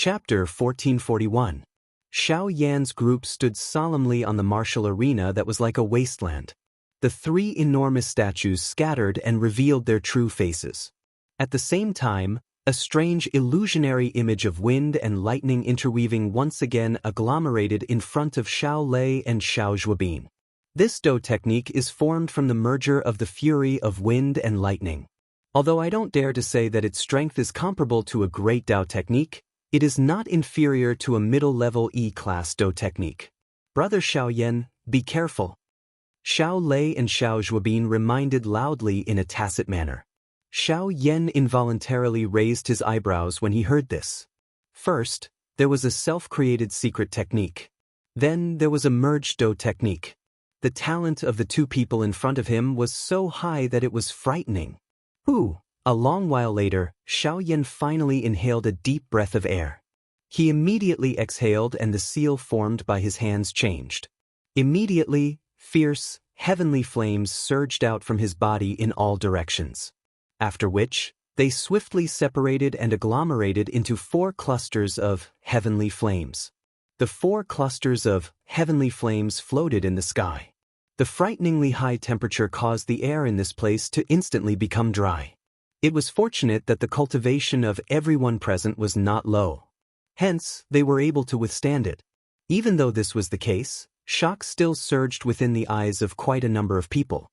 Chapter 1441. Xiao Yan's group stood solemnly on the martial arena that was like a wasteland. The three enormous statues scattered and revealed their true faces. At the same time, a strange illusionary image of wind and lightning interweaving once again agglomerated in front of Xiao Lei and Xiao Zhuobin. This Dou technique is formed from the merger of the fury of wind and lightning. Although I don't dare to say that its strength is comparable to a great Dou technique, it is not inferior to a middle-level E-class Dou technique. Brother Xiao Yan, be careful. Xiao Lei and Xiao Zhuobin reminded loudly in a tacit manner. Xiao Yan involuntarily raised his eyebrows when he heard this. First, there was a self-created secret technique. Then there was a merged Dou technique. The talent of the two people in front of him was so high that it was frightening. A long while later, Xiao Yan finally inhaled a deep breath of air. He immediately exhaled and the seal formed by his hands changed. Immediately, fierce, heavenly flames surged out from his body in all directions. After which, they swiftly separated and agglomerated into 4 clusters of heavenly flames. The 4 clusters of heavenly flames floated in the sky. The frighteningly high temperature caused the air in this place to instantly become dry. It was fortunate that the cultivation of everyone present was not low. Hence, they were able to withstand it. Even though this was the case, shock still surged within the eyes of quite a number of people.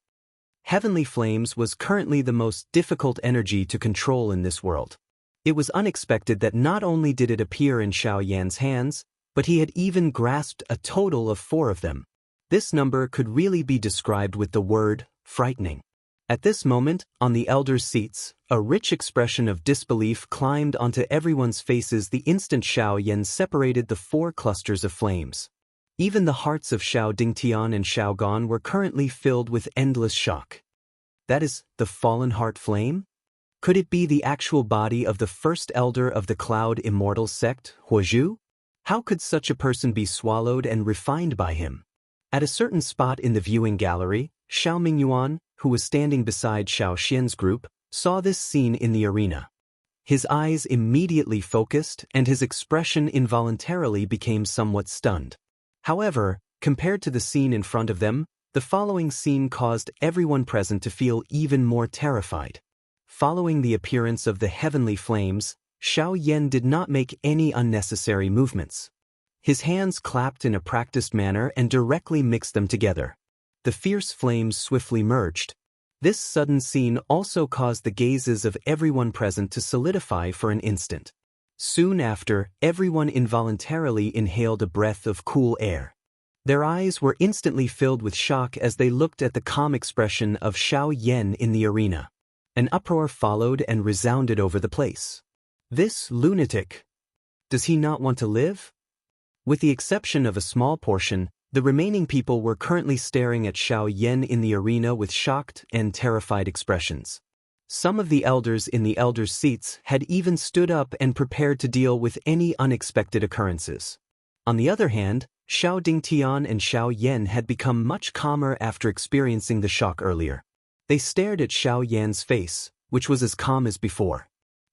Heavenly flames was currently the most difficult energy to control in this world. It was unexpected that not only did it appear in Xiao Yan's hands, but he had even grasped a total of 4 of them. This number could really be described with the word frightening. At this moment, on the elders' seats, a rich expression of disbelief climbed onto everyone's faces the instant Xiao Yan separated the 4 clusters of flames. Even the hearts of Xiao Dingtian and Xiao Gan were currently filled with endless shock. That is, the fallen heart flame? Could it be the actual body of the first elder of the Cloud Immortal sect, Huozhu? How could such a person be swallowed and refined by him? At a certain spot in the viewing gallery, Xiao Mingyuan, who was standing beside Xiao Xian's group, saw this scene in the arena. His eyes immediately focused and his expression involuntarily became somewhat stunned. However, compared to the scene in front of them, the following scene caused everyone present to feel even more terrified. Following the appearance of the heavenly flames, Xiao Yan did not make any unnecessary movements. His hands clapped in a practiced manner and directly mixed them together. The fierce flames swiftly merged. This sudden scene also caused the gazes of everyone present to solidify for an instant. Soon after, everyone involuntarily inhaled a breath of cool air. Their eyes were instantly filled with shock as they looked at the calm expression of Xiao Yan in the arena. An uproar followed and resounded over the place. This lunatic. Does he not want to live? With the exception of a small portion, the remaining people were currently staring at Xiao Yan in the arena with shocked and terrified expressions. Some of the elders in the elders' seats had even stood up and prepared to deal with any unexpected occurrences. On the other hand, Xiao Dingtian and Xiao Yan had become much calmer after experiencing the shock earlier. They stared at Xiao Yan's face, which was as calm as before.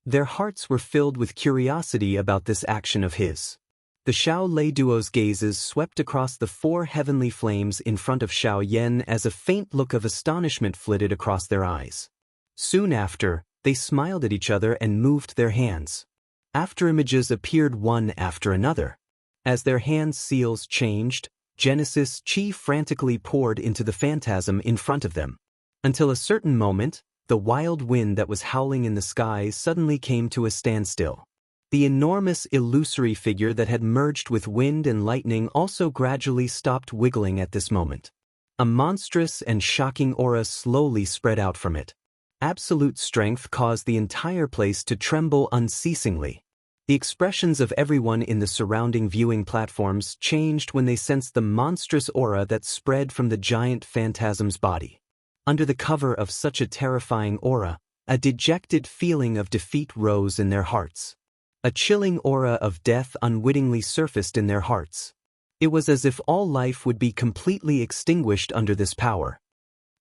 Their hearts were filled with curiosity about this action of his. The Xiao Lei duo's gazes swept across the 4 heavenly flames in front of Xiao Yan as a faint look of astonishment flitted across their eyes. Soon after, they smiled at each other and moved their hands. After images appeared one after another. As their hand seals changed, Genesis Chi frantically poured into the phantasm in front of them. Until a certain moment, the wild wind that was howling in the sky suddenly came to a standstill. The enormous illusory figure that had merged with wind and lightning also gradually stopped wiggling at this moment. A monstrous and shocking aura slowly spread out from it. Absolute strength caused the entire place to tremble unceasingly. The expressions of everyone in the surrounding viewing platforms changed when they sensed the monstrous aura that spread from the giant phantasm's body. Under the cover of such a terrifying aura, a dejected feeling of defeat rose in their hearts. A chilling aura of death unwittingly surfaced in their hearts. It was as if all life would be completely extinguished under this power.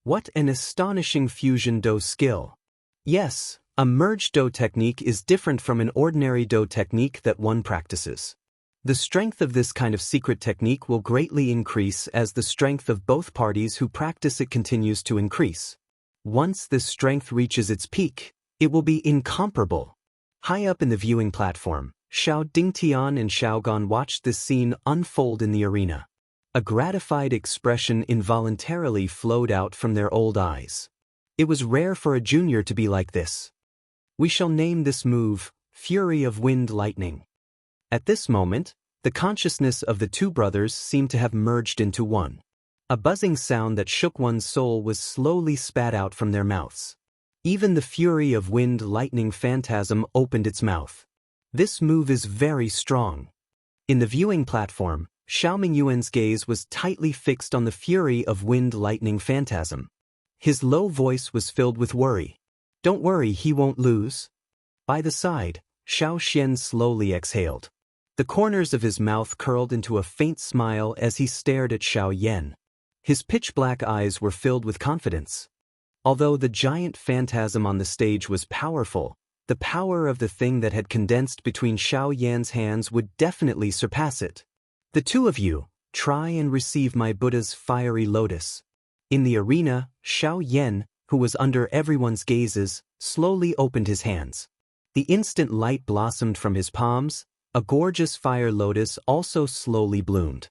What an astonishing fusion Dou skill! Yes, A merged do technique is different from an ordinary do technique that one practices. The strength of this kind of secret technique will greatly increase as the strength of both parties who practice it continues to increase. Once this strength reaches its peak, it will be incomparable. High up in the viewing platform, Xiao Dingtian and Xiao Gan watched this scene unfold in the arena. A gratified expression involuntarily flowed out from their old eyes. It was rare for a junior to be like this. We shall name this move, Fury of Wind Lightning. At this moment, the consciousness of the two brothers seemed to have merged into one. A buzzing sound that shook one's soul was slowly spat out from their mouths. Even the Fury of Wind Lightning phantasm opened its mouth. This move is very strong. In the viewing platform, Xiao Mingyuan's gaze was tightly fixed on the Fury of Wind Lightning phantasm. His low voice was filled with worry. Don't worry, he won't lose. By the side, Xiao Xian slowly exhaled. The corners of his mouth curled into a faint smile as he stared at Xiao Yan. His pitch-black eyes were filled with confidence. Although the giant phantasm on the stage was powerful, the power of the thing that had condensed between Xiao Yan's hands would definitely surpass it. The two of you, try and receive my Buddha's fiery lotus. In the arena, Xiao Yan, who was under everyone's gazes, slowly opened his hands. The instant light blossomed from his palms. A gorgeous fire lotus also slowly bloomed.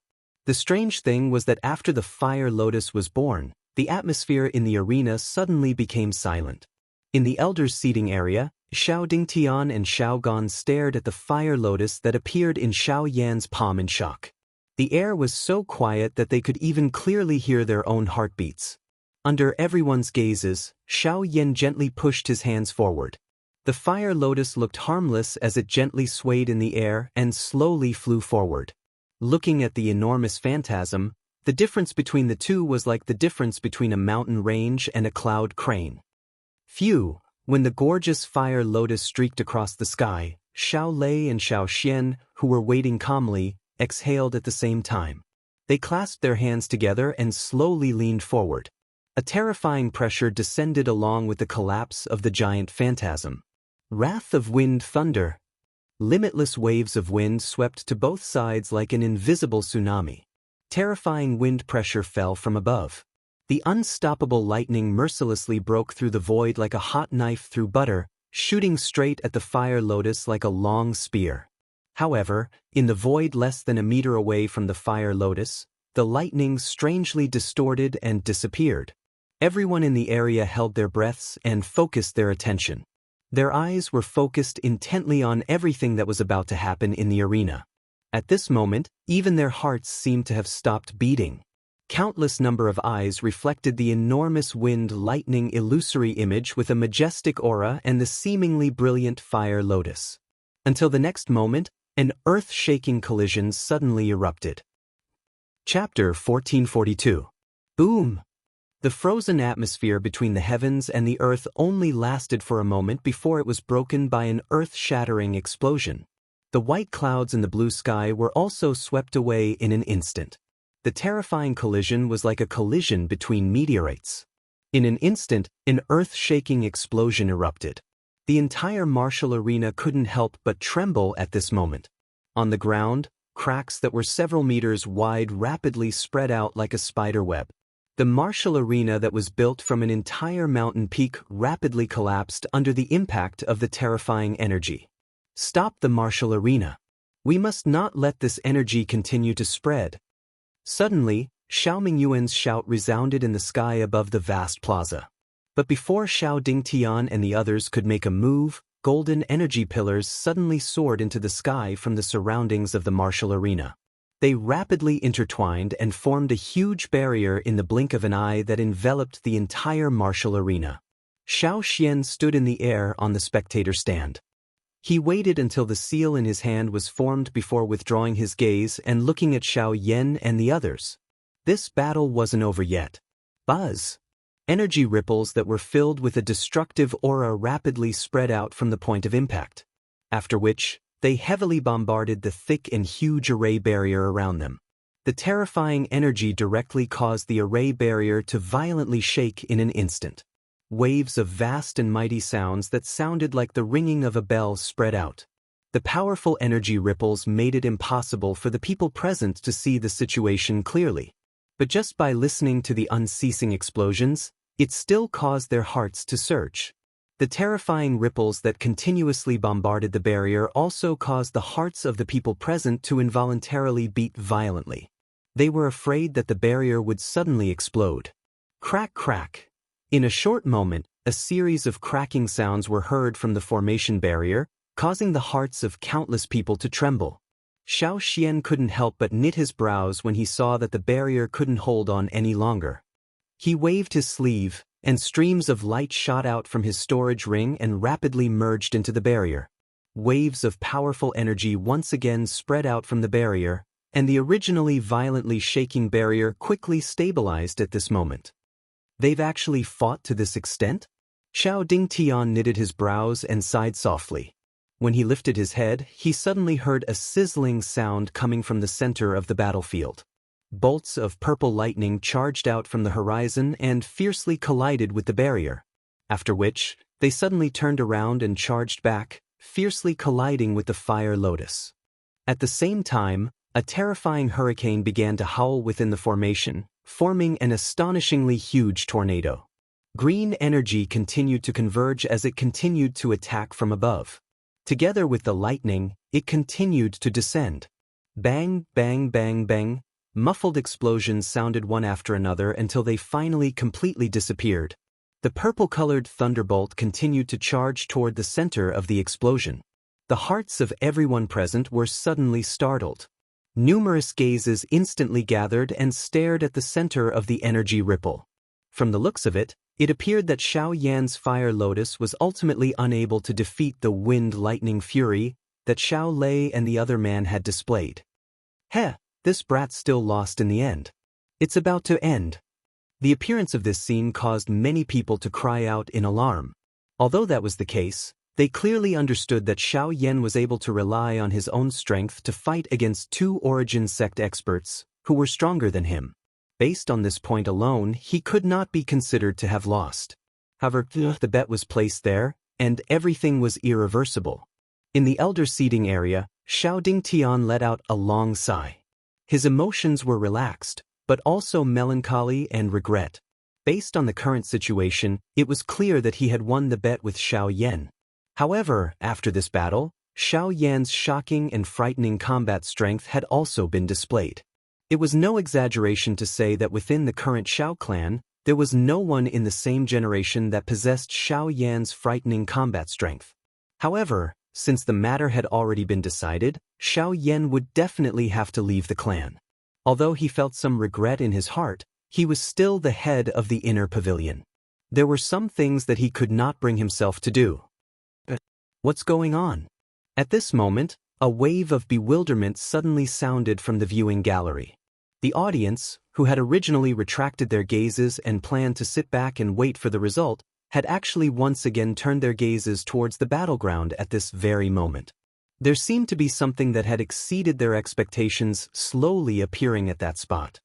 The strange thing was that after the fire lotus was born, the atmosphere in the arena suddenly became silent. In the elders' seating area, Xiao Dingtian and Xiao Gan stared at the fire lotus that appeared in Xiao Yan's palm in shock. The air was so quiet that they could even clearly hear their own heartbeats. Under everyone's gazes, Xiao Yan gently pushed his hands forward. The fire lotus looked harmless as it gently swayed in the air and slowly flew forward. Looking at the enormous phantasm, the difference between the two was like the difference between a mountain range and a cloud crane. Phew! When the gorgeous fire lotus streaked across the sky, Xiao Lei and Xiao Xian, who were waiting calmly, exhaled at the same time. They clasped their hands together and slowly leaned forward. A terrifying pressure descended along with the collapse of the giant phantasm. Wrath of wind thunder. Limitless waves of wind swept to both sides like an invisible tsunami. Terrifying wind pressure fell from above. The unstoppable lightning mercilessly broke through the void like a hot knife through butter, shooting straight at the fire lotus like a long spear. However, in the void less than a meter away from the fire lotus, the lightning strangely distorted and disappeared. Everyone in the area held their breaths and focused their attention. Their eyes were focused intently on everything that was about to happen in the arena. At this moment, even their hearts seemed to have stopped beating. Countless number of eyes reflected the enormous wind lightning illusory image with a majestic aura and the seemingly brilliant fire lotus. Until the next moment, an earth-shaking collision suddenly erupted. Chapter 1442. Boom! The frozen atmosphere between the heavens and the earth only lasted for a moment before it was broken by an earth-shattering explosion. The white clouds in the blue sky were also swept away in an instant. The terrifying collision was like a collision between meteorites. In an instant, an earth-shaking explosion erupted. The entire martial arena couldn't help but tremble at this moment. On the ground, cracks that were several meters wide rapidly spread out like a spider web. The martial arena that was built from an entire mountain peak rapidly collapsed under the impact of the terrifying energy. Stop the martial arena. We must not let this energy continue to spread. Suddenly, Xiao Mingyuan's shout resounded in the sky above the vast plaza. But before Xiao Dingtian and the others could make a move, golden energy pillars suddenly soared into the sky from the surroundings of the martial arena. They rapidly intertwined and formed a huge barrier in the blink of an eye that enveloped the entire martial arena. Xiao Xian stood in the air on the spectator stand. He waited until the seal in his hand was formed before withdrawing his gaze and looking at Xiao Yan and the others. This battle wasn't over yet. Buzz! Energy ripples that were filled with a destructive aura rapidly spread out from the point of impact. After which, they heavily bombarded the thick and huge array barrier around them. The terrifying energy directly caused the array barrier to violently shake in an instant. Waves of vast and mighty sounds that sounded like the ringing of a bell spread out. The powerful energy ripples made it impossible for the people present to see the situation clearly. But just by listening to the unceasing explosions, it still caused their hearts to surge. The terrifying ripples that continuously bombarded the barrier also caused the hearts of the people present to involuntarily beat violently. They were afraid that the barrier would suddenly explode. Crack, crack. In a short moment, a series of cracking sounds were heard from the formation barrier, causing the hearts of countless people to tremble. Xiao Xian couldn't help but knit his brows when he saw that the barrier couldn't hold on any longer. He waved his sleeve, and streams of light shot out from his storage ring and rapidly merged into the barrier. Waves of powerful energy once again spread out from the barrier, and the originally violently shaking barrier quickly stabilized at this moment. They've actually fought to this extent? Xiao Dingtian knitted his brows and sighed softly. When he lifted his head, he suddenly heard a sizzling sound coming from the center of the battlefield. Bolts of purple lightning charged out from the horizon and fiercely collided with the barrier, after which, they suddenly turned around and charged back, fiercely colliding with the fire lotus. At the same time, a terrifying hurricane began to howl within the formation, forming an astonishingly huge tornado. Green energy continued to converge as it continued to attack from above. Together with the lightning, it continued to descend. Bang, bang, bang, bang. Muffled explosions sounded one after another until they finally completely disappeared. The purple-colored thunderbolt continued to charge toward the center of the explosion. The hearts of everyone present were suddenly startled. Numerous gazes instantly gathered and stared at the center of the energy ripple. From the looks of it, it appeared that Xiao Yan's fire lotus was ultimately unable to defeat the wind lightning fury that Xiao Lei and the other man had displayed. Heh, this brat's still lost in the end. It's about to end. The appearance of this scene caused many people to cry out in alarm. Although that was the case, they clearly understood that Xiao Yan was able to rely on his own strength to fight against two origin sect experts who were stronger than him. Based on this point alone, he could not be considered to have lost. However, the bet was placed there, and everything was irreversible. In the elder seating area, Xiao Dingtian let out a long sigh. His emotions were relaxed, but also melancholy and regret. Based on the current situation, it was clear that he had won the bet with Xiao Yan. However, after this battle, Xiao Yan's shocking and frightening combat strength had also been displayed. It was no exaggeration to say that within the current Xiao clan, there was no one in the same generation that possessed Xiao Yan's frightening combat strength. However, since the matter had already been decided, Xiao Yan would definitely have to leave the clan. Although he felt some regret in his heart, he was still the head of the inner pavilion. There were some things that he could not bring himself to do. What's going on? At this moment, a wave of bewilderment suddenly sounded from the viewing gallery. The audience, who had originally retracted their gazes and planned to sit back and wait for the result, had actually once again turned their gazes towards the battleground at this very moment. There seemed to be something that had exceeded their expectations slowly appearing at that spot.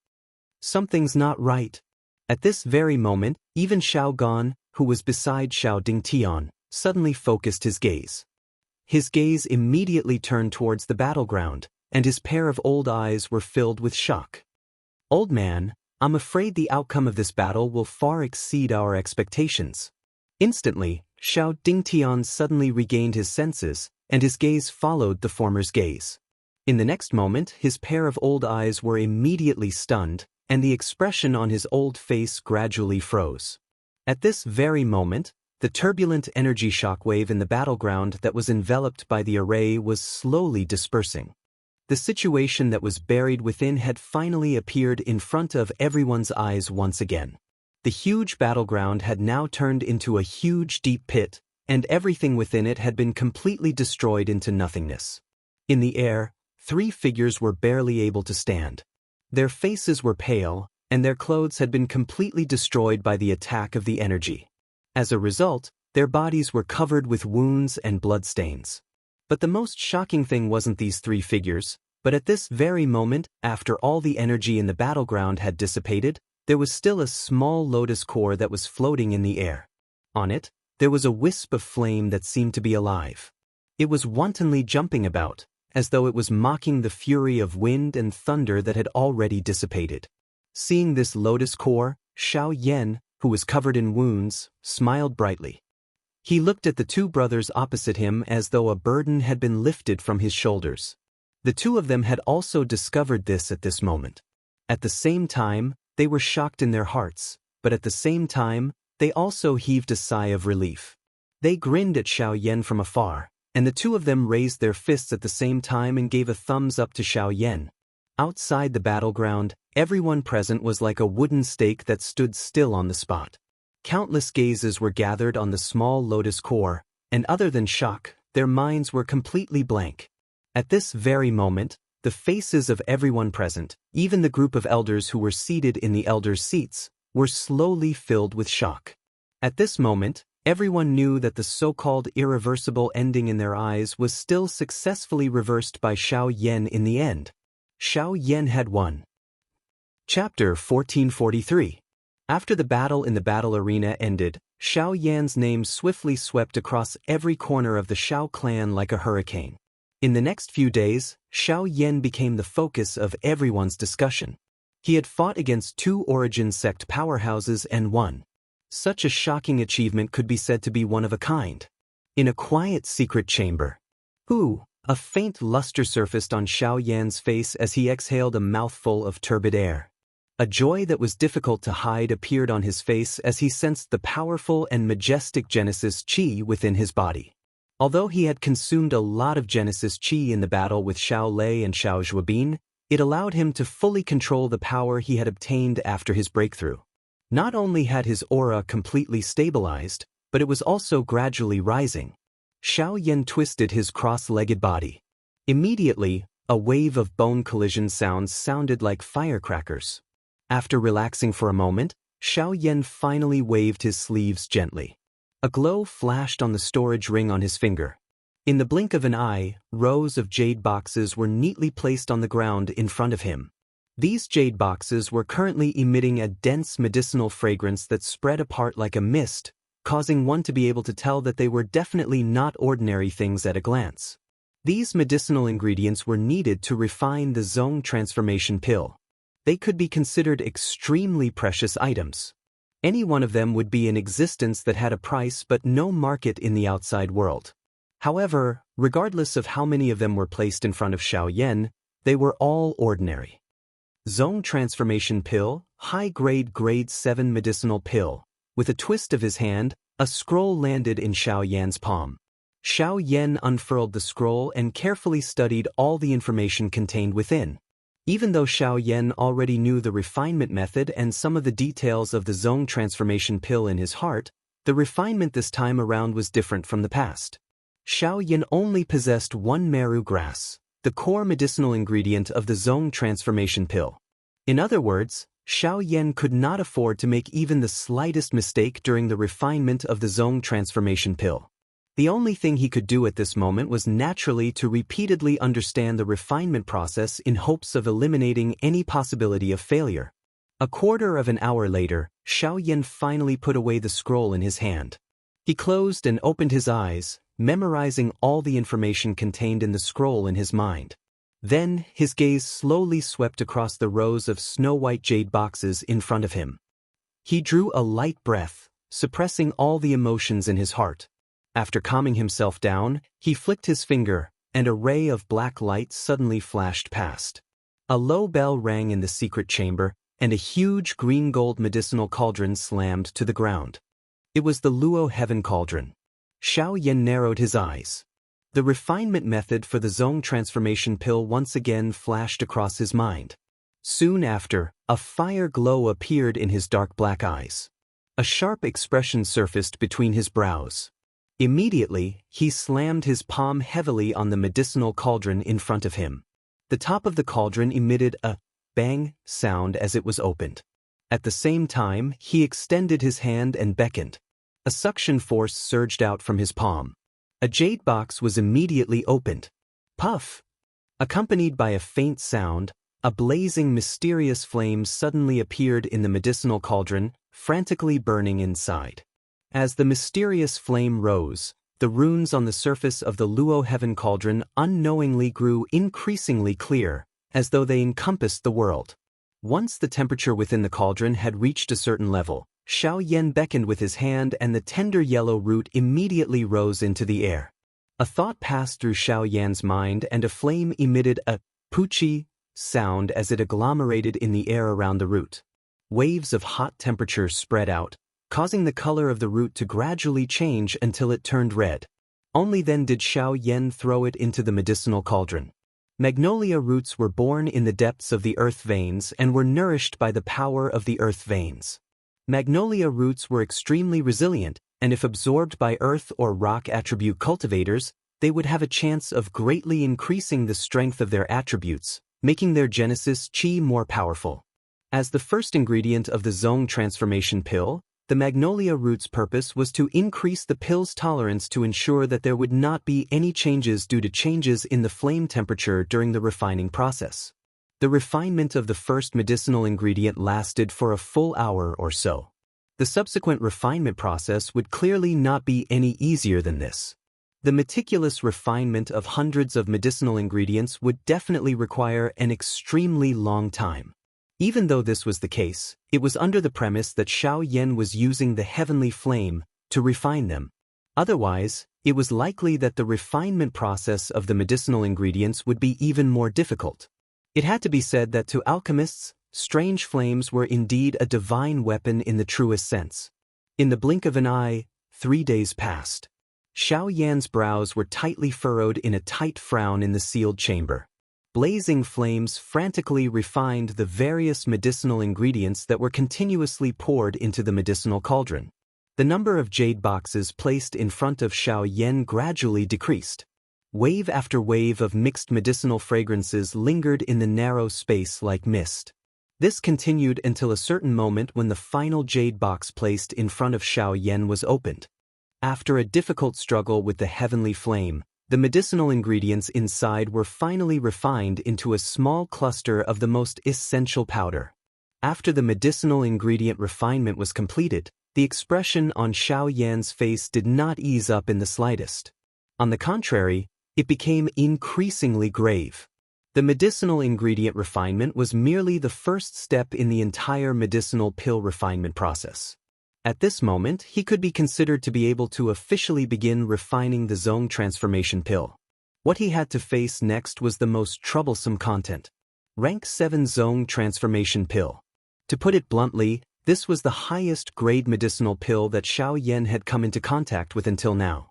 Something's not right. At this very moment, even Xiao Gan, who was beside Xiao Dingtian, suddenly focused his gaze. His gaze immediately turned towards the battleground, and his pair of old eyes were filled with shock. Old man, I'm afraid the outcome of this battle will far exceed our expectations. Instantly, Xiao Dingtian suddenly regained his senses, and his gaze followed the former's gaze. In the next moment, his pair of old eyes were immediately stunned, and the expression on his old face gradually froze. At this very moment, the turbulent energy shockwave in the battleground that was enveloped by the array was slowly dispersing. The situation that was buried within had finally appeared in front of everyone's eyes once again. The huge battleground had now turned into a huge deep pit, and everything within it had been completely destroyed into nothingness. In the air, three figures were barely able to stand. Their faces were pale, and their clothes had been completely destroyed by the attack of the energy. As a result, their bodies were covered with wounds and bloodstains. But the most shocking thing wasn't these three figures, but at this very moment, after all the energy in the battleground had dissipated, there was still a small lotus core that was floating in the air. On it, there was a wisp of flame that seemed to be alive. It was wantonly jumping about, as though it was mocking the fury of wind and thunder that had already dissipated. Seeing this lotus core, Xiao Yan, who was covered in wounds, smiled brightly. He looked at the two brothers opposite him as though a burden had been lifted from his shoulders. The two of them had also discovered this at this moment. At the same time, they were shocked in their hearts, but at the same time, they also heaved a sigh of relief. They grinned at Xiao Yan from afar, and the two of them raised their fists at the same time and gave a thumbs up to Xiao Yan. Outside the battleground, everyone present was like a wooden stake that stood still on the spot. Countless gazes were gathered on the small lotus core, and other than shock, their minds were completely blank. At this very moment, the faces of everyone present, even the group of elders who were seated in the elders' seats, were slowly filled with shock. At this moment, everyone knew that the so-called irreversible ending in their eyes was still successfully reversed by Xiao Yan in the end. Xiao Yan had won. Chapter 1443. After the battle in the battle arena ended, Xiao Yan's name swiftly swept across every corner of the Xiao clan like a hurricane. In the next few days, Xiao Yan became the focus of everyone's discussion. He had fought against two Origin sect powerhouses and won. Such a shocking achievement could be said to be one of a kind. In a quiet secret chamber. A faint luster surfaced on Xiao Yan's face as he exhaled a mouthful of turbid air. A joy that was difficult to hide appeared on his face as he sensed the powerful and majestic Genesis Qi within his body. Although he had consumed a lot of Genesis Qi in the battle with Xiao Lei and Xiao Zhuobin, it allowed him to fully control the power he had obtained after his breakthrough. Not only had his aura completely stabilized, but it was also gradually rising. Xiao Yan twisted his cross-legged body. Immediately, a wave of bone collision sounds sounded like firecrackers. After relaxing for a moment, Xiao Yan finally waved his sleeves gently. A glow flashed on the storage ring on his finger. In the blink of an eye, rows of jade boxes were neatly placed on the ground in front of him. These jade boxes were currently emitting a dense medicinal fragrance that spread apart like a mist, causing one to be able to tell that they were definitely not ordinary things at a glance. These medicinal ingredients were needed to refine the zone transformation pill. They could be considered extremely precious items. Any one of them would be in existence that had a price but no market in the outside world. However, regardless of how many of them were placed in front of Xiao Yan, they were all ordinary. Zone Transformation Pill, High-Grade Grade 7 Medicinal Pill. With a twist of his hand, a scroll landed in Xiao Yan's palm. Xiao Yan unfurled the scroll and carefully studied all the information contained within. Even though Xiao Yan already knew the refinement method and some of the details of the Zone Transformation Pill in his heart, the refinement this time around was different from the past. Xiao Yan only possessed one Meru grass, the core medicinal ingredient of the Zone Transformation Pill. In other words, Xiao Yan could not afford to make even the slightest mistake during the refinement of the Zone Transformation Pill. The only thing he could do at this moment was naturally to repeatedly understand the refinement process in hopes of eliminating any possibility of failure. A quarter of an hour later, Xiao Yan finally put away the scroll in his hand. He closed and opened his eyes, memorizing all the information contained in the scroll in his mind. Then, his gaze slowly swept across the rows of snow-white jade boxes in front of him. He drew a light breath, suppressing all the emotions in his heart. After calming himself down, he flicked his finger, and a ray of black light suddenly flashed past. A low bell rang in the secret chamber, and a huge green-gold medicinal cauldron slammed to the ground. It was the Luo Heaven Cauldron. Xiao Yan narrowed his eyes. The refinement method for the Zone Transformation Pill once again flashed across his mind. Soon after, a fire glow appeared in his dark black eyes. A sharp expression surfaced between his brows. Immediately, he slammed his palm heavily on the medicinal cauldron in front of him. The top of the cauldron emitted a bang sound as it was opened. At the same time, he extended his hand and beckoned. A suction force surged out from his palm. A jade box was immediately opened. Puff! Accompanied by a faint sound, a blazing mysterious flame suddenly appeared in the medicinal cauldron, frantically burning inside. As the mysterious flame rose, the runes on the surface of the Luo Heaven Cauldron unknowingly grew increasingly clear, as though they encompassed the world. Once the temperature within the cauldron had reached a certain level, Xiao Yan beckoned with his hand and the tender yellow root immediately rose into the air. A thought passed through Xiao Yan's mind and a flame emitted a poochie sound as it agglomerated in the air around the root. Waves of hot temperature spread out, causing the color of the root to gradually change until it turned red. Only then did Xiao Yan throw it into the medicinal cauldron. Magnolia roots were born in the depths of the earth veins and were nourished by the power of the earth veins. Magnolia roots were extremely resilient, and if absorbed by earth or rock attribute cultivators, they would have a chance of greatly increasing the strength of their attributes, making their genesis qi more powerful. As the first ingredient of the Zong transformation pill, the magnolia root's purpose was to increase the pill's tolerance to ensure that there would not be any changes due to changes in the flame temperature during the refining process. The refinement of the first medicinal ingredient lasted for a full hour or so. The subsequent refinement process would clearly not be any easier than this. The meticulous refinement of hundreds of medicinal ingredients would definitely require an extremely long time. Even though this was the case, it was under the premise that Xiao Yan was using the heavenly flame to refine them. Otherwise, it was likely that the refinement process of the medicinal ingredients would be even more difficult. It had to be said that to alchemists, strange flames were indeed a divine weapon in the truest sense. In the blink of an eye, 3 days passed. Xiao Yan's brows were tightly furrowed in a tight frown in the sealed chamber. Blazing flames frantically refined the various medicinal ingredients that were continuously poured into the medicinal cauldron. The number of jade boxes placed in front of Xiao Yan gradually decreased. Wave after wave of mixed medicinal fragrances lingered in the narrow space like mist. This continued until a certain moment when the final jade box placed in front of Xiao Yan was opened. After a difficult struggle with the heavenly flame, the medicinal ingredients inside were finally refined into a small cluster of the most essential powder. After the medicinal ingredient refinement was completed, the expression on Xiao Yan's face did not ease up in the slightest. On the contrary, it became increasingly grave. The medicinal ingredient refinement was merely the first step in the entire medicinal pill refinement process. At this moment, he could be considered to be able to officially begin refining the Zong transformation pill. What he had to face next was the most troublesome content. Rank 7 Zong transformation pill. To put it bluntly, this was the highest grade medicinal pill that Xiao Yan had come into contact with until now.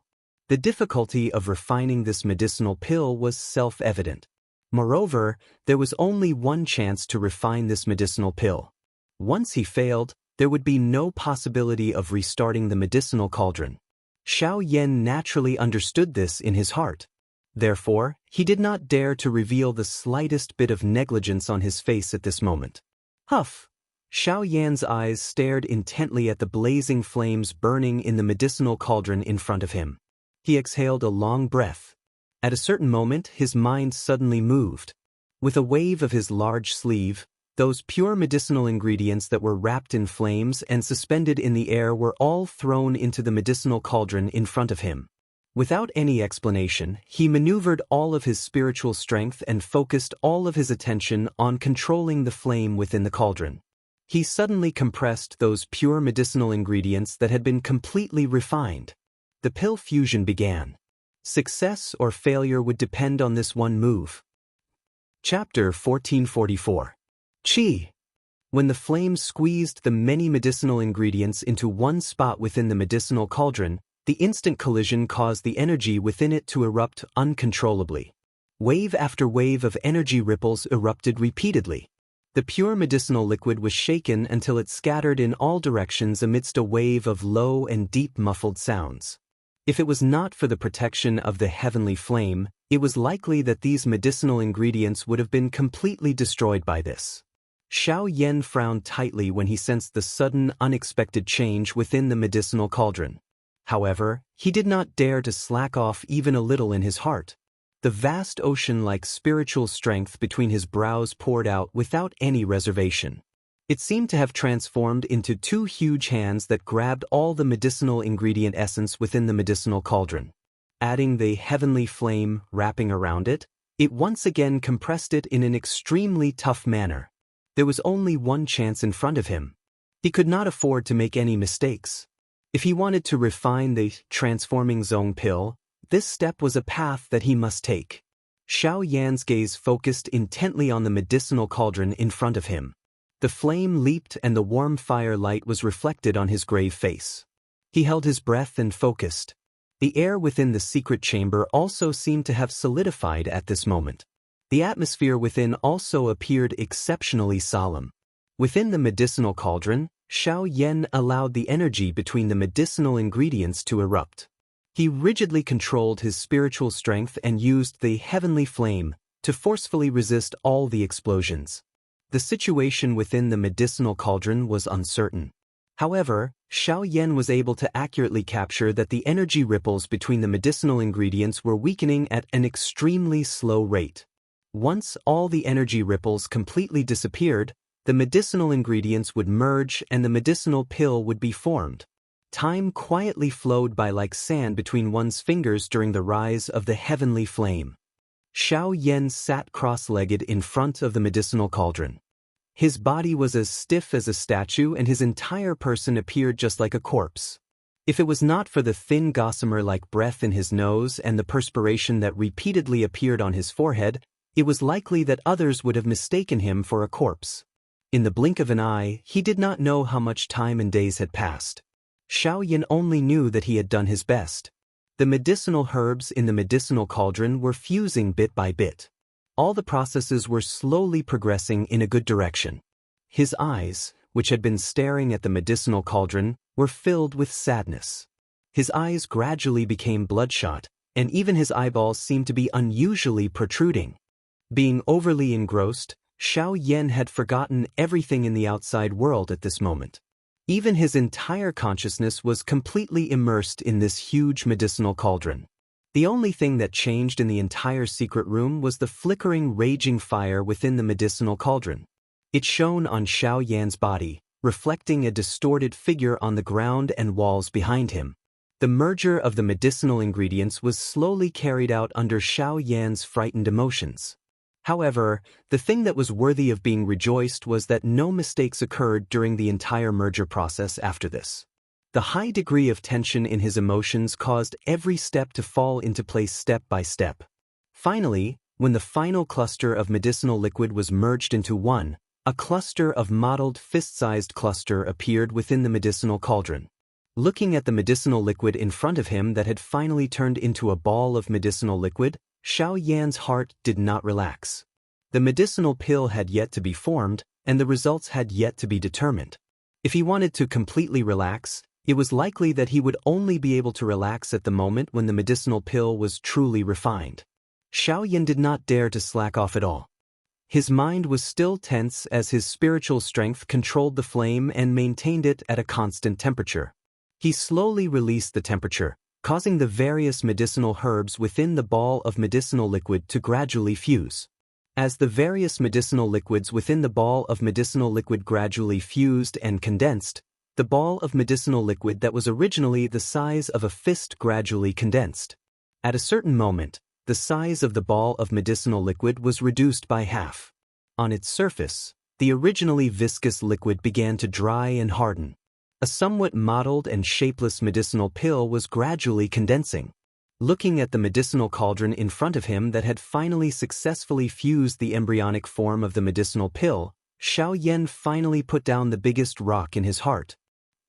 The difficulty of refining this medicinal pill was self-evident. Moreover, there was only one chance to refine this medicinal pill. Once he failed, there would be no possibility of restarting the medicinal cauldron. Xiao Yan naturally understood this in his heart. Therefore, he did not dare to reveal the slightest bit of negligence on his face at this moment. Huff! Xiao Yan's eyes stared intently at the blazing flames burning in the medicinal cauldron in front of him. He exhaled a long breath. At a certain moment, his mind suddenly moved. With a wave of his large sleeve, those pure medicinal ingredients that were wrapped in flames and suspended in the air were all thrown into the medicinal cauldron in front of him. Without any explanation, he maneuvered all of his spiritual strength and focused all of his attention on controlling the flame within the cauldron. He suddenly compressed those pure medicinal ingredients that had been completely refined. The pill fusion began. Success or failure would depend on this one move. Chapter 1444. Qi. When the flame squeezed the many medicinal ingredients into one spot within the medicinal cauldron, the instant collision caused the energy within it to erupt uncontrollably. Wave after wave of energy ripples erupted repeatedly. The pure medicinal liquid was shaken until it scattered in all directions amidst a wave of low and deep muffled sounds. If it was not for the protection of the heavenly flame, it was likely that these medicinal ingredients would have been completely destroyed by this. Xiao Yan frowned tightly when he sensed the sudden, unexpected change within the medicinal cauldron. However, he did not dare to slack off even a little in his heart. The vast ocean-like spiritual strength between his brows poured out without any reservation. It seemed to have transformed into two huge hands that grabbed all the medicinal ingredient essence within the medicinal cauldron. Adding the heavenly flame wrapping around it, it once again compressed it in an extremely tough manner. There was only one chance in front of him. He could not afford to make any mistakes. If he wanted to refine the transforming zone pill, this step was a path that he must take. Xiao Yan's gaze focused intently on the medicinal cauldron in front of him. The flame leaped and the warm fire light was reflected on his grave face. He held his breath and focused. The air within the secret chamber also seemed to have solidified at this moment. The atmosphere within also appeared exceptionally solemn. Within the medicinal cauldron, Xiao Yan allowed the energy between the medicinal ingredients to erupt. He rigidly controlled his spiritual strength and used the heavenly flame to forcefully resist all the explosions. The situation within the medicinal cauldron was uncertain. However, Xiao Yan was able to accurately capture that the energy ripples between the medicinal ingredients were weakening at an extremely slow rate. Once all the energy ripples completely disappeared, the medicinal ingredients would merge and the medicinal pill would be formed. Time quietly flowed by like sand between one's fingers during the rise of the heavenly flame. Xiao Yan sat cross-legged in front of the medicinal cauldron. His body was as stiff as a statue and his entire person appeared just like a corpse. If it was not for the thin gossamer-like breath in his nose and the perspiration that repeatedly appeared on his forehead, it was likely that others would have mistaken him for a corpse. In the blink of an eye, he did not know how much time and days had passed. Xiao Yan only knew that he had done his best. The medicinal herbs in the medicinal cauldron were fusing bit by bit. All the processes were slowly progressing in a good direction. His eyes, which had been staring at the medicinal cauldron, were filled with sadness. His eyes gradually became bloodshot, and even his eyeballs seemed to be unusually protruding. Being overly engrossed, Xiao Yan had forgotten everything in the outside world at this moment. Even his entire consciousness was completely immersed in this huge medicinal cauldron. The only thing that changed in the entire secret room was the flickering, raging fire within the medicinal cauldron. It shone on Xiao Yan's body, reflecting a distorted figure on the ground and walls behind him. The merger of the medicinal ingredients was slowly carried out under Xiao Yan's frightened emotions. However, the thing that was worthy of being rejoiced was that no mistakes occurred during the entire merger process after this. The high degree of tension in his emotions caused every step to fall into place step by step. Finally, when the final cluster of medicinal liquid was merged into one, a cluster of mottled fist-sized cluster appeared within the medicinal cauldron. Looking at the medicinal liquid in front of him that had finally turned into a ball of medicinal liquid, Xiao Yan's heart did not relax. The medicinal pill had yet to be formed, and the results had yet to be determined. If he wanted to completely relax, it was likely that he would only be able to relax at the moment when the medicinal pill was truly refined. Xiao Yan did not dare to slack off at all. His mind was still tense as his spiritual strength controlled the flame and maintained it at a constant temperature. He slowly released the temperature, causing the various medicinal herbs within the ball of medicinal liquid to gradually fuse. As the various medicinal liquids within the ball of medicinal liquid gradually fused and condensed, the ball of medicinal liquid that was originally the size of a fist gradually condensed. At a certain moment, the size of the ball of medicinal liquid was reduced by half. On its surface, the originally viscous liquid began to dry and harden. A somewhat mottled and shapeless medicinal pill was gradually condensing. Looking at the medicinal cauldron in front of him that had finally successfully fused the embryonic form of the medicinal pill, Xiao Yan finally put down the biggest rock in his heart.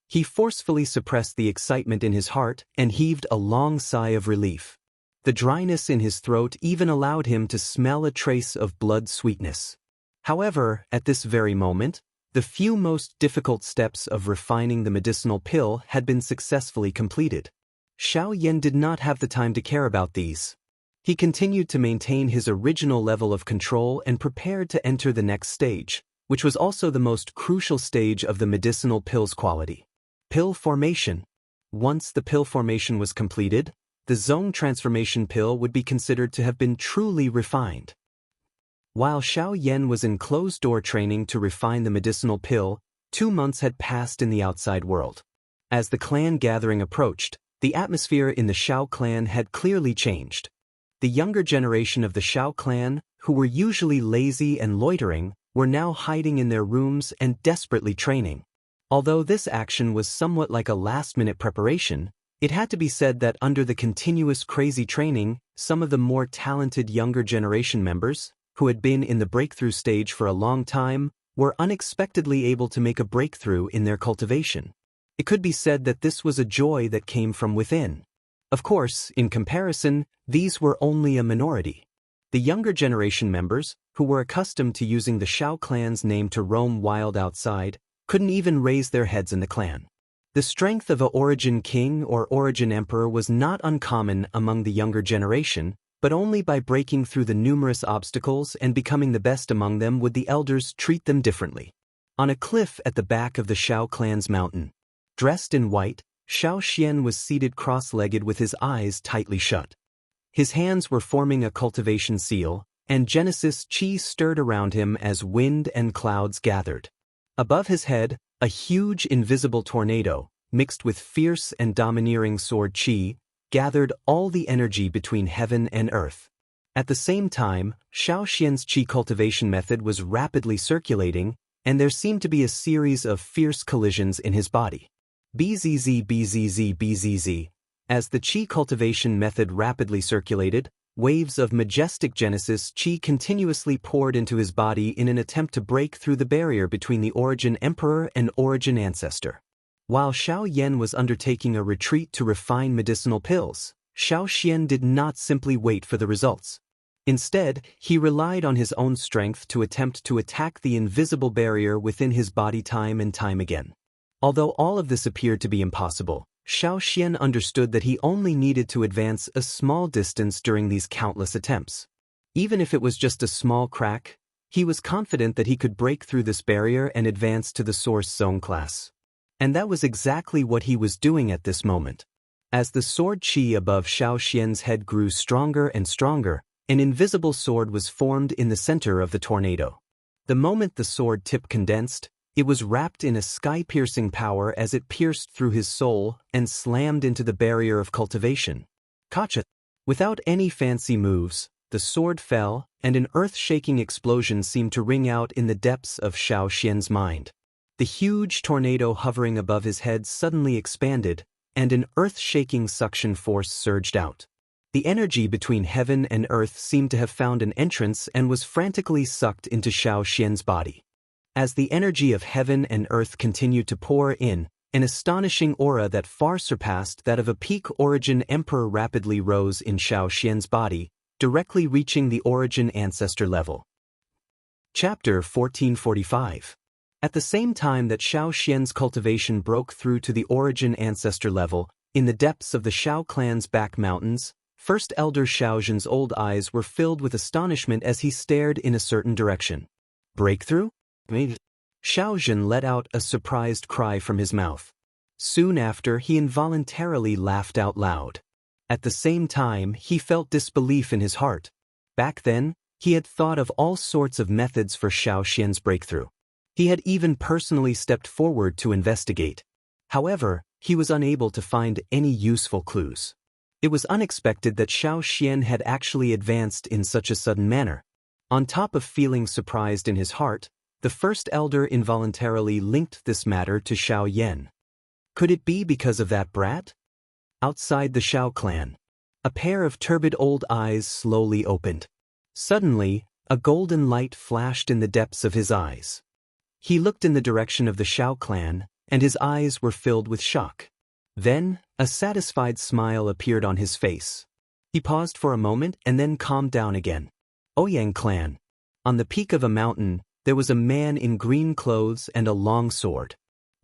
He forcefully suppressed the excitement in his heart and heaved a long sigh of relief. The dryness in his throat even allowed him to smell a trace of blood sweetness. However, at this very moment, the few most difficult steps of refining the medicinal pill had been successfully completed. Xiao Yan did not have the time to care about these. He continued to maintain his original level of control and prepared to enter the next stage, which was also the most crucial stage of the medicinal pill's quality. Pill formation. Once the pill formation was completed, the zone transformation pill would be considered to have been truly refined. While Xiao Yan was in closed-door training to refine the medicinal pill, 2 months had passed in the outside world. As the clan gathering approached, the atmosphere in the Xiao clan had clearly changed. The younger generation of the Xiao clan, who were usually lazy and loitering, were now hiding in their rooms and desperately training. Although this action was somewhat like a last-minute preparation, it had to be said that under the continuous crazy training, some of the more talented younger generation members, who had been in the breakthrough stage for a long time, were unexpectedly able to make a breakthrough in their cultivation. It could be said that this was a joy that came from within. Of course, in comparison, these were only a minority. The younger generation members, who were accustomed to using the Xiao clan's name to roam wild outside, couldn't even raise their heads in the clan. The strength of a Origin King or Origin Emperor was not uncommon among the younger generation, but only by breaking through the numerous obstacles and becoming the best among them would the elders treat them differently. On a cliff at the back of the Xiao clan's mountain, dressed in white, Xiao Xian was seated cross-legged with his eyes tightly shut. His hands were forming a cultivation seal, and Genesis Qi stirred around him as wind and clouds gathered. Above his head, a huge invisible tornado, mixed with fierce and domineering sword Qi, gathered all the energy between heaven and earth. At the same time, Xiao Xian's Qi cultivation method was rapidly circulating, and there seemed to be a series of fierce collisions in his body. Bzz bzz bzz. As the Qi cultivation method rapidly circulated, waves of majestic Genesis Qi continuously poured into his body in an attempt to break through the barrier between the Origin Emperor and Origin Ancestor. While Xiao Yan was undertaking a retreat to refine medicinal pills, Xiao Xian did not simply wait for the results. Instead, he relied on his own strength to attempt to attack the invisible barrier within his body time and time again. Although all of this appeared to be impossible, Xiao Xian understood that he only needed to advance a small distance during these countless attempts. Even if it was just a small crack, he was confident that he could break through this barrier and advance to the Source Zone class. And that was exactly what he was doing at this moment. As the sword Qi above Xiao Xian's head grew stronger and stronger, an invisible sword was formed in the center of the tornado. The moment the sword tip condensed, it was wrapped in a sky-piercing power as it pierced through his soul and slammed into the barrier of cultivation. Kacha! Without any fancy moves, the sword fell, and an earth-shaking explosion seemed to ring out in the depths of Xiao Xian's mind. The huge tornado hovering above his head suddenly expanded, and an earth-shaking suction force surged out. The energy between heaven and earth seemed to have found an entrance and was frantically sucked into Xiao Xian's body. As the energy of heaven and earth continued to pour in, an astonishing aura that far surpassed that of a peak Origin Emperor rapidly rose in Xiao Xian's body, directly reaching the Origin Ancestor level. Chapter 1445. At the same time that Xiao Xian's cultivation broke through to the Origin Ancestor level, in the depths of the Xiao clan's back mountains, First Elder Xiao Zhen's old eyes were filled with astonishment as he stared in a certain direction. Breakthrough? Xiao Zhen let out a surprised cry from his mouth. Soon after, he involuntarily laughed out loud. At the same time, he felt disbelief in his heart. Back then, he had thought of all sorts of methods for Xiao Xian's breakthrough. He had even personally stepped forward to investigate. However, he was unable to find any useful clues. It was unexpected that Xiao Xian had actually advanced in such a sudden manner. On top of feeling surprised in his heart, the first elder involuntarily linked this matter to Xiao Yan. Could it be because of that brat? Outside the Xiao clan, a pair of turbid old eyes slowly opened. Suddenly, a golden light flashed in the depths of his eyes. He looked in the direction of the Xiao clan, and his eyes were filled with shock. Then, a satisfied smile appeared on his face. He paused for a moment and then calmed down again. Ouyang clan. On the peak of a mountain, there was a man in green clothes and a long sword.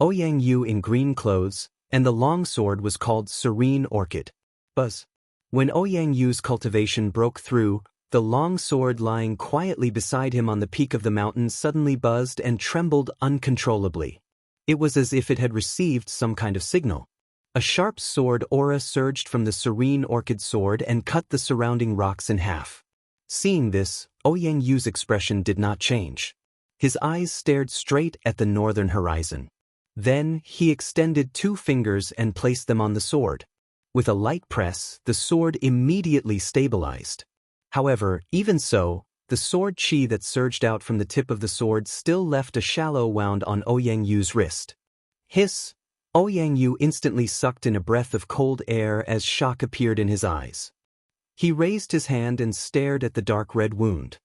Ouyang Yu in green clothes, and the long sword was called Serene Orchid. Buzz. When Ouyang Yu's cultivation broke through, the long sword lying quietly beside him on the peak of the mountain suddenly buzzed and trembled uncontrollably. It was as if it had received some kind of signal. A sharp sword aura surged from the Serene Orchid sword and cut the surrounding rocks in half. Seeing this, Ouyang Yu's expression did not change. His eyes stared straight at the northern horizon. Then, he extended 2 fingers and placed them on the sword. With a light press, the sword immediately stabilized. However, even so, the sword chi that surged out from the tip of the sword still left a shallow wound on Ouyang Yu's wrist. Hiss! Ouyang Yu instantly sucked in a breath of cold air as shock appeared in his eyes. He raised his hand and stared at the dark red wound.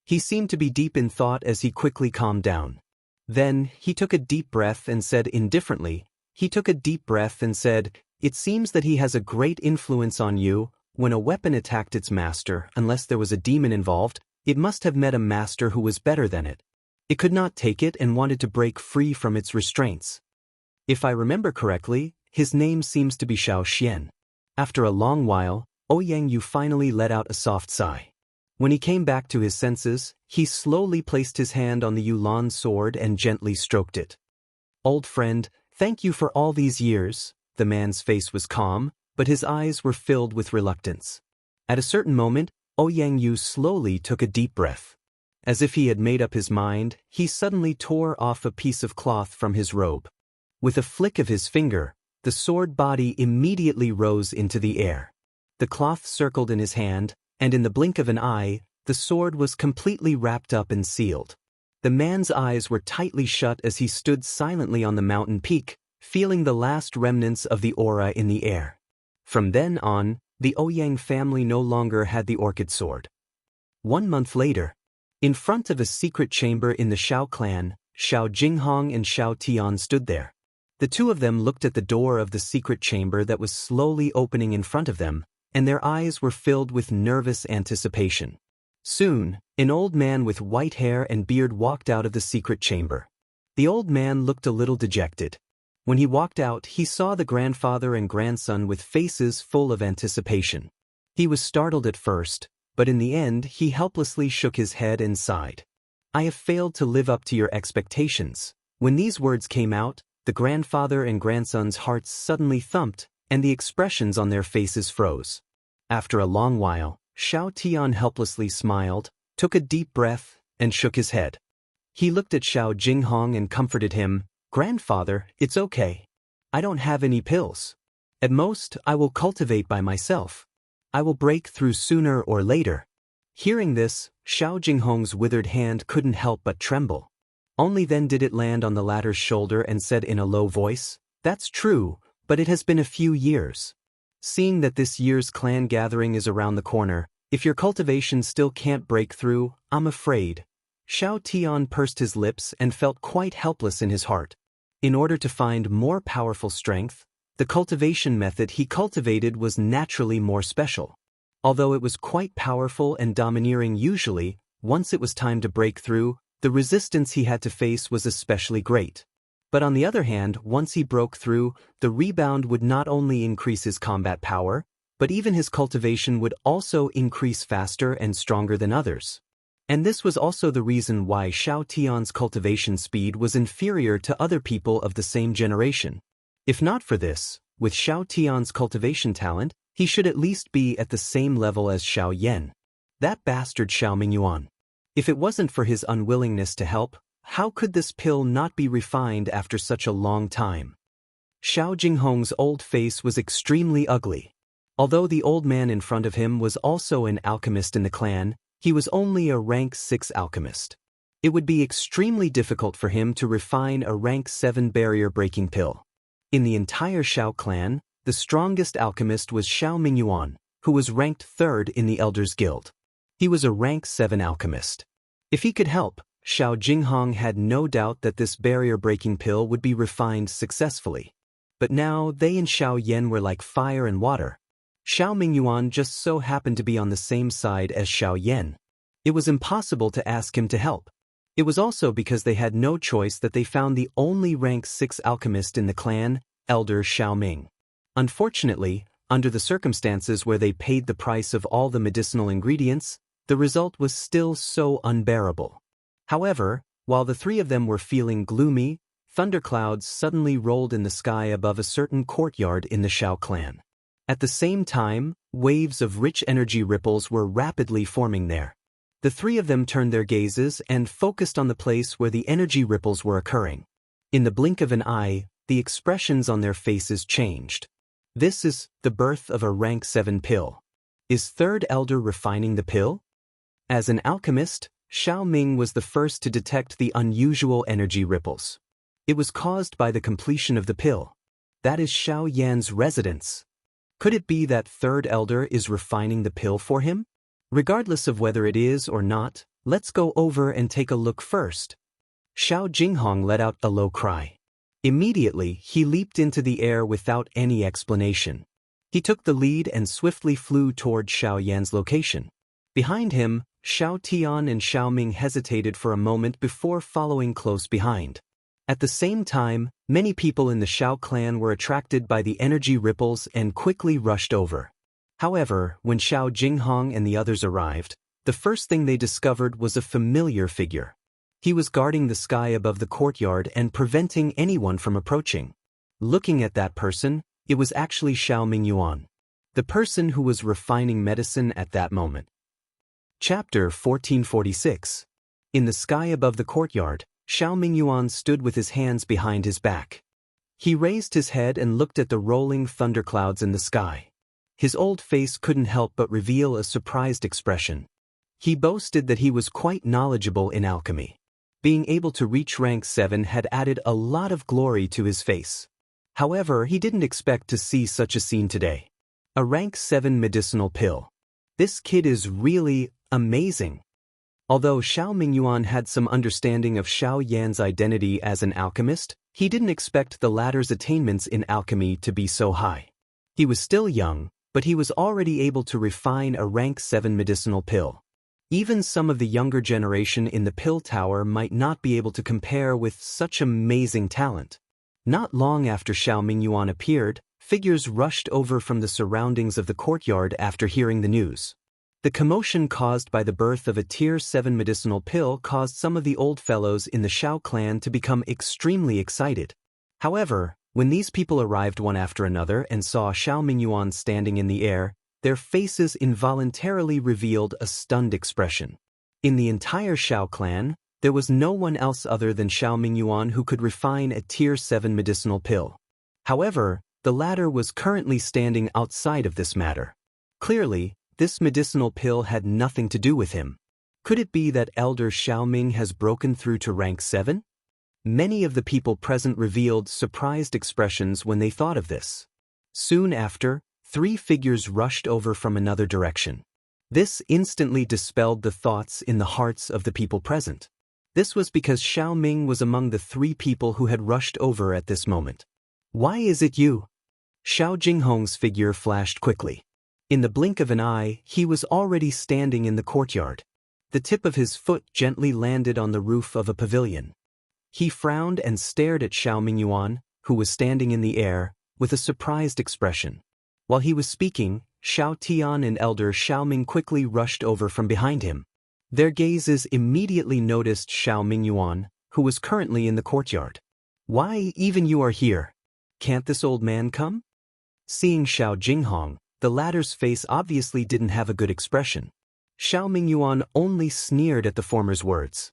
He seemed to be deep in thought as he quickly calmed down. Then, he took a deep breath and said indifferently, "It seems that he has a great influence on you. When a weapon attacked its master, unless there was a demon involved, it must have met a master who was better than it. It could not take it and wanted to break free from its restraints. If I remember correctly, his name seems to be Xiao Xian." After a long while, Ouyang Yu finally let out a soft sigh. When he came back to his senses, he slowly placed his hand on the Yulan sword and gently stroked it. "Old friend, thank you for all these years." The man's face was calm, but his eyes were filled with reluctance. At a certain moment, Ouyang Yu slowly took a deep breath. As if he had made up his mind, he suddenly tore off a piece of cloth from his robe. With a flick of his finger, the sword body immediately rose into the air. The cloth circled in his hand, and in the blink of an eye, the sword was completely wrapped up and sealed. The man's eyes were tightly shut as he stood silently on the mountain peak, feeling the last remnants of the aura in the air. From then on, the Ouyang family no longer had the orchid sword. 1 month later, in front of a secret chamber in the Shao clan, Xiao Jinghong and Xiao Tian stood there. The 2 of them looked at the door of the secret chamber that was slowly opening in front of them, and their eyes were filled with nervous anticipation. Soon, an old man with white hair and beard walked out of the secret chamber. The old man looked a little dejected. When he walked out, he saw the grandfather and grandson with faces full of anticipation. He was startled at first, but in the end he helplessly shook his head and sighed. "I have failed to live up to your expectations." When these words came out, the grandfather and grandson's hearts suddenly thumped, and the expressions on their faces froze. After a long while, Xiao Tian helplessly smiled, took a deep breath, and shook his head. He looked at Xiao Jinghong and comforted him. "Grandfather, it's okay. I don't have any pills. At most, I will cultivate by myself. I will break through sooner or later." Hearing this, Xiao Jinghong's withered hand couldn't help but tremble. Only then did it land on the latter's shoulder and said in a low voice, "That's true, but it has been a few years. Seeing that this year's clan gathering is around the corner, if your cultivation still can't break through, I'm afraid." Xiao Tian pursed his lips and felt quite helpless in his heart. In order to find more powerful strength, the cultivation method he cultivated was naturally more special. Although it was quite powerful and domineering usually, once it was time to break through, the resistance he had to face was especially great. But on the other hand, once he broke through, the rebound would not only increase his combat power, but even his cultivation would also increase faster and stronger than others. And this was also the reason why Xiao Tian's cultivation speed was inferior to other people of the same generation. If not for this, with Xiao Tian's cultivation talent, he should at least be at the same level as Xiao Yan. That bastard Xiao Mingyuan. If it wasn't for his unwillingness to help, how could this pill not be refined after such a long time? Xiao Jinghong's old face was extremely ugly. Although the old man in front of him was also an alchemist in the clan, he was only a rank 6 alchemist. It would be extremely difficult for him to refine a rank 7 barrier-breaking pill. In the entire Xiao clan, the strongest alchemist was Xiao Mingyuan, who was ranked 3rd in the Elders Guild. He was a rank 7 alchemist. If he could help, Xiao Jinghong had no doubt that this barrier-breaking pill would be refined successfully. But now they and Xiao Yan were like fire and water. Xiao Mingyuan just so happened to be on the same side as Xiao Yan. It was impossible to ask him to help. It was also because they had no choice that they found the only rank 6 alchemist in the clan, Elder Xiao Ming. Unfortunately, under the circumstances where they paid the price of all the medicinal ingredients, the result was still so unbearable. However, while the 3 of them were feeling gloomy, thunderclouds suddenly rolled in the sky above a certain courtyard in the Xiao clan. At the same time, waves of rich energy ripples were rapidly forming there. The three of them turned their gazes and focused on the place where the energy ripples were occurring. In the blink of an eye, the expressions on their faces changed. This is the birth of a rank 7 pill. Is Third Elder refining the pill? As an alchemist, Xiao Ming was the first to detect the unusual energy ripples. It was caused by the completion of the pill. That is Xiao Yan's residence. Could it be that Third Elder is refining the pill for him? Regardless of whether it is or not, let's go over and take a look first. Xiao Jinghong let out a low cry. Immediately, he leaped into the air without any explanation. He took the lead and swiftly flew toward Xiao Yan's location. Behind him, Xiao Tian and Xiao Ming hesitated for a moment before following close behind. At the same time, many people in the Xiao clan were attracted by the energy ripples and quickly rushed over. However, when Xiao Jinghong and the others arrived, the first thing they discovered was a familiar figure. He was guarding the sky above the courtyard and preventing anyone from approaching. Looking at that person, it was actually Xiao Mingyuan, the person who was refining medicine at that moment. Chapter 1446. In the sky above the courtyard, Xiao Mingyuan stood with his hands behind his back. He raised his head and looked at the rolling thunderclouds in the sky. His old face couldn't help but reveal a surprised expression. He boasted that he was quite knowledgeable in alchemy. Being able to reach rank 7 had added a lot of glory to his face. However, he didn't expect to see such a scene today. A rank 7 medicinal pill. This kid is really amazing. Although Xiao Mingyuan had some understanding of Xiao Yan's identity as an alchemist, he didn't expect the latter's attainments in alchemy to be so high. He was still young, but he was already able to refine a rank 7 medicinal pill. Even some of the younger generation in the pill tower might not be able to compare with such amazing talent. Not long after Xiao Mingyuan appeared, figures rushed over from the surroundings of the courtyard after hearing the news. The commotion caused by the birth of a tier 7 medicinal pill caused some of the old fellows in the Xiao clan to become extremely excited. However, when these people arrived one after another and saw Xiao Mingyuan standing in the air, their faces involuntarily revealed a stunned expression. In the entire Xiao clan, there was no one else other than Xiao Mingyuan who could refine a tier 7 medicinal pill. However, the latter was currently standing outside of this matter. Clearly, this medicinal pill had nothing to do with him. Could it be that Elder Xiao Ming has broken through to rank 7? Many of the people present revealed surprised expressions when they thought of this. Soon after, 3 figures rushed over from another direction. This instantly dispelled the thoughts in the hearts of the people present. This was because Xiao Ming was among the 3 people who had rushed over at this moment. Why is it you? Xiao Jinghong's figure flashed quickly. In the blink of an eye, he was already standing in the courtyard. The tip of his foot gently landed on the roof of a pavilion. He frowned and stared at Xiao Mingyuan, who was standing in the air, with a surprised expression. While he was speaking, Xiao Tian and Elder Xiao Ming quickly rushed over from behind him. Their gazes immediately noticed Xiao Mingyuan, who was currently in the courtyard. Why even you are here? Can't this old man come? Seeing Xiao Jinghong, the latter's face obviously didn't have a good expression. Xiao Mingyuan only sneered at the former's words.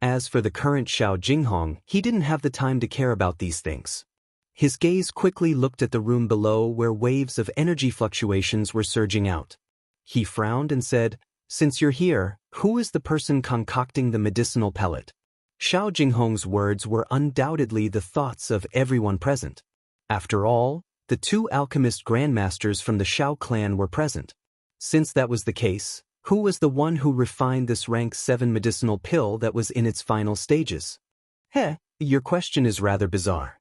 As for the current Xiao Jinghong, he didn't have the time to care about these things. His gaze quickly looked at the room below where waves of energy fluctuations were surging out. He frowned and said, "Since you're here, who is the person concocting the medicinal pellet?" Xiao Jinghong's words were undoubtedly the thoughts of everyone present. After all, the 2 alchemist grandmasters from the Xiao clan were present. Since that was the case, who was the one who refined this rank 7 medicinal pill that was in its final stages? Your question is rather bizarre.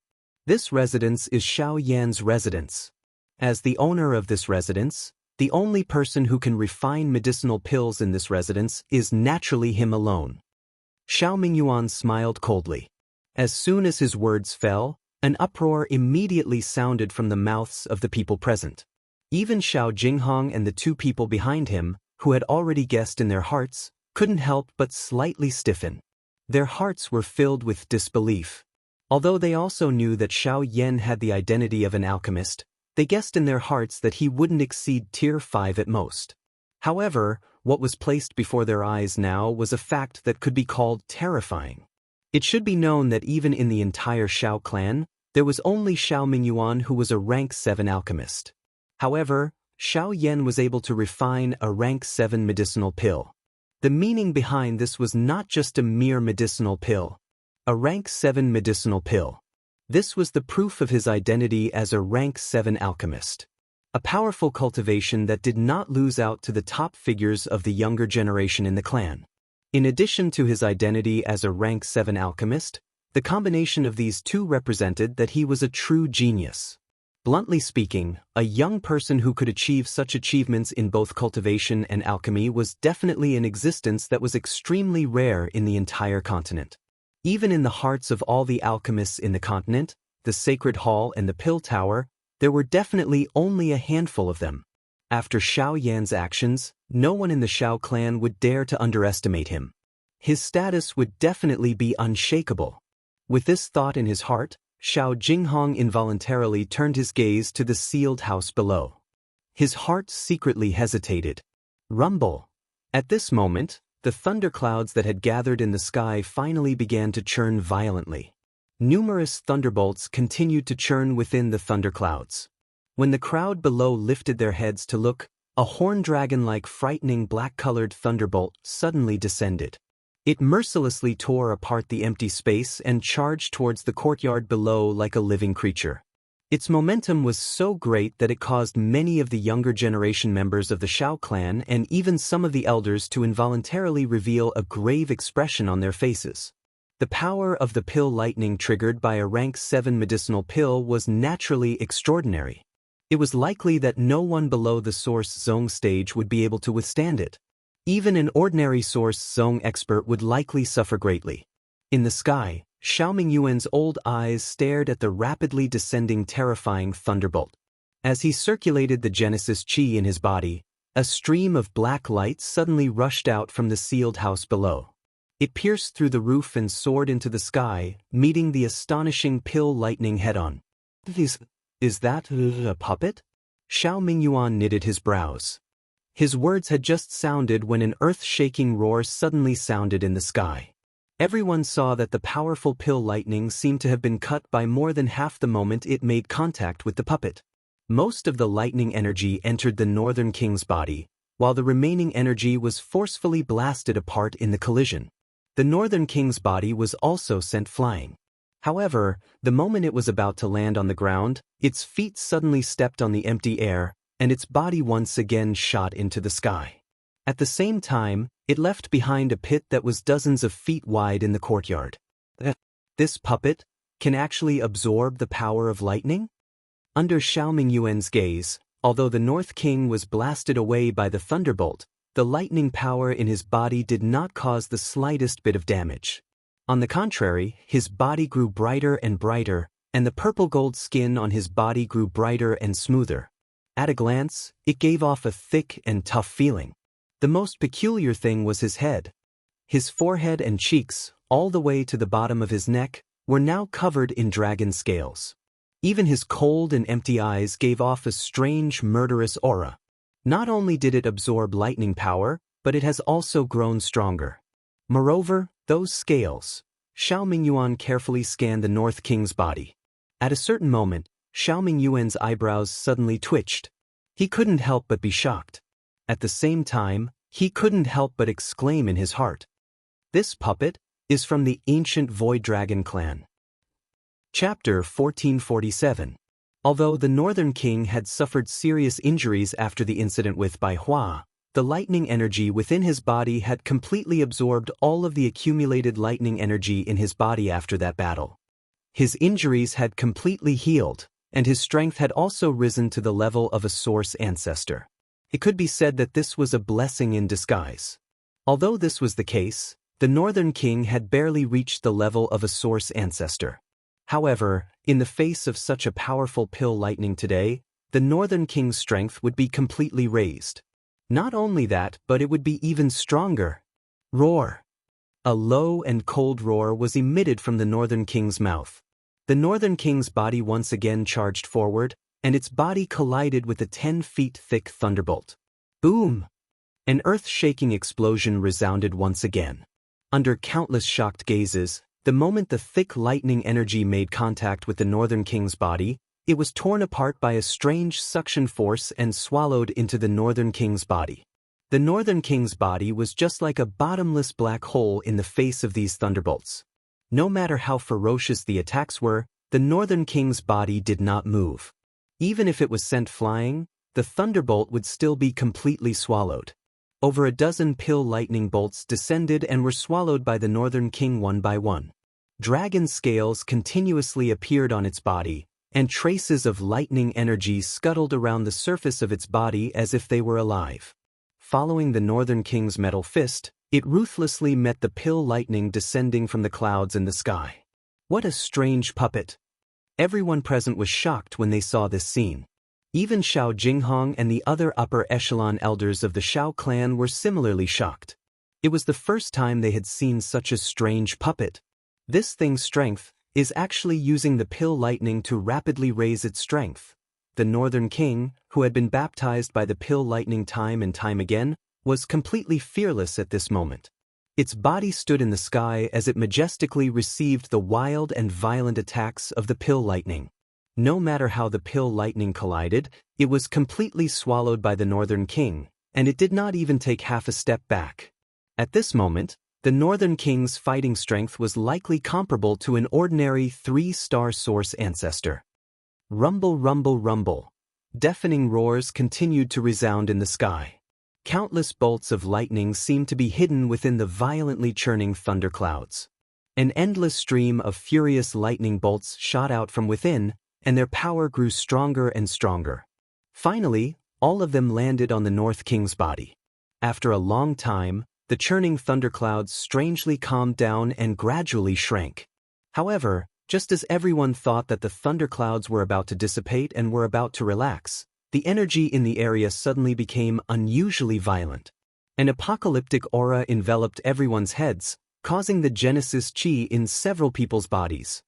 This residence is Xiao Yan's residence. As the owner of this residence, the only person who can refine medicinal pills in this residence is naturally him alone. Xiao Mingyuan smiled coldly. As soon as his words fell, an uproar immediately sounded from the mouths of the people present. Even Xiao Jinghong and the 2 people behind him, who had already guessed in their hearts, couldn't help but slightly stiffen. Their hearts were filled with disbelief. Although they also knew that Xiao Yan had the identity of an alchemist, they guessed in their hearts that he wouldn't exceed tier 5 at most. However, what was placed before their eyes now was a fact that could be called terrifying. It should be known that even in the entire Shao clan, there was only Xiao Mingyuan who was a rank 7 alchemist. However, Xiao Yan was able to refine a rank 7 medicinal pill. The meaning behind this was not just a mere medicinal pill. A rank 7 medicinal pill. This was the proof of his identity as a rank 7 alchemist. A powerful cultivation that did not lose out to the top figures of the younger generation in the clan. In addition to his identity as a rank 7 alchemist, the combination of these two represented that he was a true genius. Bluntly speaking, a young person who could achieve such achievements in both cultivation and alchemy was definitely an existence that was extremely rare in the entire continent. Even in the hearts of all the alchemists in the continent, the Sacred Hall and the Pill Tower, there were definitely only a handful of them. After Xiao Yan's actions, no one in the Shao clan would dare to underestimate him. His status would definitely be unshakable. With this thought in his heart, Xiao Jinghong involuntarily turned his gaze to the sealed house below. His heart secretly hesitated. Rumble. At this moment, the thunderclouds that had gathered in the sky finally began to churn violently. Numerous thunderbolts continued to churn within the thunderclouds. When the crowd below lifted their heads to look, a horn dragon-like frightening black-colored thunderbolt suddenly descended. It mercilessly tore apart the empty space and charged towards the courtyard below like a living creature. Its momentum was so great that it caused many of the younger generation members of the Shao clan and even some of the elders to involuntarily reveal a grave expression on their faces. The power of the pill lightning triggered by a rank 7 medicinal pill was naturally extraordinary. It was likely that no one below the Source Zone stage would be able to withstand it. Even an ordinary Source Zone expert would likely suffer greatly. In the sky, Xiao Mingyuan's old eyes stared at the rapidly descending terrifying thunderbolt. As he circulated the Genesis Qi in his body, a stream of black light suddenly rushed out from the sealed house below. It pierced through the roof and soared into the sky, meeting the astonishing pill lightning head-on. Is that a puppet? Xiao Mingyuan knitted his brows. His words had just sounded when an earth-shaking roar suddenly sounded in the sky. Everyone saw that the powerful pill lightning seemed to have been cut by more than half the moment it made contact with the puppet. Most of the lightning energy entered the Northern King's body, while the remaining energy was forcefully blasted apart in the collision. The Northern King's body was also sent flying. However, the moment it was about to land on the ground, its feet suddenly stepped on the empty air, and its body once again shot into the sky. At the same time, it left behind a pit that was dozens of feet wide in the courtyard. This puppet can actually absorb the power of lightning? Under Xiao Mingyuan's gaze, although the North King was blasted away by the thunderbolt, the lightning power in his body did not cause the slightest bit of damage. On the contrary, his body grew brighter and brighter, and the purple-gold skin on his body grew brighter and smoother. At a glance, it gave off a thick and tough feeling. The most peculiar thing was his head. His forehead and cheeks, all the way to the bottom of his neck, were now covered in dragon scales. Even his cold and empty eyes gave off a strange, murderous aura. Not only did it absorb lightning power, but it has also grown stronger. Moreover, those scales. Xiao Mingyuan carefully scanned the North King's body. At a certain moment, Xiao Mingyuan's eyebrows suddenly twitched. He couldn't help but be shocked. At the same time, he couldn't help but exclaim in his heart. This puppet is from the ancient Void Dragon clan. Chapter 1447. Although the Northern King had suffered serious injuries after the incident with Bai Hua, the lightning energy within his body had completely absorbed all of the accumulated lightning energy in his body after that battle. His injuries had completely healed, and his strength had also risen to the level of a Source ancestor. It could be said that this was a blessing in disguise. Although this was the case, the Northern King had barely reached the level of a Source ancestor. However, in the face of such a powerful pill lightning today, the Northern King's strength would be completely raised. Not only that, but it would be even stronger. Roar! A low and cold roar was emitted from the Northern King's mouth. The Northern King's body once again charged forward, and its body collided with a 10 feet thick thunderbolt. Boom! An earth-shaking explosion resounded once again. Under countless shocked gazes, the moment the thick lightning energy made contact with the Northern King's body, it was torn apart by a strange suction force and swallowed into the Northern King's body. The Northern King's body was just like a bottomless black hole in the face of these thunderbolts. No matter how ferocious the attacks were, the Northern King's body did not move. Even if it was sent flying, the thunderbolt would still be completely swallowed. Over a dozen pill lightning bolts descended and were swallowed by the Northern King one by one. Dragon scales continuously appeared on its body, and traces of lightning energy scuttled around the surface of its body as if they were alive. Following the Northern King's metal fist, it ruthlessly met the pill lightning descending from the clouds in the sky. What a strange puppet! Everyone present was shocked when they saw this scene. Even Xiao Jinghong and the other upper echelon elders of the Xiao clan were similarly shocked. It was the first time they had seen such a strange puppet. This thing's strength is actually using the pill lightning to rapidly raise its strength. The Northern King, who had been baptized by the pill lightning time and time again, was completely fearless at this moment. Its body stood in the sky as it majestically received the wild and violent attacks of the pill lightning. No matter how the pill lightning collided, it was completely swallowed by the Northern King, and it did not even take half a step back. At this moment, the Northern King's fighting strength was likely comparable to an ordinary 3-star source ancestor. Rumble, rumble, rumble. Deafening roars continued to resound in the sky. Countless bolts of lightning seemed to be hidden within the violently churning thunderclouds. An endless stream of furious lightning bolts shot out from within, and their power grew stronger and stronger. Finally, all of them landed on the North King's body. After a long time, the churning thunderclouds strangely calmed down and gradually shrank. However, just as everyone thought that the thunderclouds were about to dissipate and were about to relax, the energy in the area suddenly became unusually violent. An apocalyptic aura enveloped everyone's heads, causing the Genesis Chi in several people's bodies.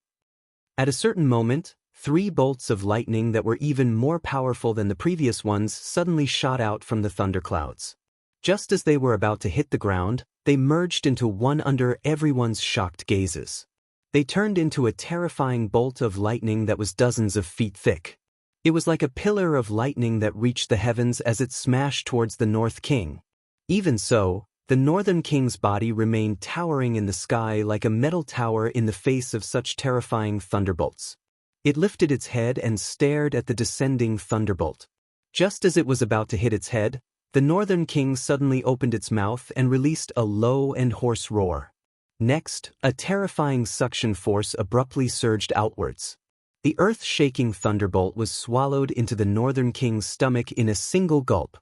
At a certain moment, 3 bolts of lightning that were even more powerful than the previous ones suddenly shot out from the thunderclouds. Just as they were about to hit the ground, they merged into one under everyone's shocked gazes. They turned into a terrifying bolt of lightning that was dozens of feet thick. It was like a pillar of lightning that reached the heavens as it smashed towards the North King. Even so, the Northern King's body remained towering in the sky like a metal tower in the face of such terrifying thunderbolts. It lifted its head and stared at the descending thunderbolt. Just as it was about to hit its head, the Northern King suddenly opened its mouth and released a low and hoarse roar. Next, a terrifying suction force abruptly surged outwards. The earth-shaking thunderbolt was swallowed into the Northern King's stomach in a single gulp.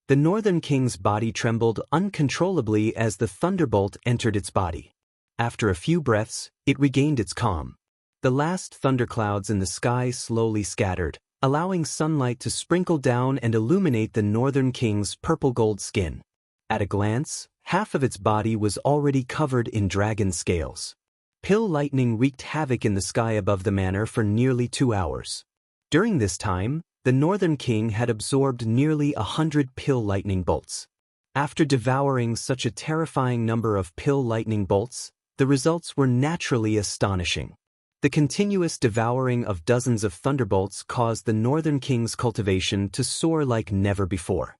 The Northern King's body trembled uncontrollably as the thunderbolt entered its body. After a few breaths, it regained its calm. The last thunderclouds in the sky slowly scattered, allowing sunlight to sprinkle down and illuminate the Northern King's purple-gold skin. At a glance, half of its body was already covered in dragon scales. Pill lightning wreaked havoc in the sky above the manor for nearly 2 hours. During this time, the Northern King had absorbed nearly 100 pill lightning bolts. After devouring such a terrifying number of pill lightning bolts, the results were naturally astonishing. The continuous devouring of dozens of thunderbolts caused the Northern King's cultivation to soar like never before.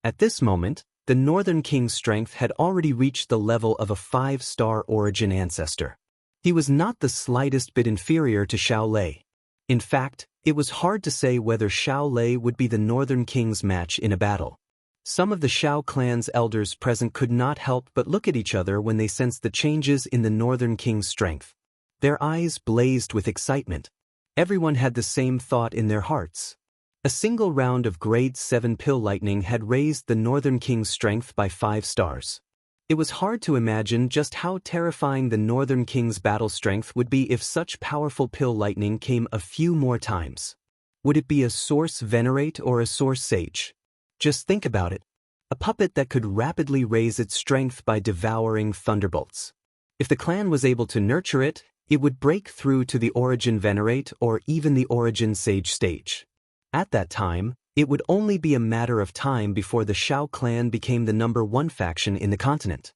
At this moment, the Northern King's strength had already reached the level of a 5-star origin ancestor. He was not the slightest bit inferior to Xiao Lei. In fact, it was hard to say whether Xiao Lei would be the Northern King's match in a battle. Some of the Xiao clan's elders present could not help but look at each other when they sensed the changes in the Northern King's strength. Their eyes blazed with excitement. Everyone had the same thought in their hearts. A single round of grade 7 pill lightning had raised the Northern King's strength by 5 stars. It was hard to imagine just how terrifying the Northern King's battle strength would be if such powerful pill lightning came a few more times. Would it be a Source Venerate or a Source Sage? Just think about it. A puppet that could rapidly raise its strength by devouring thunderbolts. If the clan was able to nurture it, it would break through to the Origin Venerate or even the Origin Sage stage. At that time, It would only be a matter of time before the Shao clan became the #1 faction in the continent.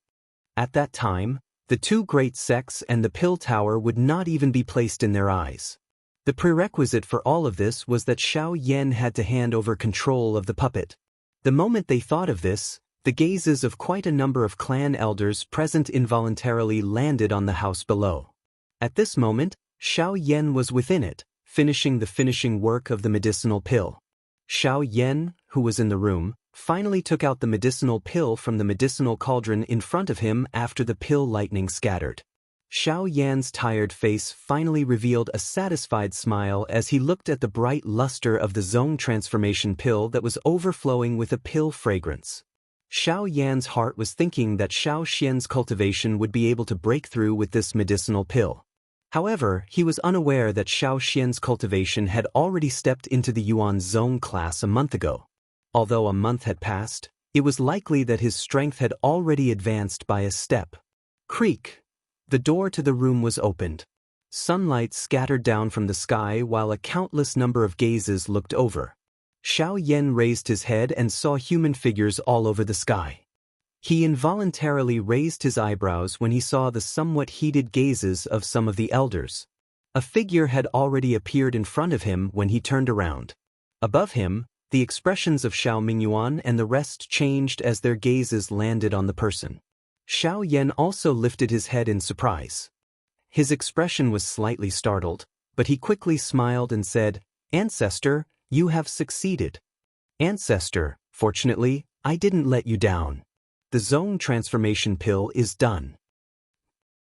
At that time, the two great sects and the Pill Tower would not even be placed in their eyes. The prerequisite for all of this was that Shao Yan had to hand over control of the puppet. The moment they thought of this, the gazes of quite a number of clan elders present involuntarily landed on the house below. At this moment, Shao Yan was within it, finishing the finishing work of the medicinal pill. Shao Yan, who was in the room, finally took out the medicinal pill from the medicinal cauldron in front of him after the pill lightning scattered. Shao Yan's tired face finally revealed a satisfied smile as he looked at the bright luster of the zone transformation pill that was overflowing with a pill fragrance. Shao Yan's heart was thinking that Shao Xian's cultivation would be able to break through with this medicinal pill. However, he was unaware that Shao Xian's cultivation had already stepped into the Yuan Zone class a month ago. Although a month had passed, it was likely that his strength had already advanced by a step. Creak! The door to the room was opened. Sunlight scattered down from the sky while a countless number of gazes looked over. Shao Yan raised his head and saw human figures all over the sky. He involuntarily raised his eyebrows when he saw the somewhat heated gazes of some of the elders. A figure had already appeared in front of him when he turned around. Above him, the expressions of Shao Mingyuan and the rest changed as their gazes landed on the person. Shao Yan also lifted his head in surprise. His expression was slightly startled, but he quickly smiled and said, "Ancestor, you have succeeded." "Ancestor, fortunately, I didn't let you down. The zone transformation pill is done."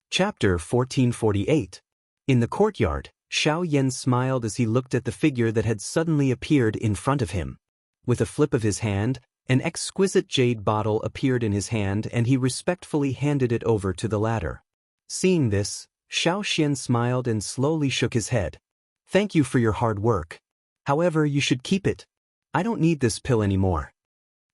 Chapter 1448. In the courtyard, Shao Yan smiled as he looked at the figure that had suddenly appeared in front of him. With a flip of his hand, an exquisite jade bottle appeared in his hand and he respectfully handed it over to the latter. Seeing this, Shao Xian smiled and slowly shook his head. "Thank you for your hard work. However, you should keep it. I don't need this pill anymore."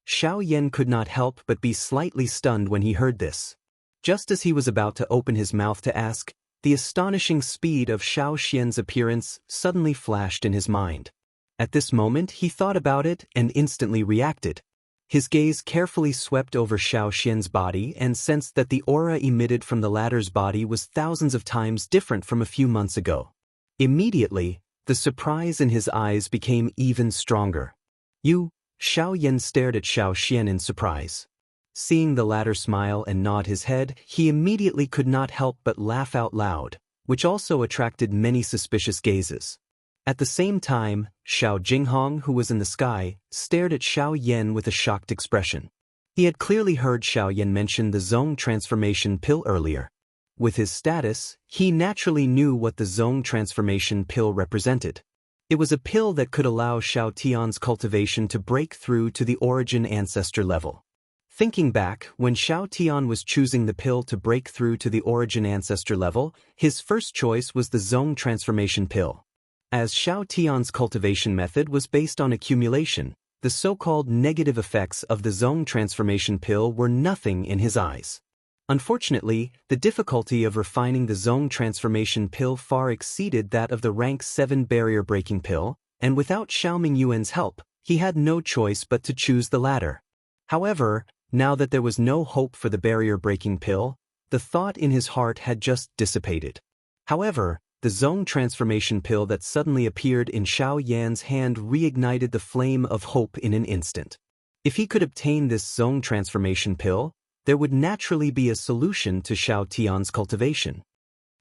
Shao Yan could not help but be slightly stunned when he heard this. Just as he was about to open his mouth to ask, the astonishing speed of Shao Xian's appearance suddenly flashed in his mind. At this moment he thought about it and instantly reacted. His gaze carefully swept over Shao Xian's body and sensed that the aura emitted from the latter's body was thousands of times different from a few months ago. Immediately, the surprise in his eyes became even stronger. "You?" Shao Yan stared at Shao Xian in surprise. Seeing the latter smile and nod his head, he immediately could not help but laugh out loud, which also attracted many suspicious gazes. At the same time, Shao Jinghong, who was in the sky, stared at Shao Yan with a shocked expression. He had clearly heard Shao Yan mention the zone transformation pill earlier. With his status, he naturally knew what the zone transformation pill represented. It was a pill that could allow Shao Tian's cultivation to break through to the origin ancestor level. Thinking back, when Shao Tian was choosing the pill to break through to the origin ancestor level, his first choice was the zone transformation pill. As Shao Tian's cultivation method was based on accumulation, the so-called negative effects of the zone transformation pill were nothing in his eyes. Unfortunately, the difficulty of refining the zone transformation pill far exceeded that of the rank 7 barrier-breaking pill, and without Shao Mingyuan's help, he had no choice but to choose the latter. However, now that there was no hope for the barrier-breaking pill, the thought in his heart had just dissipated. However, the zone transformation pill that suddenly appeared in Shao Yan's hand reignited the flame of hope in an instant. If he could obtain this zone transformation pill, there would naturally be a solution to Shao Tian's cultivation.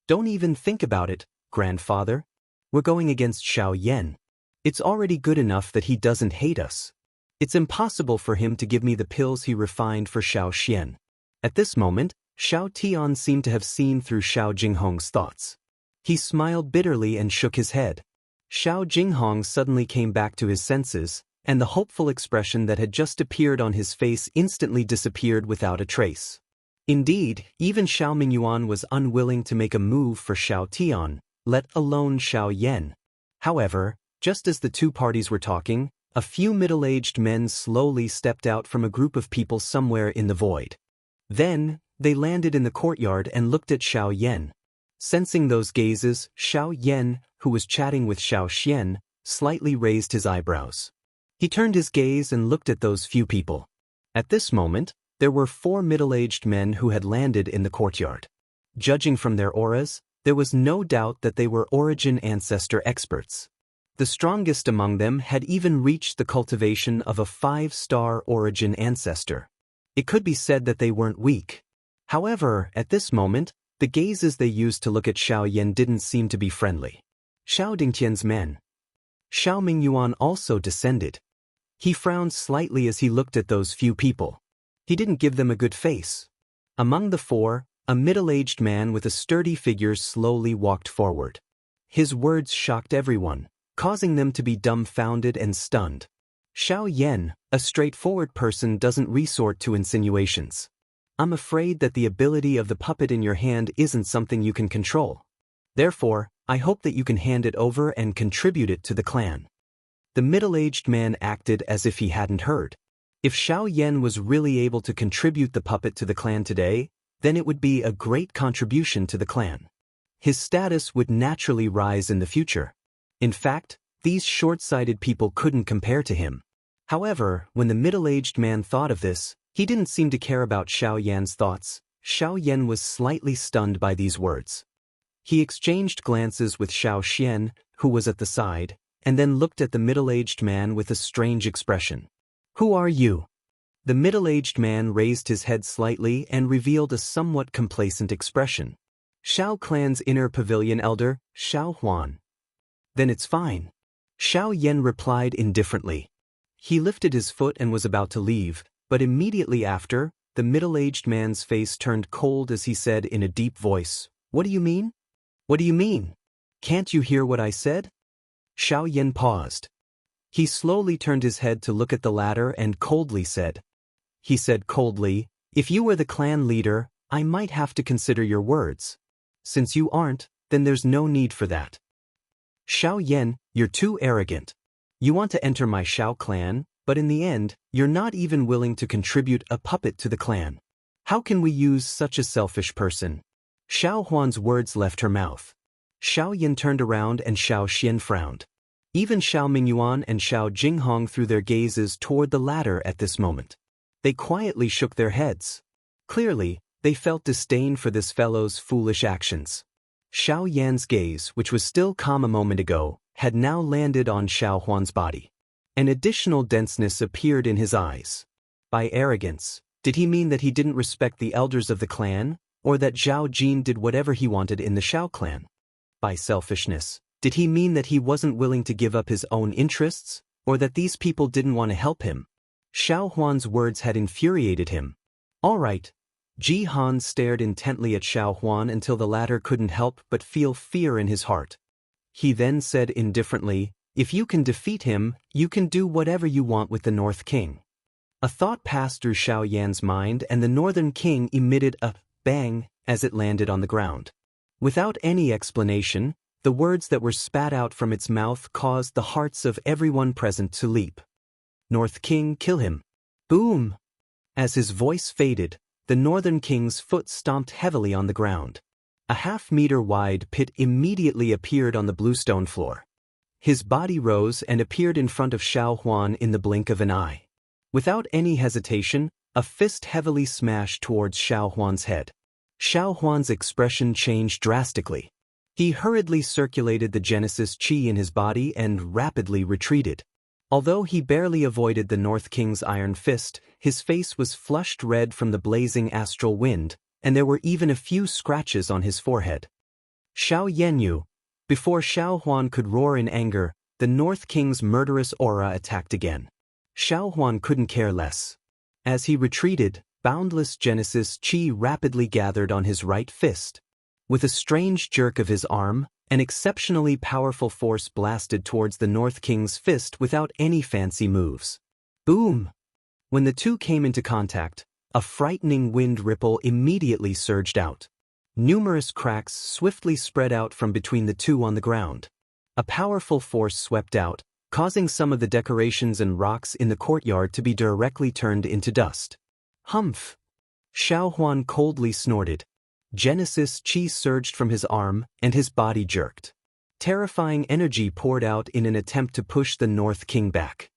"Don't even think about it, grandfather. We're going against Shao Yan. It's already good enough that he doesn't hate us. It's impossible for him to give me the pills he refined for Shao Xian." At this moment, Shao Tian seemed to have seen through Shao Jinghong's thoughts. He smiled bitterly and shook his head. Shao Jinghong suddenly came back to his senses, and the hopeful expression that had just appeared on his face instantly disappeared without a trace. Indeed, even Shao Mingyuan was unwilling to make a move for Shao Tian, let alone Shao Yan. However, just as the two parties were talking, a few middle-aged men slowly stepped out from a group of people somewhere in the void. Then, they landed in the courtyard and looked at Shao Yan. Sensing those gazes, Shao Yan, who was chatting with Shao Xian, slightly raised his eyebrows. He turned his gaze and looked at those few people. At this moment, there were 4 middle-aged men who had landed in the courtyard. Judging from their auras, there was no doubt that they were origin ancestor experts. The strongest among them had even reached the cultivation of a 5-star origin ancestor. It could be said that they weren't weak. However, at this moment, the gazes they used to look at Xiao Yan didn't seem to be friendly. Xiao Dingtian's men. Xiao Mingyuan also descended. He frowned slightly as he looked at those few people. He didn't give them a good face. Among the 4, a middle-aged man with a sturdy figure slowly walked forward. His words shocked everyone, causing them to be dumbfounded and stunned. Xiao Yan, a straightforward person, doesn't resort to insinuations. I'm afraid that the ability of the puppet in your hand isn't something you can control. Therefore, I hope that you can hand it over and contribute it to the clan. The middle-aged man acted as if he hadn't heard. If Xiao Yan was really able to contribute the puppet to the clan today, then it would be a great contribution to the clan. His status would naturally rise in the future. In fact, these short-sighted people couldn't compare to him. However, when the middle-aged man thought of this, he didn't seem to care about Xiao Yan's thoughts. Xiao Yan was slightly stunned by these words. He exchanged glances with Xiao Xian, who was at the side, and then looked at the middle-aged man with a strange expression. Who are you? The middle-aged man raised his head slightly and revealed a somewhat complacent expression. Xiao clan's inner pavilion elder, Xiao Huan. Then it's fine. Xiao Yan replied indifferently. He lifted his foot and was about to leave, but immediately after, the middle-aged man's face turned cold as he said in a deep voice, "What do you mean? What do you mean? Can't you hear what I said?" Xiao Yan paused. He slowly turned his head to look at the latter and coldly said. He said coldly, "If you were the clan leader, I might have to consider your words. Since you aren't, then there's no need for that." Xiao Yan, you're too arrogant. You want to enter my Xiao clan, but in the end, you're not even willing to contribute a puppet to the clan. How can we use such a selfish person? Xiao Huan's words left her mouth. Xiao Yan turned around and Xiao Xian frowned. Even Xiao Mingyuan and Xiao Jinghong threw their gazes toward the latter at this moment. They quietly shook their heads. Clearly, they felt disdain for this fellow's foolish actions. Xiao Yan's gaze, which was still calm a moment ago, had now landed on Xiao Huan's body. An additional denseness appeared in his eyes. By arrogance, did he mean that he didn't respect the elders of the clan, or that Zhao Jin did whatever he wanted in the Xiao clan? By selfishness, did he mean that he wasn't willing to give up his own interests, or that these people didn't want to help him? Xiao Huan's words had infuriated him. All right. Ji Han stared intently at Xiao Huan until the latter couldn't help but feel fear in his heart. He then said indifferently, "If you can defeat him, you can do whatever you want with the North King." A thought passed through Xiao Yan's mind and the Northern King emitted a bang as it landed on the ground. Without any explanation, the words that were spat out from its mouth caused the hearts of everyone present to leap. "North King, kill him." Boom! As his voice faded, the Northern King's foot stomped heavily on the ground. A half-meter-wide pit immediately appeared on the bluestone floor. His body rose and appeared in front of Xiao Huan in the blink of an eye. Without any hesitation, a fist heavily smashed towards Xiao Huan's head. Xiao Huan's expression changed drastically. He hurriedly circulated the Genesis Qi in his body and rapidly retreated. Although he barely avoided the North King's iron fist, his face was flushed red from the blazing astral wind, and there were even a few scratches on his forehead. Xiao Yanyu. Before Xiao Huan could roar in anger, the North King's murderous aura attacked again. Xiao Huan couldn't care less. As he retreated, boundless Genesis Qi rapidly gathered on his right fist. With a strange jerk of his arm, an exceptionally powerful force blasted towards the North King's fist without any fancy moves. Boom! When the two came into contact, a frightening wind ripple immediately surged out. Numerous cracks swiftly spread out from between the two on the ground. A powerful force swept out, causing some of the decorations and rocks in the courtyard to be directly turned into dust. Humph! Xiao Huan coldly snorted. Genesis Qi surged from his arm, and his body jerked. Terrifying energy poured out in an attempt to push the North King back.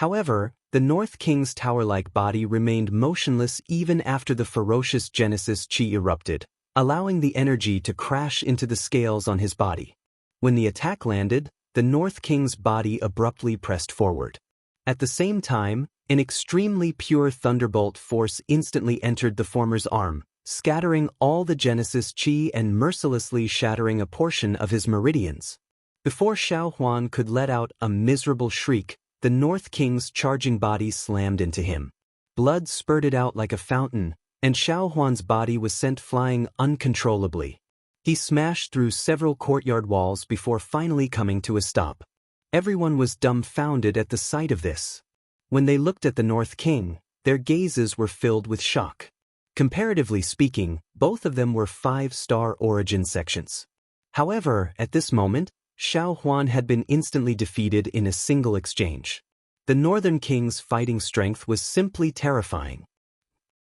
However, the North King's tower-like body remained motionless even after the ferocious Genesis Chi erupted, allowing the energy to crash into the scales on his body. When the attack landed, the North King's body abruptly pressed forward. At the same time, an extremely pure thunderbolt force instantly entered the former's arm, scattering all the Genesis Chi and mercilessly shattering a portion of his meridians. Before Xiao Huan could let out a miserable shriek, the North King's charging body slammed into him. Blood spurted out like a fountain, and Xiao Huan's body was sent flying uncontrollably. He smashed through several courtyard walls before finally coming to a stop. Everyone was dumbfounded at the sight of this. When they looked at the North King, their gazes were filled with shock. Comparatively speaking, both of them were 5-star origin sections. However, at this moment, Xiao Huan had been instantly defeated in a single exchange. The Northern King's fighting strength was simply terrifying.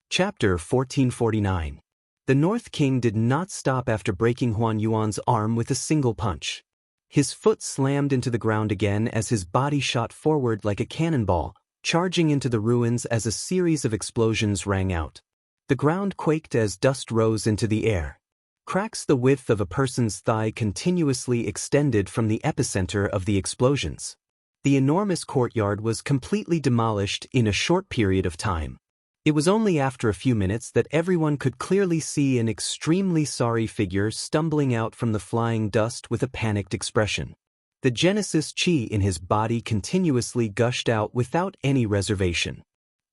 Chapter 1449. The North King did not stop after breaking Huan Yuan's arm with a single punch. His foot slammed into the ground again as his body shot forward like a cannonball, charging into the ruins as a series of explosions rang out. The ground quaked as dust rose into the air. Cracks the width of a person's thigh continuously extended from the epicenter of the explosions. The enormous courtyard was completely demolished in a short period of time. It was only after a few minutes that everyone could clearly see an extremely sorry figure stumbling out from the flying dust with a panicked expression. The Genesis Chi in his body continuously gushed out without any reservation.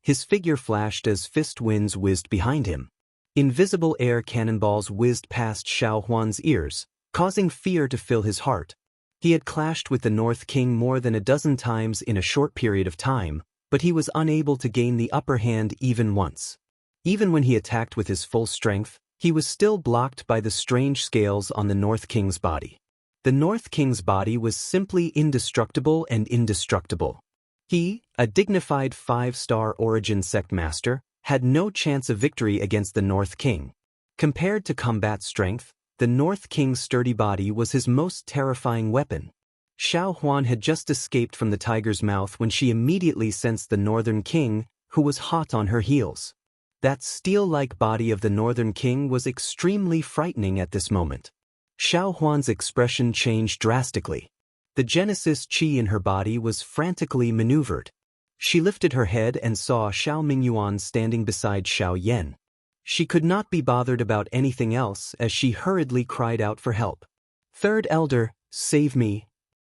His figure flashed as fist winds whizzed behind him. Invisible air cannonballs whizzed past Xiao Huan's ears, causing fear to fill his heart. He had clashed with the North King more than a dozen times in a short period of time, but he was unable to gain the upper hand even once. Even when he attacked with his full strength, he was still blocked by the strange scales on the North King's body. The North King's body was simply indestructible and indestructible. He, a dignified 5-star origin sect master, had no chance of victory against the North King. Compared to combat strength, the North King's sturdy body was his most terrifying weapon. Xiao Huan had just escaped from the tiger's mouth when she immediately sensed the Northern King, who was hot on her heels. That steel-like body of the Northern King was extremely frightening at this moment. Xiao Huan's expression changed drastically. The Genesis Chi in her body was frantically maneuvered. She lifted her head and saw Xiao Mingyuan standing beside Xiao Yan. She could not be bothered about anything else as she hurriedly cried out for help. "Third Elder, save me."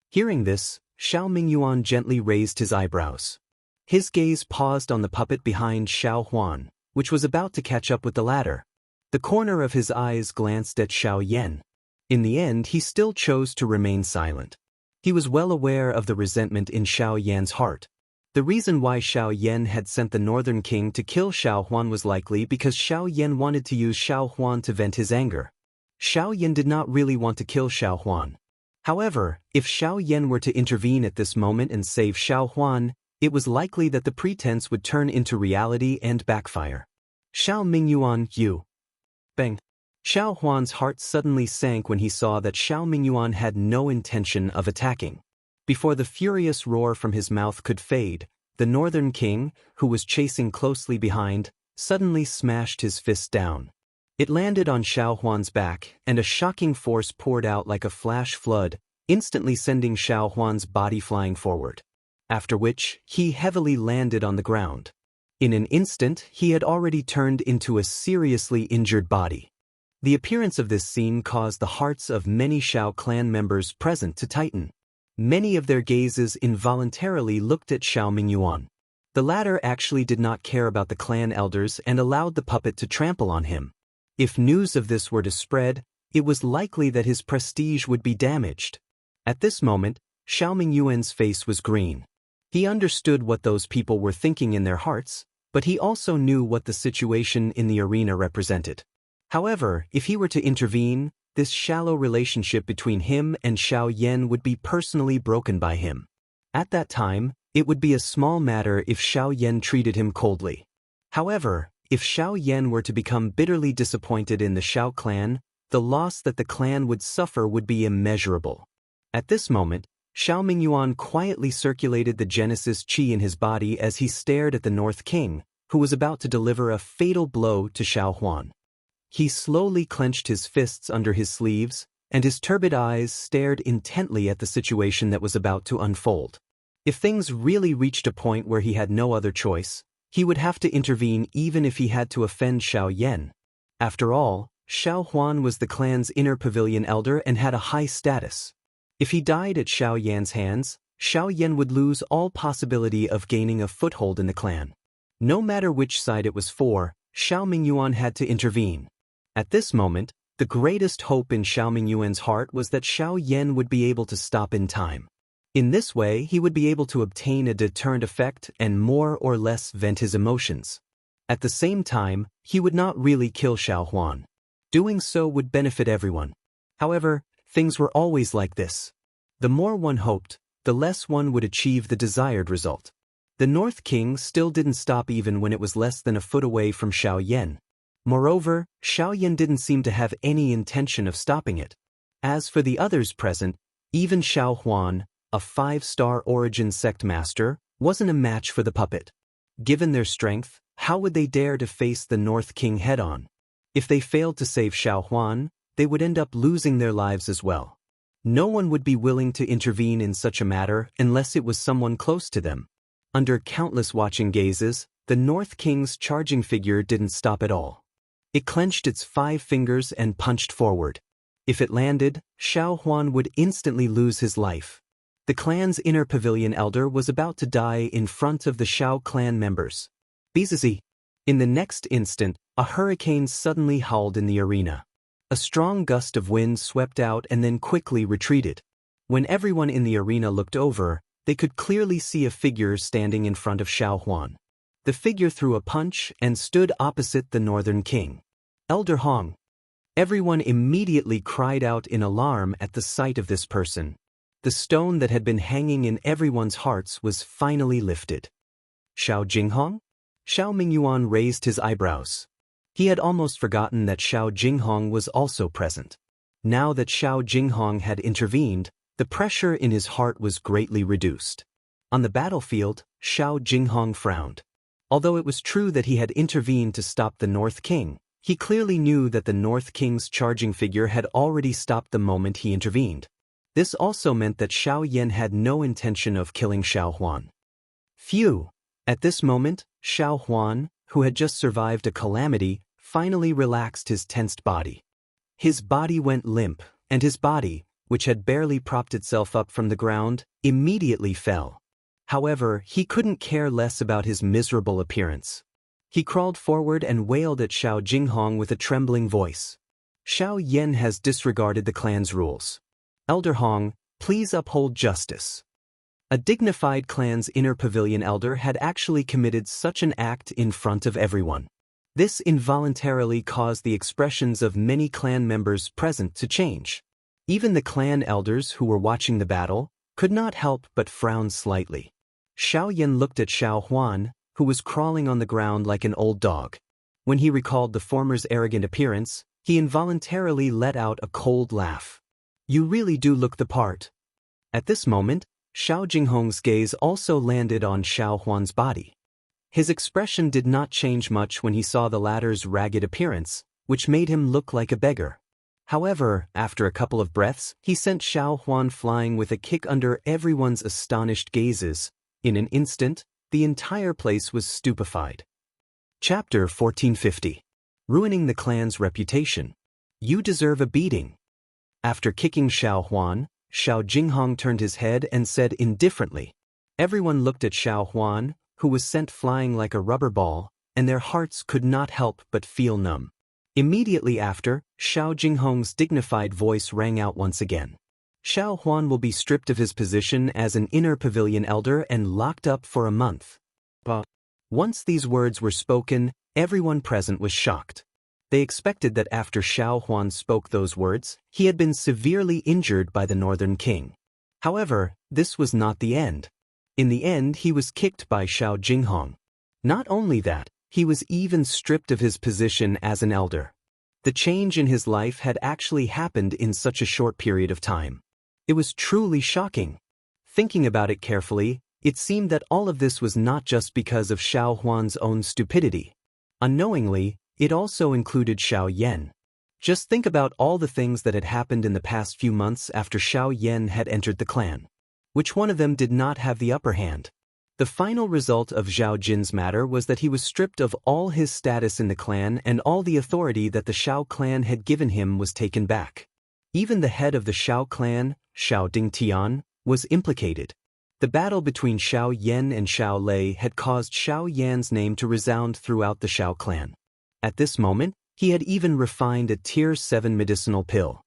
Hearing this, Xiao Mingyuan gently raised his eyebrows. His gaze paused on the puppet behind Xiao Huan, which was about to catch up with the latter. The corner of his eyes glanced at Xiao Yan. In the end, he still chose to remain silent. He was well aware of the resentment in Xiao Yan's heart. The reason why Xiao Yan had sent the Northern King to kill Xiao Huan was likely because Xiao Yan wanted to use Xiao Huan to vent his anger. Xiao Yan did not really want to kill Xiao Huan. However, if Xiao Yan were to intervene at this moment and save Xiao Huan, it was likely that the pretense would turn into reality and backfire. "Xiao Mingyuan, you." Bang. Xiao Huan's heart suddenly sank when he saw that Xiao Mingyuan had no intention of attacking. Before the furious roar from his mouth could fade, the Northern King, who was chasing closely behind, suddenly smashed his fist down. It landed on Xiao Huan's back, and a shocking force poured out like a flash flood, instantly sending Xiao Huan's body flying forward. After which, he heavily landed on the ground. In an instant, he had already turned into a seriously injured body. The appearance of this scene caused the hearts of many Xiao clan members present to tighten. Many of their gazes involuntarily looked at Xiao Mingyuan. The latter actually did not care about the clan elders and allowed the puppet to trample on him. If news of this were to spread, it was likely that his prestige would be damaged. At this moment, Xiao Mingyuan's face was green. He understood what those people were thinking in their hearts, but he also knew what the situation in the arena represented. However, if he were to intervene, this shallow relationship between him and Xiao Yan would be personally broken by him. At that time, it would be a small matter if Xiao Yan treated him coldly. However, if Xiao Yan were to become bitterly disappointed in the Xiao clan, the loss that the clan would suffer would be immeasurable. At this moment, Xiao Mingyuan quietly circulated the Genesis Qi in his body as he stared at the North King, who was about to deliver a fatal blow to Xiao Huan. He slowly clenched his fists under his sleeves, and his turbid eyes stared intently at the situation that was about to unfold. If things really reached a point where he had no other choice, he would have to intervene even if he had to offend Xiao Yan. After all, Xiao Huan was the clan's inner pavilion elder and had a high status. If he died at Xiao Yan's hands, Xiao Yan would lose all possibility of gaining a foothold in the clan. No matter which side it was for, Xiao Mingyuan had to intervene. At this moment, the greatest hope in Xiao Mingyuan's heart was that Xiao Yan would be able to stop in time. In this way, he would be able to obtain a deterrent effect and more or less vent his emotions. At the same time, he would not really kill Xiao Huan. Doing so would benefit everyone. However, things were always like this. The more one hoped, the less one would achieve the desired result. The North King still didn't stop even when it was less than a foot away from Xiao Yan. Moreover, Xiao Yan didn't seem to have any intention of stopping it. As for the others present, even Xiao Huan, a 5-star origin sect master, wasn't a match for the puppet. Given their strength, how would they dare to face the North King head-on? If they failed to save Xiao Huan, they would end up losing their lives as well. No one would be willing to intervene in such a matter unless it was someone close to them. Under countless watching gazes, the North King's charging figure didn't stop at all. It clenched its 5 fingers and punched forward. If it landed, Xiao Huan would instantly lose his life. The clan's inner pavilion elder was about to die in front of the Xiao clan members. Bizizi. In the next instant, a hurricane suddenly howled in the arena. A strong gust of wind swept out and then quickly retreated. When everyone in the arena looked over, they could clearly see a figure standing in front of Xiao Huan. The figure threw a punch and stood opposite the Northern King. Elder Hong. Everyone immediately cried out in alarm at the sight of this person. The stone that had been hanging in everyone's hearts was finally lifted. Xiao Jinghong? Xiao Mingyuan raised his eyebrows. He had almost forgotten that Xiao Jinghong was also present. Now that Xiao Jinghong had intervened, the pressure in his heart was greatly reduced. On the battlefield, Xiao Jinghong frowned. Although it was true that he had intervened to stop the North King, he clearly knew that the North King's charging figure had already stopped the moment he intervened. This also meant that Xiao Yan had no intention of killing Xiao Huan. Phew! At this moment, Xiao Huan, who had just survived a calamity, finally relaxed his tensed body. His body went limp, and his body, which had barely propped itself up from the ground, immediately fell. However, he couldn't care less about his miserable appearance. He crawled forward and wailed at Xiao Jinghong with a trembling voice. Xiao Yan has disregarded the clan's rules. Elder Hong, please uphold justice. A dignified clan's inner pavilion elder had actually committed such an act in front of everyone. This involuntarily caused the expressions of many clan members present to change. Even the clan elders who were watching the battle could not help but frown slightly. Xiao Yan looked at Xiao Huan, who was crawling on the ground like an old dog. When he recalled the former's arrogant appearance, he involuntarily let out a cold laugh. You really do look the part. At this moment, Xiao Jinghong's gaze also landed on Xiao Huan's body. His expression did not change much when he saw the latter's ragged appearance, which made him look like a beggar. However, after a couple of breaths, he sent Xiao Huan flying with a kick under everyone's astonished gazes. In an instant, the entire place was stupefied. Chapter 1450. Ruining the clan's reputation. You deserve a beating. After kicking Xiao Huan, Xiao Jinghong turned his head and said indifferently. Everyone looked at Xiao Huan, who was sent flying like a rubber ball, and their hearts could not help but feel numb. Immediately after, Xiao Jinghong's dignified voice rang out once again. Xiao Huan will be stripped of his position as an inner pavilion elder and locked up for a month. Once these words were spoken, everyone present was shocked. They expected that after Xiao Huan spoke those words, he had been severely injured by the Northern King. However, this was not the end. In the end, he was kicked by Xiao Jinghong. Not only that, he was even stripped of his position as an elder. The change in his life had actually happened in such a short period of time. It was truly shocking. Thinking about it carefully, it seemed that all of this was not just because of Xiao Huan's own stupidity. Unknowingly, it also included Xiao Yan. Just think about all the things that had happened in the past few months after Xiao Yan had entered the clan. Which one of them did not have the upper hand? The final result of Zhao Jin's matter was that he was stripped of all his status in the clan, and all the authority that the Xiao clan had given him was taken back. Even the head of the Xiao clan, Xiao Dingtian, was implicated. The battle between Xiao Yan and Xiao Lei had caused Xiao Yan's name to resound throughout the Xiao clan. At this moment, he had even refined a Tier 7 medicinal pill.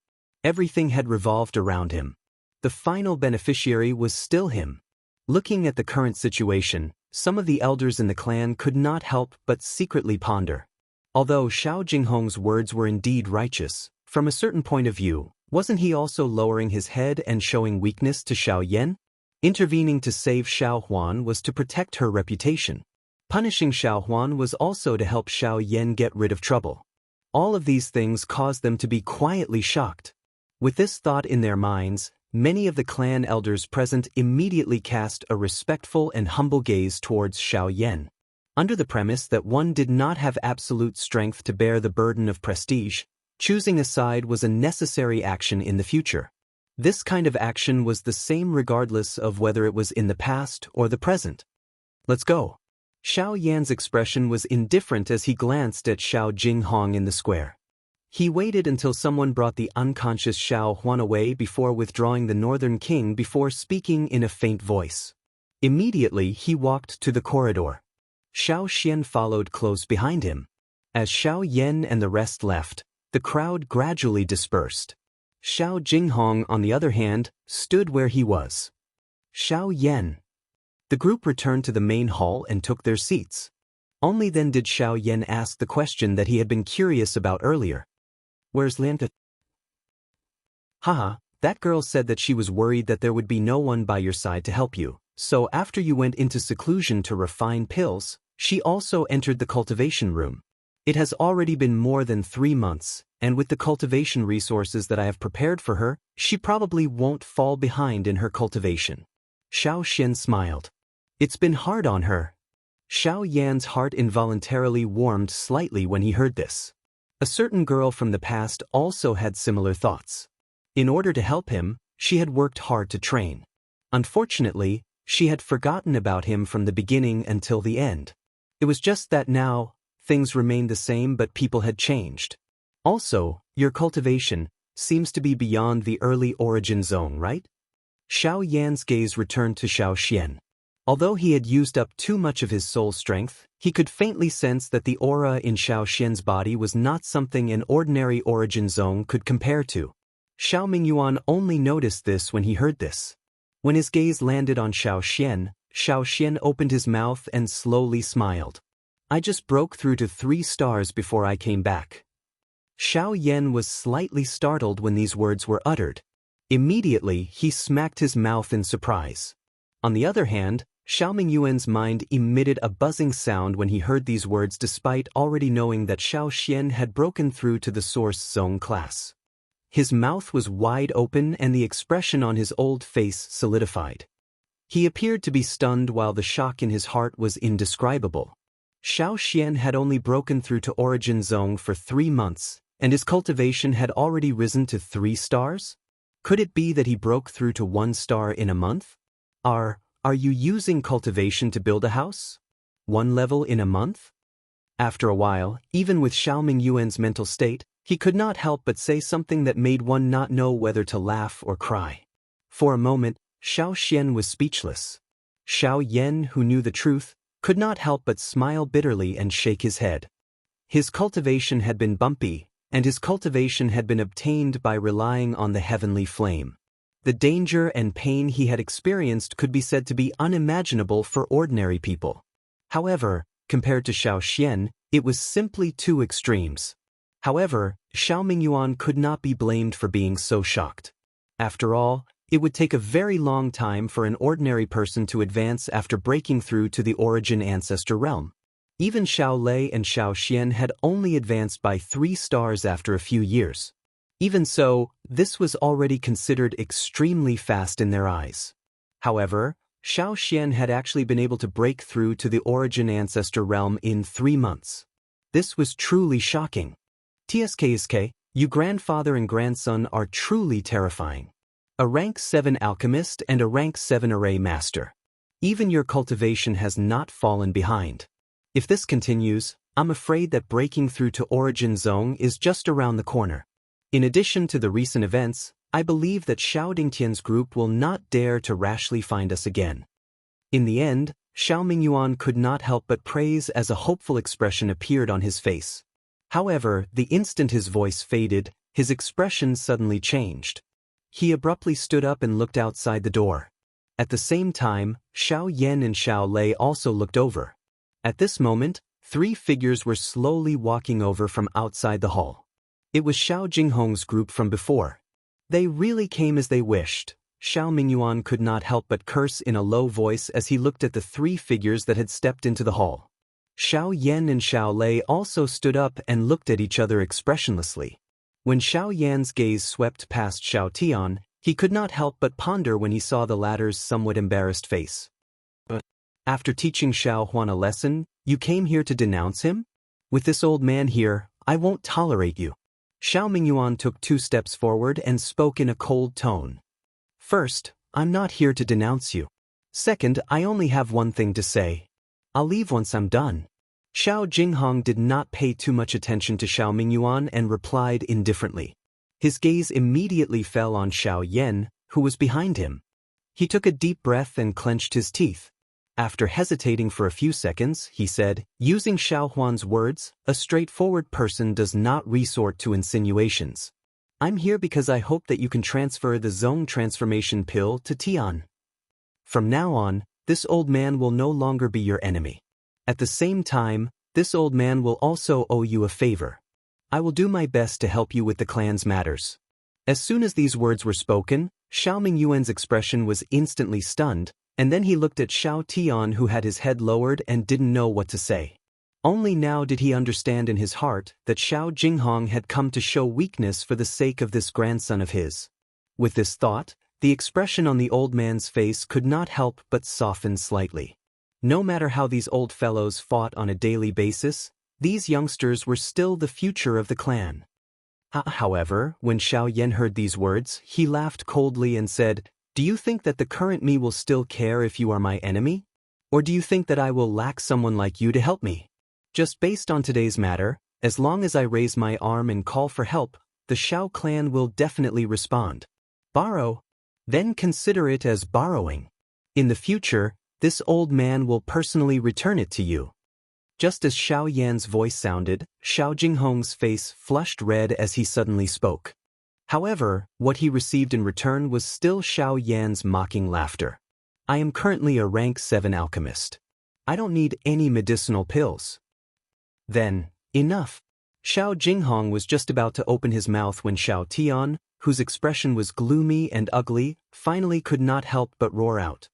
Everything had revolved around him. The final beneficiary was still him. Looking at the current situation, some of the elders in the clan could not help but secretly ponder. Although Xiao Jinghong's words were indeed righteous, from a certain point of view, wasn't he also lowering his head and showing weakness to Xiao Yan? Intervening to save Xiao Huan was to protect her reputation. Punishing Xiao Huan was also to help Xiao Yan get rid of trouble. All of these things caused them to be quietly shocked. With this thought in their minds, many of the clan elders present immediately cast a respectful and humble gaze towards Xiao Yan. Under the premise that one did not have absolute strength to bear the burden of prestige, choosing a side was a necessary action in the future. This kind of action was the same regardless of whether it was in the past or the present. Let's go. Xiao Yan's expression was indifferent as he glanced at Xiao Jinghong in the square. He waited until someone brought the unconscious Xiao Huan away before withdrawing the Northern King before speaking in a faint voice. Immediately he walked to the corridor. Xiao Xian followed close behind him. As Xiao Yan and the rest left, the crowd gradually dispersed. Xiao Jinghong, on the other hand, stood where he was. Xiao Yan. The group returned to the main hall and took their seats. Only then did Xiao Yan ask the question that he had been curious about earlier. Where's Lianke? Haha, that girl said that she was worried that there would be no one by your side to help you, so after you went into seclusion to refine pills, she also entered the cultivation room. It has already been more than 3 months, and with the cultivation resources that I have prepared for her, she probably won't fall behind in her cultivation. Xiao Xian smiled. It's been hard on her. Xiao Yan's heart involuntarily warmed slightly when he heard this. A certain girl from the past also had similar thoughts. In order to help him, she had worked hard to train. Unfortunately, she had forgotten about him from the beginning until the end. It was just that now, things remained the same but people had changed. Also, your cultivation seems to be beyond the early origin zone, right? Xiao Yan's gaze returned to Xiao Xian. Although he had used up too much of his soul strength, he could faintly sense that the aura in Xiao Xian's body was not something an ordinary origin zone could compare to. Xiao Mingyuan only noticed this when he heard this. When his gaze landed on Xiao Xian opened his mouth and slowly smiled. I just broke through to 3 stars before I came back. Xiao Yan was slightly startled when these words were uttered. Immediately, he smacked his mouth in surprise. On the other hand, Xiao Mingyuan's mind emitted a buzzing sound when he heard these words despite already knowing that Xiao Xian had broken through to the Source Zone class. His mouth was wide open and the expression on his old face solidified. He appeared to be stunned while the shock in his heart was indescribable. Xiao Xian had only broken through to Origin Zone for 3 months, and his cultivation had already risen to 3 stars? Could it be that he broke through to 1 star in a month? Are you using cultivation to build a house? 1 level in a month? After a while, even with Xiao Mingyuan's mental state, he could not help but say something that made one not know whether to laugh or cry. For a moment, Xiao Xian was speechless. Xiao Yan, who knew the truth, could not help but smile bitterly and shake his head. His cultivation had been bumpy, and his cultivation had been obtained by relying on the heavenly flame. The danger and pain he had experienced could be said to be unimaginable for ordinary people. However, compared to Xiao Xian, it was simply 2 extremes. However, Xiao Mingyuan could not be blamed for being so shocked. After all, it would take a very long time for an ordinary person to advance after breaking through to the origin ancestor realm. Even Xiao Lei and Xiao Xian had only advanced by 3 stars after a few years. Even so, this was already considered extremely fast in their eyes. However, Xiao Xian had actually been able to break through to the origin ancestor realm in 3 months. This was truly shocking. TSKSK, you grandfather and grandson are truly terrifying. A rank 7 alchemist and a rank 7 array master. Even your cultivation has not fallen behind. If this continues, I'm afraid that breaking through to Origin Zone is just around the corner. In addition to the recent events, I believe that Xiao Dingtian's group will not dare to rashly find us again. In the end, Xiao Mingyuan could not help but praise as a hopeful expression appeared on his face. However, the instant his voice faded, his expression suddenly changed. He abruptly stood up and looked outside the door. At the same time, Xiao Yan and Xiao Lei also looked over. At this moment, 3 figures were slowly walking over from outside the hall. It was Xiao Jinghong's group from before. They really came as they wished. Xiao Mingyuan could not help but curse in a low voice as he looked at the 3 figures that had stepped into the hall. Xiao Yan and Xiao Lei also stood up and looked at each other expressionlessly. When Xiao Yan's gaze swept past Xiao Tian, he could not help but ponder when he saw the latter's somewhat embarrassed face. But after teaching Xiao Huan a lesson, you came here to denounce him? With this old man here, I won't tolerate you. Xiao Mingyuan took 2 steps forward and spoke in a cold tone. First, I'm not here to denounce you. Second, I only have one thing to say. I'll leave once I'm done. Xiao Jinghong did not pay too much attention to Xiao Mingyuan and replied indifferently. His gaze immediately fell on Xiao Yan, who was behind him. He took a deep breath and clenched his teeth. After hesitating for a few seconds, he said, using Xiao Huan's words, a straightforward person does not resort to insinuations. I'm here because I hope that you can transfer the Zong transformation pill to Tian. From now on, this old man will no longer be your enemy. At the same time, this old man will also owe you a favor. I will do my best to help you with the clan's matters. As soon as these words were spoken, Xiao Mingyuan's expression was instantly stunned, and then he looked at Xiao Tian, who had his head lowered and didn't know what to say. Only now did he understand in his heart that Xiao Jinghong had come to show weakness for the sake of this grandson of his. With this thought, the expression on the old man's face could not help but soften slightly. No matter how these old fellows fought on a daily basis, these youngsters were still the future of the clan. However, when Xiao Yan heard these words, he laughed coldly and said, "Do you think that the current me will still care if you are my enemy? Or do you think that I will lack someone like you to help me? Just based on today's matter, as long as I raise my arm and call for help, the Xiao clan will definitely respond. Borrow? Then consider it as borrowing. In the future, this old man will personally return it to you." Just as Xiao Yan's voice sounded, Xiao Jinghong's face flushed red as he suddenly spoke. However, what he received in return was still Xiao Yan's mocking laughter. "I am currently a rank 7 alchemist. I don't need any medicinal pills." Then, enough. Xiao Jinghong was just about to open his mouth when Xiao Tian, whose expression was gloomy and ugly, finally could not help but roar out.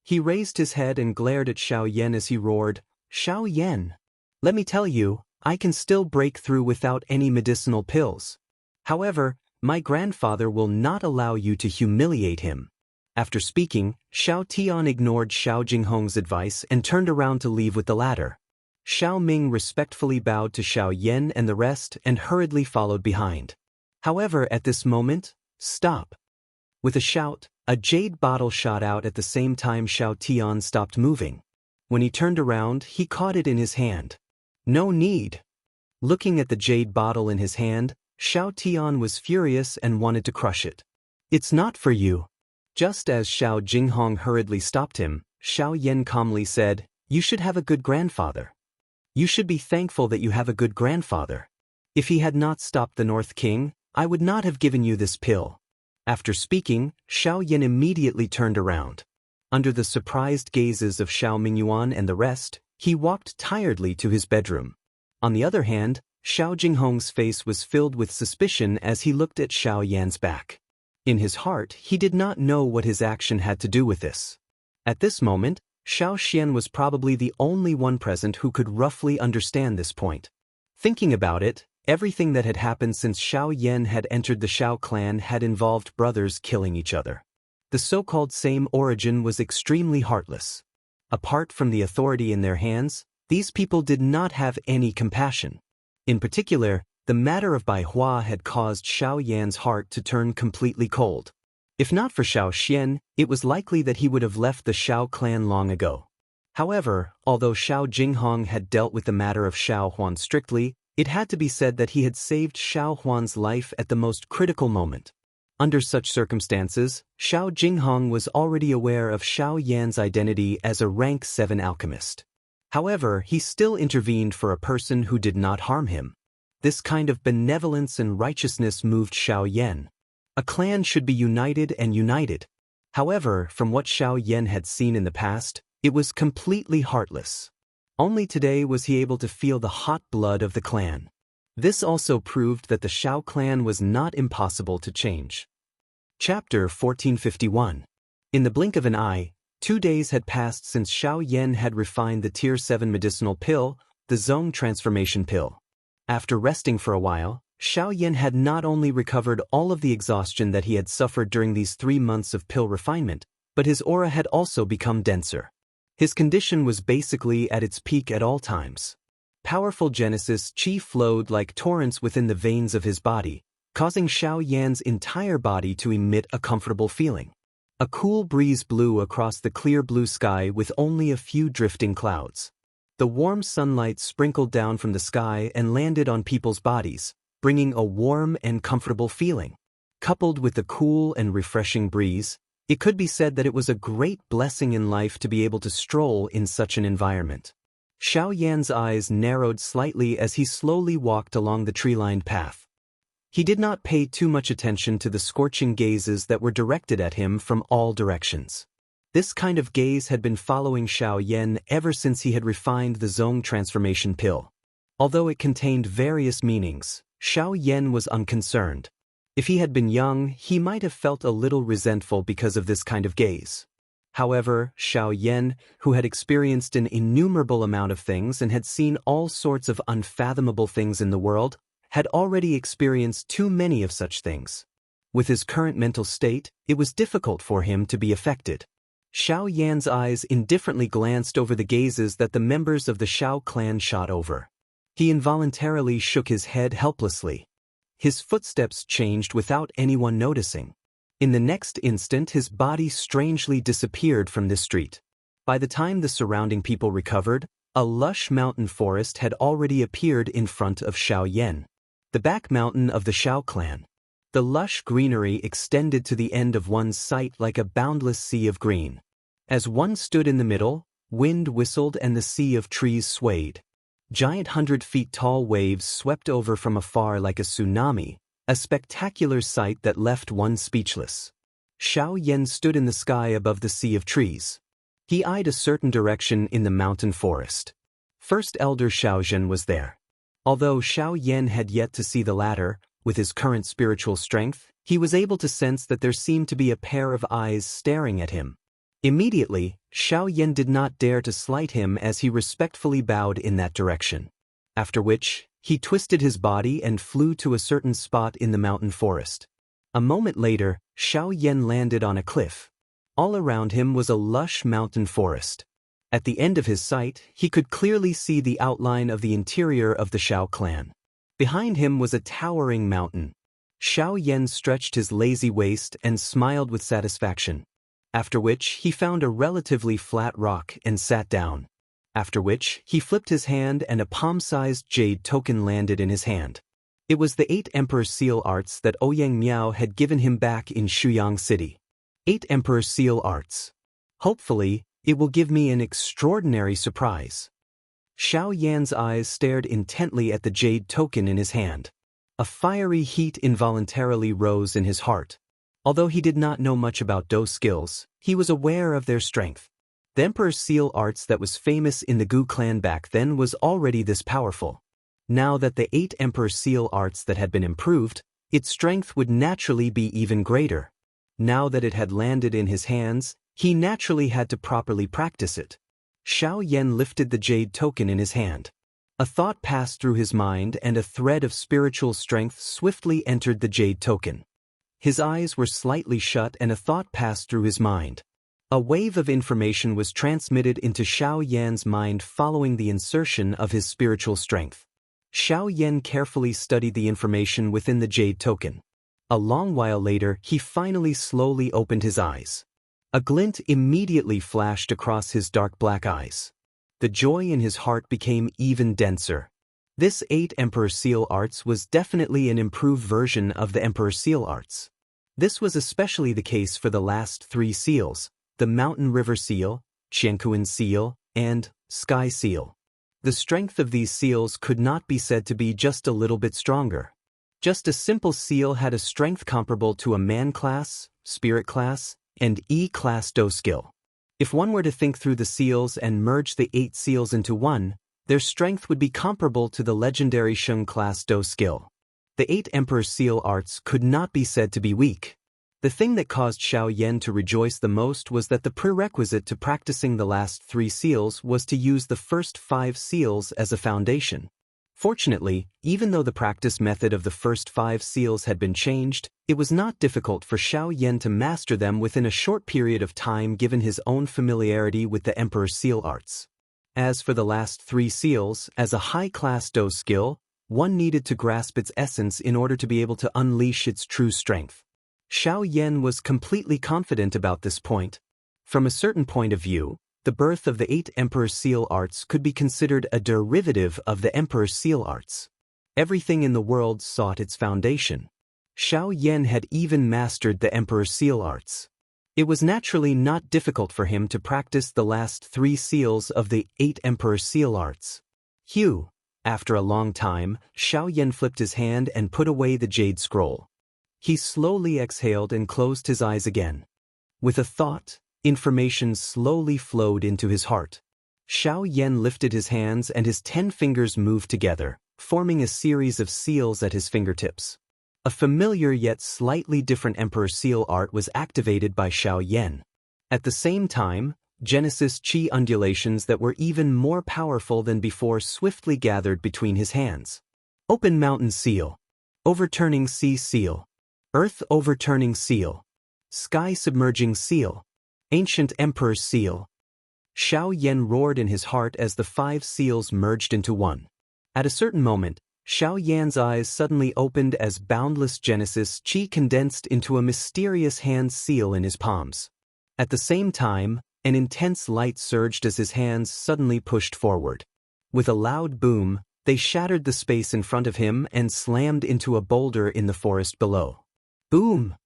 He raised his head and glared at Xiao Yan as he roared, "Xiao Yan, let me tell you, I can still break through without any medicinal pills. However, my grandfather will not allow you to humiliate him." After speaking, Xiao Tian ignored Xiao Jinghong's advice and turned around to leave with the latter. Xiao Ming respectfully bowed to Xiao Yan and the rest and hurriedly followed behind. However, at this moment, stop. With a shout, a jade bottle shot out at the same time Xiao Tian stopped moving. When he turned around, he caught it in his hand. "No need." Looking at the jade bottle in his hand, Xiao Tian was furious and wanted to crush it. "It's not for you." Just as Xiao Jinghong hurriedly stopped him, Xiao Yan calmly said, "You should have a good grandfather. You should be thankful that you have a good grandfather. If he had not stopped the North King, I would not have given you this pill." After speaking, Xiao Yan immediately turned around. Under the surprised gazes of Xiao Mingyuan and the rest, he walked tiredly to his bedroom. On the other hand, Xiao Jinghong's face was filled with suspicion as he looked at Xiao Yan's back. In his heart, he did not know what his action had to do with this. At this moment, Xiao Xian was probably the only one present who could roughly understand this point. Thinking about it, everything that had happened since Xiao Yan had entered the Xiao clan had involved brothers killing each other. The so-called same origin was extremely heartless. Apart from the authority in their hands, these people did not have any compassion. In particular, the matter of Bai Hua had caused Xiao Yan's heart to turn completely cold. If not for Xiao Xian, it was likely that he would have left the Xiao clan long ago. However, although Xiao Jinghong had dealt with the matter of Xiao Huan strictly, it had to be said that he had saved Xiao Huan's life at the most critical moment. Under such circumstances, Xiao Jinghong was already aware of Xiao Yan's identity as a rank 7 alchemist. However, he still intervened for a person who did not harm him. This kind of benevolence and righteousness moved Xiao Yan. A clan should be united and united. However, from what Xiao Yan had seen in the past, it was completely heartless. Only today was he able to feel the hot blood of the clan. This also proved that the Xiao clan was not impossible to change. Chapter 1451. In the blink of an eye, 2 days had passed since Xiao Yan had refined the Tier 7 medicinal pill, the Zone Transformation Pill. After resting for a while, Xiao Yan had not only recovered all of the exhaustion that he had suffered during these 3 months of pill refinement, but his aura had also become denser. His condition was basically at its peak at all times. Powerful Genesis Qi flowed like torrents within the veins of his body, causing Xiao Yan's entire body to emit a comfortable feeling. A cool breeze blew across the clear blue sky with only a few drifting clouds. The warm sunlight sprinkled down from the sky and landed on people's bodies, bringing a warm and comfortable feeling. Coupled with the cool and refreshing breeze, it could be said that it was a great blessing in life to be able to stroll in such an environment. Xiao Yan's eyes narrowed slightly as he slowly walked along the tree-lined path. He did not pay too much attention to the scorching gazes that were directed at him from all directions. This kind of gaze had been following Xiao Yan ever since he had refined the Zone Transformation Pill. Although it contained various meanings, Xiao Yan was unconcerned. If he had been young, he might have felt a little resentful because of this kind of gaze. However, Xiao Yan, who had experienced an innumerable amount of things and had seen all sorts of unfathomable things in the world, had already experienced too many of such things. With his current mental state, it was difficult for him to be affected. Xiao Yan's eyes indifferently glanced over the gazes that the members of the Xiao clan shot over. He involuntarily shook his head helplessly. His footsteps changed without anyone noticing. In the next instant, his body strangely disappeared from the street. By the time the surrounding people recovered, a lush mountain forest had already appeared in front of Xiao Yan. The back mountain of the Xiao clan. The lush greenery extended to the end of one's sight like a boundless sea of green. As one stood in the middle, wind whistled and the sea of trees swayed. Giant 100-feet-tall waves swept over from afar like a tsunami, a spectacular sight that left one speechless. Xiao Yan stood in the sky above the sea of trees. He eyed a certain direction in the mountain forest. First Elder Xiaozhen was there. Although Xiao Yan had yet to see the latter, with his current spiritual strength, he was able to sense that there seemed to be a pair of eyes staring at him. Immediately, Xiao Yan did not dare to slight him as he respectfully bowed in that direction. After which, he twisted his body and flew to a certain spot in the mountain forest. A moment later, Xiao Yan landed on a cliff. All around him was a lush mountain forest. At the end of his sight, he could clearly see the outline of the interior of the Xiao clan. Behind him was a towering mountain. Xiao Yan stretched his lazy waist and smiled with satisfaction. After which, he found a relatively flat rock and sat down. After which, he flipped his hand and a palm-sized jade token landed in his hand. It was the 8 Emperor Seal Arts that Ouyang Miao had given him back in Shuyang City. 8 Emperor Seal Arts. Hopefully, it will give me an extraordinary surprise. Xiao Yan's eyes stared intently at the jade token in his hand. A fiery heat involuntarily rose in his heart. Although he did not know much about Do skills, he was aware of their strength. The Emperor's Seal Arts that was famous in the Gu clan back then was already this powerful. Now that the 8 Emperor Seal Arts that had been improved, its strength would naturally be even greater. Now that it had landed in his hands, he naturally had to properly practice it. Xiao Yan lifted the jade token in his hand. A thought passed through his mind and a thread of spiritual strength swiftly entered the jade token. His eyes were slightly shut and a thought passed through his mind. A wave of information was transmitted into Xiao Yan's mind following the insertion of his spiritual strength. Xiao Yan carefully studied the information within the jade token. A long while later, he finally slowly opened his eyes. A glint immediately flashed across his dark black eyes. The joy in his heart became even denser. This 8 Emperor Seal Arts was definitely an improved version of the Emperor Seal Arts. This was especially the case for the last 3 seals, the Mountain River Seal, Qiankuan Seal, and Sky Seal. The strength of these seals could not be said to be just a little bit stronger. Just a simple seal had a strength comparable to a Man class, Spirit class, and E-class Do skill. If one were to think through the seals and merge the 8 seals into one, their strength would be comparable to the legendary Sheng class Do skill. The 8 Emperor Seal Arts could not be said to be weak. The thing that caused Xiao Yan to rejoice the most was that the prerequisite to practicing the last 3 seals was to use the first 5 seals as a foundation. Fortunately, even though the practice method of the first 5 seals had been changed, it was not difficult for Xiao Yan to master them within a short period of time given his own familiarity with the Emperor Seal Arts. As for the last 3 seals, as a high-class Do skill, one needed to grasp its essence in order to be able to unleash its true strength. Xiao Yan was completely confident about this point. From a certain point of view, the birth of the 8 Emperor Seal Arts could be considered a derivative of the Emperor Seal Arts. Everything in the world sought its foundation. Xiao Yan had even mastered the Emperor Seal Arts. It was naturally not difficult for him to practice the last 3 seals of the 8 Emperor Seal Arts. Hugh. After a long time, Xiao Yan flipped his hand and put away the jade scroll. He slowly exhaled and closed his eyes again. With a thought, information slowly flowed into his heart. Xiao Yan lifted his hands and his 10 fingers moved together, forming a series of seals at his fingertips. A familiar yet slightly different Emperor Seal art was activated by Xiao Yan. At the same time, Genesis Qi undulations that were even more powerful than before swiftly gathered between his hands. Open Mountain Seal. Overturning Sea Seal. Earth Overturning Seal. Sky Submerging Seal. Ancient Emperor Seal. Xiao Yan roared in his heart as the 5 seals merged into one. At a certain moment, Xiao Yan's eyes suddenly opened as boundless Genesis Qi condensed into a mysterious hand seal in his palms. At the same time, an intense light surged as his hands suddenly pushed forward. With a loud boom, they shattered the space in front of him and slammed into a boulder in the forest below. Boom!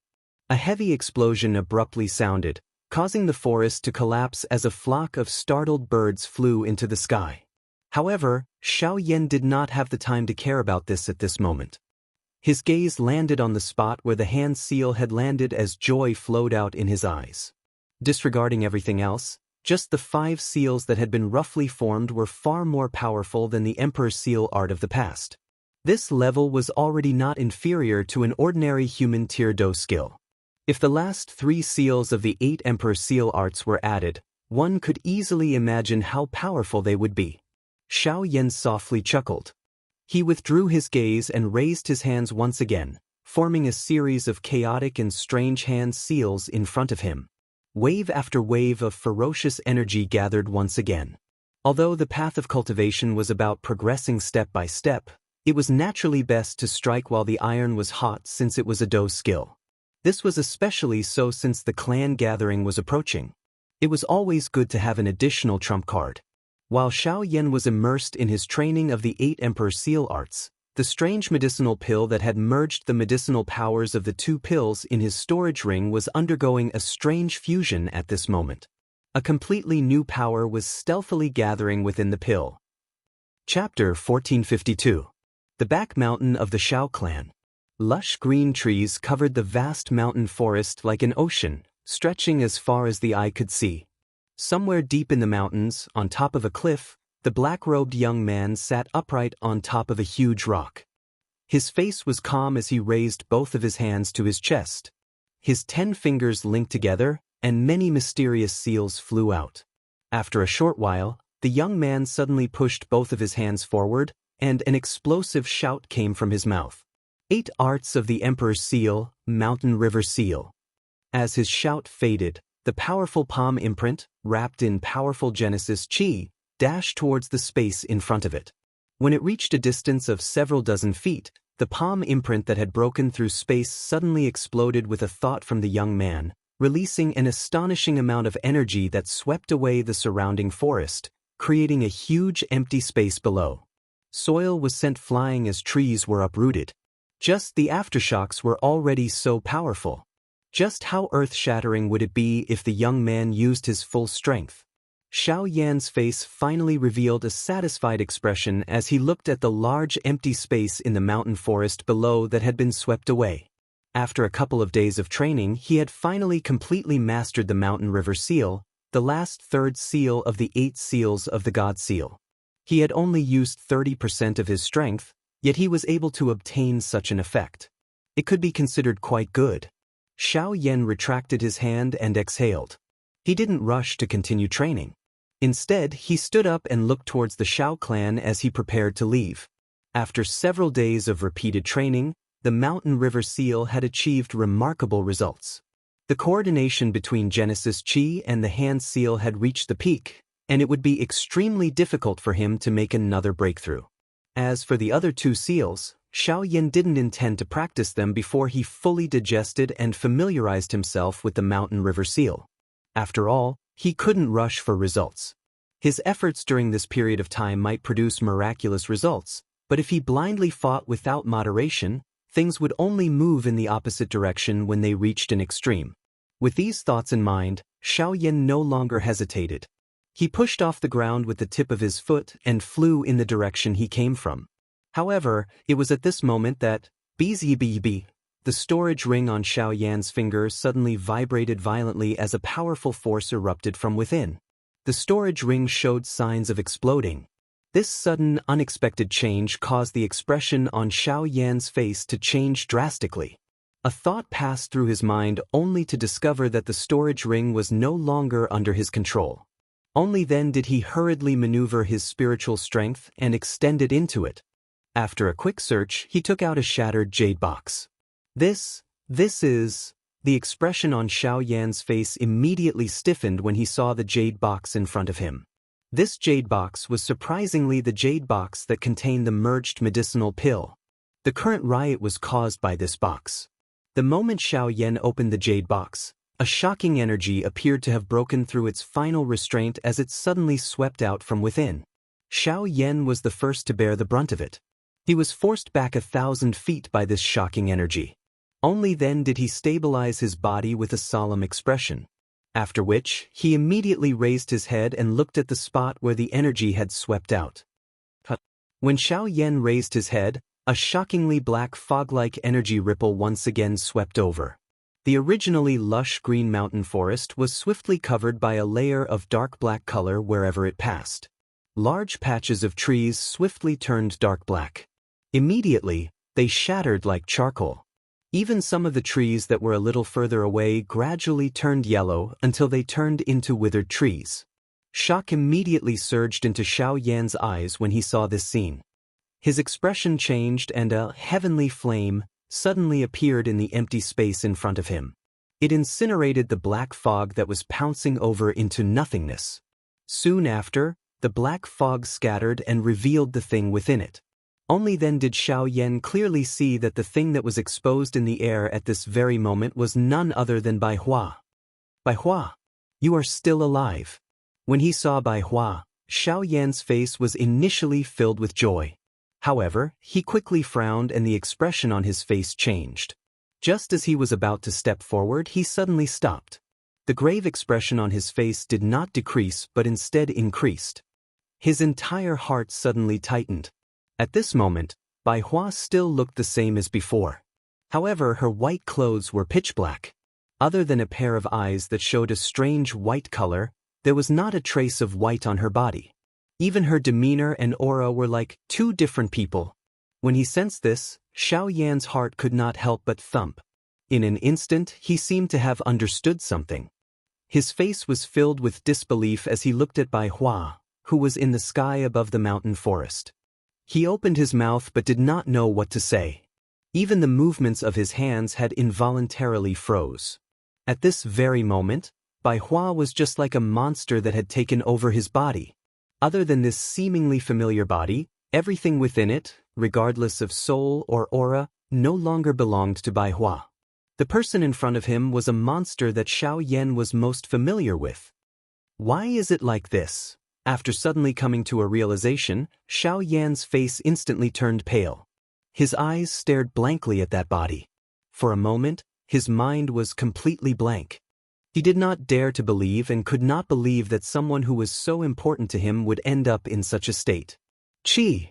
A heavy explosion abruptly sounded, causing the forest to collapse as a flock of startled birds flew into the sky. However, Xiao Yan did not have the time to care about this at this moment. His gaze landed on the spot where the hand seal had landed as joy flowed out in his eyes. Disregarding everything else, just the 5 seals that had been roughly formed were far more powerful than the Emperor Seal art of the past. This level was already not inferior to an ordinary human tier Do skill. If the last 3 seals of the 8 Emperor Seal arts were added, one could easily imagine how powerful they would be. Xiao Yan softly chuckled. He withdrew his gaze and raised his hands once again, forming a series of chaotic and strange hand seals in front of him. Wave after wave of ferocious energy gathered once again. Although the path of cultivation was about progressing step by step, it was naturally best to strike while the iron was hot since it was a Do skill. This was especially so since the clan gathering was approaching. It was always good to have an additional trump card. While Xiao Yan was immersed in his training of the 8 Emperor Seal arts, the strange medicinal pill that had merged the medicinal powers of the 2 pills in his storage ring was undergoing a strange fusion at this moment. A completely new power was stealthily gathering within the pill. Chapter 1452. The Back Mountain of the Xiao Clan. Lush green trees covered the vast mountain forest like an ocean, stretching as far as the eye could see. Somewhere deep in the mountains, on top of a cliff, the black-robed young man sat upright on top of a huge rock. His face was calm as he raised both of his hands to his chest. His 10 fingers linked together, and many mysterious seals flew out. After a short while, the young man suddenly pushed both of his hands forward, and an explosive shout came from his mouth. 8 Arts of the Emperor's Seal, Mountain River Seal. As his shout faded, the powerful palm imprint, wrapped in powerful Genesis chi, dashed towards the space in front of it. When it reached a distance of several dozen feet, the palm imprint that had broken through space suddenly exploded with a thought from the young man, releasing an astonishing amount of energy that swept away the surrounding forest, creating a huge empty space below. Soil was sent flying as trees were uprooted. Just the aftershocks were already so powerful. Just how earth-shattering would it be if the young man used his full strength? Xiao Yan's face finally revealed a satisfied expression as he looked at the large empty space in the mountain forest below that had been swept away. After a couple of days of training, he had finally completely mastered the Mountain River Seal, the last third seal of the 8 seals of the God Seal. He had only used 30% of his strength, yet he was able to obtain such an effect. It could be considered quite good. Xiao Yan retracted his hand and exhaled. He didn't rush to continue training. Instead, he stood up and looked towards the Xiao clan as he prepared to leave. After several days of repeated training, the Mountain River Seal had achieved remarkable results. The coordination between Genesis Chi and the Hand Seal had reached the peak, and it would be extremely difficult for him to make another breakthrough. As for the other 2 seals, Xiao Yan didn't intend to practice them before he fully digested and familiarized himself with the Mountain River Seal. After all, he couldn't rush for results. His efforts during this period of time might produce miraculous results, but if he blindly fought without moderation, things would only move in the opposite direction when they reached an extreme. With these thoughts in mind, Xiao Yan no longer hesitated. He pushed off the ground with the tip of his foot and flew in the direction he came from. However, it was at this moment that, the storage ring on Xiao Yan's finger suddenly vibrated violently as a powerful force erupted from within. The storage ring showed signs of exploding. This sudden, unexpected change caused the expression on Xiao Yan's face to change drastically. A thought passed through his mind only to discover that the storage ring was no longer under his control. Only then did he hurriedly maneuver his spiritual strength and extend it into it. After a quick search, he took out a shattered jade box. This is... The expression on Xiao Yan's face immediately stiffened when he saw the jade box in front of him. This jade box was surprisingly the jade box that contained the merged medicinal pill. The current riot was caused by this box. The moment Xiao Yan opened the jade box, a shocking energy appeared to have broken through its final restraint as it suddenly swept out from within. Xiao Yan was the first to bear the brunt of it. He was forced back 1,000 feet by this shocking energy. Only then did he stabilize his body with a solemn expression. After which, he immediately raised his head and looked at the spot where the energy had swept out. When Xiao Yan raised his head, a shockingly black fog-like energy ripple once again swept over. The originally lush green mountain forest was swiftly covered by a layer of dark black color wherever it passed. Large patches of trees swiftly turned dark black. Immediately, they shattered like charcoal. Even some of the trees that were a little further away gradually turned yellow until they turned into withered trees. Shock immediately surged into Xiao Yan's eyes when he saw this scene. His expression changed and a heavenly flame suddenly appeared in the empty space in front of him. It incinerated the black fog that was pouncing over into nothingness. Soon after, the black fog scattered and revealed the thing within it. Only then did Xiao Yan clearly see that the thing that was exposed in the air at this very moment was none other than Bai Hua. Bai Hua, you are still alive. When he saw Bai Hua, Xiao Yan's face was initially filled with joy. However, he quickly frowned and the expression on his face changed. Just as he was about to step forward, he suddenly stopped. The grave expression on his face did not decrease but instead increased. His entire heart suddenly tightened. At this moment, Bai Hua still looked the same as before. However, her white clothes were pitch black. Other than a pair of eyes that showed a strange white color, there was not a trace of white on her body. Even her demeanor and aura were like 2 different people. When he sensed this, Xiao Yan's heart could not help but thump. In an instant, he seemed to have understood something. His face was filled with disbelief as he looked at Bai Hua, who was in the sky above the mountain forest. He opened his mouth but did not know what to say. Even the movements of his hands had involuntarily froze. At this very moment, Bai Hua was just like a monster that had taken over his body. Other than this seemingly familiar body, everything within it, regardless of soul or aura, no longer belonged to Bai Hua. The person in front of him was a monster that Xiao Yan was most familiar with. Why is it like this? After suddenly coming to a realization, Xiao Yan's face instantly turned pale. His eyes stared blankly at that body. For a moment, his mind was completely blank. He did not dare to believe and could not believe that someone who was so important to him would end up in such a state. Qi.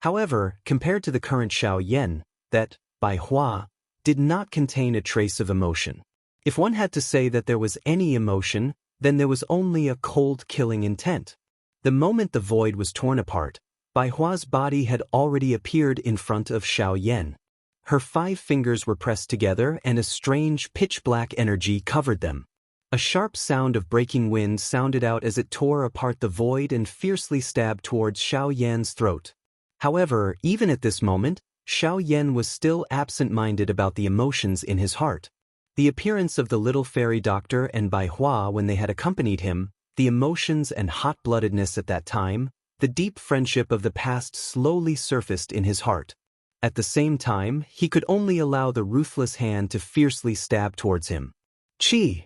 However, compared to the current Xiao Yan, that, Bai Hua, did not contain a trace of emotion. If one had to say that there was any emotion, then there was only a cold killing intent. The moment the void was torn apart, Bai Hua's body had already appeared in front of Xiao Yan. Her 5 fingers were pressed together and a strange pitch-black energy covered them. A sharp sound of breaking wind sounded out as it tore apart the void and fiercely stabbed towards Xiao Yan's throat. However, even at this moment, Xiao Yan was still absent-minded about the emotions in his heart. The appearance of the little fairy doctor and Bai Hua when they had accompanied him, the emotions and hot-bloodedness at that time, the deep friendship of the past slowly surfaced in his heart. At the same time, he could only allow the ruthless hand to fiercely stab towards him. Qi!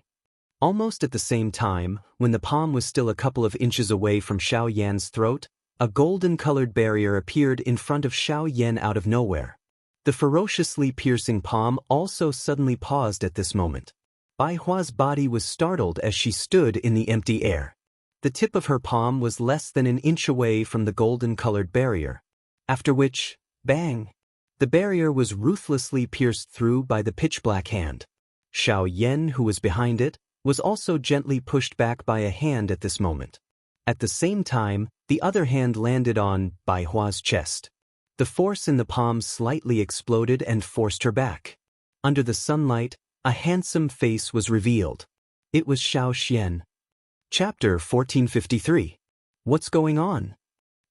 Almost at the same time, when the palm was still a couple of inches away from Xiao Yan's throat, a golden-colored barrier appeared in front of Xiao Yan out of nowhere. The ferociously piercing palm also suddenly paused at this moment. Bai Hua's body was startled as she stood in the empty air. The tip of her palm was less than an inch away from the golden-colored barrier. After which, bang! The barrier was ruthlessly pierced through by the pitch-black hand. Xiao Yan, who was behind it, was also gently pushed back by a hand at this moment. At the same time, the other hand landed on Bai Hua's chest. The force in the palm slightly exploded and forced her back. Under the sunlight, a handsome face was revealed. It was Xiao Xian. Chapter 1453. What's going on?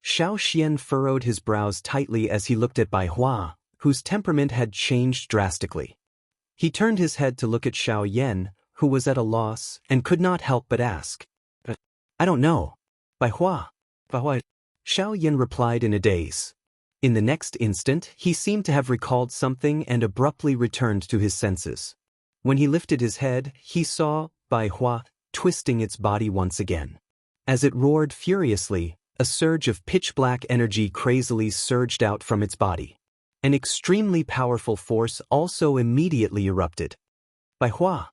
Xiao Xian furrowed his brows tightly as he looked at Bai Hua, whose temperament had changed drastically. He turned his head to look at Xiao Yan, who was at a loss and could not help but ask. I don't know. Bai Hua. Xiao Yan replied in a daze. In the next instant, he seemed to have recalled something and abruptly returned to his senses. When he lifted his head, he saw Bai Hua twisting its body once again. As it roared furiously, a surge of pitch-black energy crazily surged out from its body. An extremely powerful force also immediately erupted. Bai Hua.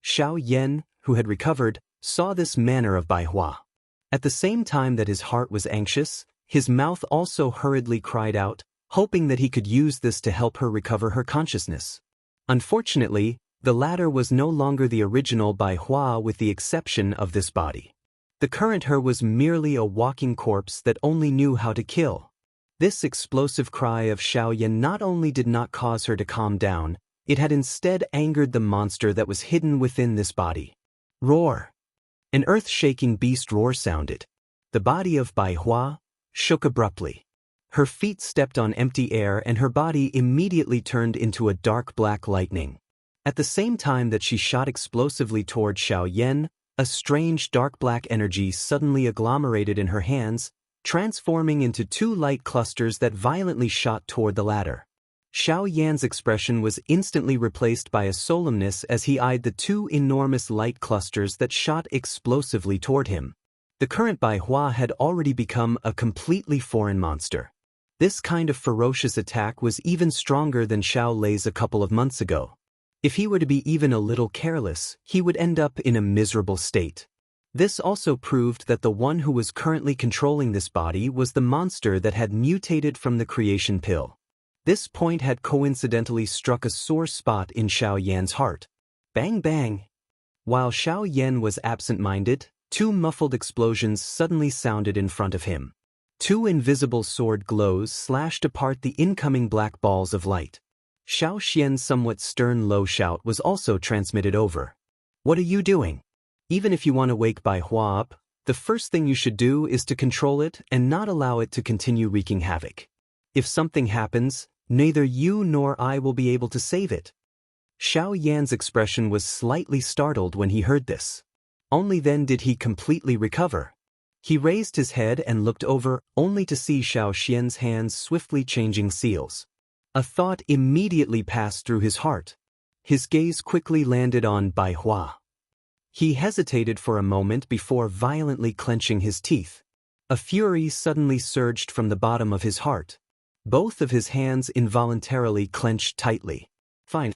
Xiao Yan, who had recovered, saw this manner of Bai Hua. At the same time that his heart was anxious, his mouth also hurriedly cried out, hoping that he could use this to help her recover her consciousness. Unfortunately, the latter was no longer the original Bai Hua with the exception of this body. The current her was merely a walking corpse that only knew how to kill. This explosive cry of Xiao Yan not only did not cause her to calm down, it had instead angered the monster that was hidden within this body. Roar! An earth-shaking beast roar sounded. The body of Bai Hua shook abruptly. Her feet stepped on empty air and her body immediately turned into a dark black lightning. At the same time that she shot explosively toward Xiao Yan, a strange dark black energy suddenly agglomerated in her hands, transforming into 2 light clusters that violently shot toward the latter. Xiao Yan's expression was instantly replaced by a solemnness as he eyed the 2 enormous light clusters that shot explosively toward him. The current Bai Hua had already become a completely foreign monster. This kind of ferocious attack was even stronger than Xiao Lei's a couple of months ago. If he were to be even a little careless, he would end up in a miserable state. This also proved that the one who was currently controlling this body was the monster that had mutated from the creation pill. This point had coincidentally struck a sore spot in Xiao Yan's heart. Bang bang! While Xiao Yan was absent-minded, 2 muffled explosions suddenly sounded in front of him. 2 invisible sword glows slashed apart the incoming black balls of light. Xiao Xian's somewhat stern low shout was also transmitted over. What are you doing? Even if you want to wake Bai Hua up, the first thing you should do is to control it and not allow it to continue wreaking havoc. If something happens, Neither you nor I will be able to save it. Xiao Yan's expression was slightly startled when he heard this. Only then did he completely recover. He raised his head and looked over, only to see Xiao Xian's hands swiftly changing seals. A thought immediately passed through his heart. His gaze quickly landed on Bai Hua. He hesitated for a moment before violently clenching his teeth. A fury suddenly surged from the bottom of his heart. Both of his hands involuntarily clenched tightly. Fine.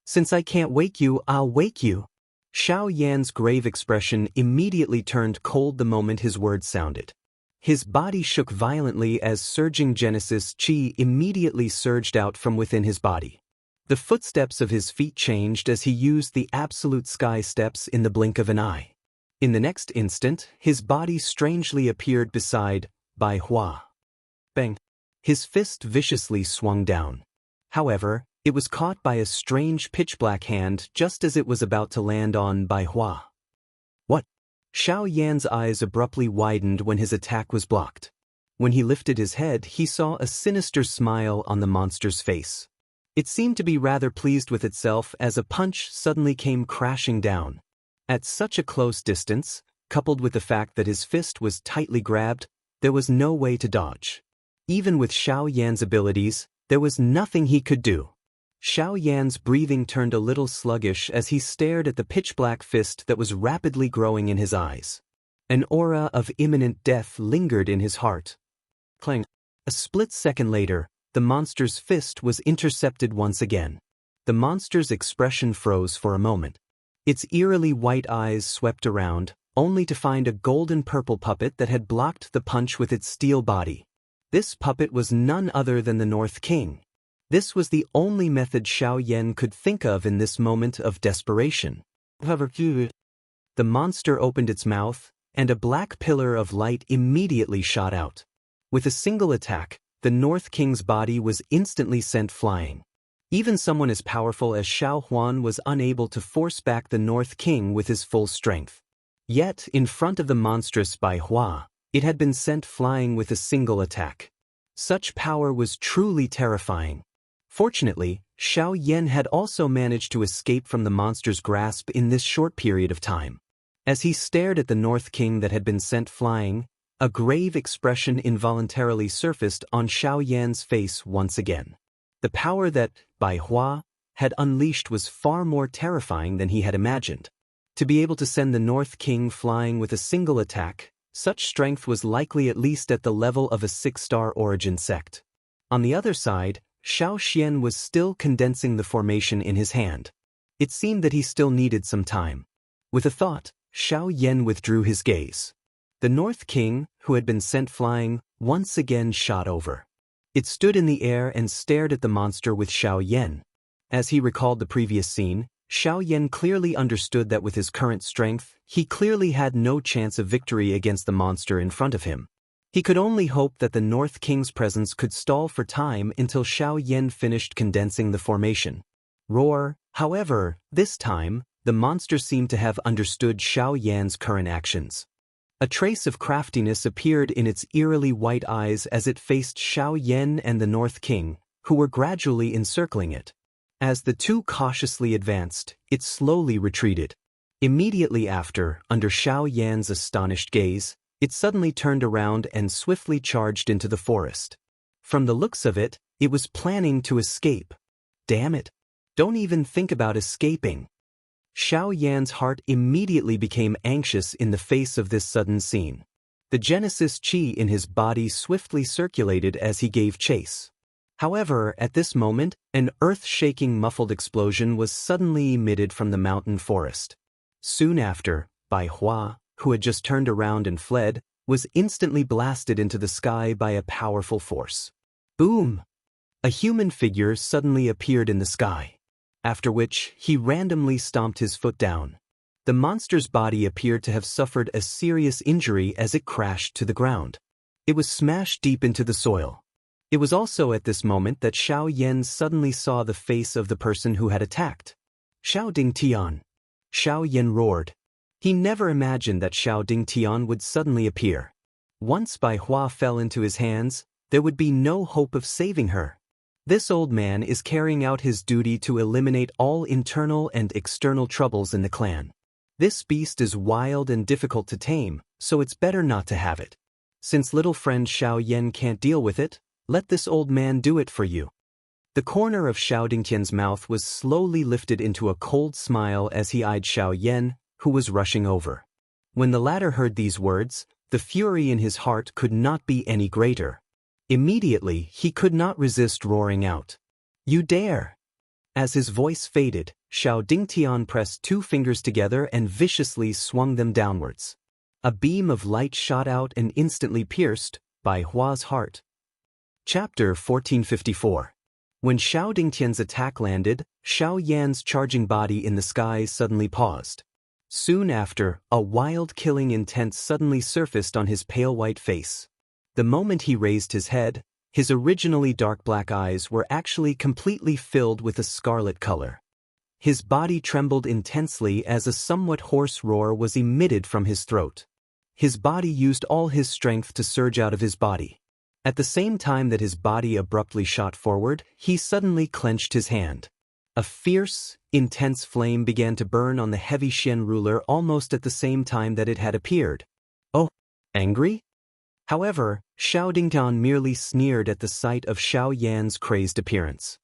Since I can't wake you, I'll wake you. Xiao Yan's grave expression immediately turned cold the moment his words sounded. His body shook violently as surging Genesis Qi immediately surged out from within his body. The footsteps of his feet changed as he used the absolute sky steps in the blink of an eye. In the next instant, his body strangely appeared beside Bai Hua. Bang! His fist viciously swung down. However, it was caught by a strange pitch-black hand just as it was about to land on Bai Hua. What? Xiao Yan's eyes abruptly widened when his attack was blocked. When he lifted his head, he saw a sinister smile on the monster's face. It seemed to be rather pleased with itself as a punch suddenly came crashing down. At such a close distance, coupled with the fact that his fist was tightly grabbed, there was no way to dodge. Even with Xiao Yan's abilities, there was nothing he could do. Xiao Yan's breathing turned a little sluggish as he stared at the pitch-black fist that was rapidly growing in his eyes. An aura of imminent death lingered in his heart. Clang! A split second later, the monster's fist was intercepted once again. The monster's expression froze for a moment. Its eerily white eyes swept around, only to find a golden-purple puppet that had blocked the punch with its steel body. This puppet was none other than the North King. This was the only method Xiao Yan could think of in this moment of desperation. The monster opened its mouth, and a black pillar of light immediately shot out. With a single attack, the North King's body was instantly sent flying. Even someone as powerful as Xiao Huan was unable to force back the North King with his full strength. Yet, in front of the monstrous Bai Hua, it had been sent flying with a single attack. Such power was truly terrifying. Fortunately, Xiao Yan had also managed to escape from the monster's grasp in this short period of time. As he stared at the North King that had been sent flying, a grave expression involuntarily surfaced on Xiao Yan's face once again. The power that Bai Hua had unleashed was far more terrifying than he had imagined. To be able to send the North King flying with a single attack, such strength was likely at least at the level of a 6-star origin sect. On the other side, Xiao Xian was still condensing the formation in his hand. It seemed that he still needed some time. With a thought, Xiao Yan withdrew his gaze. The North King, who had been sent flying, once again shot over. It stood in the air and stared at the monster with Xiao Yan. As he recalled the previous scene, Xiao Yan clearly understood that with his current strength, he clearly had no chance of victory against the monster in front of him. He could only hope that the North King's presence could stall for time until Xiao Yan finished condensing the formation. Roar! However, this time, the monster seemed to have understood Xiao Yan's current actions. A trace of craftiness appeared in its eerily white eyes as it faced Xiao Yan and the North King, who were gradually encircling it. As the two cautiously advanced, it slowly retreated. Immediately after, under Xiao Yan's astonished gaze, it suddenly turned around and swiftly charged into the forest. From the looks of it, it was planning to escape. Damn it! Don't even think about escaping. Xiao Yan's heart immediately became anxious in the face of this sudden scene. The Genesis Qi in his body swiftly circulated as he gave chase. However, at this moment, an earth-shaking muffled explosion was suddenly emitted from the mountain forest. Soon after, Bai Hua, who had just turned around and fled, was instantly blasted into the sky by a powerful force. Boom! A human figure suddenly appeared in the sky. After which, he randomly stomped his foot down. The monster's body appeared to have suffered a serious injury as it crashed to the ground. It was smashed deep into the soil. It was also at this moment that Xiao Yan suddenly saw the face of the person who had attacked. Xiao Dingtian. Xiao Yan roared. He never imagined that Xiao Dingtian would suddenly appear. Once Bai Hua fell into his hands, there would be no hope of saving her. This old man is carrying out his duty to eliminate all internal and external troubles in the clan. This beast is wild and difficult to tame, so it's better not to have it. Since little friend Xiao Yan can't deal with it, let this old man do it for you. The corner of Xiao Dingtian's mouth was slowly lifted into a cold smile as he eyed Xiao Yan, who was rushing over. When the latter heard these words, the fury in his heart could not be any greater. Immediately, he could not resist roaring out, "You dare!" As his voice faded, Xiao Dingtian pressed 2 fingers together and viciously swung them downwards. A beam of light shot out and instantly pierced Bai Hua's heart. Chapter 1454. When Xiao Dingtian's attack landed, Xiao Yan's charging body in the sky suddenly paused. Soon after, a wild killing intent suddenly surfaced on his pale white face. The moment he raised his head, his originally dark black eyes were actually completely filled with a scarlet color. His body trembled intensely as a somewhat hoarse roar was emitted from his throat. His body used all his strength to surge out of his body. At the same time that his body abruptly shot forward, he suddenly clenched his hand. A fierce, intense flame began to burn on the heavy Xian ruler almost at the same time that it had appeared. "Oh, angry?" However, Xiao Dingtian merely sneered at the sight of Xiao Yan's crazed appearance.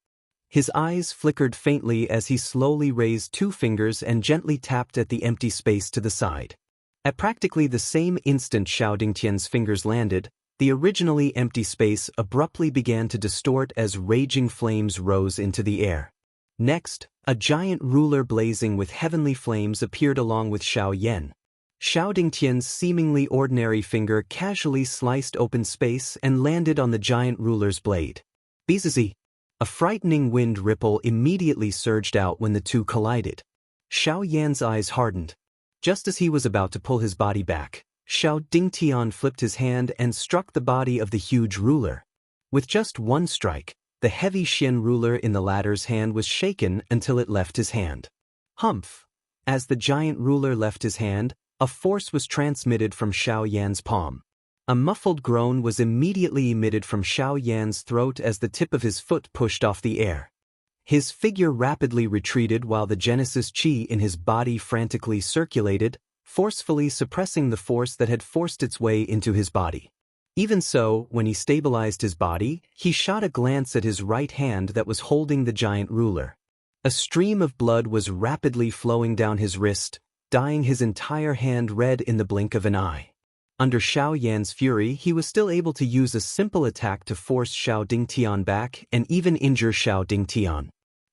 His eyes flickered faintly as he slowly raised 2 fingers and gently tapped at the empty space to the side. At practically the same instant Xiao Dingtian's fingers landed, the originally empty space abruptly began to distort as raging flames rose into the air. Next, a giant ruler blazing with heavenly flames appeared along with Xiao Yan. Xiao Dingtian's seemingly ordinary finger casually sliced open space and landed on the giant ruler's blade. Bizizi! A frightening wind ripple immediately surged out when the two collided. Xiao Yan's eyes hardened. Just as he was about to pull his body back, Xiao Dingtian flipped his hand and struck the body of the huge ruler. With just one strike, the heavy Xian ruler in the latter's hand was shaken until it left his hand. Humph! As the giant ruler left his hand, a force was transmitted from Xiao Yan's palm. A muffled groan was immediately emitted from Xiao Yan's throat as the tip of his foot pushed off the air. His figure rapidly retreated while the Genesis Qi in his body frantically circulated, forcefully suppressing the force that had forced its way into his body. Even so, when he stabilized his body, he shot a glance at his right hand that was holding the giant ruler. A stream of blood was rapidly flowing down his wrist, dyeing his entire hand red in the blink of an eye. Under Xiao Yan's fury, he was still able to use a simple attack to force Xiao Dingtian back and even injure Xiao Dingtian.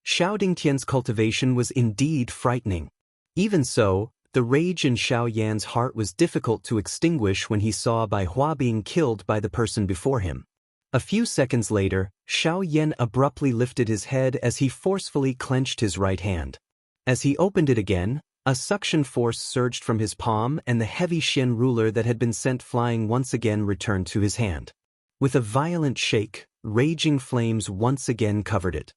Xiao Dingtian's cultivation was indeed frightening. Even so, the rage in Xiao Yan's heart was difficult to extinguish when he saw Bai Hua being killed by the person before him. A few seconds later, Xiao Yan abruptly lifted his head as he forcefully clenched his right hand. As he opened it again, a suction force surged from his palm and the heavy Xian ruler that had been sent flying once again returned to his hand. With a violent shake, raging flames once again covered it.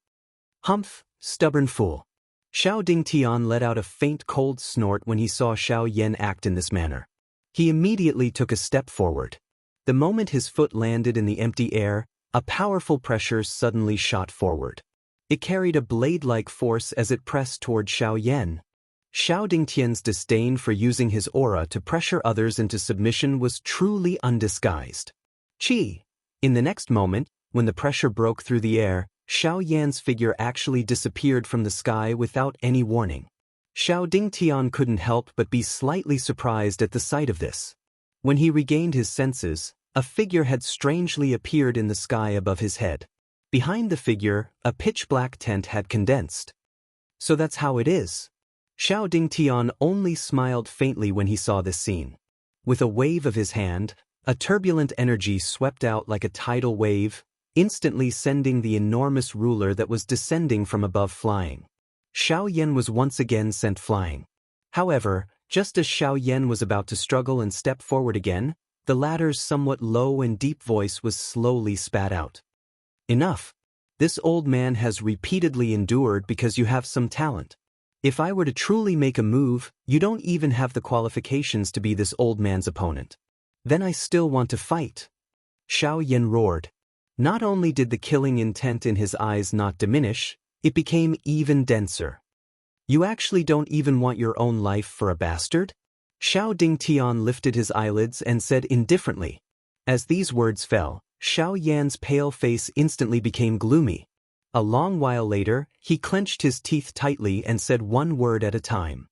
Humph, stubborn fool. Xiao Dingtian let out a faint cold snort when he saw Xiao Yan act in this manner. He immediately took a step forward. The moment his foot landed in the empty air, a powerful pressure suddenly shot forward. It carried a blade-like force as it pressed toward Xiao Yan. Xiao Dingtian's disdain for using his aura to pressure others into submission was truly undisguised. Qi! In the next moment, when the pressure broke through the air, Xiao Yan's figure actually disappeared from the sky without any warning. Xiao Dingtian couldn't help but be slightly surprised at the sight of this. When he regained his senses, a figure had strangely appeared in the sky above his head. Behind the figure, a pitch-black tent had condensed. So that's how it is. Xiao Dingtian only smiled faintly when he saw this scene. With a wave of his hand, a turbulent energy swept out like a tidal wave, instantly sending the enormous ruler that was descending from above flying. Xiao Yan was once again sent flying. However, just as Xiao Yan was about to struggle and step forward again, the latter's somewhat low and deep voice was slowly spat out. Enough. This old man has repeatedly endured because you have some talent. If I were to truly make a move, you don't even have the qualifications to be this old man's opponent. Then I still want to fight. Xiao Yan roared. Not only did the killing intent in his eyes not diminish, it became even denser. You actually don't even want your own life for a bastard? Xiao Dingtian lifted his eyelids and said indifferently. As these words fell, Xiao Yan's pale face instantly became gloomy. A long while later, he clenched his teeth tightly and said one word at a time.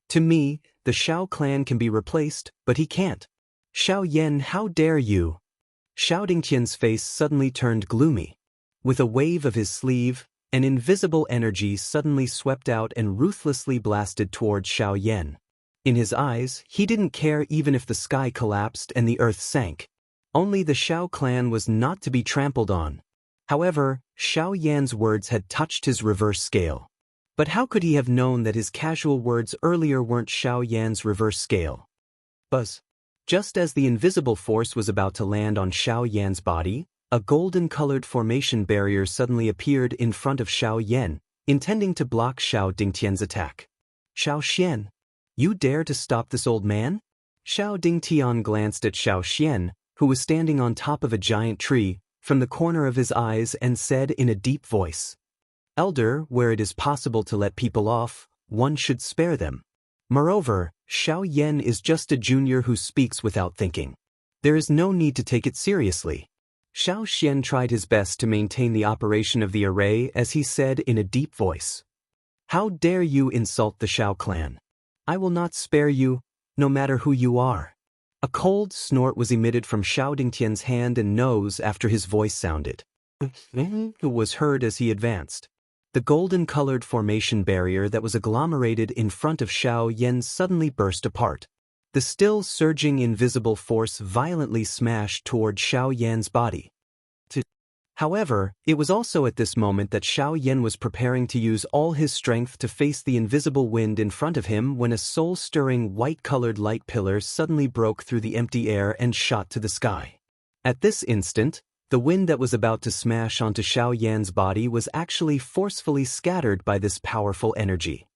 To me, the Xiao clan can be replaced, but he can't. Xiao Yan, how dare you? Xiao Dingtian's face suddenly turned gloomy. With a wave of his sleeve, an invisible energy suddenly swept out and ruthlessly blasted toward Xiao Yan. In his eyes, he didn't care even if the sky collapsed and the earth sank. Only the Xiao clan was not to be trampled on. However, Xiao Yan's words had touched his reverse scale. But how could he have known that his casual words earlier weren't Xiao Yan's reverse scale? Buzz. Just as the invisible force was about to land on Xiao Yan's body, a golden-colored formation barrier suddenly appeared in front of Xiao Yan, intending to block Xiao Dingtian's attack. Xiao Xian, you dare to stop this old man? Xiao Dingtian glanced at Xiao Xian, who was standing on top of a giant tree, from the corner of his eyes and said in a deep voice, Elder, where it is possible to let people off, one should spare them. Moreover, Xiao Yan is just a junior who speaks without thinking. There is no need to take it seriously. Xiao Xian tried his best to maintain the operation of the array as he said in a deep voice. How dare you insult the Xiao clan? I will not spare you, no matter who you are. A cold snort was emitted from Xiao Dingtian's hand and nose after his voice sounded. It was heard as he advanced. The golden-colored formation barrier that was agglomerated in front of Xiao Yan suddenly burst apart. The still surging invisible force violently smashed toward Xiao Yan's body. However, it was also at this moment that Xiao Yan was preparing to use all his strength to face the invisible wind in front of him when a soul-stirring white-colored light pillar suddenly broke through the empty air and shot to the sky. At this instant, the wind that was about to smash onto Xiao Yan's body was actually forcefully scattered by this powerful energy.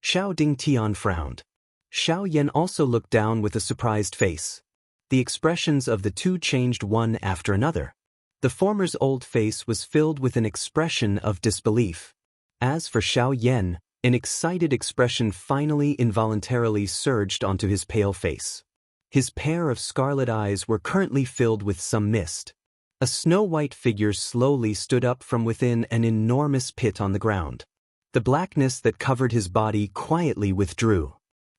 Xiao Dingtian frowned. Xiao Yan also looked down with a surprised face. The expressions of the two changed one after another. The former's old face was filled with an expression of disbelief. As for Xiao Yan, an excited expression finally involuntarily surged onto his pale face. His pair of scarlet eyes were currently filled with some mist. A snow-white figure slowly stood up from within an enormous pit on the ground. The blackness that covered his body quietly withdrew.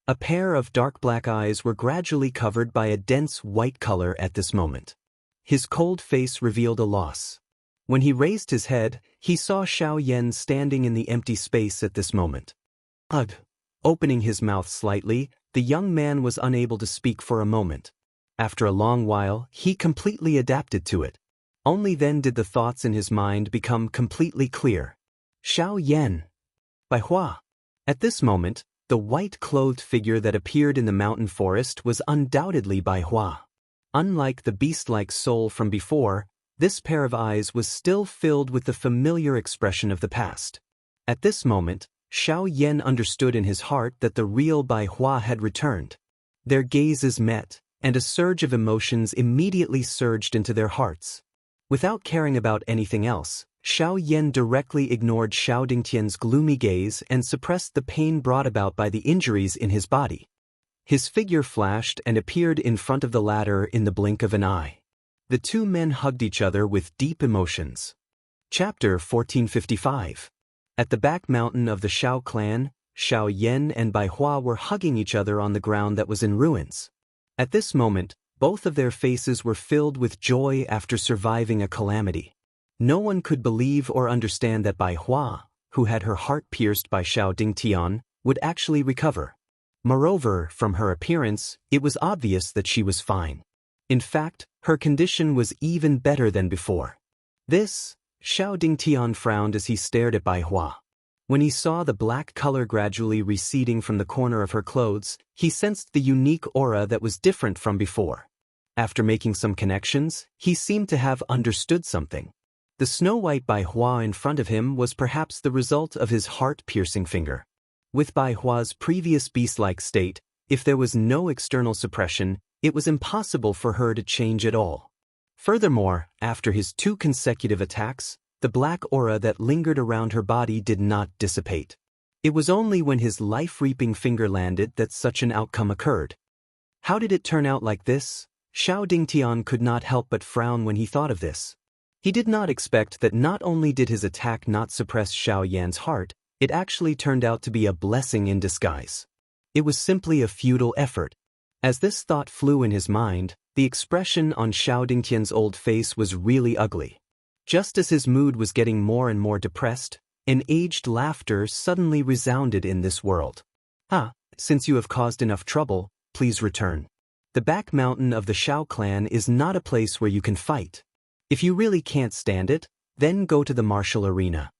A pair of dark black eyes were gradually covered by a dense white color at this moment. His cold face revealed a loss. When he raised his head, he saw Xiao Yan standing in the empty space at this moment. Ugh! Opening his mouth slightly, the young man was unable to speak for a moment. After a long while, he completely adapted to it. Only then did the thoughts in his mind become completely clear. Xiao Yan. Bai Hua. At this moment, the white-clothed figure that appeared in the mountain forest was undoubtedly Bai Hua. Unlike the beast-like soul from before, this pair of eyes was still filled with the familiar expression of the past. At this moment, Xiao Yan understood in his heart that the real Bai Hua had returned. Their gazes met, and a surge of emotions immediately surged into their hearts. Without caring about anything else, Xiao Yan directly ignored Xiao Dingtian's gloomy gaze and suppressed the pain brought about by the injuries in his body. His figure flashed and appeared in front of the latter in the blink of an eye. The two men hugged each other with deep emotions. Chapter 1455. At the back mountain of the Xiao clan, Xiao Yan and Bai Hua were hugging each other on the ground that was in ruins. At this moment, both of their faces were filled with joy after surviving a calamity. No one could believe or understand that Bai Hua, who had her heart pierced by Xiao Dingtian, would actually recover. Moreover, from her appearance, it was obvious that she was fine. In fact, her condition was even better than before. This, Xiao Dingtian frowned as he stared at Bai Hua. When he saw the black color gradually receding from the corner of her clothes, he sensed the unique aura that was different from before. After making some connections, he seemed to have understood something. The snow-white Bai Hua in front of him was perhaps the result of his heart-piercing finger. With Bai Hua's previous beast-like state, if there was no external suppression, it was impossible for her to change at all. Furthermore, after his 2 consecutive attacks, the black aura that lingered around her body did not dissipate. It was only when his life-reaping finger landed that such an outcome occurred. How did it turn out like this? Xiao Dingtian could not help but frown when he thought of this. He did not expect that not only did his attack not suppress Xiao Yan's heart, it actually turned out to be a blessing in disguise. It was simply a futile effort. As this thought flew in his mind, the expression on Xiao Dingtian's old face was really ugly. Just as his mood was getting more and more depressed, an aged laughter suddenly resounded in this world. Since you have caused enough trouble, please return. The back mountain of the Xiao clan is not a place where you can fight. If you really can't stand it, then go to the martial arena.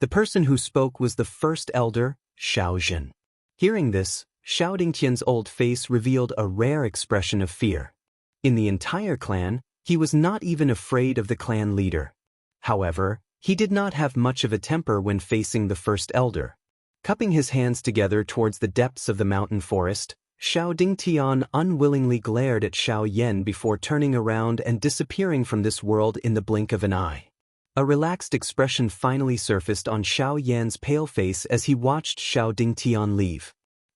The person who spoke was the first elder, Xiao Zhen. Hearing this, Xiao Dingtian's old face revealed a rare expression of fear. In the entire clan, he was not even afraid of the clan leader. However, he did not have much of a temper when facing the first elder. Cupping his hands together towards the depths of the mountain forest, Xiao Dingtian unwillingly glared at Xiao Yan before turning around and disappearing from this world in the blink of an eye. A relaxed expression finally surfaced on Xiao Yan's pale face as he watched Xiao Dingtian leave.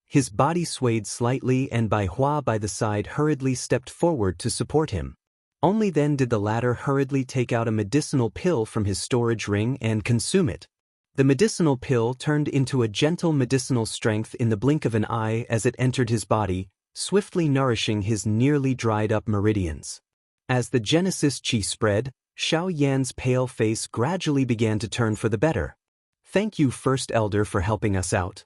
His body swayed slightly and Bai Hua by the side hurriedly stepped forward to support him. Only then did the latter hurriedly take out a medicinal pill from his storage ring and consume it. The medicinal pill turned into a gentle medicinal strength in the blink of an eye as it entered his body, swiftly nourishing his nearly dried-up meridians. As the Genesis Qi spread, Xiao Yan's pale face gradually began to turn for the better. Thank you, First Elder, for helping us out.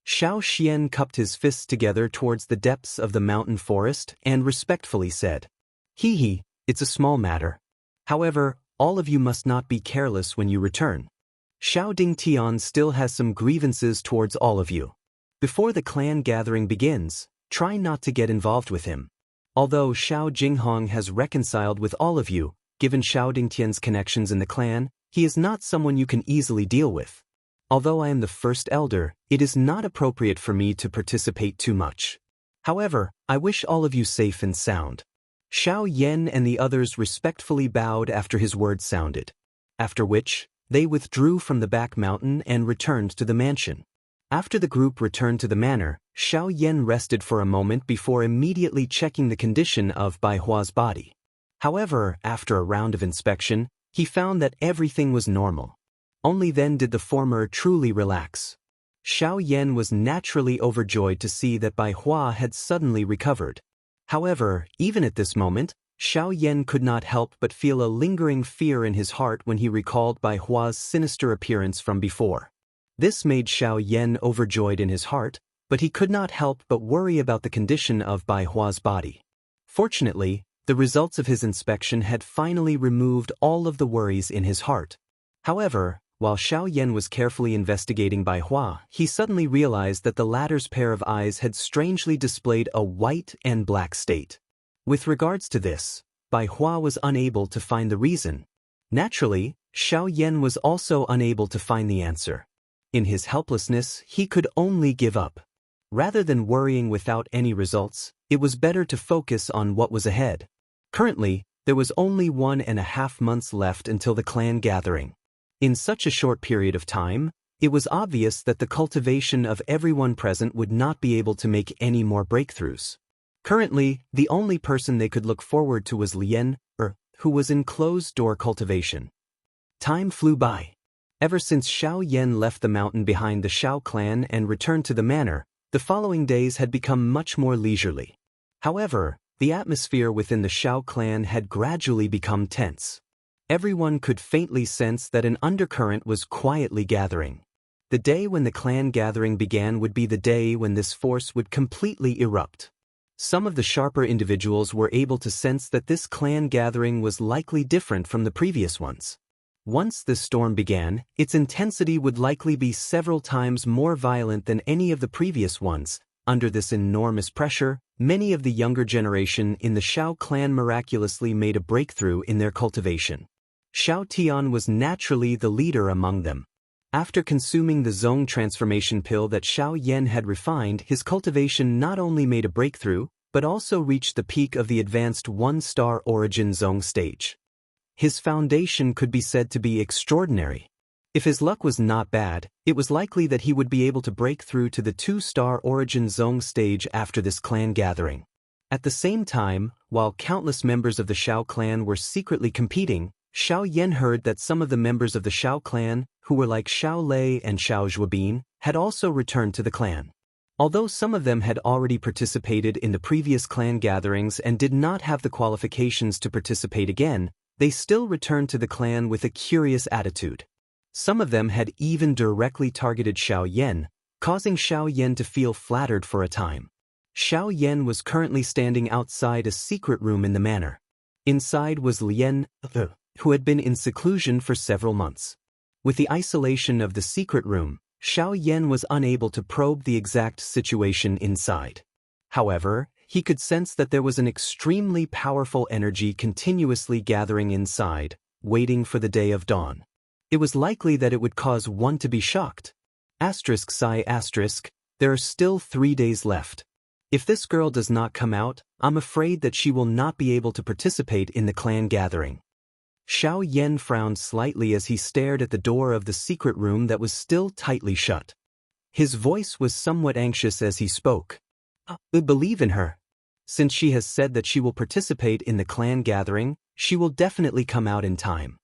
Xiao Xian cupped his fists together towards the depths of the mountain forest and respectfully said, Hee, it's a small matter. However, all of you must not be careless when you return. Xiao Dingtian still has some grievances towards all of you. Before the clan gathering begins, try not to get involved with him. Although Xiao Jinghong has reconciled with all of you, given Xiao Dingtian's connections in the clan, he is not someone you can easily deal with. Although I am the first elder, it is not appropriate for me to participate too much. However, I wish all of you safe and sound. Xiao Yan and the others respectfully bowed after his words sounded. After which, they withdrew from the back mountain and returned to the mansion. After the group returned to the manor, Xiao Yan rested for a moment before immediately checking the condition of Bai Hua's body. However, after a round of inspection, he found that everything was normal. Only then did the former truly relax. Xiao Yan was naturally overjoyed to see that Bai Hua had suddenly recovered. However, even at this moment, Xiao Yan could not help but feel a lingering fear in his heart when he recalled Bai Hua's sinister appearance from before. This made Xiao Yan overjoyed in his heart, but he could not help but worry about the condition of Bai Hua's body. Fortunately, the results of his inspection had finally removed all of the worries in his heart. However, while Xiao Yan was carefully investigating Bai Hua, he suddenly realized that the latter's pair of eyes had strangely displayed a white and black state. With regards to this, Bai Hua was unable to find the reason. Naturally, Xiao Yan was also unable to find the answer. In his helplessness, he could only give up. Rather than worrying without any results, it was better to focus on what was ahead. Currently, there was only 1.5 months left until the clan gathering. In such a short period of time, it was obvious that the cultivation of everyone present would not be able to make any more breakthroughs. Currently, the only person they could look forward to was Lien, who was in closed-door cultivation. Time flew by. Ever since Xiao Yan left the mountain behind the Xiao clan and returned to the manor, the following days had become much more leisurely. However, the atmosphere within the Xiao clan had gradually become tense. Everyone could faintly sense that an undercurrent was quietly gathering. The day when the clan gathering began would be the day when this force would completely erupt. Some of the sharper individuals were able to sense that this clan gathering was likely different from the previous ones. Once this storm began, its intensity would likely be several times more violent than any of the previous ones. Under this enormous pressure, many of the younger generation in the Xiao clan miraculously made a breakthrough in their cultivation. Xiao Tian was naturally the leader among them. After consuming the Zong transformation pill that Xiao Yan had refined, his cultivation not only made a breakthrough, but also reached the peak of the advanced 1-star origin zone stage. His foundation could be said to be extraordinary. If his luck was not bad, it was likely that he would be able to break through to the 2-star origin zone stage after this clan gathering. At the same time, while countless members of the Shao clan were secretly competing, Xiao Yan heard that some of the members of the Shao clan, who were like Xiao Lei and Xiao Zhuobin, had also returned to the clan. Although some of them had already participated in the previous clan gatherings and did not have the qualifications to participate again, they still returned to the clan with a curious attitude. Some of them had even directly targeted Xiao Yan, causing Xiao Yan to feel flattered for a time. Xiao Yan was currently standing outside a secret room in the manor. Inside was Lian, who had been in seclusion for several months. With the isolation of the secret room, Xiao Yan was unable to probe the exact situation inside. However, he could sense that there was an extremely powerful energy continuously gathering inside, waiting for the day of dawn. It was likely that it would cause one to be shocked. There are still 3 days left. If this girl does not come out, I'm afraid that she will not be able to participate in the clan gathering. Xiao Yan frowned slightly as he stared at the door of the secret room that was still tightly shut. His voice was somewhat anxious as he spoke. I believe in her. Since she has said that she will participate in the clan gathering, she will definitely come out in time.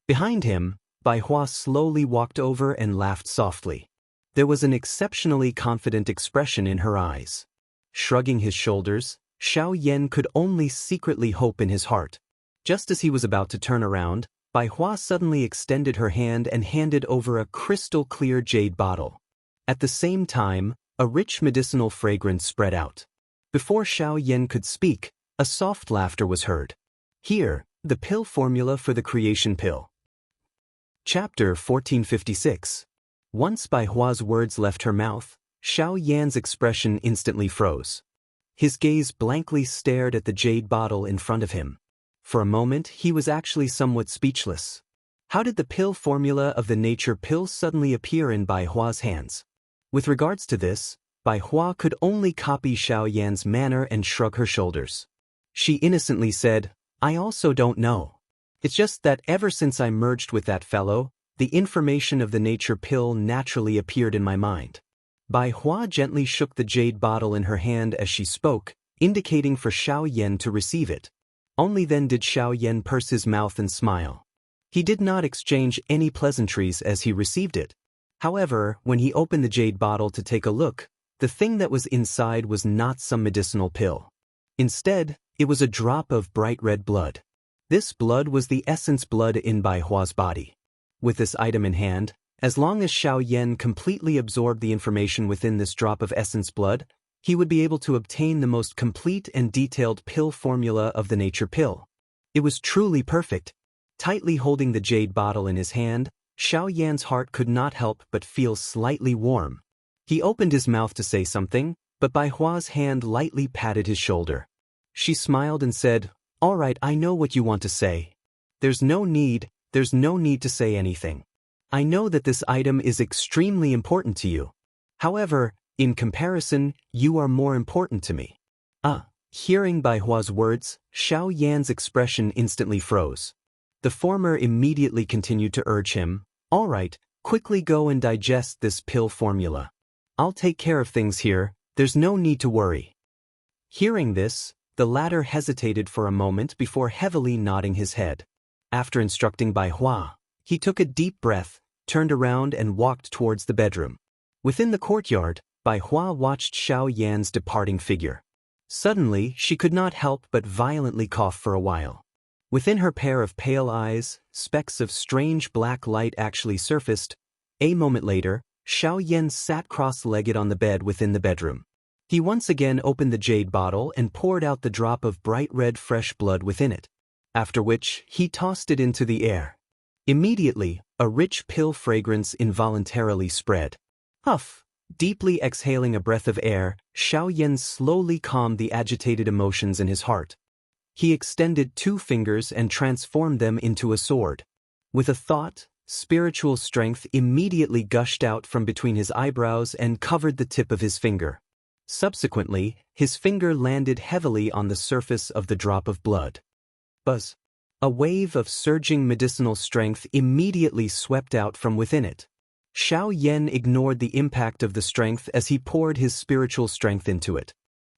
Behind him, Bai Hua slowly walked over and laughed softly. There was an exceptionally confident expression in her eyes. Shrugging his shoulders, Xiao Yan could only secretly hope in his heart. Just as he was about to turn around, Bai Hua suddenly extended her hand and handed over a crystal-clear jade bottle. At the same time, a rich medicinal fragrance spread out. Before Xiao Yan could speak, a soft laughter was heard. Here, the pill formula for the creation pill. Chapter 1456. Once Bai Hua's words left her mouth, Xiao Yan's expression instantly froze. His gaze blankly stared at the jade bottle in front of him. For a moment, he was actually somewhat speechless. How did the pill formula of the nature pill suddenly appear in Bai Hua's hands? With regards to this, Bai Hua could only copy Xiao Yan's manner and shrug her shoulders. She innocently said, I also don't know. It's just that ever since I merged with that fellow, the information of the nature pill naturally appeared in my mind. Bai Hua gently shook the jade bottle in her hand as she spoke, indicating for Xiao Yan to receive it. Only then did Xiao Yan purse his mouth and smile. He did not exchange any pleasantries as he received it. However, when he opened the jade bottle to take a look, the thing that was inside was not some medicinal pill. Instead, it was a drop of bright red blood. This blood was the essence blood in Bai Hua's body. With this item in hand, as long as Xiao Yan completely absorbed the information within this drop of essence blood, he would be able to obtain the most complete and detailed pill formula of the nature pill. It was truly perfect. Tightly holding the jade bottle in his hand, Xiao Yan's heart could not help but feel slightly warm. He opened his mouth to say something, but Bai Hua's hand lightly patted his shoulder. She smiled and said, All right, I know what you want to say. There's no need to say anything. I know that this item is extremely important to you. However, in comparison, you are more important to me. Hearing Bai Hua's words, Xiao Yan's expression instantly froze. The former immediately continued to urge him, All right, quickly go and digest this pill formula. I'll take care of things here, there's no need to worry. Hearing this, the latter hesitated for a moment before heavily nodding his head. After instructing Bai Hua, he took a deep breath, turned around and walked towards the bedroom. Within the courtyard, Bai Hua watched Xiao Yan's departing figure. Suddenly, she could not help but violently cough for a while. Within her pair of pale eyes, specks of strange black light actually surfaced. A moment later, Xiao Yan sat cross-legged on the bed within the bedroom. He once again opened the jade bottle and poured out the drop of bright red fresh blood within it, after which he tossed it into the air. Immediately, a rich pill fragrance involuntarily spread. Huff! Deeply exhaling a breath of air, Xiao Yan slowly calmed the agitated emotions in his heart. He extended 2 fingers and transformed them into a sword. With a thought, spiritual strength immediately gushed out from between his eyebrows and covered the tip of his finger. Subsequently, his finger landed heavily on the surface of the drop of blood. Buzz! A wave of surging medicinal strength immediately swept out from within it. Xiao Yan ignored the impact of the strength as he poured his spiritual strength into it.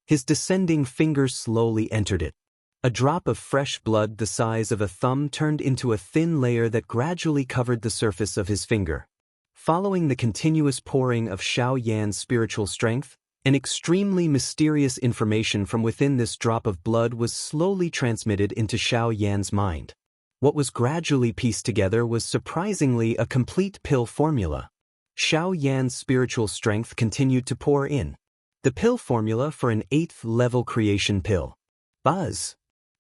His descending finger slowly entered it. A drop of fresh blood the size of a thumb turned into a thin layer that gradually covered the surface of his finger. Following the continuous pouring of Xiao Yan's spiritual strength, an extremely mysterious information from within this drop of blood was slowly transmitted into Xiao Yan's mind. What was gradually pieced together was surprisingly a complete pill formula. Xiao Yan's spiritual strength continued to pour in. The pill formula for an 8th level creation pill. Buzz!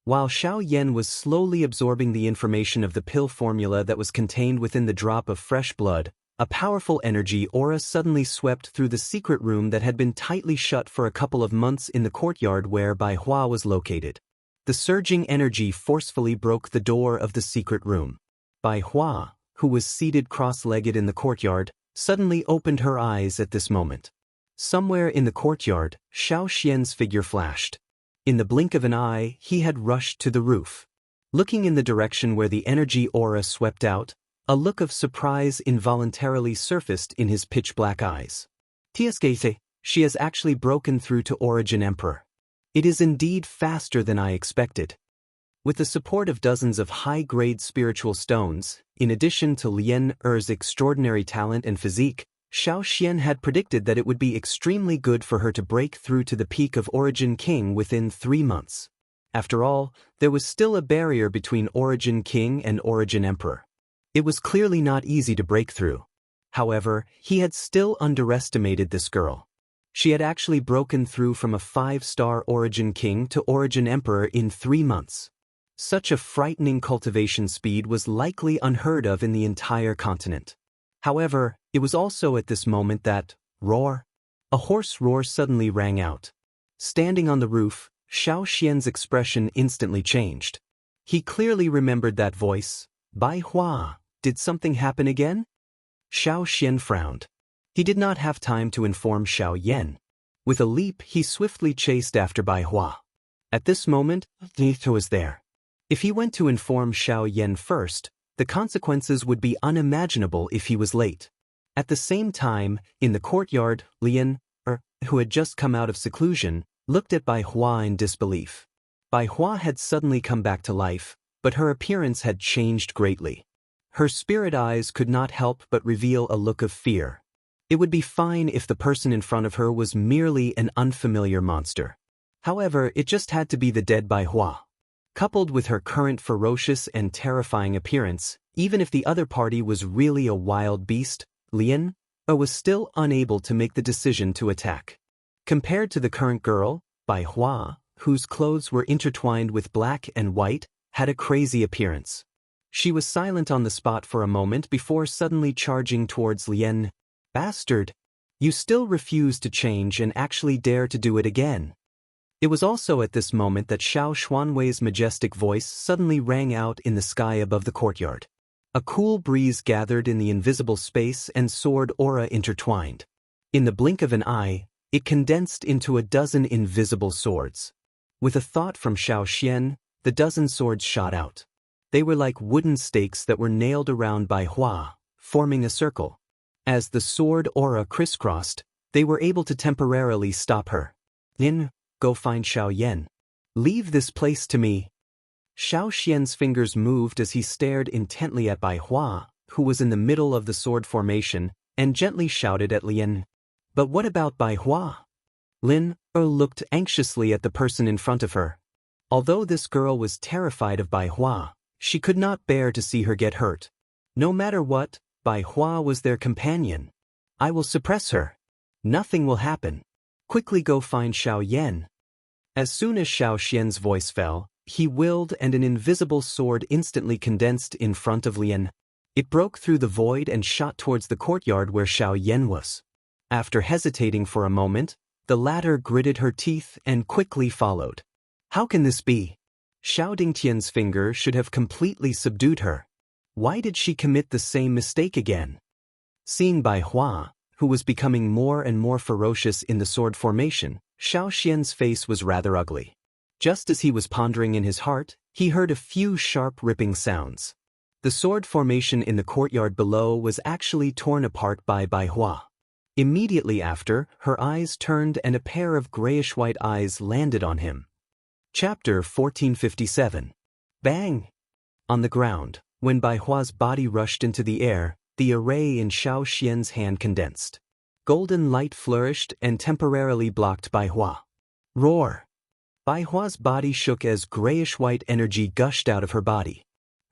While Xiao Yan was slowly absorbing the information of the pill formula that was contained within the drop of fresh blood, a powerful energy aura suddenly swept through the secret room that had been tightly shut for a couple of months in the courtyard where Bai Hua was located. The surging energy forcefully broke the door of the secret room. Bai Hua, who was seated cross-legged in the courtyard, suddenly opened her eyes at this moment. Somewhere in the courtyard, Xiao Xian's figure flashed. In the blink of an eye, he had rushed to the roof. Looking in the direction where the energy aura swept out, a look of surprise involuntarily surfaced in his pitch-black eyes. Tiaskeithe, she has actually broken through to Origin Emperor. It is indeed faster than I expected. With the support of dozens of high-grade spiritual stones, in addition to Lien Er's extraordinary talent and physique, Xiao Xian had predicted that it would be extremely good for her to break through to the peak of Origin King within 3 months. After all, there was still a barrier between Origin King and Origin Emperor. It was clearly not easy to break through. However, he had still underestimated this girl. She had actually broken through from a 5-star Origin King to Origin Emperor in 3 months. Such a frightening cultivation speed was likely unheard of in the entire continent. However, it was also at this moment that, roar! A hoarse roar suddenly rang out. Standing on the roof, Xiao Xian's expression instantly changed. He clearly remembered that voice. Bai Hua, did something happen again? Xiao Xian frowned. He did not have time to inform Xiao Yan. With a leap, he swiftly chased after Bai Hua. At this moment, Nito was there. If he went to inform Xiao Yan first, the consequences would be unimaginable if he was late. At the same time, in the courtyard, Lien Er, who had just come out of seclusion, looked at Bai Hua in disbelief. Bai Hua had suddenly come back to life, but her appearance had changed greatly. Her spirit eyes could not help but reveal a look of fear. It would be fine if the person in front of her was merely an unfamiliar monster. However, it just had to be the dead Bai Hua. Coupled with her current ferocious and terrifying appearance, even if the other party was really a wild beast, Lien Er was still unable to make the decision to attack. Compared to the current girl, Bai Hua, whose clothes were intertwined with black and white, had a crazy appearance. She was silent on the spot for a moment before suddenly charging towards Lien. Bastard! You still refuse to change and actually dare to do it again. It was also at this moment that Xiao Xuanwei's majestic voice suddenly rang out in the sky above the courtyard. A cool breeze gathered in the invisible space and sword aura intertwined. In the blink of an eye, it condensed into a dozen invisible swords. With a thought from Xiao Xian, the dozen swords shot out. They were like wooden stakes that were nailed around Bai Hua, forming a circle. As the sword aura crisscrossed, they were able to temporarily stop her. Lin, go find Xiao Yan. Leave this place to me. Xiao Xian's fingers moved as he stared intently at Bai Hua, who was in the middle of the sword formation, and gently shouted at Lien. But what about Bai Hua? Lin Er looked anxiously at the person in front of her. Although this girl was terrified of Bai Hua, she could not bear to see her get hurt. No matter what, Bai Hua was their companion. I will suppress her. Nothing will happen. Quickly go find Xiao Yan. As soon as Xiao Xian's voice fell, he willed and an invisible sword instantly condensed in front of Lien. It broke through the void and shot towards the courtyard where Xiao Yan was. After hesitating for a moment, the latter gritted her teeth and quickly followed. How can this be? Xiao Dingtian's finger should have completely subdued her. Why did she commit the same mistake again? Seeing Bai Hua, who was becoming more and more ferocious in the sword formation, Xiao Xian's face was rather ugly. Just as he was pondering in his heart, he heard a few sharp ripping sounds. The sword formation in the courtyard below was actually torn apart by Bai Hua. Immediately after, her eyes turned and a pair of grayish-white eyes landed on him. Chapter 1457. Bang! On the ground, when Bai Hua's body rushed into the air, the array in Xiao Xian's hand condensed. Golden light flourished and temporarily blocked Bai Hua. Roar! Bai Hua's body shook as grayish-white energy gushed out of her body.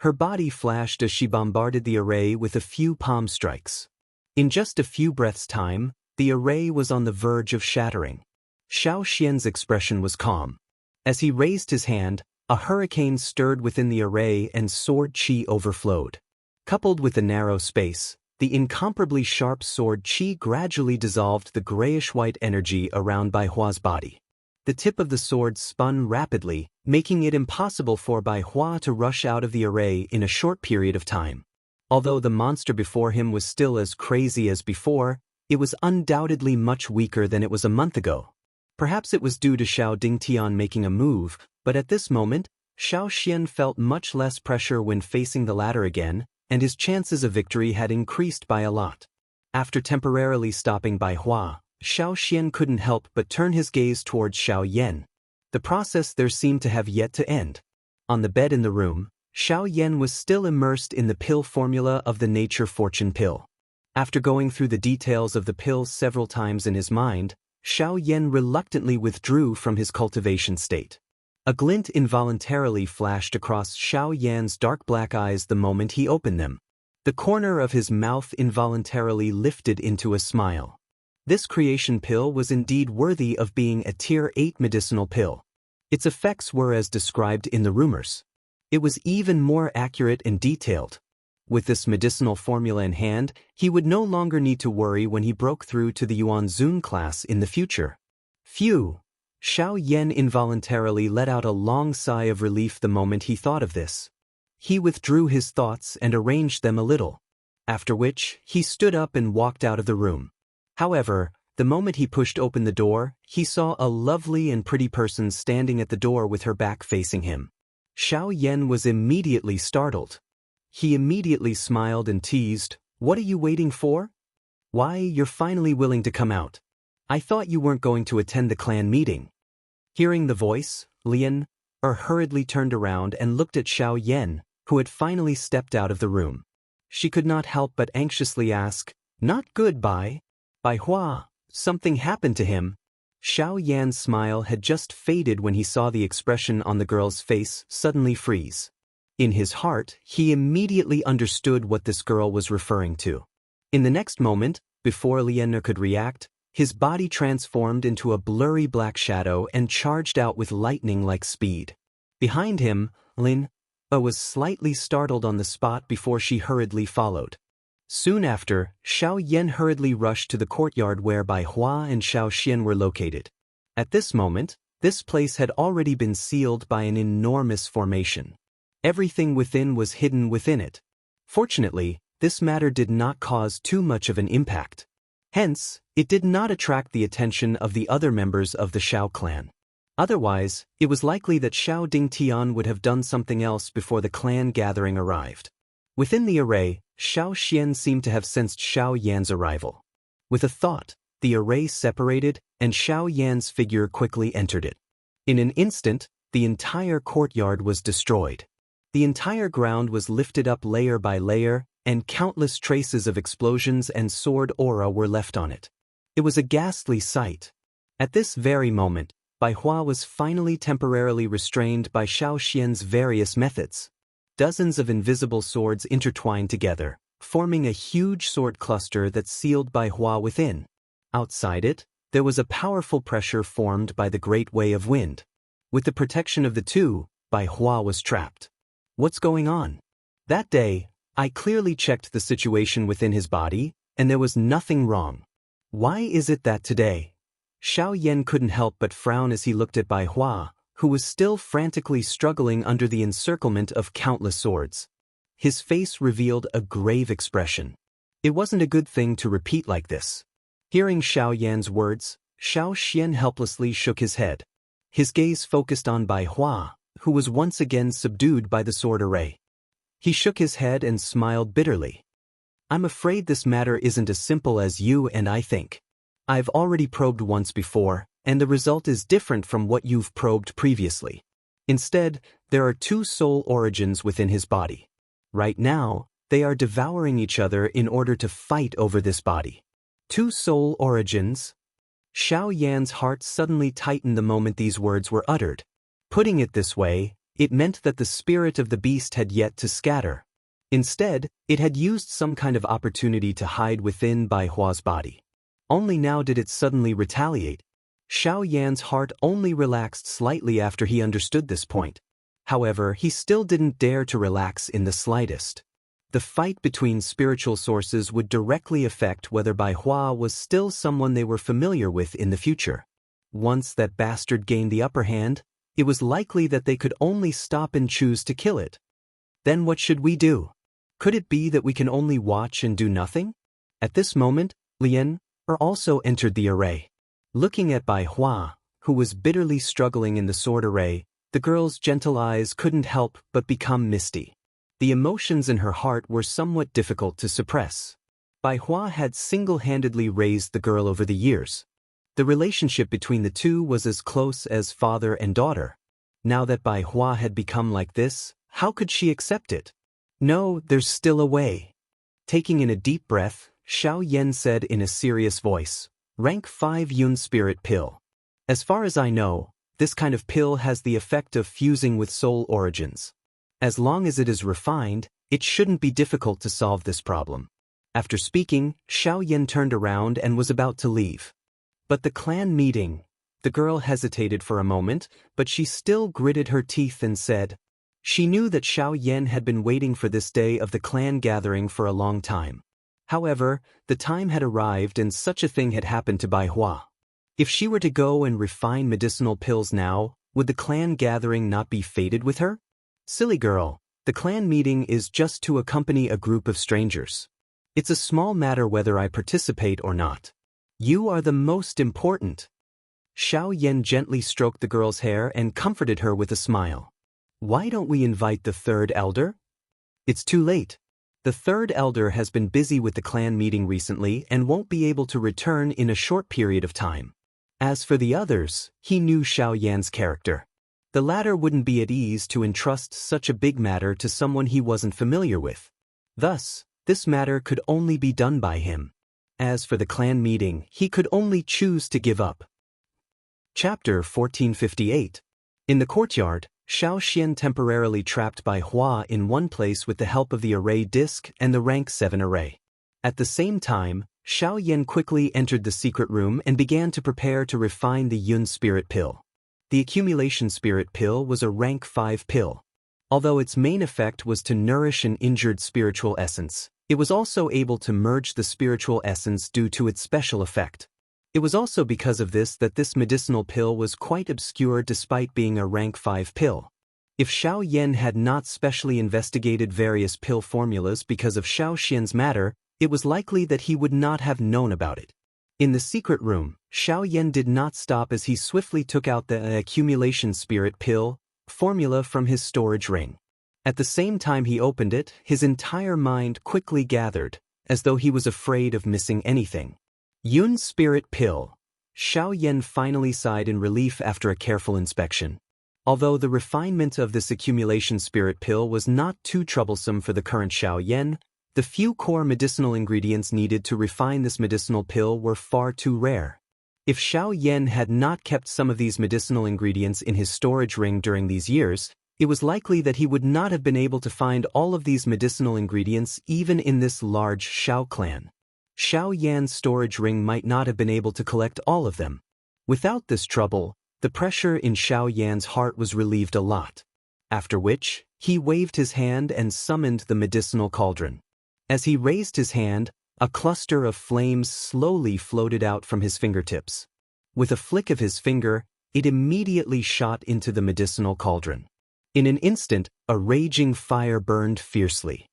Her body flashed as she bombarded the array with a few palm strikes. In just a few breaths' time, the array was on the verge of shattering. Xiao Xian's expression was calm. As he raised his hand, a hurricane stirred within the array and sword chi overflowed. Coupled with the narrow space, the incomparably sharp sword chi gradually dissolved the grayish-white energy around Bai Hua's body. The tip of the sword spun rapidly, making it impossible for Bai Hua to rush out of the array in a short period of time. Although the monster before him was still as crazy as before, it was undoubtedly much weaker than it was a month ago. Perhaps it was due to Xiao Dingtian making a move, but at this moment, Xiao Xian felt much less pressure when facing the latter again, and his chances of victory had increased by a lot. After temporarily stopping Bai Hua, Xiao Xian couldn't help but turn his gaze towards Xiao Yan. The process there seemed to have yet to end. On the bed in the room, Xiao Yan was still immersed in the pill formula of the Nature Fortune pill. After going through the details of the pill several times in his mind, Xiao Yan reluctantly withdrew from his cultivation state. A glint involuntarily flashed across Xiao Yan's dark black eyes the moment he opened them. The corner of his mouth involuntarily lifted into a smile. This creation pill was indeed worthy of being a Tier 8 medicinal pill. Its effects were as described in the rumors. It was even more accurate and detailed. With this medicinal formula in hand, he would no longer need to worry when he broke through to the Yuanzun class in the future. Phew! Xiao Yan involuntarily let out a long sigh of relief the moment he thought of this. He withdrew his thoughts and arranged them a little. After which, he stood up and walked out of the room. However, the moment he pushed open the door, he saw a lovely and pretty person standing at the door with her back facing him. Xiao Yan was immediately startled. He immediately smiled and teased, "What are you waiting for? Why, you're finally willing to come out. I thought you weren't going to attend the clan meeting." Hearing the voice, Lian hurriedly turned around and looked at Xiao Yan, who had finally stepped out of the room. She could not help but anxiously ask, "Not good, Bai Hua, something happened to him?" Xiao Yan's smile had just faded when he saw the expression on the girl's face suddenly freeze. In his heart, he immediately understood what this girl was referring to. In the next moment, before Lian could react, his body transformed into a blurry black shadow and charged out with lightning-like speed. Behind him, Lin was slightly startled on the spot before she hurriedly followed. Soon after, Xiao Yan hurriedly rushed to the courtyard where Bai Hua and Xiao Xian were located. At this moment, this place had already been sealed by an enormous formation. Everything within was hidden within it. Fortunately, this matter did not cause too much of an impact. Hence, it did not attract the attention of the other members of the Xiao clan. Otherwise, it was likely that Xiao Dingtian would have done something else before the clan gathering arrived. Within the array, Xiao Xian seemed to have sensed Xiao Yan's arrival. With a thought, the array separated, and Xiao Yan's figure quickly entered it. In an instant, the entire courtyard was destroyed. The entire ground was lifted up layer by layer, and countless traces of explosions and sword aura were left on it. It was a ghastly sight. At this very moment, Bai Hua was finally temporarily restrained by Xiao Xian's various methods. Dozens of invisible swords intertwined together, forming a huge sword cluster that sealed Bai Hua within. Outside it, there was a powerful pressure formed by the great way of wind. With the protection of the two, Bai Hua was trapped. What's going on? That day, I clearly checked the situation within his body, and there was nothing wrong. Why is it that today? Xiao Yan couldn't help but frown as he looked at Bai Hua, who was still frantically struggling under the encirclement of countless swords. His face revealed a grave expression. It wasn't a good thing to repeat like this. Hearing Xiao Yan's words, Xiao Xian helplessly shook his head. His gaze focused on Bai Hua, who was once again subdued by the sword array. He shook his head and smiled bitterly. I'm afraid this matter isn't as simple as you and I think. I've already probed once before, and the result is different from what you've probed previously. Instead, there are two soul origins within his body. Right now, they are devouring each other in order to fight over this body. Two soul origins? Xiao Yan's heart suddenly tightened the moment these words were uttered. Putting it this way, it meant that the spirit of the beast had yet to scatter. Instead, it had used some kind of opportunity to hide within Bai Hua's body. Only now did it suddenly retaliate. Xiao Yan's heart only relaxed slightly after he understood this point. However, he still didn't dare to relax in the slightest. The fight between spiritual sources would directly affect whether Bai Hua was still someone they were familiar with in the future. Once that bastard gained the upper hand, it was likely that they could only stop and choose to kill it. Then what should we do? Could it be that we can only watch and do nothing? At this moment, Lian also entered the array. Looking at Bai Hua, who was bitterly struggling in the sword array, the girl's gentle eyes couldn't help but become misty. The emotions in her heart were somewhat difficult to suppress. Bai Hua had single-handedly raised the girl over the years. The relationship between the two was as close as father and daughter. Now that Bai Hua had become like this, how could she accept it? No, there's still a way. Taking in a deep breath, Xiao Yan said in a serious voice, Rank 5 Yun Spirit Pill. As far as I know, this kind of pill has the effect of fusing with soul origins. As long as it is refined, it shouldn't be difficult to solve this problem. After speaking, Xiao Yan turned around and was about to leave. But the clan meeting. The girl hesitated for a moment, but she still gritted her teeth and said, she knew that Xiao Yan had been waiting for this day of the clan gathering for a long time. However, the time had arrived and such a thing had happened to Bai Hua. If she were to go and refine medicinal pills now, would the clan gathering not be fated with her? Silly girl, the clan meeting is just to accompany a group of strangers. It's a small matter whether I participate or not. You are the most important. Xiao Yan gently stroked the girl's hair and comforted her with a smile. Why don't we invite the third elder? It's too late. The third elder has been busy with the clan meeting recently and won't be able to return in a short period of time. As for the others, he knew Xiao Yan's character. The latter wouldn't be at ease to entrust such a big matter to someone he wasn't familiar with. Thus, this matter could only be done by him. As for the clan meeting, he could only choose to give up. Chapter 1458. In the courtyard, Xiao Xian temporarily trapped Bai Hua in one place with the help of the array disc and the rank 7 array. At the same time, Xiao Yan quickly entered the secret room and began to prepare to refine the Yun Spirit Pill. The Accumulation Spirit Pill was a rank 5 pill. Although its main effect was to nourish an injured spiritual essence, it was also able to merge the spiritual essence due to its special effect. It was also because of this that this medicinal pill was quite obscure despite being a rank 5 pill. If Xiao Yan had not specially investigated various pill formulas because of Xiao Xian's matter, it was likely that he would not have known about it. In the secret room, Xiao Yan did not stop as he swiftly took out the Accumulation Spirit Pill formula from his storage ring. At the same time he opened it, his entire mind quickly gathered, as though he was afraid of missing anything. Yun Spirit Pill. Xiao Yan finally sighed in relief after a careful inspection. Although the refinement of this Accumulation Spirit Pill was not too troublesome for the current Xiao Yan, the few core medicinal ingredients needed to refine this medicinal pill were far too rare. If Xiao Yan had not kept some of these medicinal ingredients in his storage ring during these years, it was likely that he would not have been able to find all of these medicinal ingredients even in this large Xiao clan. Xiao Yan's storage ring might not have been able to collect all of them. Without this trouble, the pressure in Xiao Yan's heart was relieved a lot. After which, he waved his hand and summoned the medicinal cauldron. As he raised his hand, a cluster of flames slowly floated out from his fingertips. With a flick of his finger, it immediately shot into the medicinal cauldron. In an instant, a raging fire burned fiercely.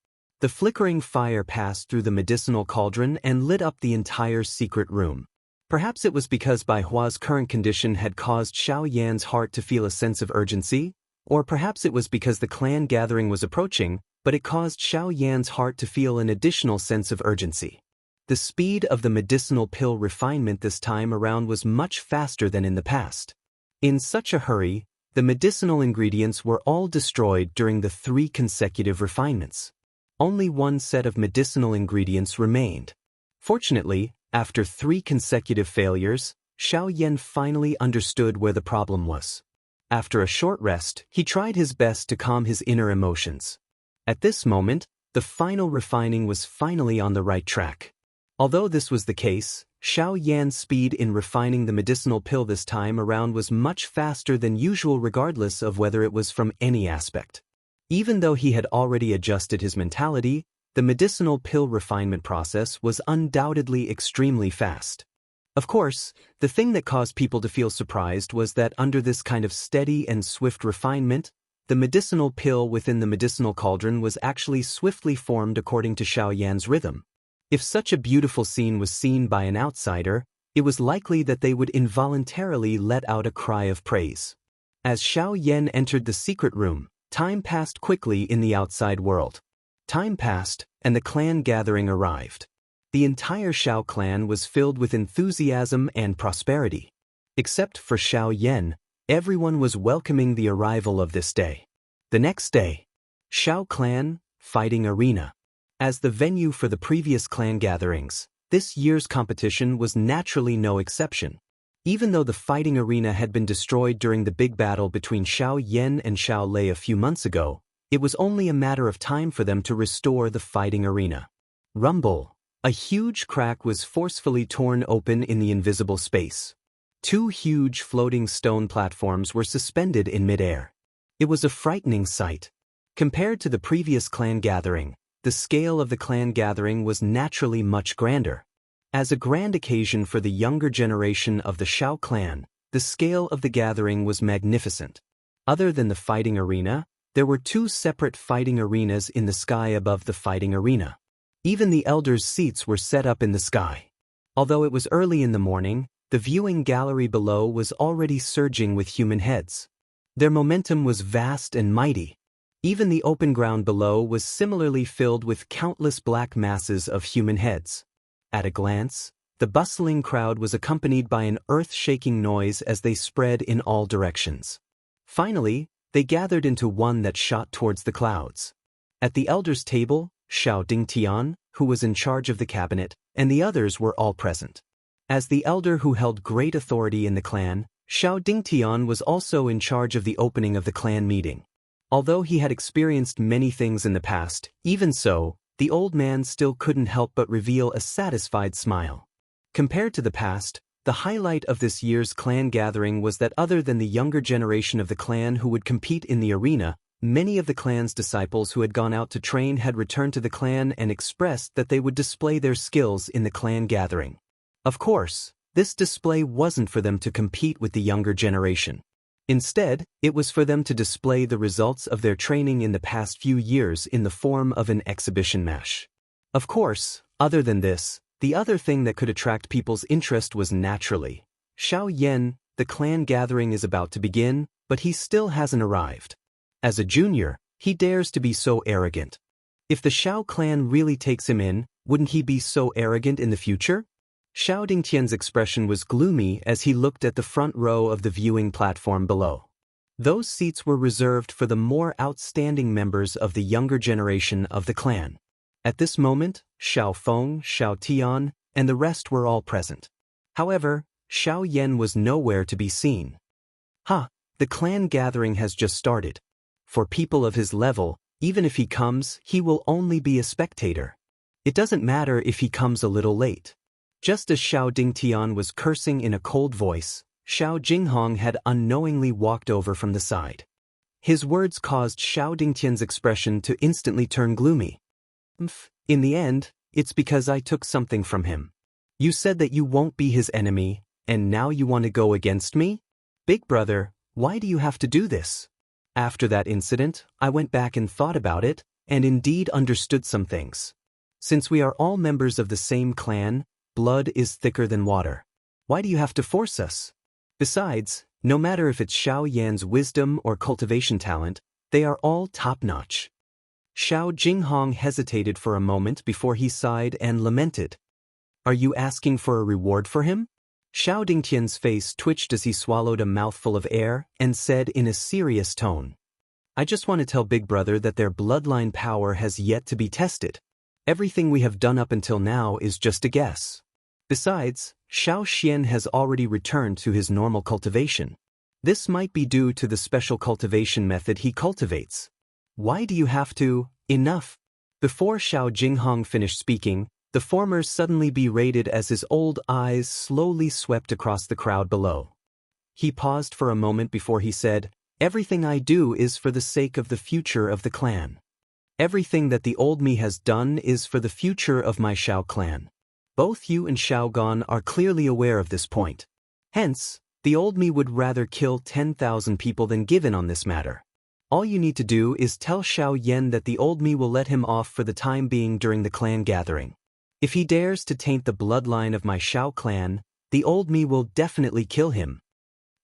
The flickering fire passed through the medicinal cauldron and lit up the entire secret room. Perhaps it was because Bai Hua's current condition had caused Xiao Yan's heart to feel a sense of urgency, or perhaps it was because the clan gathering was approaching, but it caused Xiao Yan's heart to feel an additional sense of urgency. The speed of the medicinal pill refinement this time around was much faster than in the past. In such a hurry, the medicinal ingredients were all destroyed during the 3 consecutive refinements. Only one set of medicinal ingredients remained. Fortunately, after 3 consecutive failures, Xiao Yan finally understood where the problem was. After a short rest, he tried his best to calm his inner emotions. At this moment, the final refining was finally on the right track. Although this was the case, Xiao Yan's speed in refining the medicinal pill this time around was much faster than usual regardless of whether it was from any aspect. Even though he had already adjusted his mentality, the medicinal pill refinement process was undoubtedly extremely fast. Of course, the thing that caused people to feel surprised was that under this kind of steady and swift refinement, the medicinal pill within the medicinal cauldron was actually swiftly formed according to Xiao Yan's rhythm. If such a beautiful scene was seen by an outsider, it was likely that they would involuntarily let out a cry of praise. As Xiao Yan entered the secret room, time passed quickly in the outside world. Time passed, and the clan gathering arrived. The entire Xiao clan was filled with enthusiasm and prosperity. Except for Xiao Yan, everyone was welcoming the arrival of this day. The next day, Xiao Clan Fighting Arena. As the venue for the previous clan gatherings, this year's competition was naturally no exception. Even though the fighting arena had been destroyed during the big battle between Xiao Yan and Xiao Lei a few months ago, it was only a matter of time for them to restore the fighting arena. Rumble! A huge crack was forcefully torn open in the invisible space. 2 huge floating stone platforms were suspended in midair. It was a frightening sight. Compared to the previous clan gathering, the scale of the clan gathering was naturally much grander. As a grand occasion for the younger generation of the Xiao clan, the scale of the gathering was magnificent. Other than the fighting arena, there were 2 separate fighting arenas in the sky above the fighting arena. Even the elders' seats were set up in the sky. Although it was early in the morning, the viewing gallery below was already surging with human heads. Their momentum was vast and mighty. Even the open ground below was similarly filled with countless black masses of human heads. At a glance, the bustling crowd was accompanied by an earth-shaking noise as they spread in all directions. Finally, they gathered into one that shot towards the clouds. At the elders' table, Xiao Dingtian, who was in charge of the cabinet, and the others were all present. As the elder who held great authority in the clan, Xiao Dingtian was also in charge of the opening of the clan meeting. Although he had experienced many things in the past, even so, the old man still couldn't help but reveal a satisfied smile. Compared to the past, the highlight of this year's clan gathering was that other than the younger generation of the clan who would compete in the arena, many of the clan's disciples who had gone out to train had returned to the clan and expressed that they would display their skills in the clan gathering. Of course, this display wasn't for them to compete with the younger generation. Instead, it was for them to display the results of their training in the past few years in the form of an exhibition match. Of course, other than this, the other thing that could attract people's interest was naturally Xiao Yan. The clan gathering is about to begin, but he still hasn't arrived. As a junior, he dares to be so arrogant. If the Xiao clan really takes him in, wouldn't he be so arrogant in the future? Xiao Dingtian's expression was gloomy as he looked at the front row of the viewing platform below. Those seats were reserved for the more outstanding members of the younger generation of the clan. At this moment, Xiao Feng, Xiao Tian, and the rest were all present. However, Xiao Yan was nowhere to be seen. The clan gathering has just started. For people of his level, even if he comes, he will only be a spectator. It doesn't matter if he comes a little late. Just as Xiao Dingtian was cursing in a cold voice, Xiao Jinghong had unknowingly walked over from the side. His words caused Xiao Dingtian's expression to instantly turn gloomy. In the end, it's because I took something from him. You said that you won't be his enemy, and now you want to go against me? Big brother, why do you have to do this? After that incident, I went back and thought about it, and indeed understood some things. Since we are all members of the same clan, blood is thicker than water. Why do you have to force us? Besides, no matter if it's Xiao Yan's wisdom or cultivation talent, they are all top-notch. Xiao Jinghong hesitated for a moment before he sighed and lamented. Are you asking for a reward for him? Xiao Dingtian's face twitched as he swallowed a mouthful of air and said in a serious tone. I just want to tell Big Brother that their bloodline power has yet to be tested. Everything we have done up until now is just a guess. Besides, Xiao Xian has already returned to his normal cultivation. This might be due to the special cultivation method he cultivates. Why do you have to? Enough. Before Xiao Jinghong finished speaking, the former suddenly berated as his old eyes slowly swept across the crowd below. He paused for a moment before he said, Everything I do is for the sake of the future of the clan. Everything that the old me has done is for the future of my Xiao clan. Both you and Xiao Gan are clearly aware of this point. Hence, the old me would rather kill 10,000 people than give in on this matter. All you need to do is tell Xiao Yan that the old me will let him off for the time being during the clan gathering. If he dares to taint the bloodline of my Xiao clan, the old me will definitely kill him.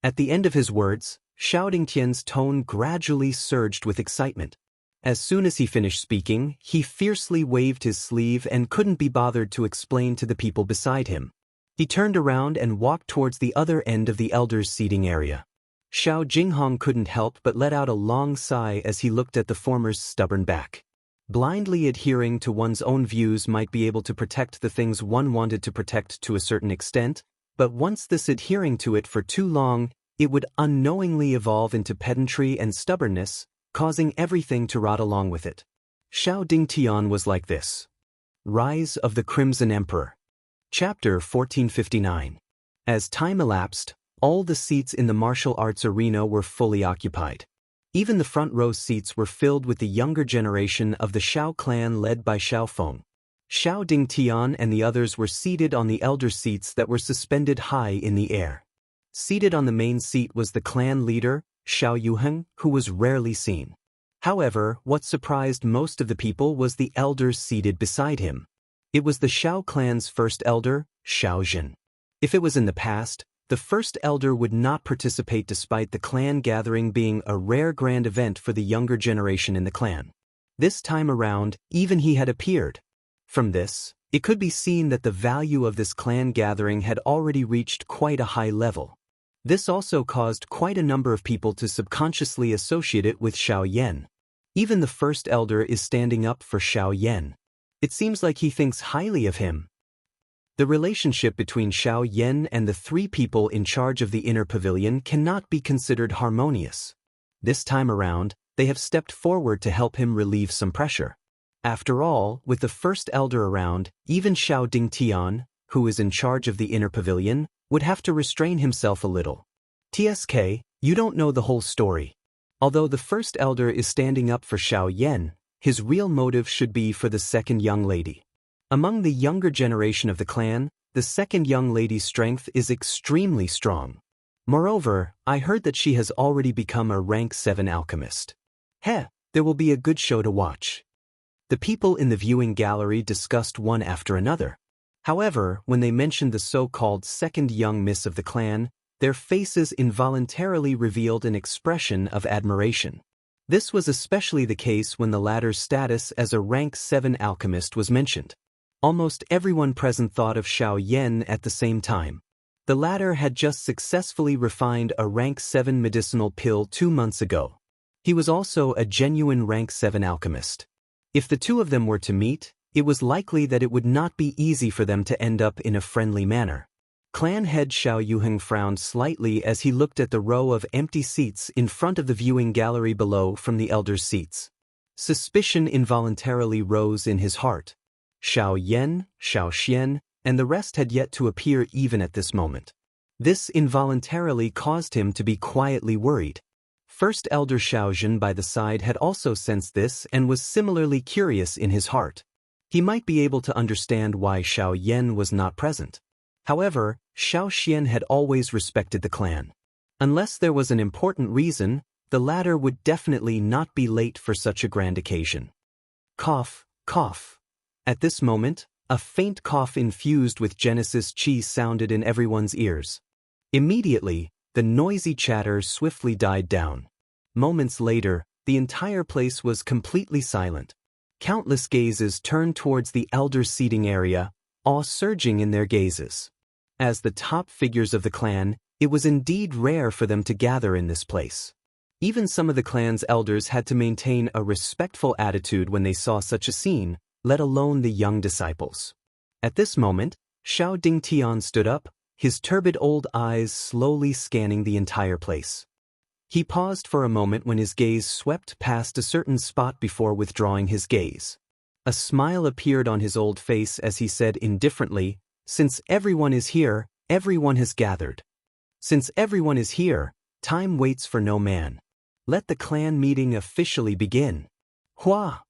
At the end of his words, Xiao Dingtian's tone gradually surged with excitement. As soon as he finished speaking, he fiercely waved his sleeve and couldn't be bothered to explain to the people beside him. He turned around and walked towards the other end of the elders' seating area. Xiao Jinghong couldn't help but let out a long sigh as he looked at the former's stubborn back. Blindly adhering to one's own views might be able to protect the things one wanted to protect to a certain extent, but once this adhering to it for too long, it would unknowingly evolve into pedantry and stubbornness, causing everything to rot along with it. Xiao Dingtian was like this. Rise of the Crimson Emperor. Chapter 1459. As time elapsed, all the seats in the martial arts arena were fully occupied. Even the front row seats were filled with the younger generation of the Xiao clan led by Xiao Feng. Xiao Dingtian and the others were seated on the elder seats that were suspended high in the air. Seated on the main seat was the clan leader, Xiao Yuheng, who was rarely seen. However, what surprised most of the people was the elders seated beside him. It was the Xiao clan's first elder, Xiao Jin. If it was in the past, the first elder would not participate despite the clan gathering being a rare grand event for the younger generation in the clan. This time around, even he had appeared. From this, it could be seen that the value of this clan gathering had already reached quite a high level. This also caused quite a number of people to subconsciously associate it with Xiao Yan. Even the first elder is standing up for Xiao Yan. It seems like he thinks highly of him. The relationship between Xiao Yan and the three people in charge of the inner pavilion cannot be considered harmonious. This time around, they have stepped forward to help him relieve some pressure. After all, with the first elder around, even Xiao Dingtian, who is in charge of the inner pavilion, would have to restrain himself a little. TSK, you don't know the whole story. Although the first elder is standing up for Xiao Yan, his real motive should be for the second young lady. Among the younger generation of the clan, the second young lady's strength is extremely strong. Moreover, I heard that she has already become a rank 7 alchemist. There will be a good show to watch. The people in the viewing gallery discussed one after another. However, when they mentioned the so-called second young miss of the clan, their faces involuntarily revealed an expression of admiration. This was especially the case when the latter's status as a rank 7 alchemist was mentioned. Almost everyone present thought of Xiao Yan at the same time. The latter had just successfully refined a rank 7 medicinal pill 2 months ago. He was also a genuine rank 7 alchemist. If the two of them were to meet, it was likely that it would not be easy for them to end up in a friendly manner. Clan head Xiao Yuheng frowned slightly as he looked at the row of empty seats in front of the viewing gallery below from the elders' seats. Suspicion involuntarily rose in his heart. Xiao Yan, Xiao Xian, and the rest had yet to appear even at this moment. This involuntarily caused him to be quietly worried. First elder Xiao Jin by the side had also sensed this and was similarly curious in his heart. He might be able to understand why Xiao Yan was not present. However, Xiao Xian had always respected the clan. Unless there was an important reason, the latter would definitely not be late for such a grand occasion. Cough, cough. At this moment, a faint cough infused with Genesis chi sounded in everyone's ears. Immediately, the noisy chatter swiftly died down. Moments later, the entire place was completely silent. Countless gazes turned towards the elders' seating area, awe surging in their gazes. As the top figures of the clan, it was indeed rare for them to gather in this place. Even some of the clan's elders had to maintain a respectful attitude when they saw such a scene, let alone the young disciples. At this moment, Xiao Dingtian stood up, his turbid old eyes slowly scanning the entire place. He paused for a moment when his gaze swept past a certain spot before withdrawing his gaze. A smile appeared on his old face as he said indifferently, "Since everyone is here, everyone has gathered. Since everyone is here, time waits for no man. Let the clan meeting officially begin." Hua!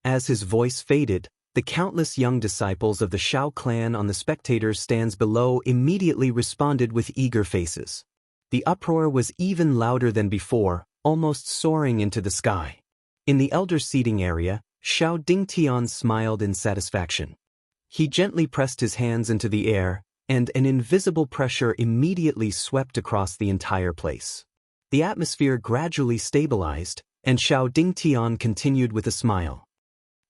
As his voice faded, the countless young disciples of the Shao clan on the spectators' stands below immediately responded with eager faces. The uproar was even louder than before, almost soaring into the sky. In the elder seating area, Xiao Dingtian smiled in satisfaction. He gently pressed his hands into the air, and an invisible pressure immediately swept across the entire place. The atmosphere gradually stabilized, and Xiao Dingtian continued with a smile.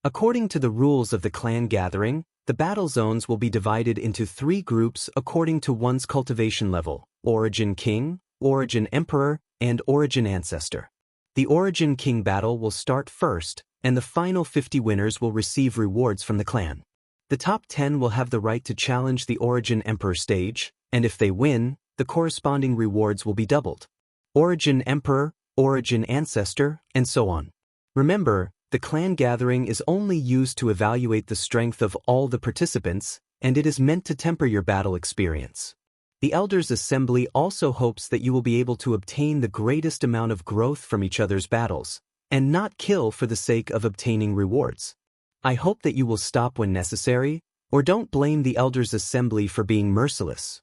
According to the rules of the clan gathering, the battle zones will be divided into 3 groups according to one's cultivation level: Origin King, Origin Emperor, and Origin Ancestor. The Origin King battle will start first, and the final 50 winners will receive rewards from the clan. The top 10 will have the right to challenge the Origin Emperor stage, and if they win, the corresponding rewards will be doubled. Origin Emperor, Origin Ancestor, and so on. Remember, the clan gathering is only used to evaluate the strength of all the participants, and it is meant to temper your battle experience. The Elders' Assembly also hopes that you will be able to obtain the greatest amount of growth from each other's battles, and not kill for the sake of obtaining rewards. I hope that you will stop when necessary, or don't blame the Elders' Assembly for being merciless.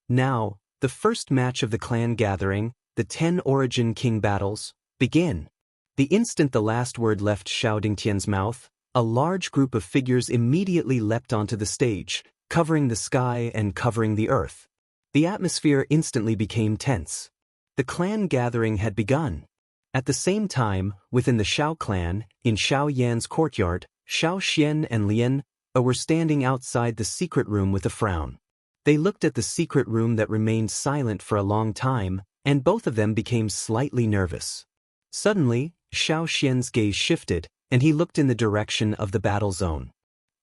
Now, the first match of the clan gathering, the 10 Origin King battles, begin. The instant the last word left Xiao Dingtian's mouth, a large group of figures immediately leapt onto the stage, covering the sky and covering the earth. The atmosphere instantly became tense. The clan gathering had begun. At the same time, within the Shao clan, in Xiao Yan's courtyard, Xiao Xian and Lian were standing outside the secret room with a frown. They looked at the secret room that remained silent for a long time, and both of them became slightly nervous. Suddenly, Xiao Xian's gaze shifted, and he looked in the direction of the battle zone.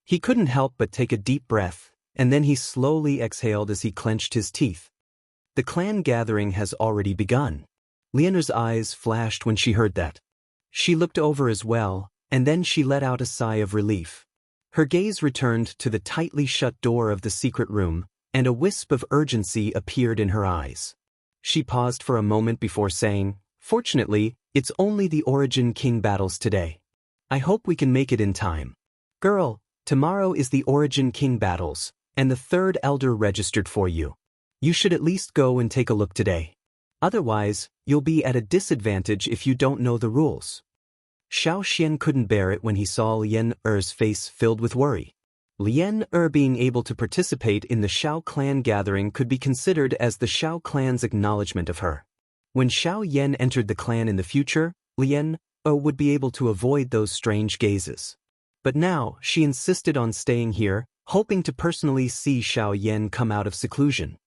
He couldn't help but take a deep breath, and then he slowly exhaled as he clenched his teeth. The clan gathering has already begun. Liana's eyes flashed when she heard that. She looked over as well, and then she let out a sigh of relief. Her gaze returned to the tightly shut door of the secret room, and a wisp of urgency appeared in her eyes. She paused for a moment before saying, "Fortunately, it's only the Origin King battles today. I hope we can make it in time. Girl, tomorrow is the Origin King battles, and the 3rd elder registered for you. You should at least go and take a look today. Otherwise, you'll be at a disadvantage if you don't know the rules." Xiao Xian couldn't bear it when he saw Lian Er's face filled with worry. Lian Er being able to participate in the Shao clan gathering could be considered as the Shao clan's acknowledgement of her. When Xiao Yan entered the clan in the future, Lian Er would be able to avoid those strange gazes. But now, she insisted on staying here, hoping to personally see Xiao Yan come out of seclusion.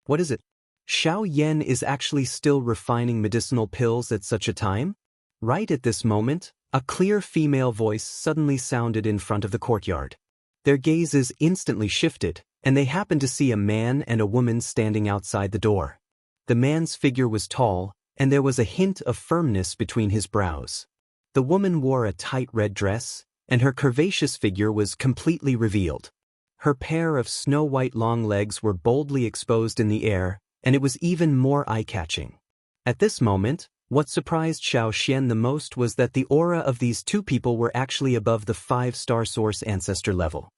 What is it? Xiao Yan is actually still refining medicinal pills at such a time? Right at this moment, a clear female voice suddenly sounded in front of the courtyard. Their gazes instantly shifted, and they happened to see a man and a woman standing outside the door. The man's figure was tall, and there was a hint of firmness between his brows. The woman wore a tight red dress, and her curvaceous figure was completely revealed. Her pair of snow-white long legs were boldly exposed in the air, and it was even more eye-catching. At this moment, what surprised Xiao Xian the most was that the aura of these two people were actually above the 5-star source ancestor level.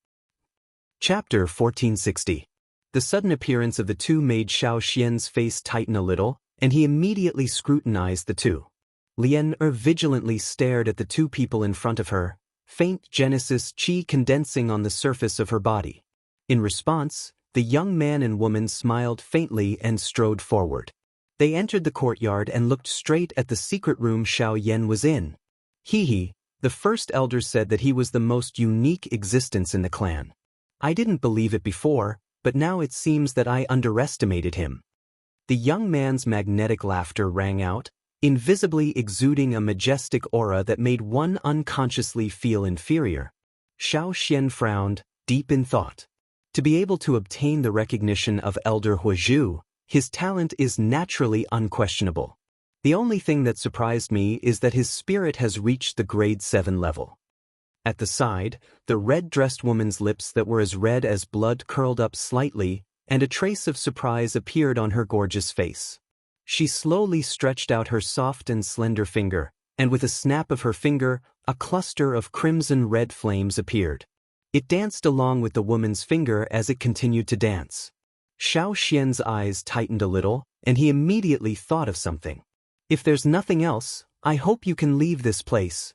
Chapter 1460. The sudden appearance of the two made Xiao Xian's face tighten a little, and he immediately scrutinized the two. Lian vigilantly stared at the two people in front of her, faint Genesis chi condensing on the surface of her body. In response, the young man and woman smiled faintly and strode forward. They entered the courtyard and looked straight at the secret room Xiao Yan was in. He, the first elder, said that he was the most unique existence in the clan. I didn't believe it before, but now it seems that I underestimated him. The young man's magnetic laughter rang out, invisibly exuding a majestic aura that made one unconsciously feel inferior. Xiao Xian frowned, deep in thought. To be able to obtain the recognition of Elder Huozhu, his talent is naturally unquestionable. The only thing that surprised me is that his spirit has reached the grade 7 level. At the side, the red-dressed woman's lips that were as red as blood curled up slightly, and a trace of surprise appeared on her gorgeous face. She slowly stretched out her soft and slender finger, and with a snap of her finger, a cluster of crimson-red flames appeared. It danced along with the woman's finger as it continued to dance. Xiao Xian's eyes tightened a little, and he immediately thought of something. If there's nothing else, I hope you can leave this place.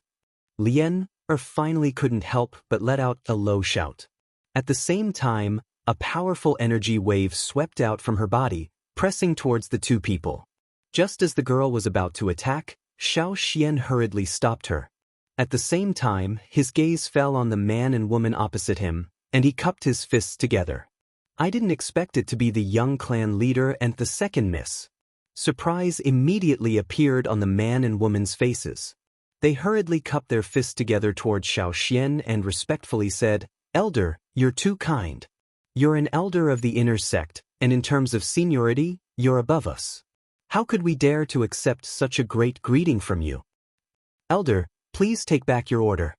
Lien finally couldn't help but let out a low shout. At the same time, a powerful energy wave swept out from her body, pressing towards the two people. Just as the girl was about to attack, Xiao Xian hurriedly stopped her. At the same time, his gaze fell on the man and woman opposite him, and he cupped his fists together. I didn't expect it to be the young clan leader and the second miss. Surprise immediately appeared on the man and woman's faces. They hurriedly cupped their fists together towards Xiao Xian and respectfully said, "Elder, you're too kind. You're an elder of the inner sect, and in terms of seniority, you're above us. How could we dare to accept such a great greeting from you? Elder, please take back your order."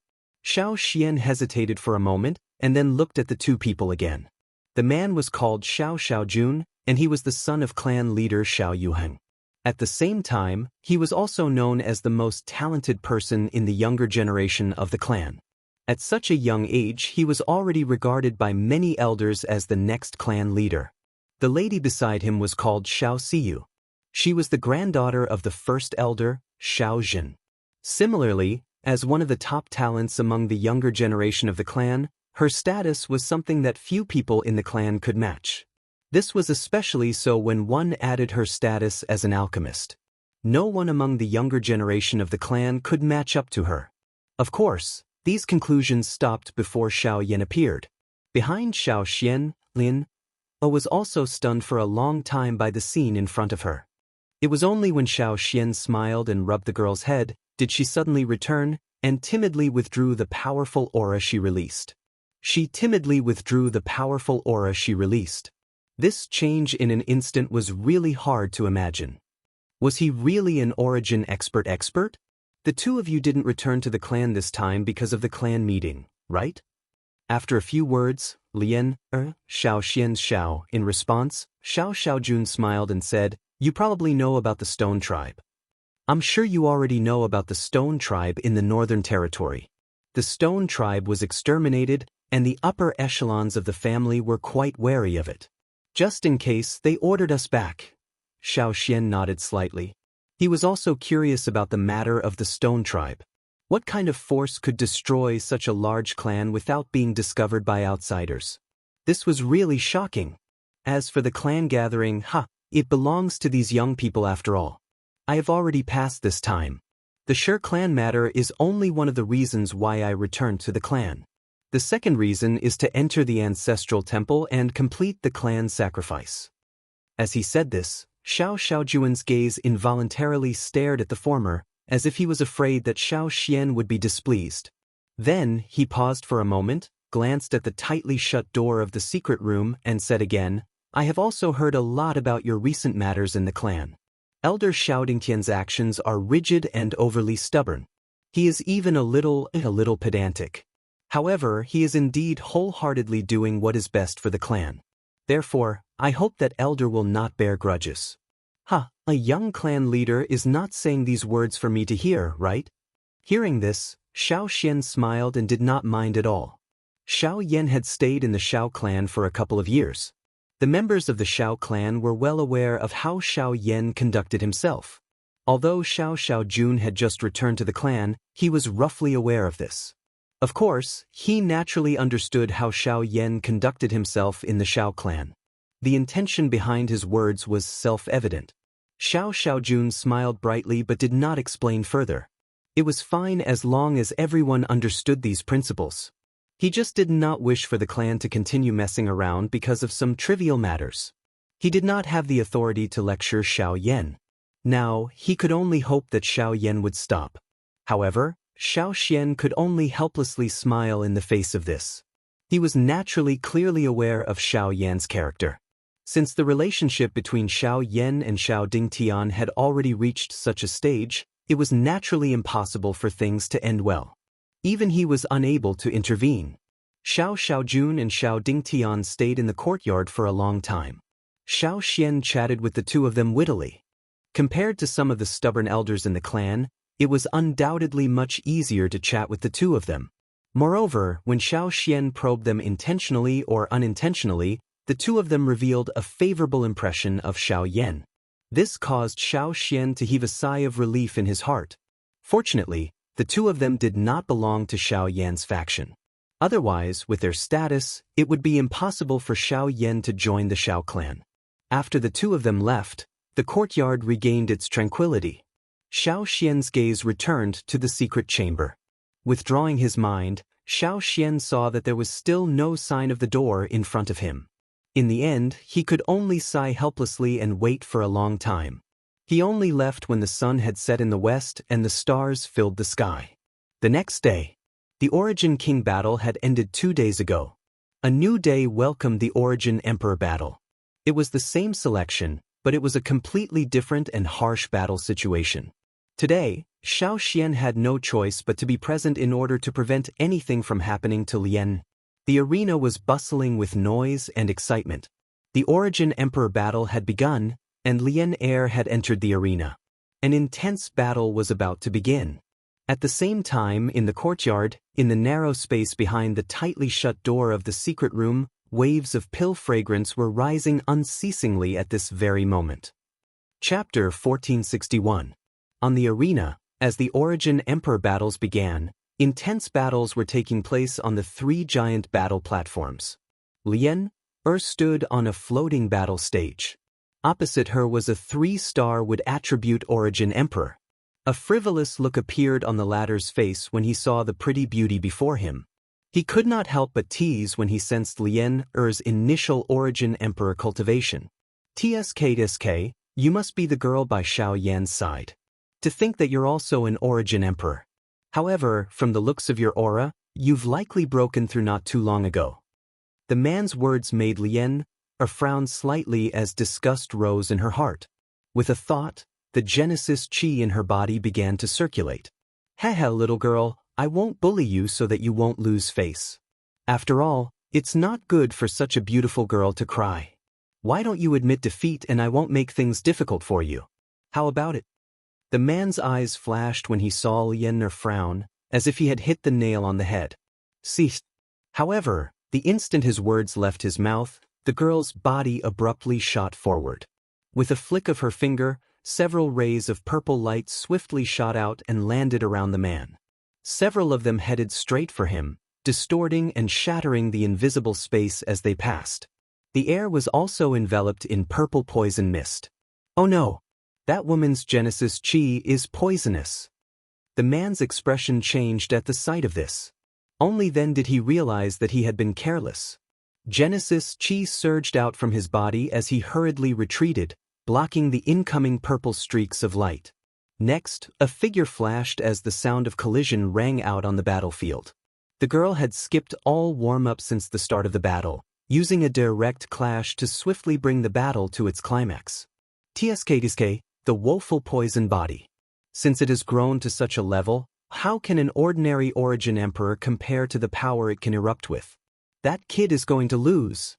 Xiao Xian hesitated for a moment and then looked at the two people again. The man was called Xiao Xiaojun, and he was the son of clan leader Xiao Yuheng. At the same time, he was also known as the most talented person in the younger generation of the clan. At such a young age, he was already regarded by many elders as the next clan leader. The lady beside him was called Xiao Siyu. She was the granddaughter of the first elder, Xiao Jin. Similarly, as one of the top talents among the younger generation of the clan, her status was something that few people in the clan could match. This was especially so when one added her status as an alchemist. No one among the younger generation of the clan could match up to her. Of course, these conclusions stopped before Xiao Yan appeared. Behind Xiao Xian, Lin was also stunned for a long time by the scene in front of her. It was only when Xiao Xian smiled and rubbed the girl's head did she suddenly return and timidly withdrew the powerful aura she released. This change in an instant was really hard to imagine. Was he really an origin expert? The two of you didn't return to the clan this time because of the clan meeting, right? After a few words, Lien, Xiao Xian's Xiao. In response, Xiao Xiaojun smiled and said, "You probably know about the Stone Tribe. I'm sure you already know about the Stone Tribe in the Northern Territory. The Stone Tribe was exterminated, and the upper echelons of the family were quite wary of it. Just in case, they ordered us back." Xiao Xian nodded slightly. He was also curious about the matter of the Stone Tribe. What kind of force could destroy such a large clan without being discovered by outsiders? This was really shocking. As for the clan gathering, it belongs to these young people after all. I have already passed this time. The Sher clan matter is only one of the reasons why I returned to the clan. The second reason is to enter the ancestral temple and complete the clan sacrifice. As he said this, Xiao Xiaojuan's gaze involuntarily stared at the former, as if he was afraid that Xiao Xian would be displeased. Then, he paused for a moment, glanced at the tightly shut door of the secret room, and said again, "I have also heard a lot about your recent matters in the clan. Elder Xiao Dingtian's actions are rigid and overly stubborn. He is even a little pedantic. However, he is indeed wholeheartedly doing what is best for the clan. Therefore, I hope that Elder will not bear grudges." A young clan leader is not saying these words for me to hear, right? Hearing this, Xiao Xian smiled and did not mind at all. Xiao Yan had stayed in the Xiao clan for a couple of years. The members of the Xiao clan were well aware of how Xiao Yan conducted himself. Although Xiao Xiaojun had just returned to the clan, he was roughly aware of this. Of course, he naturally understood how Xiao Yan conducted himself in the Xiao clan. The intention behind his words was self-evident. Xiao Xiaojun smiled brightly but did not explain further. It was fine as long as everyone understood these principles. He just did not wish for the clan to continue messing around because of some trivial matters. He did not have the authority to lecture Xiao Yan. Now, he could only hope that Xiao Yan would stop. However, Xiao Xian could only helplessly smile in the face of this. He was naturally clearly aware of Xiao Yan's character. Since the relationship between Xiao Yan and Xiao Dingtian had already reached such a stage, it was naturally impossible for things to end well. Even he was unable to intervene. Xiao Xiaojun and Xiao Dingtian stayed in the courtyard for a long time. Xiao Xian chatted with the two of them wittily. Compared to some of the stubborn elders in the clan, it was undoubtedly much easier to chat with the two of them. Moreover, when Xiao Xian probed them intentionally or unintentionally, the two of them revealed a favorable impression of Xiao Yan. This caused Xiao Xian to heave a sigh of relief in his heart. Fortunately, the two of them did not belong to Xiao Yan's faction. Otherwise, with their status, it would be impossible for Xiao Yan to join the Xiao clan. After the two of them left, the courtyard regained its tranquility. Xiao Xian's gaze returned to the secret chamber. Withdrawing his mind, Xiao Xian saw that there was still no sign of the door in front of him. In the end, he could only sigh helplessly and wait for a long time. He only left when the sun had set in the west and the stars filled the sky. The next day, the Origin King battle had ended 2 days ago. A new day welcomed the Origin Emperor battle. It was the same selection, but it was a completely different and harsh battle situation. Today, Xiao Xian had no choice but to be present in order to prevent anything from happening to Lian. The arena was bustling with noise and excitement. The Origin Emperor battle had begun, and Lian Heir had entered the arena. An intense battle was about to begin. At the same time, in the courtyard, in the narrow space behind the tightly shut door of the secret room, waves of pill fragrance were rising unceasingly at this very moment. Chapter 1461. On the arena, as the Origin Emperor battles began, intense battles were taking place on the 3 giant battle platforms. Lian Heir stood on a floating battle stage. Opposite her was a 3-star wood attribute Origin Emperor. A frivolous look appeared on the latter's face when he saw the pretty beauty before him. He could not help but tease when he sensed Lian Heir's initial Origin Emperor cultivation. TSK, you must be the girl by Xiao Yan's side. To think that you're also an Origin Emperor. However, from the looks of your aura, you've likely broken through not too long ago. The man's words made Lian Heir frown slightly as disgust rose in her heart. With a thought, the Genesis chi in her body began to circulate. Haha, little girl, I won't bully you so that you won't lose face. After all, it's not good for such a beautiful girl to cry. Why don't you admit defeat and I won't make things difficult for you? How about it? The man's eyes flashed when he saw Lian Heir frown, as if he had hit the nail on the head. Ceased. However, the instant his words left his mouth, the girl's body abruptly shot forward. With a flick of her finger, several rays of purple light swiftly shot out and landed around the man. Several of them headed straight for him, distorting and shattering the invisible space as they passed. The air was also enveloped in purple poison mist. Oh no! That woman's Genesis chi is poisonous. The man's expression changed at the sight of this. Only then did he realize that he had been careless. Genesis chi surged out from his body as he hurriedly retreated, blocking the incoming purple streaks of light. Next, a figure flashed as the sound of collision rang out on the battlefield. The girl had skipped all warm-up since the start of the battle, using a direct clash to swiftly bring the battle to its climax. TSK, the woeful poison body. Since it has grown to such a level, how can an ordinary Origin Emperor compare to the power it can erupt with? That kid is going to lose.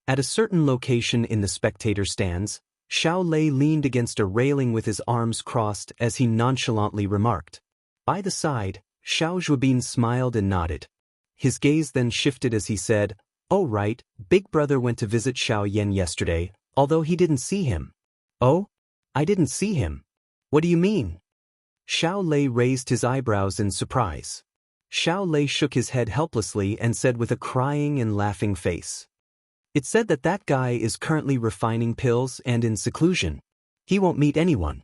At a certain location in the spectator stands, Xiao Lei leaned against a railing with his arms crossed as he nonchalantly remarked. By the side, Xiao Zhuobin smiled and nodded. His gaze then shifted as he said, "Oh right, Big Brother went to visit Xiao Yan yesterday, although he didn't see him." "Oh? I didn't see him. What do you mean?" Xiao Lei raised his eyebrows in surprise. Xiao Lei shook his head helplessly and said with a crying and laughing face. It's said that that guy is currently refining pills and in seclusion. He won't meet anyone.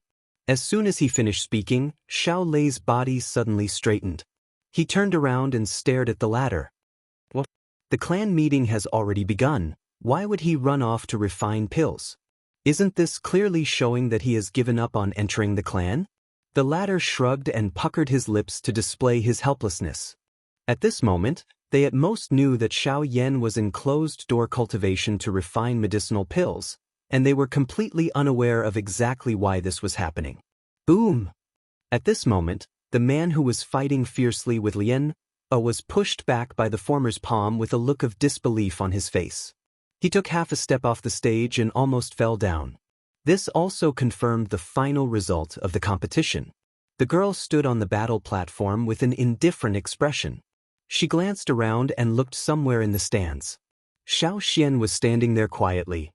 As soon as he finished speaking, Xiao Lei's body suddenly straightened. He turned around and stared at the ladder. What? The clan meeting has already begun. Why would he run off to refine pills? Isn't this clearly showing that he has given up on entering the clan? The latter shrugged and puckered his lips to display his helplessness. At this moment, they at most knew that Xiao Yan was in closed-door cultivation to refine medicinal pills, and they were completely unaware of exactly why this was happening. Boom! At this moment, the man who was fighting fiercely with Lien was pushed back by the former's palm with a look of disbelief on his face. He took half a step off the stage and almost fell down. This also confirmed the final result of the competition. The girl stood on the battle platform with an indifferent expression. She glanced around and looked somewhere in the stands. Xiao Xian was standing there quietly.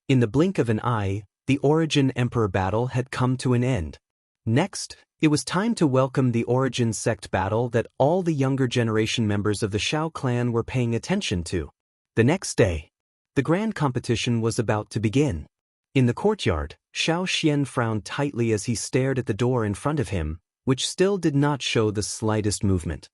In the blink of an eye, the Origin Emperor battle had come to an end. Next, it was time to welcome the Origin Sect battle that all the younger generation members of the Xiao clan were paying attention to. The next day, the grand competition was about to begin. In the courtyard, Xiao Xian frowned tightly as he stared at the door in front of him, which still did not show the slightest movement.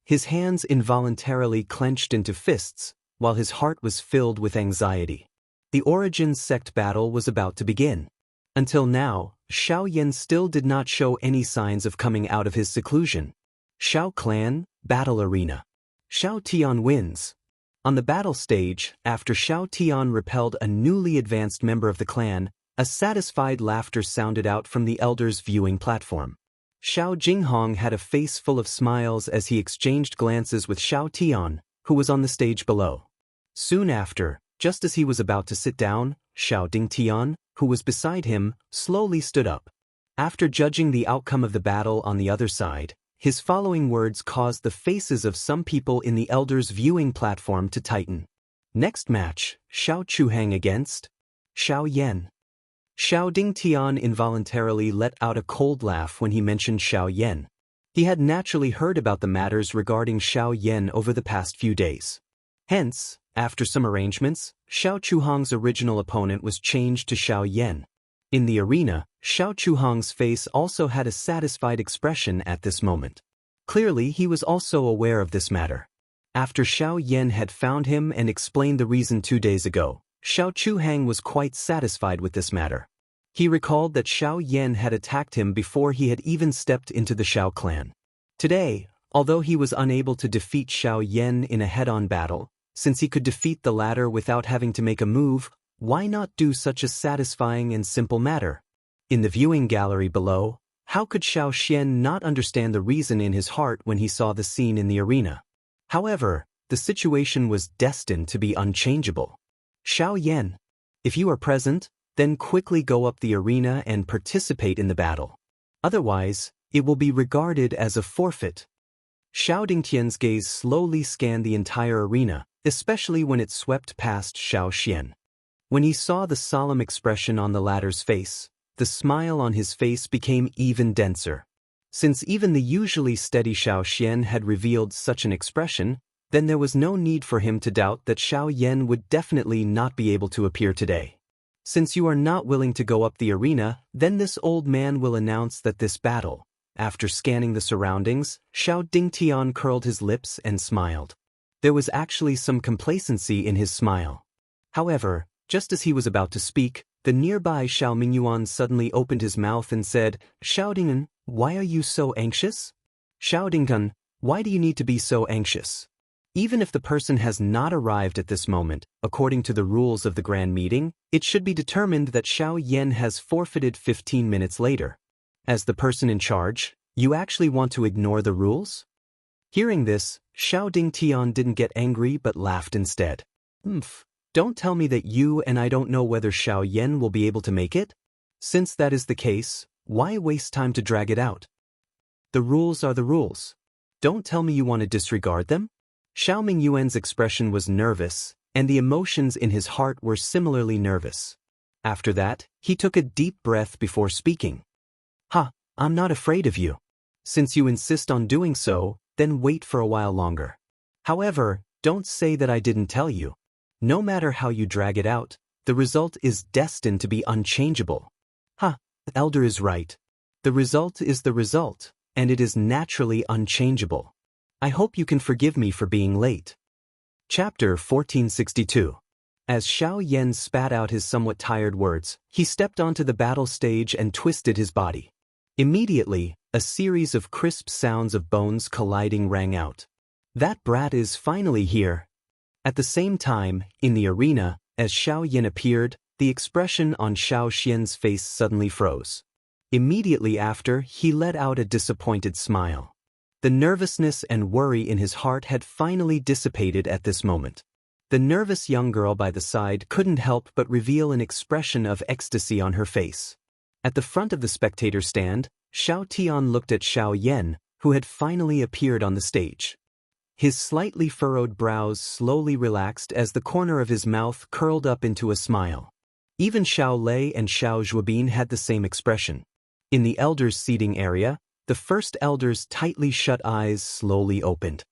His hands involuntarily clenched into fists, while his heart was filled with anxiety. The Origin Sect battle was about to begin. Until now, Xiao Yan still did not show any signs of coming out of his seclusion. Xiao Clan, Battle Arena. Xiao Tian wins. On the battle stage, after Xiao Tian repelled a newly advanced member of the clan, a satisfied laughter sounded out from the elders' viewing platform. Xiao Jinghong had a face full of smiles as he exchanged glances with Xiao Tian, who was on the stage below. Soon after, just as he was about to sit down, Xiao Dingtian, who was beside him, slowly stood up. After judging the outcome of the battle on the other side, his following words caused the faces of some people in the elders' viewing platform to tighten. Next match, Xiao Chuhang against Xiao Yan. Xiao Dingtian involuntarily let out a cold laugh when he mentioned Xiao Yan. He had naturally heard about the matters regarding Xiao Yan over the past few days. Hence, after some arrangements, Xiao Chuhang's original opponent was changed to Xiao Yan. In the arena, Xiao Chuhang's face also had a satisfied expression at this moment. Clearly, he was also aware of this matter. After Xiao Yan had found him and explained the reason 2 days ago, Xiao Chuhang was quite satisfied with this matter. He recalled that Xiao Yan had attacked him before he had even stepped into the Xiao clan. Today, although he was unable to defeat Xiao Yan in a head-on battle, since he could defeat the latter without having to make a move, why not do such a satisfying and simple matter? In the viewing gallery below, how could Xiao Xian not understand the reason in his heart when he saw the scene in the arena? However, the situation was destined to be unchangeable. Xiao Yan, if you are present, then quickly go up the arena and participate in the battle. Otherwise, it will be regarded as a forfeit. Xiao Dingtian's gaze slowly scanned the entire arena, especially when it swept past Xiao Xian. When he saw the solemn expression on the latter's face, the smile on his face became even denser. Since even the usually steady Xiao Xian had revealed such an expression, then there was no need for him to doubt that Xiao Yan would definitely not be able to appear today. Since you are not willing to go up the arena, then this old man will announce that this battle. After scanning the surroundings, Xiao Dingtian curled his lips and smiled. There was actually some complacency in his smile. However, just as he was about to speak, the nearby Xiao Mingyuan suddenly opened his mouth and said, "Xiao Dingnan, why are you so anxious? Xiao Dingnan, why do you need to be so anxious?" Even if the person has not arrived at this moment, according to the rules of the grand meeting, it should be determined that Xiao Yan has forfeited 15 minutes later. As the person in charge, you actually want to ignore the rules? Hearing this, Xiao Dingtian didn't get angry but laughed instead. Don't tell me that you and I don't know whether Xiao Yan will be able to make it? Since that is the case, why waste time to drag it out? The rules are the rules. Don't tell me you want to disregard them? Xiao Mingyuan's expression was nervous, and the emotions in his heart were similarly nervous. After that, he took a deep breath before speaking. I'm not afraid of you. Since you insist on doing so, then wait for a while longer. However, don't say that I didn't tell you. No matter how you drag it out, the result is destined to be unchangeable. The elder is right. The result is the result, and it is naturally unchangeable. I hope you can forgive me for being late. Chapter 1462. As Xiao Yan spat out his somewhat tired words, he stepped onto the battle stage and twisted his body. Immediately, a series of crisp sounds of bones colliding rang out. That brat is finally here. At the same time, in the arena, as Xiao Yan appeared, the expression on Xiao Xian's face suddenly froze. Immediately after, he let out a disappointed smile. The nervousness and worry in his heart had finally dissipated at this moment. The nervous young girl by the side couldn't help but reveal an expression of ecstasy on her face. At the front of the spectator stand, Xiao Tian looked at Xiao Yan, who had finally appeared on the stage. His slightly furrowed brows slowly relaxed as the corner of his mouth curled up into a smile. Even Xiao Lei and Xiao Zhuobin had the same expression. In the elders' seating area, the first elder's tightly shut eyes slowly opened.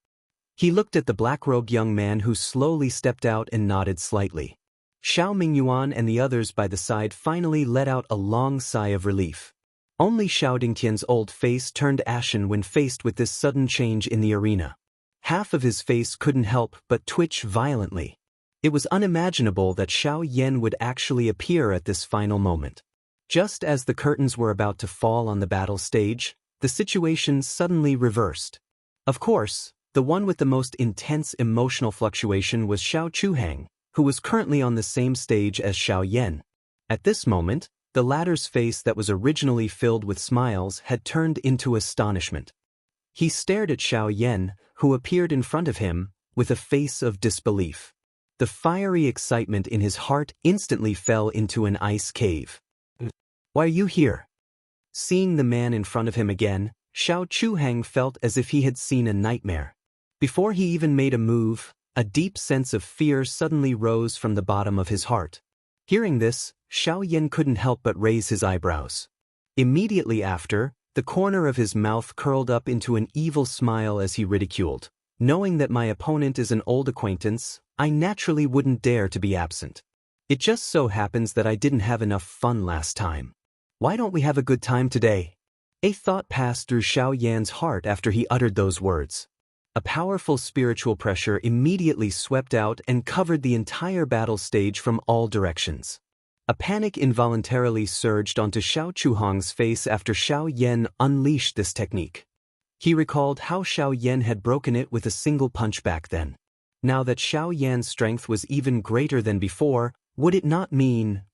He looked at the black-robed young man who slowly stepped out and nodded slightly. Xiao Mingyuan and the others by the side finally let out a long sigh of relief. Only Xiao Dingtian's old face turned ashen when faced with this sudden change in the arena. Half of his face couldn't help but twitch violently. It was unimaginable that Xiao Yan would actually appear at this final moment. Just as the curtains were about to fall on the battle stage, the situation suddenly reversed. Of course, the one with the most intense emotional fluctuation was Xiao Chuhang, who was currently on the same stage as Xiao Yan. At this moment, the latter's face that was originally filled with smiles had turned into astonishment. He stared at Xiao Yan, who appeared in front of him, with a face of disbelief. The fiery excitement in his heart instantly fell into an ice cave. "Why are you here?" Seeing the man in front of him again, Xiao Chuhang felt as if he had seen a nightmare. Before he even made a move, a deep sense of fear suddenly rose from the bottom of his heart. Hearing this, Xiao Yan couldn't help but raise his eyebrows. Immediately after, the corner of his mouth curled up into an evil smile as he ridiculed. "Knowing that my opponent is an old acquaintance, I naturally wouldn't dare to be absent. It just so happens that I didn't have enough fun last time. Why don't we have a good time today?" A thought passed through Xiao Yan's heart after he uttered those words. A powerful spiritual pressure immediately swept out and covered the entire battle stage from all directions. A panic involuntarily surged onto Xiao Chuhang's face after Xiao Yan unleashed this technique. He recalled how Xiao Yan had broken it with a single punch back then. Now that Xiao Yan's strength was even greater than before, would it not mean...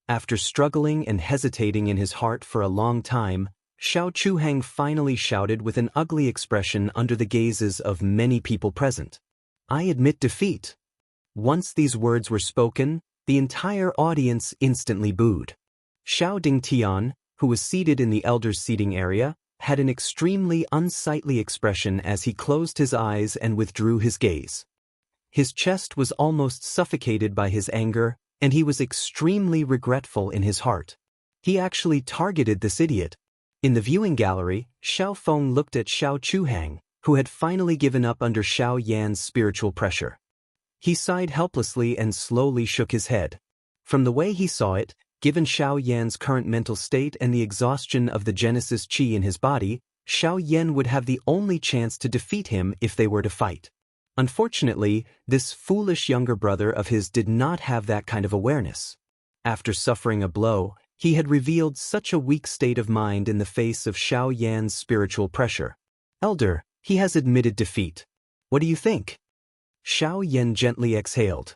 After struggling and hesitating in his heart for a long time, Xiao Chuhang finally shouted with an ugly expression under the gazes of many people present. "I admit defeat." Once these words were spoken, the entire audience instantly booed. Xiao Dingtian, who was seated in the elders' seating area, had an extremely unsightly expression as he closed his eyes and withdrew his gaze. His chest was almost suffocated by his anger, and he was extremely regretful in his heart. He actually targeted this idiot. In the viewing gallery, Xiao Feng looked at Xiao Chuhang, who had finally given up under Xiao Yan's spiritual pressure. He sighed helplessly and slowly shook his head. From the way he saw it, given Xiao Yan's current mental state and the exhaustion of the Genesis Qi in his body, Xiao Yan would have the only chance to defeat him if they were to fight. Unfortunately, this foolish younger brother of his did not have that kind of awareness. After suffering a blow, he had revealed such a weak state of mind in the face of Xiao Yan's spiritual pressure. "Elder, he has admitted defeat. What do you think?" Xiao Yan gently exhaled.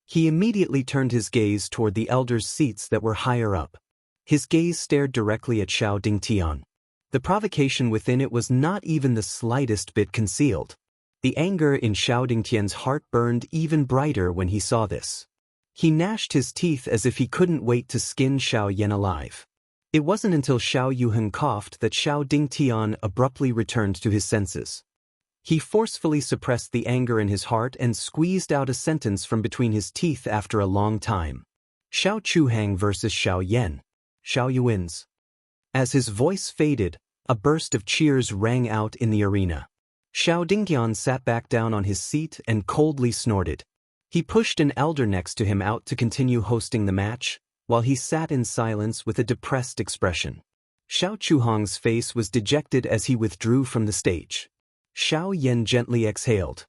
He immediately turned his gaze toward the elders' seats that were higher up. His gaze stared directly at Xiao Dingtian. The provocation within it was not even the slightest bit concealed. The anger in Xiao Dingtian's heart burned even brighter when he saw this. He gnashed his teeth as if he couldn't wait to skin Xiao Yan alive. It wasn't until Xiao Yuheng coughed that Xiao Dingtian abruptly returned to his senses. He forcefully suppressed the anger in his heart and squeezed out a sentence from between his teeth after a long time. "Xiao Chuhang versus Xiao Yan. Xiao Yu wins." As his voice faded, a burst of cheers rang out in the arena. Xiao Dingqian sat back down on his seat and coldly snorted. He pushed an elder next to him out to continue hosting the match, while he sat in silence with a depressed expression. Xiao Chuhong's face was dejected as he withdrew from the stage. Xiao Yan gently exhaled.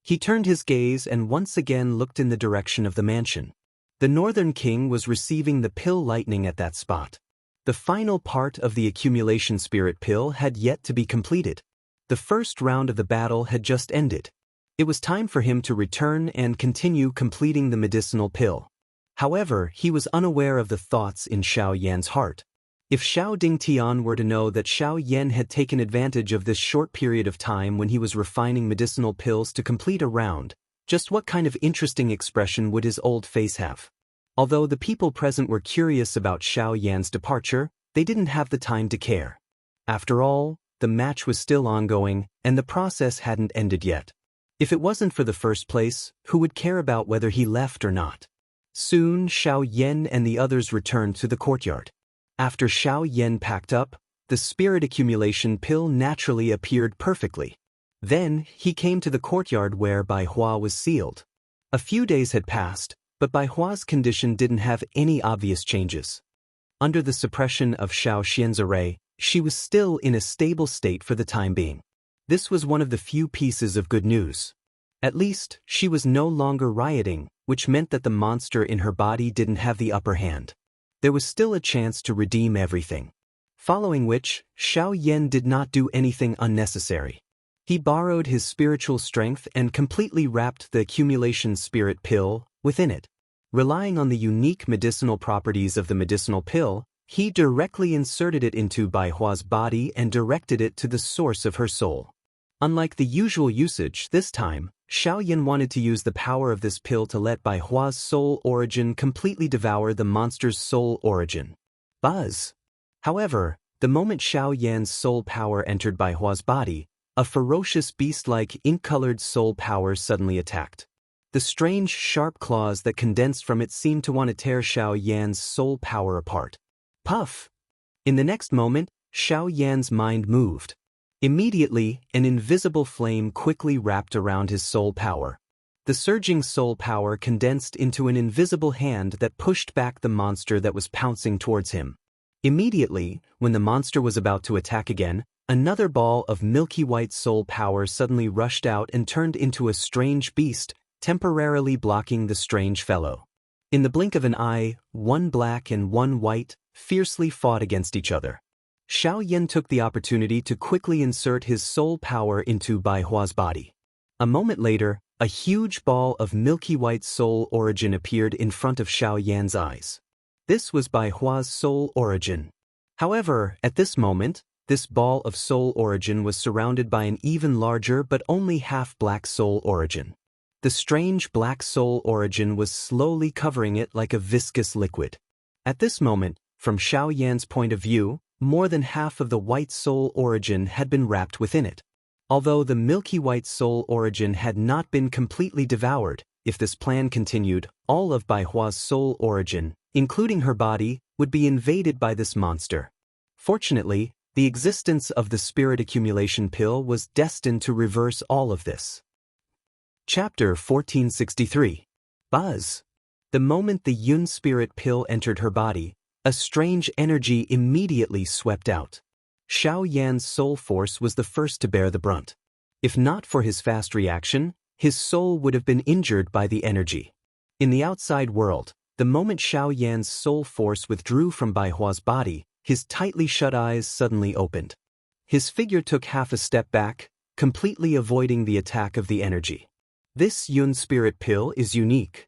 He turned his gaze and once again looked in the direction of the mansion. The Northern King was receiving the pill lightning at that spot. The final part of the accumulation spirit pill had yet to be completed. The first round of the battle had just ended. It was time for him to return and continue completing the medicinal pill. However, he was unaware of the thoughts in Xiao Yan's heart. If Xiao Dingtian were to know that Xiao Yan had taken advantage of this short period of time when he was refining medicinal pills to complete a round, just what kind of interesting expression would his old face have? Although the people present were curious about Xiao Yan's departure, they didn't have the time to care. After all, the match was still ongoing, and the process hadn't ended yet. If it wasn't for the first place, who would care about whether he left or not? Soon, Xiao Yan and the others returned to the courtyard. After Xiao Yan packed up, the spirit accumulation pill naturally appeared perfectly. Then, he came to the courtyard where Bai Hua was sealed. A few days had passed, but Bai Hua's condition didn't have any obvious changes. Under the suppression of Xiao Xian's array, she was still in a stable state for the time being. This was one of the few pieces of good news. At least, she was no longer rioting, which meant that the monster in her body didn't have the upper hand. There was still a chance to redeem everything. Following which, Xiao Yan did not do anything unnecessary. He borrowed his spiritual strength and completely wrapped the accumulation spirit pill within it. Relying on the unique medicinal properties of the medicinal pill, he directly inserted it into Bai Hua's body and directed it to the source of her soul. Unlike the usual usage, this time, Xiao Yan wanted to use the power of this pill to let Bai Hua's soul origin completely devour the monster's soul origin. Buzz! However, the moment Xiao Yan's soul power entered Bai Hua's body, a ferocious beast-like ink-colored soul power suddenly attacked. The strange, sharp claws that condensed from it seemed to want to tear Xiao Yan's soul power apart. Puff! In the next moment, Xiao Yan's mind moved. Immediately, an invisible flame quickly wrapped around his soul power. The surging soul power condensed into an invisible hand that pushed back the monster that was pouncing towards him. Immediately, when the monster was about to attack again, another ball of milky white soul power suddenly rushed out and turned into a strange beast, temporarily blocking the strange fellow. In the blink of an eye, one black and one white, fiercely fought against each other. Xiao Yan took the opportunity to quickly insert his soul power into Bai Hua's body. A moment later, a huge ball of milky white soul origin appeared in front of Xiao Yan's eyes. This was Bai Hua's soul origin. However, at this moment, this ball of soul origin was surrounded by an even larger but only half-black soul origin. The strange black soul origin was slowly covering it like a viscous liquid. At this moment, from Xiao Yan's point of view, more than half of the white soul origin had been wrapped within it. Although the milky white soul origin had not been completely devoured, if this plan continued, all of Bai Hua's soul origin, including her body, would be invaded by this monster. Fortunately, the existence of the spirit accumulation pill was destined to reverse all of this. Chapter 1463. Buzz. The moment the Yun spirit pill entered her body, a strange energy immediately swept out. Xiao Yan's soul force was the first to bear the brunt. If not for his fast reaction, his soul would have been injured by the energy. In the outside world, the moment Xiao Yan's soul force withdrew from Bai Hua's body, his tightly shut eyes suddenly opened. His figure took half a step back, completely avoiding the attack of the energy. This Yun spirit pill is unique.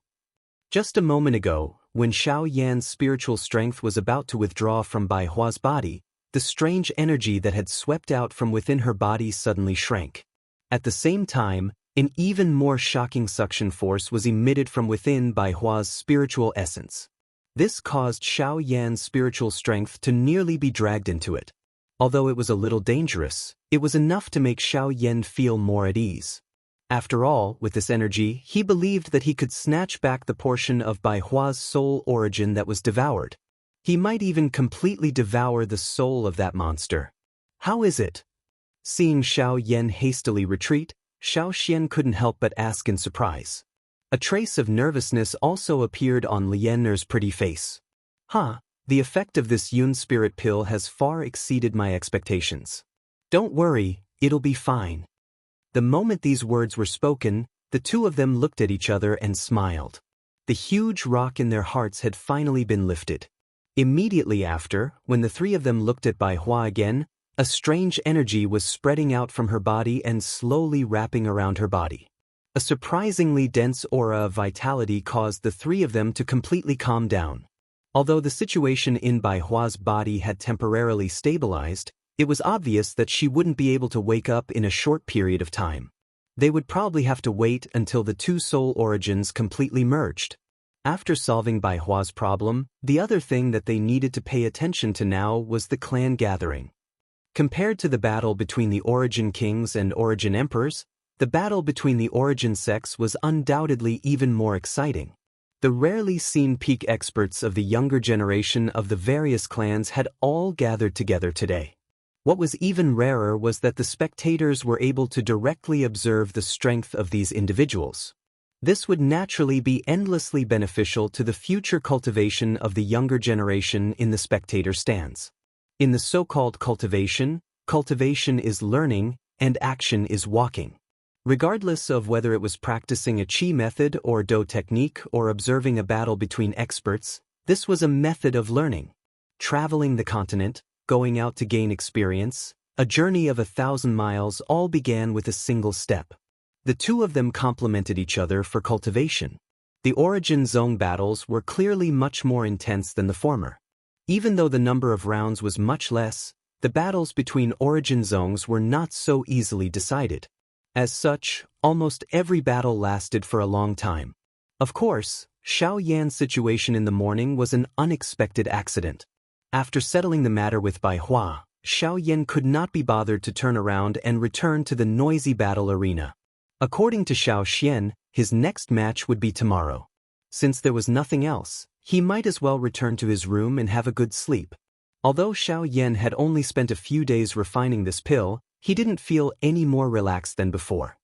Just a moment ago, when Xiao Yan's spiritual strength was about to withdraw from Bai Hua's body, the strange energy that had swept out from within her body suddenly shrank. At the same time, an even more shocking suction force was emitted from within Bai Hua's spiritual essence. This caused Xiao Yan's spiritual strength to nearly be dragged into it. Although it was a little dangerous, it was enough to make Xiao Yan feel more at ease. After all, with this energy, he believed that he could snatch back the portion of Bai Hua's soul origin that was devoured. He might even completely devour the soul of that monster. How is it? Seeing Xiao Yan hastily retreat, Xiao Xian couldn't help but ask in surprise. A trace of nervousness also appeared on Lian Er's pretty face. The effect of this Yun spirit pill has far exceeded my expectations. Don't worry, it'll be fine. The moment these words were spoken, the two of them looked at each other and smiled. The huge rock in their hearts had finally been lifted. Immediately after, when the three of them looked at Bai Hua again, a strange energy was spreading out from her body and slowly wrapping around her body. A surprisingly dense aura of vitality caused the three of them to completely calm down. Although the situation in Bai Hua's body had temporarily stabilized, it was obvious that she wouldn't be able to wake up in a short period of time. They would probably have to wait until the two soul origins completely merged. After solving Bai Hua's problem, the other thing that they needed to pay attention to now was the clan gathering. Compared to the battle between the Origin Kings and Origin Emperors, the battle between the Origin sects was undoubtedly even more exciting. The rarely seen peak experts of the younger generation of the various clans had all gathered together today. What was even rarer was that the spectators were able to directly observe the strength of these individuals. This would naturally be endlessly beneficial to the future cultivation of the younger generation in the spectator stands. In the so-called cultivation is learning, and action is walking. Regardless of whether it was practicing a Qi method or Do technique or observing a battle between experts, this was a method of learning. Traveling the continent, going out to gain experience, a journey of 1,000 miles all began with a single step. The two of them complemented each other for cultivation. The Origin Zone battles were clearly much more intense than the former. Even though the number of rounds was much less, the battles between Origin Zones were not so easily decided. As such, almost every battle lasted for a long time. Of course, Xiao Yan's situation in the morning was an unexpected accident. After settling the matter with Bai Hua, Xiao Yan could not be bothered to turn around and return to the noisy battle arena. According to Xiao Xian, his next match would be tomorrow. Since there was nothing else, he might as well return to his room and have a good sleep. Although Xiao Yan had only spent a few days refining this pill, he didn't feel any more relaxed than before.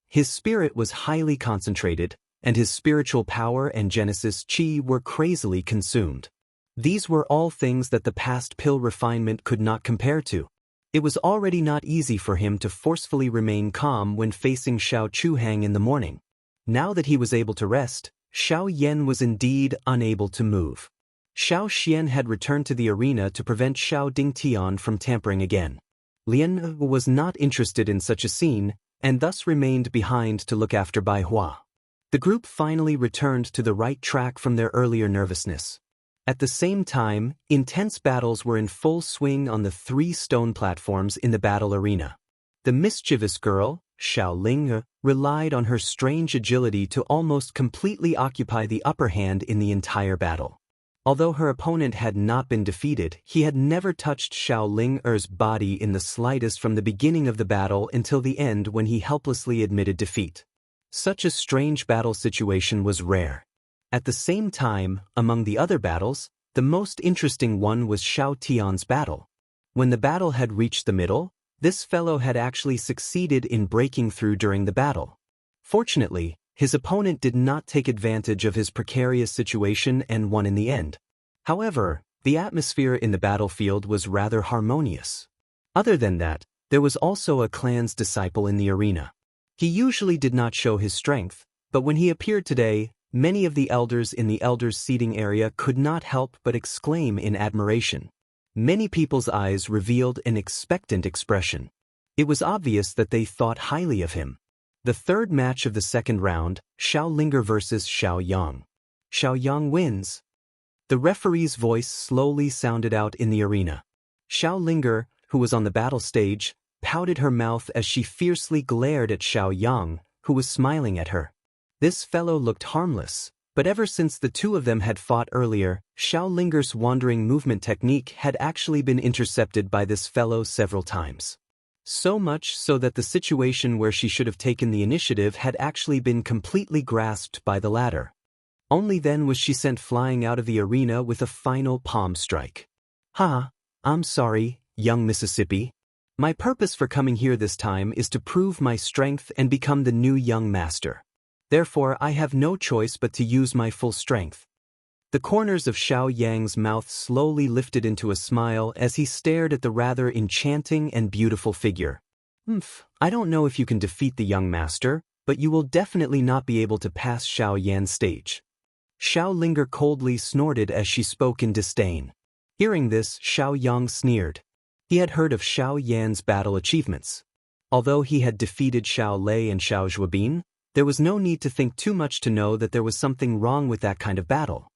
His spirit was highly concentrated, and his spiritual power and Genesis Qi were crazily consumed. These were all things that the past pill refinement could not compare to. It was already not easy for him to forcefully remain calm when facing Xiao Chuhang in the morning. Now that he was able to rest, Xiao Yan was indeed unable to move. Xiao Xian had returned to the arena to prevent Xiao Dingtian from tampering again. Lian was not interested in such a scene, and thus remained behind to look after Bai Hua. The group finally returned to the right track from their earlier nervousness. At the same time, intense battles were in full swing on the 3 stone platforms in the battle arena. The mischievous girl, Xiao Ling, relied on her strange agility to almost completely occupy the upper hand in the entire battle. Although her opponent had not been defeated, he had never touched Xiao Ling-er's body in the slightest from the beginning of the battle until the end when he helplessly admitted defeat. Such a strange battle situation was rare. At the same time, among the other battles, the most interesting one was Xiao Tian's battle. When the battle had reached the middle, this fellow had actually succeeded in breaking through during the battle. Fortunately, his opponent did not take advantage of his precarious situation and won in the end. However, the atmosphere in the battlefield was rather harmonious. Other than that, there was also a clan's disciple in the arena. He usually did not show his strength, but when he appeared today, many of the elders in the elders' seating area could not help but exclaim in admiration. Many people's eyes revealed an expectant expression. It was obvious that they thought highly of him. The third match of the second round, Xiao Linger versus Xiao Yang. Xiao Yang wins. The referee's voice slowly sounded out in the arena. Xiao Linger, who was on the battle stage, pouted her mouth as she fiercely glared at Xiao Yang, who was smiling at her. This fellow looked harmless, but ever since the two of them had fought earlier, Xiao Linger's wandering movement technique had actually been intercepted by this fellow several times. So much so that the situation where she should have taken the initiative had actually been completely grasped by the latter. Only then was she sent flying out of the arena with a final palm strike. I'm sorry, young Mississippi. My purpose for coming here this time is to prove my strength and become the new young master. Therefore, I have no choice but to use my full strength. The corners of Xiao Yang's mouth slowly lifted into a smile as he stared at the rather enchanting and beautiful figure. I don't know if you can defeat the young master, but you will definitely not be able to pass Xiao Yan's stage. Xiao Linger coldly snorted as she spoke in disdain. Hearing this, Xiao Yang sneered. He had heard of Xiao Yan's battle achievements. Although he had defeated Xiao Lei and Xiao Zhuobin, there was no need to think too much to know that there was something wrong with that kind of battle.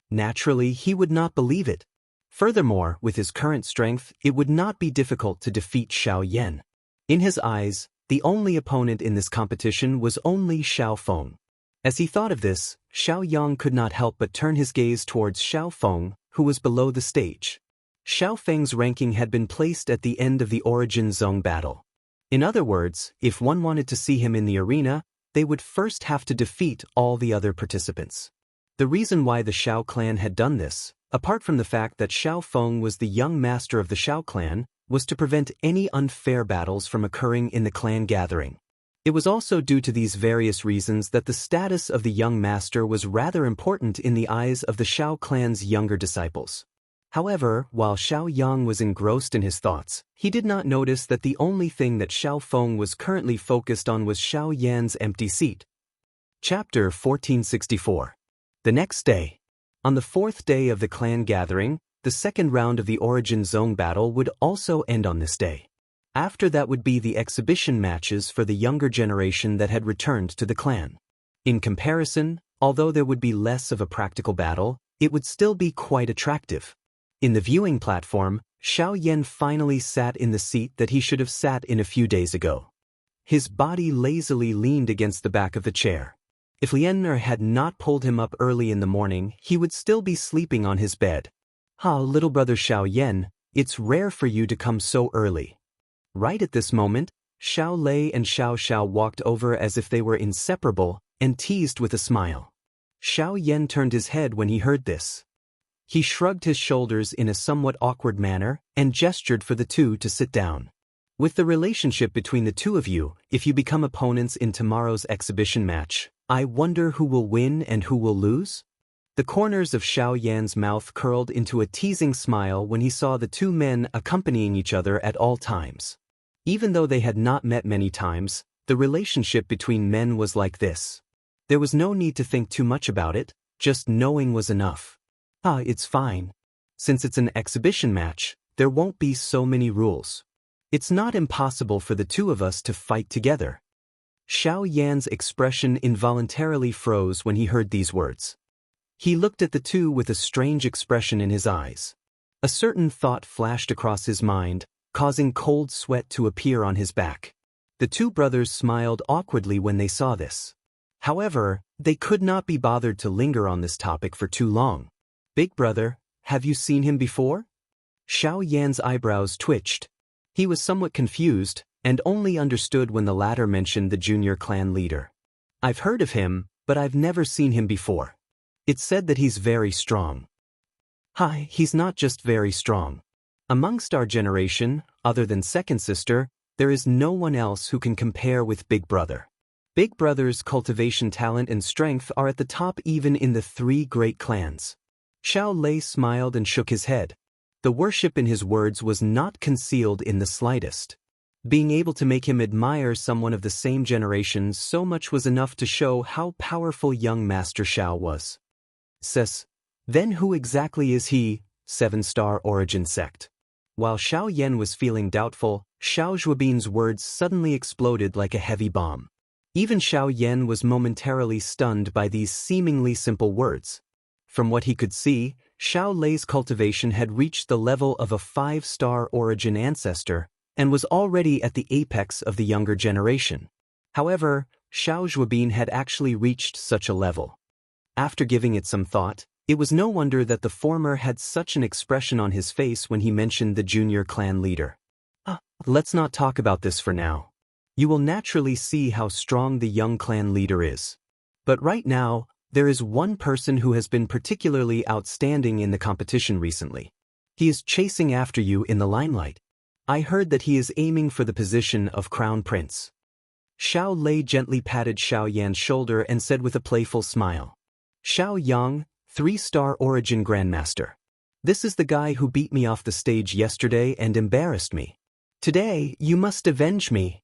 Naturally, he would not believe it. Furthermore, with his current strength, it would not be difficult to defeat Xiao Yan. In his eyes, the only opponent in this competition was only Xiao Feng. As he thought of this, Xiao Yang could not help but turn his gaze towards Xiao Feng, who was below the stage. Xiao Feng's ranking had been placed at the end of the Origin Zone battle. In other words, if one wanted to see him in the arena, they would first have to defeat all the other participants. The reason why the Xiao clan had done this, apart from the fact that Xiao Feng was the young master of the Xiao clan, was to prevent any unfair battles from occurring in the clan gathering. It was also due to these various reasons that the status of the young master was rather important in the eyes of the Xiao clan's younger disciples. However, while Xiao Yang was engrossed in his thoughts, he did not notice that the only thing that Xiao Feng was currently focused on was Xiao Yan's empty seat. Chapter 1464. The next day. On the fourth day of the clan gathering, the second round of the Origin Zone battle would also end on this day. After that would be the exhibition matches for the younger generation that had returned to the clan. In comparison, although there would be less of a practical battle, it would still be quite attractive. In the viewing platform, Xiao Yan finally sat in the seat that he should have sat in a few days ago. His body lazily leaned against the back of the chair. If Lianer had not pulled him up early in the morning, he would still be sleeping on his bed. Little brother Xiao Yan, it's rare for you to come so early. Right at this moment, Xiao Lei and Xiao Xiao walked over as if they were inseparable, and teased with a smile. Xiao Yan turned his head when he heard this. He shrugged his shoulders in a somewhat awkward manner, and gestured for the two to sit down. With the relationship between the two of you, if you become opponents in tomorrow's exhibition match, I wonder who will win and who will lose? The corners of Xiao Yan's mouth curled into a teasing smile when he saw the two men accompanying each other at all times. Even though they had not met many times, the relationship between men was like this. There was no need to think too much about it, just knowing was enough. It's fine. Since it's an exhibition match, there won't be so many rules. It's not impossible for the two of us to fight together. Xiao Yan's expression involuntarily froze when he heard these words. He looked at the two with a strange expression in his eyes. A certain thought flashed across his mind, causing cold sweat to appear on his back. The two brothers smiled awkwardly when they saw this. However, they could not be bothered to linger on this topic for too long. Big brother, have you seen him before? Xiao Yan's eyebrows twitched. He was somewhat confused, and only understood when the latter mentioned the junior clan leader. I've heard of him, but I've never seen him before. It's said that he's very strong. He's not just very strong. Amongst our generation, other than second sister, there is no one else who can compare with Big Brother. Big Brother's cultivation talent and strength are at the top even in the three great clans. Xiao Lei smiled and shook his head. The worship in his words was not concealed in the slightest. Being able to make him admire someone of the same generation so much was enough to show how powerful young Master Xiao was. Then who exactly is he, 7-star origin sect? While Xiao Yan was feeling doubtful, Xiao Zhuobin's words suddenly exploded like a heavy bomb. Even Xiao Yan was momentarily stunned by these seemingly simple words. From what he could see, Xiao Lei's cultivation had reached the level of a 5-star origin ancestor, and was already at the apex of the younger generation. However, Xiao Zhuobin had actually reached such a level. After giving it some thought, it was no wonder that the former had such an expression on his face when he mentioned the junior clan leader. Let's not talk about this for now. You will naturally see how strong the young clan leader is. But right now, there is one person who has been particularly outstanding in the competition recently. He is chasing after you in the limelight. I heard that he is aiming for the position of crown prince. Xiao Lei gently patted Xiao Yan's shoulder and said with a playful smile. Xiao Yang, 3-star origin grandmaster. This is the guy who beat me off the stage yesterday and embarrassed me. Today, you must avenge me.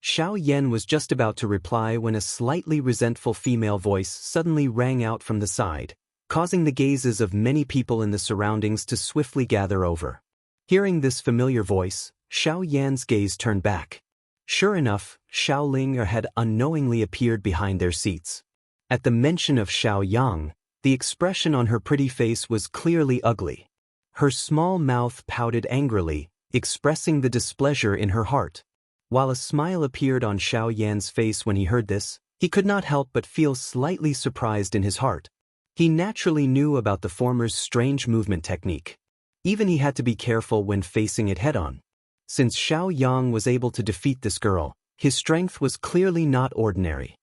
Xiao Yan was just about to reply when a slightly resentful female voice suddenly rang out from the side, causing the gazes of many people in the surroundings to swiftly gather over. Hearing this familiar voice, Xiao Yan's gaze turned back. Sure enough, Xiao Ling had unknowingly appeared behind their seats. At the mention of Xiao Yang, the expression on her pretty face was clearly ugly. Her small mouth pouted angrily, expressing the displeasure in her heart. While a smile appeared on Xiao Yan's face when he heard this, he could not help but feel slightly surprised in his heart. He naturally knew about the former's strange movement technique. Even he had to be careful when facing it head-on. Since Xiao Yang was able to defeat this girl, his strength was clearly not ordinary.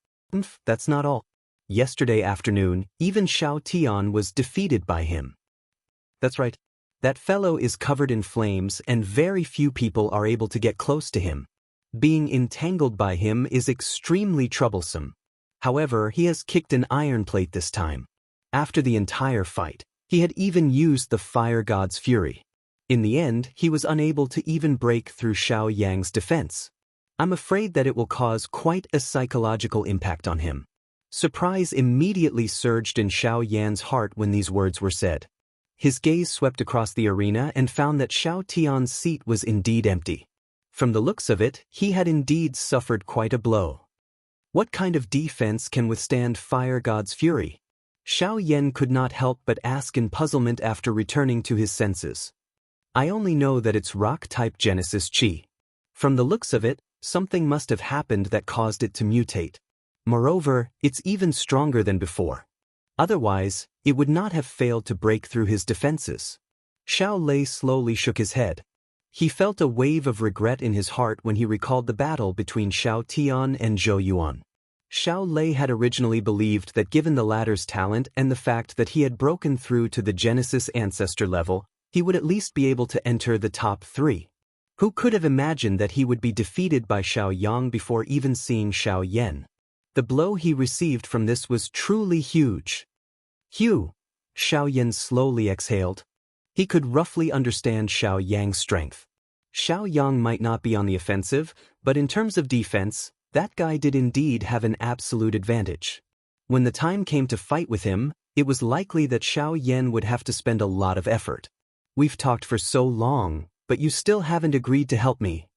That's not all. Yesterday afternoon, even Xiao Tian was defeated by him. That's right. That fellow is covered in flames and very few people are able to get close to him. Being entangled by him is extremely troublesome. However, he has kicked an iron plate this time. After the entire fight, he had even used the fire god's fury. In the end, he was unable to even break through Xiao Yang's defense. I'm afraid that it will cause quite a psychological impact on him. Surprise immediately surged in Xiao Yan's heart when these words were said. His gaze swept across the arena and found that Xiao Tian's seat was indeed empty. From the looks of it, he had indeed suffered quite a blow. What kind of defense can withstand Fire God's fury? Xiao Yan could not help but ask in puzzlement after returning to his senses. I only know that it's rock-type Genesis Chi. From the looks of it, something must have happened that caused it to mutate. Moreover, it's even stronger than before. Otherwise, it would not have failed to break through his defenses. Xiao Lei slowly shook his head. He felt a wave of regret in his heart when he recalled the battle between Xiao Tian and Zhou Yuan. Xiao Lei had originally believed that given the latter's talent and the fact that he had broken through to the Genesis ancestor level, he would at least be able to enter the top 3. Who could have imagined that he would be defeated by Xiao Yang before even seeing Xiao Yan? The blow he received from this was truly huge. Phew! Xiao Yan slowly exhaled. He could roughly understand Xiao Yang's strength. Xiao Yang might not be on the offensive, but in terms of defense, that guy did indeed have an absolute advantage. When the time came to fight with him, it was likely that Xiao Yan would have to spend a lot of effort. We've talked for so long, but you still haven't agreed to help me.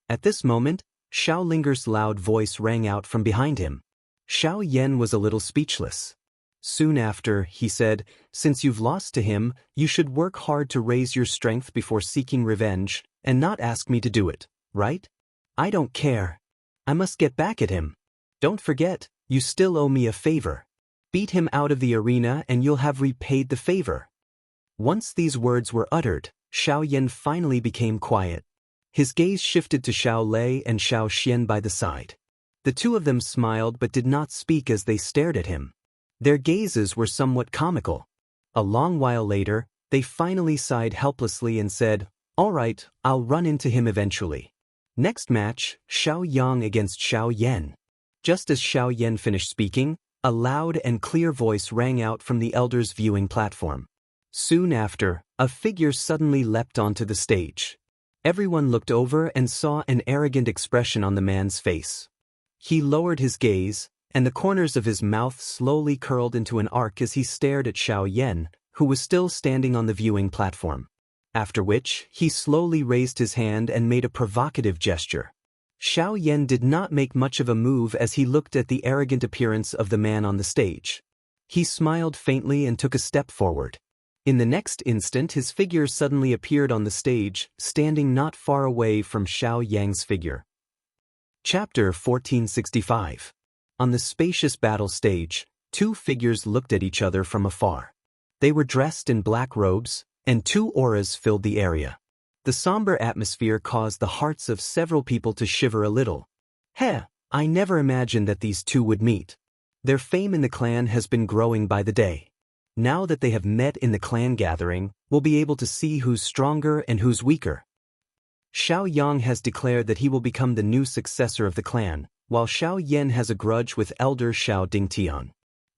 At this moment, Xiao Linger's loud voice rang out from behind him. Xiao Yan was a little speechless. Soon after, he said, since you've lost to him, you should work hard to raise your strength before seeking revenge, and not ask me to do it, right? I don't care. I must get back at him. Don't forget, you still owe me a favor. Beat him out of the arena and you'll have repaid the favor. Once these words were uttered, Xiao Yan finally became quiet. His gaze shifted to Xiao Lei and Xiao Xian by the side. The two of them smiled but did not speak as they stared at him. Their gazes were somewhat comical. A long while later, they finally sighed helplessly and said, "All right, I'll run into him eventually." Next match, Xiao Yang against Xiao Yan. Just as Xiao Yan finished speaking, a loud and clear voice rang out from the elder's viewing platform. Soon after, a figure suddenly leapt onto the stage. Everyone looked over and saw an arrogant expression on the man's face. He lowered his gaze, and the corners of his mouth slowly curled into an arc as he stared at Xiao Yan, who was still standing on the viewing platform. After which, he slowly raised his hand and made a provocative gesture. Xiao Yan did not make much of a move as he looked at the arrogant appearance of the man on the stage. He smiled faintly and took a step forward. In the next instant, his figure suddenly appeared on the stage, standing not far away from Xiao Yang's figure. Chapter 1465. On the spacious battle stage, two figures looked at each other from afar. They were dressed in black robes, and two auras filled the area. The somber atmosphere caused the hearts of several people to shiver a little. I never imagined that these two would meet. Their fame in the clan has been growing by the day. Now that they have met in the clan gathering, we'll be able to see who's stronger and who's weaker. Xiao Yang has declared that he will become the new successor of the clan, while Xiao Yan has a grudge with elder Xiao Dingtian.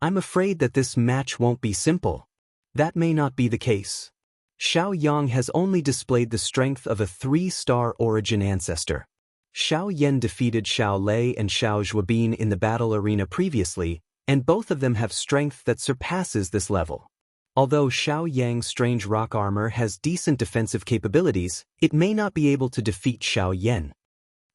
I'm afraid that this match won't be simple. That may not be the case. Xiao Yang has only displayed the strength of a 3-star origin ancestor. Xiao Yan defeated Xiao Lei and Xiao Zhuobin in the battle arena previously, and both of them have strength that surpasses this level. Although Xiao Yang's strange rock armor has decent defensive capabilities, it may not be able to defeat Xiao Yan.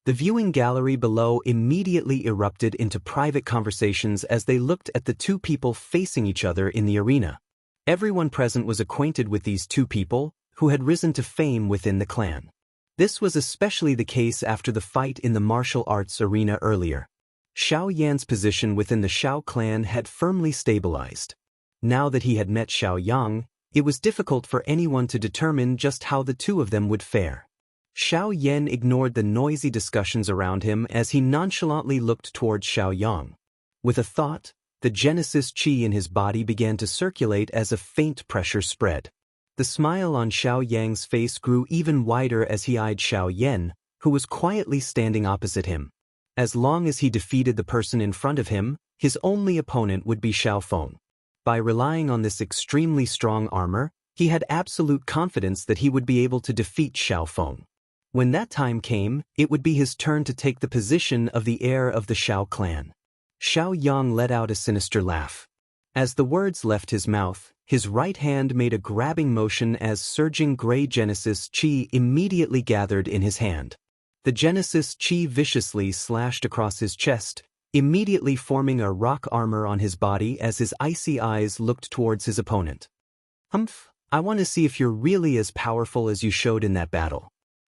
The viewing gallery below immediately erupted into private conversations as they looked at the two people facing each other in the arena. Everyone present was acquainted with these two people, who had risen to fame within the clan. This was especially the case after the fight in the martial arts arena earlier. Xiao Yan's position within the Xiao clan had firmly stabilized. Now that he had met Xiao Yang, it was difficult for anyone to determine just how the two of them would fare. Xiao Yan ignored the noisy discussions around him as he nonchalantly looked toward Xiao Yang. With a thought, the Genesis Qi in his body began to circulate as a faint pressure spread. The smile on Xiao Yang's face grew even wider as he eyed Xiao Yan, who was quietly standing opposite him. As long as he defeated the person in front of him, his only opponent would be Xiao Feng. By relying on this extremely strong armor, he had absolute confidence that he would be able to defeat Xiao Feng. When that time came, it would be his turn to take the position of the heir of the Xiao clan. Xiao Yang let out a sinister laugh. As the words left his mouth, his right hand made a grabbing motion as surging gray Genesis Qi immediately gathered in his hand. The Genesis Qi viciously slashed across his chest, immediately forming a rock armor on his body as his icy eyes looked towards his opponent. "Humph, I want to see if you're really as powerful as you showed in that battle."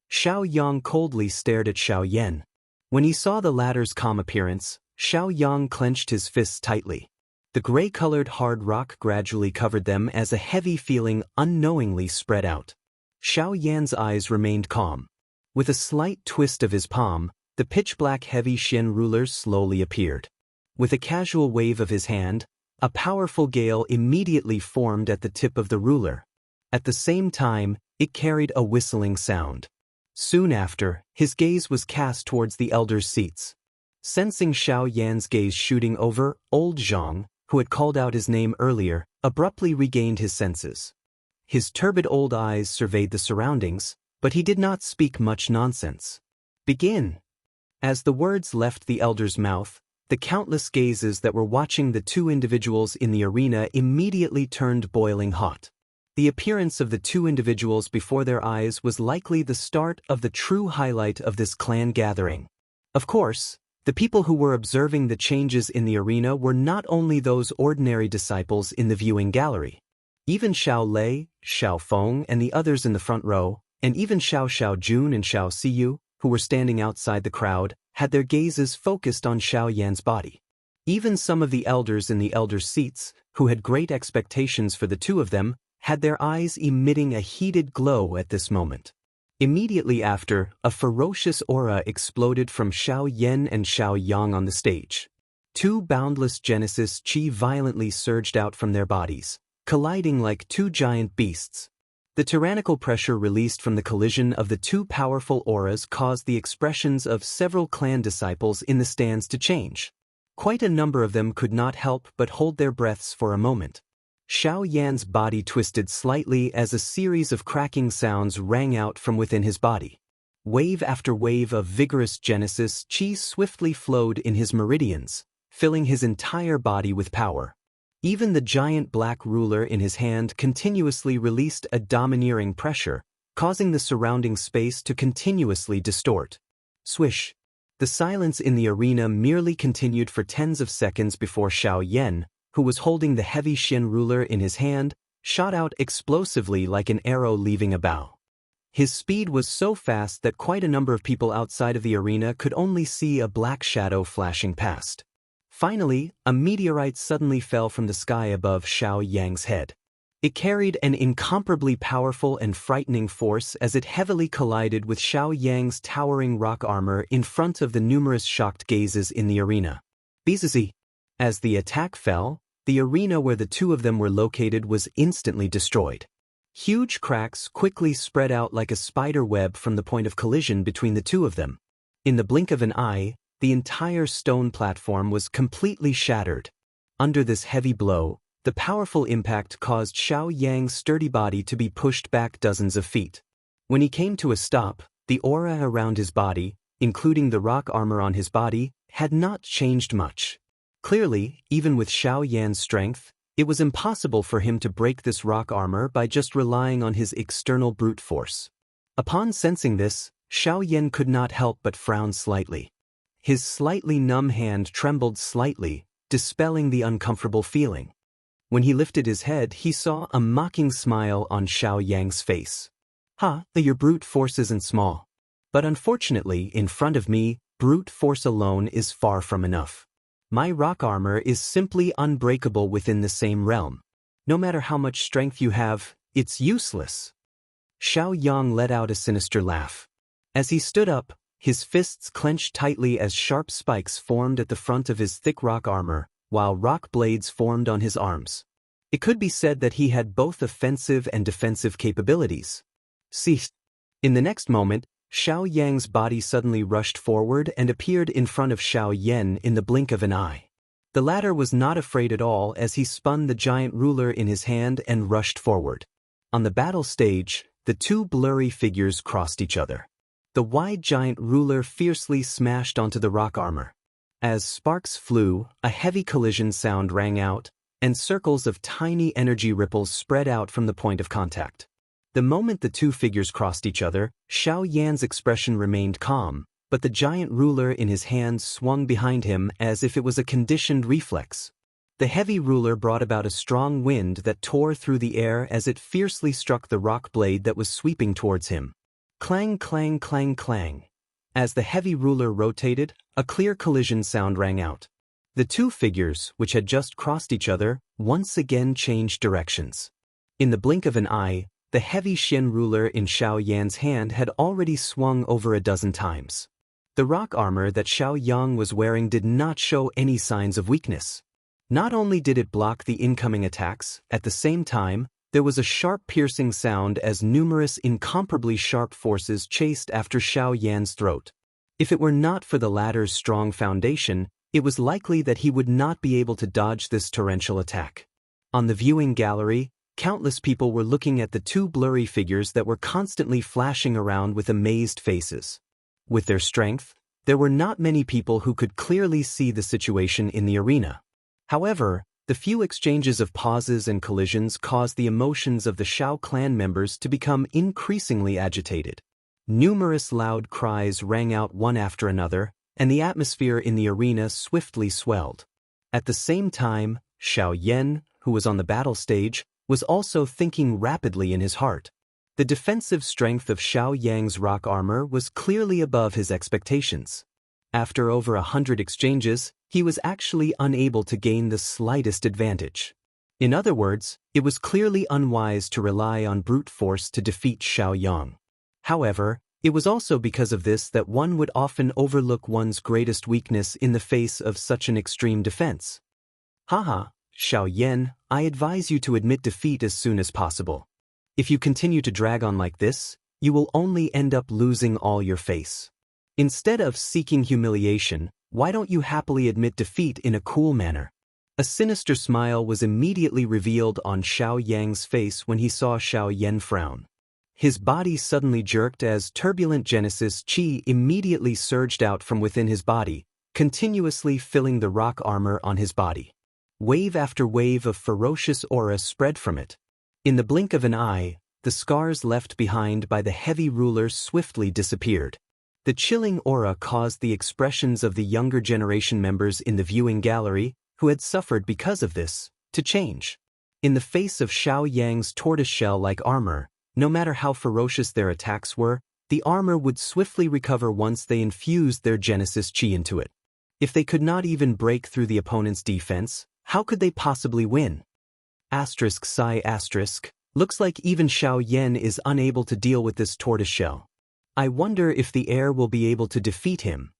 Xiao Yang coldly stared at Xiao Yan. When he saw the latter's calm appearance, Xiao Yang clenched his fists tightly. The gray-colored hard rock gradually covered them as a heavy feeling unknowingly spread out. Xiao Yan's eyes remained calm. With a slight twist of his palm, the pitch-black heavy Xian ruler slowly appeared. With a casual wave of his hand, a powerful gale immediately formed at the tip of the ruler. At the same time, it carried a whistling sound. Soon after, his gaze was cast towards the elders' seats. Sensing Xiao Yan's gaze shooting over, old Zhang, who had called out his name earlier, abruptly regained his senses. His turbid old eyes surveyed the surroundings, but he did not speak much nonsense. "Begin." As the words left the elder's mouth, the countless gazes that were watching the two individuals in the arena immediately turned boiling hot. The appearance of the two individuals before their eyes was likely the start of the true highlight of this clan gathering. Of course, the people who were observing the changes in the arena were not only those ordinary disciples in the viewing gallery. Even Xiao Lei, Xiao Feng, and the others in the front row, and even Xiao Xiaojun and Xiao Siyu, who were standing outside the crowd, had their gazes focused on Xiao Yan's body. Even some of the elders in the elders' seats, who had great expectations for the two of them, had their eyes emitting a heated glow at this moment. Immediately after, a ferocious aura exploded from Xiao Yan and Xiao Yang on the stage. Two boundless Genesis Qi violently surged out from their bodies, colliding like two giant beasts. The tyrannical pressure released from the collision of the two powerful auras caused the expressions of several clan disciples in the stands to change. Quite a number of them could not help but hold their breaths for a moment. Xiao Yan's body twisted slightly as a series of cracking sounds rang out from within his body. Wave after wave of vigorous Genesis Qi swiftly flowed in his meridians, filling his entire body with power. Even the giant black ruler in his hand continuously released a domineering pressure, causing the surrounding space to continuously distort. Swish! The silence in the arena merely continued for tens of seconds before Xiao Yan, who was holding the heavy Xin ruler in his hand, shot out explosively like an arrow leaving a bow. His speed was so fast that quite a number of people outside of the arena could only see a black shadow flashing past. Finally, a meteorite suddenly fell from the sky above Xiao Yang's head. It carried an incomparably powerful and frightening force as it heavily collided with Xiao Yang's towering rock armor in front of the numerous shocked gazes in the arena. Bizizi! As the attack fell, the arena where the two of them were located was instantly destroyed. Huge cracks quickly spread out like a spider web from the point of collision between the two of them. In the blink of an eye, the entire stone platform was completely shattered. Under this heavy blow, the powerful impact caused Xiao Yang's sturdy body to be pushed back dozens of feet. When he came to a stop, the aura around his body, including the rock armor on his body, had not changed much. Clearly, even with Xiao Yan's strength, it was impossible for him to break this rock armor by just relying on his external brute force. Upon sensing this, Xiao Yan could not help but frown slightly. His slightly numb hand trembled slightly, dispelling the uncomfortable feeling. When he lifted his head, he saw a mocking smile on Xiao Yang's face. Your brute force isn't small. But unfortunately, in front of me, brute force alone is far from enough. My rock armor is simply unbreakable within the same realm. No matter how much strength you have, it's useless. Xiao Yang let out a sinister laugh. As he stood up, his fists clenched tightly as sharp spikes formed at the front of his thick rock armor, while rock blades formed on his arms. It could be said that he had both offensive and defensive capabilities. Ceased. In the next moment, Xiao Yang's body suddenly rushed forward and appeared in front of Xiao Yan in the blink of an eye. The latter was not afraid at all as he spun the giant ruler in his hand and rushed forward. On the battle stage, the two blurry figures crossed each other. The wide giant ruler fiercely smashed onto the rock armor. As sparks flew, a heavy collision sound rang out, and circles of tiny energy ripples spread out from the point of contact. The moment the two figures crossed each other, Xiao Yan's expression remained calm, but the giant ruler in his hand swung behind him as if it was a conditioned reflex. The heavy ruler brought about a strong wind that tore through the air as it fiercely struck the rock blade that was sweeping towards him. Clang, clang, clang, clang. As the heavy ruler rotated, a clear collision sound rang out. The two figures, which had just crossed each other, once again changed directions. In the blink of an eye, the heavy Shen ruler in Xiao Yan's hand had already swung over a dozen times. The rock armor that Xiao Yang was wearing did not show any signs of weakness. Not only did it block the incoming attacks, at the same time, there was a sharp piercing sound as numerous incomparably sharp forces chased after Xiao Yan's throat. If it were not for the latter's strong foundation, it was likely that he would not be able to dodge this torrential attack. On the viewing gallery, countless people were looking at the two blurry figures that were constantly flashing around with amazed faces. With their strength, there were not many people who could clearly see the situation in the arena. However, the few exchanges of pauses and collisions caused the emotions of the Shao clan members to become increasingly agitated. Numerous loud cries rang out one after another, and the atmosphere in the arena swiftly swelled. At the same time, Xiao Yan, who was on the battle stage, was also thinking rapidly in his heart. The defensive strength of Xiao Yang's rock armor was clearly above his expectations. After over 100 exchanges, he was actually unable to gain the slightest advantage. In other words, it was clearly unwise to rely on brute force to defeat Xiao Yang. However, it was also because of this that one would often overlook one's greatest weakness in the face of such an extreme defense. Xiao Yan, I advise you to admit defeat as soon as possible. If you continue to drag on like this, you will only end up losing all your face. Instead of seeking humiliation, why don't you happily admit defeat in a cool manner? A sinister smile was immediately revealed on Xiao Yang's face when he saw Xiao Yan frown. His body suddenly jerked as turbulent Genesis Qi immediately surged out from within his body, continuously filling the rock armor on his body. Wave after wave of ferocious aura spread from it. In the blink of an eye, the scars left behind by the heavy ruler swiftly disappeared. The chilling aura caused the expressions of the younger generation members in the viewing gallery, who had suffered because of this, to change. In the face of Xiao Yang's tortoiseshell-like armor, no matter how ferocious their attacks were, the armor would swiftly recover once they infused their Genesis Qi into it. If they could not even break through the opponent's defense, how could they possibly win? Psi**. Looks like even Xiao Yan is unable to deal with this tortoiseshell. I wonder if the heir will be able to defeat him.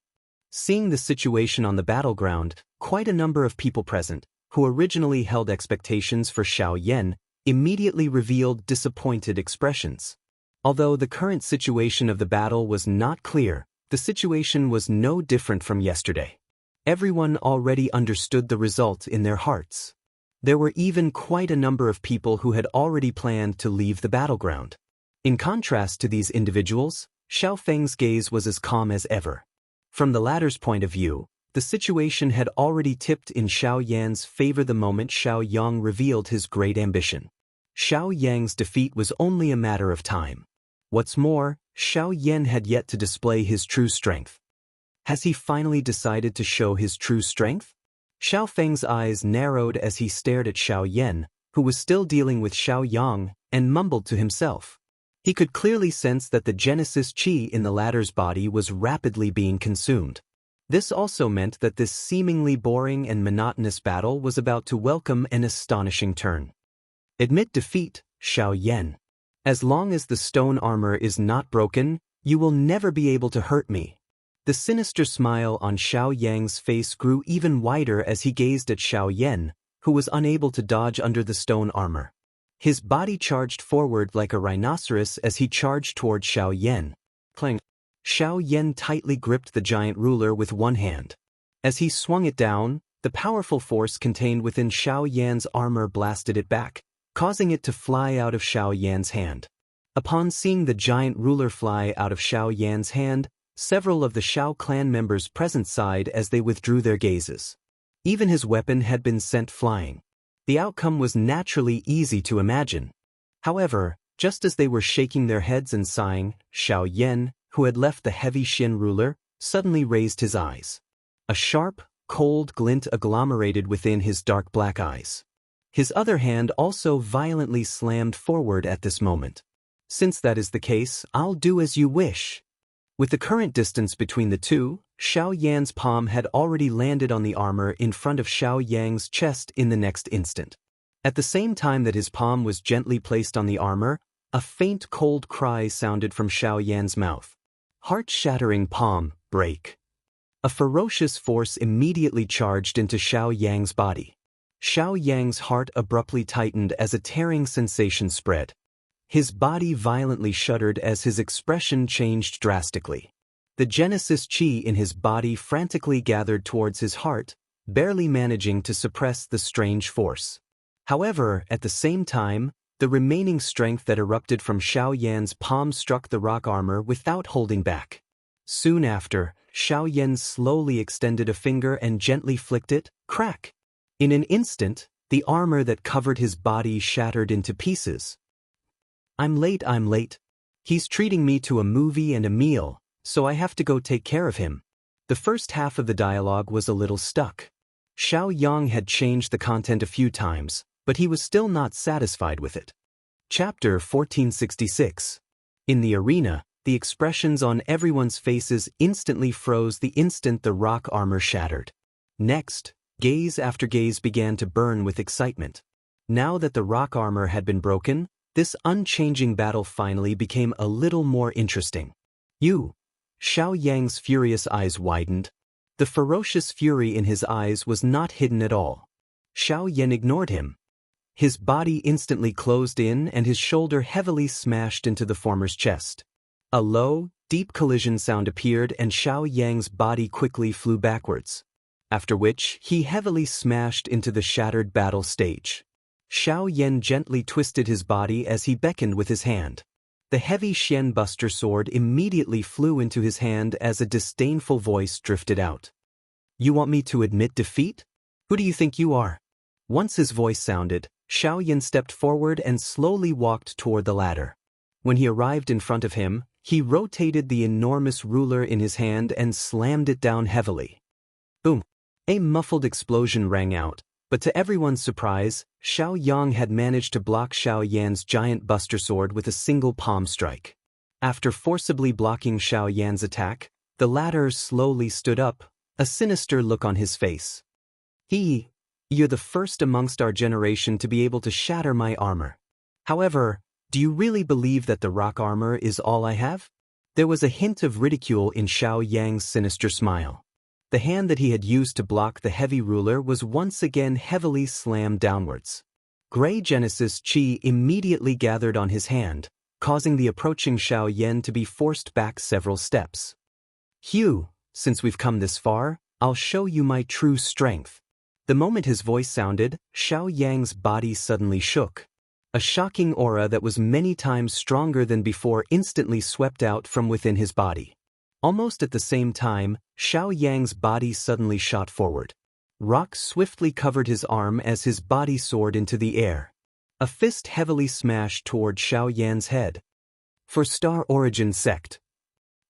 Seeing the situation on the battleground, quite a number of people present, who originally held expectations for Xiao Yan, immediately revealed disappointed expressions. Although the current situation of the battle was not clear, the situation was no different from yesterday. Everyone already understood the result in their hearts. There were even quite a number of people who had already planned to leave the battleground. In contrast to these individuals, Xiao Feng's gaze was as calm as ever. From the latter's point of view, the situation had already tipped in Xiao Yan's favor the moment Xiao Yang revealed his great ambition. Xiao Yang's defeat was only a matter of time. What's more, Xiao Yan had yet to display his true strength. Has he finally decided to show his true strength? Xiao Feng's eyes narrowed as he stared at Xiao Yan, who was still dealing with Xiao Yang, and mumbled to himself. He could clearly sense that the Genesis Qi in the latter's body was rapidly being consumed. This also meant that this seemingly boring and monotonous battle was about to welcome an astonishing turn. Admit defeat, Xiao Yan. As long as the stone armor is not broken, you will never be able to hurt me. The sinister smile on Xiao Yang's face grew even wider as he gazed at Xiao Yan, who was unable to dodge under the stone armor. His body charged forward like a rhinoceros as he charged toward Xiao Yan. Clang! Xiao Yan tightly gripped the giant ruler with one hand. As he swung it down, the powerful force contained within Xiao Yan's armor blasted it back, causing it to fly out of Xiao Yan's hand. Upon seeing the giant ruler fly out of Xiao Yan's hand, several of the Xiao clan members present sighed as they withdrew their gazes. Even his weapon had been sent flying. The outcome was naturally easy to imagine. However, just as they were shaking their heads and sighing, Xiao Yan, who had left the heavy Xin ruler, suddenly raised his eyes. A sharp, cold glint agglomerated within his dark black eyes. His other hand also violently slammed forward at this moment. Since that is the case, I'll do as you wish. With the current distance between the two, Xiao Yan's palm had already landed on the armor in front of Xiao Yang's chest in the next instant. At the same time that his palm was gently placed on the armor, a faint cold cry sounded from Xiao Yan's mouth. Heart-shattering palm break. A ferocious force immediately charged into Xiao Yang's body. Xiao Yang's heart abruptly tightened as a tearing sensation spread. His body violently shuddered as his expression changed drastically. The Genesis Qi in his body frantically gathered towards his heart, barely managing to suppress the strange force. However, at the same time, the remaining strength that erupted from Xiao Yan's palm struck the rock armor without holding back. Soon after, Xiao Yan slowly extended a finger and gently flicked it, crack. In an instant, the armor that covered his body shattered into pieces. I'm late. He's treating me to a movie and a meal, so I have to go take care of him. The first half of the dialogue was a little stuck. Xiao Yang had changed the content a few times, but he was still not satisfied with it. Chapter 1466. In the arena, the expressions on everyone's faces instantly froze the instant the rock armor shattered. Next, gaze after gaze began to burn with excitement. Now that the rock armor had been broken, this unchanging battle finally became a little more interesting. Xiao Yang's furious eyes widened. The ferocious fury in his eyes was not hidden at all. Xiao Yan ignored him. His body instantly closed in and his shoulder heavily smashed into the former's chest. A low, deep collision sound appeared and Xiao Yang's body quickly flew backwards. After which, he heavily smashed into the shattered battle stage. Xiao Yan gently twisted his body as he beckoned with his hand. The heavy Xian Buster sword immediately flew into his hand as a disdainful voice drifted out. You want me to admit defeat? Who do you think you are? Once his voice sounded, Xiao Yan stepped forward and slowly walked toward the ladder. When he arrived in front of him, he rotated the enormous ruler in his hand and slammed it down heavily. Boom! A muffled explosion rang out, but to everyone's surprise, Xiao Yang had managed to block Xiao Yan's giant buster sword with a single palm strike. After forcibly blocking Xiao Yan's attack, the latter slowly stood up, a sinister look on his face. You're the first amongst our generation to be able to shatter my armor. However, do you really believe that the rock armor is all I have? There was a hint of ridicule in Xiao Yang's sinister smile. The hand that he had used to block the heavy ruler was once again heavily slammed downwards. Gray Genesis Chi immediately gathered on his hand, causing the approaching Xiao Yan to be forced back several steps. "Hugh, since we've come this far, I'll show you my true strength." The moment his voice sounded, Xiao Yang's body suddenly shook. A shocking aura that was many times stronger than before instantly swept out from within his body. Almost at the same time, Xiao Yang's body suddenly shot forward. Rock swiftly covered his arm as his body soared into the air. A fist heavily smashed toward Xiao Yan's head. For Star Origin Sect.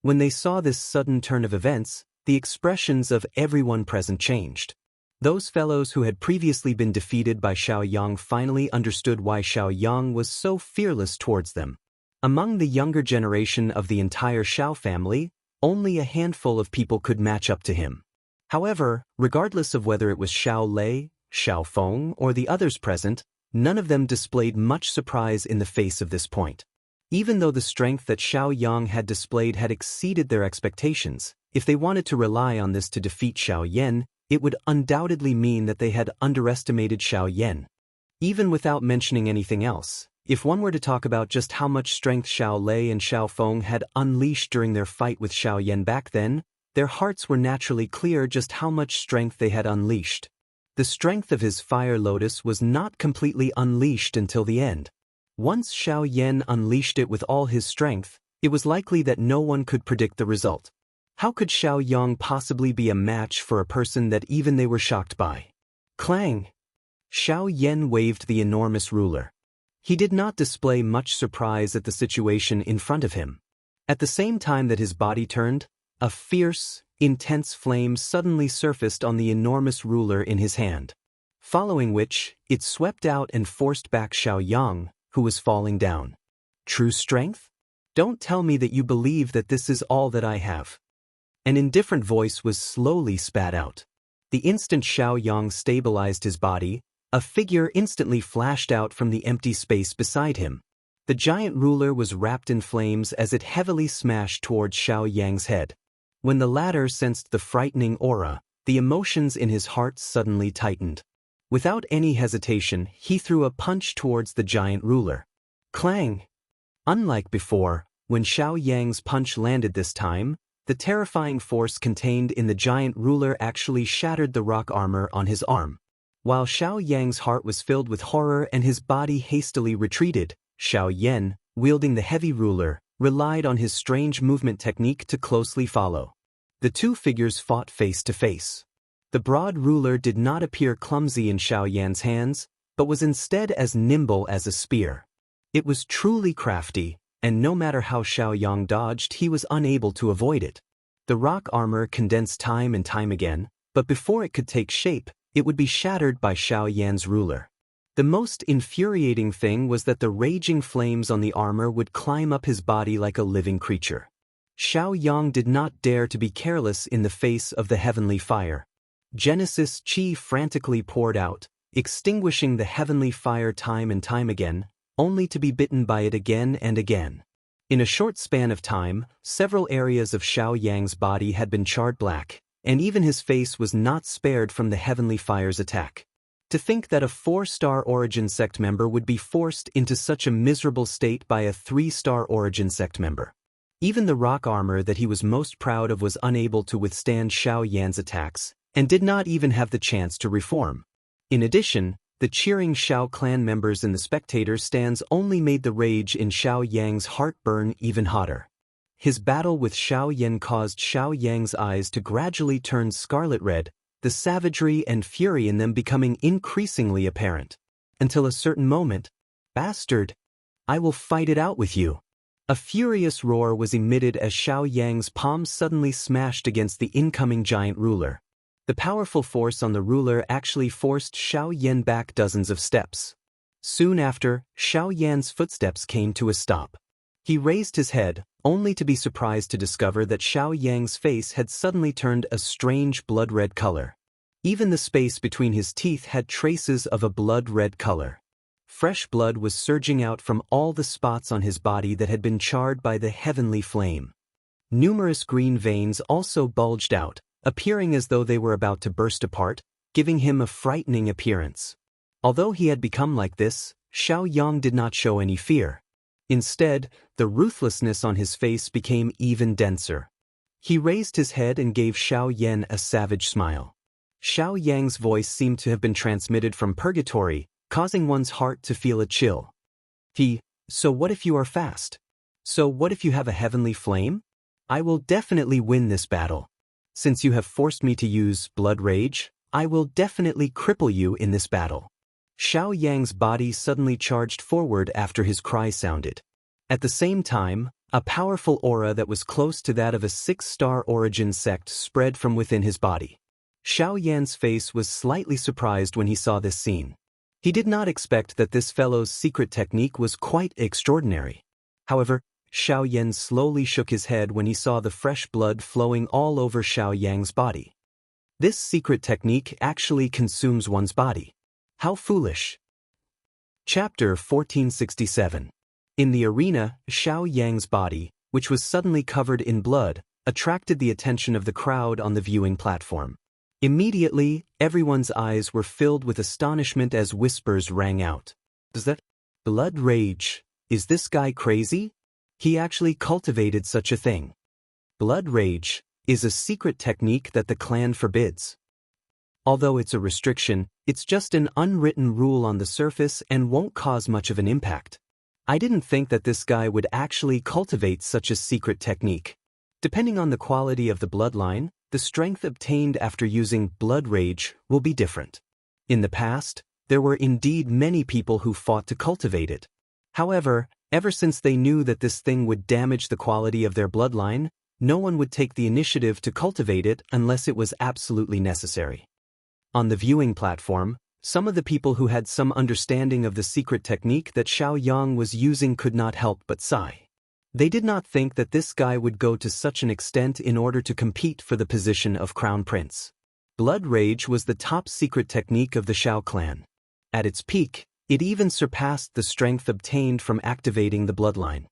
When they saw this sudden turn of events, the expressions of everyone present changed. Those fellows who had previously been defeated by Xiao Yang finally understood why Xiao Yang was so fearless towards them. Among the younger generation of the entire Xiao family, only a handful of people could match up to him. However, regardless of whether it was Xiao Lei, Xiao Feng, or the others present, none of them displayed much surprise in the face of this point. Even though the strength that Xiao Yang had displayed had exceeded their expectations, if they wanted to rely on this to defeat Xiao Yan, it would undoubtedly mean that they had underestimated Xiao Yan. Even without mentioning anything else, if one were to talk about just how much strength Xiao Lei and Xiao Feng had unleashed during their fight with Xiao Yan back then, their hearts were naturally clear just how much strength they had unleashed. The strength of his Fire Lotus was not completely unleashed until the end. Once Xiao Yan unleashed it with all his strength, it was likely that no one could predict the result. How could Xiao Yang possibly be a match for a person that even they were shocked by? Clang! Xiao Yan waved the enormous ruler. He did not display much surprise at the situation in front of him. At the same time that his body turned, a fierce, intense flame suddenly surfaced on the enormous ruler in his hand. Following which, it swept out and forced back Xiao Yang, who was falling down. True strength? Don't tell me that you believe that this is all that I have. An indifferent voice was slowly spat out. The instant Xiao Yang stabilized his body, a figure instantly flashed out from the empty space beside him. The giant ruler was wrapped in flames as it heavily smashed towards Xiao Yang's head. When the latter sensed the frightening aura, the emotions in his heart suddenly tightened. Without any hesitation, he threw a punch towards the giant ruler. Clang! Unlike before, when Xiao Yang's punch landed this time, the terrifying force contained in the giant ruler actually shattered the rock armor on his arm. While Xiao Yang's heart was filled with horror and his body hastily retreated, Xiao Yan, wielding the heavy ruler, relied on his strange movement technique to closely follow. The two figures fought face to face. The broad ruler did not appear clumsy in Xiao Yan's hands, but was instead as nimble as a spear. It was truly crafty, and no matter how Xiao Yang dodged, he was unable to avoid it. The rock armor condensed time and time again, but before it could take shape, it would be shattered by Xiao Yan's ruler. The most infuriating thing was that the raging flames on the armor would climb up his body like a living creature. Xiao Yang did not dare to be careless in the face of the heavenly fire. Genesis Chi frantically poured out, extinguishing the heavenly fire time and time again, only to be bitten by it again and again. In a short span of time, several areas of Xiao Yang's body had been charred black, and even his face was not spared from the heavenly fire's attack. To think that a 4-star Origin Sect member would be forced into such a miserable state by a 3-star Origin Sect member. Even the rock armor that he was most proud of was unable to withstand Xiao Yan's attacks, and did not even have the chance to reform. In addition, the cheering Xiao clan members in the spectator stands only made the rage in Xiao Yang's heart burn even hotter. His battle with Xiao Yan caused Xiao Yang's eyes to gradually turn scarlet red, the savagery and fury in them becoming increasingly apparent. Until a certain moment, "Bastard! I will fight it out with you." A furious roar was emitted as Xiao Yang's palm suddenly smashed against the incoming giant ruler. The powerful force on the ruler actually forced Xiao Yan back dozens of steps. Soon after, Xiao Yan's footsteps came to a stop. He raised his head, only to be surprised to discover that Xiao Yang's face had suddenly turned a strange blood-red color. Even the space between his teeth had traces of a blood-red color. Fresh blood was surging out from all the spots on his body that had been charred by the heavenly flame. Numerous green veins also bulged out, appearing as though they were about to burst apart, giving him a frightening appearance. Although he had become like this, Xiao Yang did not show any fear. Instead, the ruthlessness on his face became even denser. He raised his head and gave Xiao Yan a savage smile. Xiao Yang's voice seemed to have been transmitted from purgatory, causing one's heart to feel a chill. So what if you are fast? So what if you have a heavenly flame? I will definitely win this battle. Since you have forced me to use blood rage, I will definitely cripple you in this battle. Xiao Yang's body suddenly charged forward after his cry sounded. At the same time, a powerful aura that was close to that of a 6-star origin sect spread from within his body. Xiao Yan's face was slightly surprised when he saw this scene. He did not expect that this fellow's secret technique was quite extraordinary. However, Xiao Yan slowly shook his head when he saw the fresh blood flowing all over Xiao Yang's body. This secret technique actually consumes one's body. How foolish. Chapter 1467. In the arena, Xiao Yang's body, which was suddenly covered in blood, attracted the attention of the crowd on the viewing platform. Immediately, everyone's eyes were filled with astonishment as whispers rang out. Does that blood rage? Is this guy crazy? He actually cultivated such a thing. Blood rage is a secret technique that the clan forbids. Although it's a restriction, it's just an unwritten rule on the surface and won't cause much of an impact. I didn't think that this guy would actually cultivate such a secret technique. Depending on the quality of the bloodline, the strength obtained after using blood rage will be different. In the past, there were indeed many people who fought to cultivate it. However, ever since they knew that this thing would damage the quality of their bloodline, no one would take the initiative to cultivate it unless it was absolutely necessary. On the viewing platform, some of the people who had some understanding of the secret technique that Xiao Yang was using could not help but sigh. They did not think that this guy would go to such an extent in order to compete for the position of Crown Prince. Blood rage was the top secret technique of the Xiao clan. At its peak, it even surpassed the strength obtained from activating the bloodline.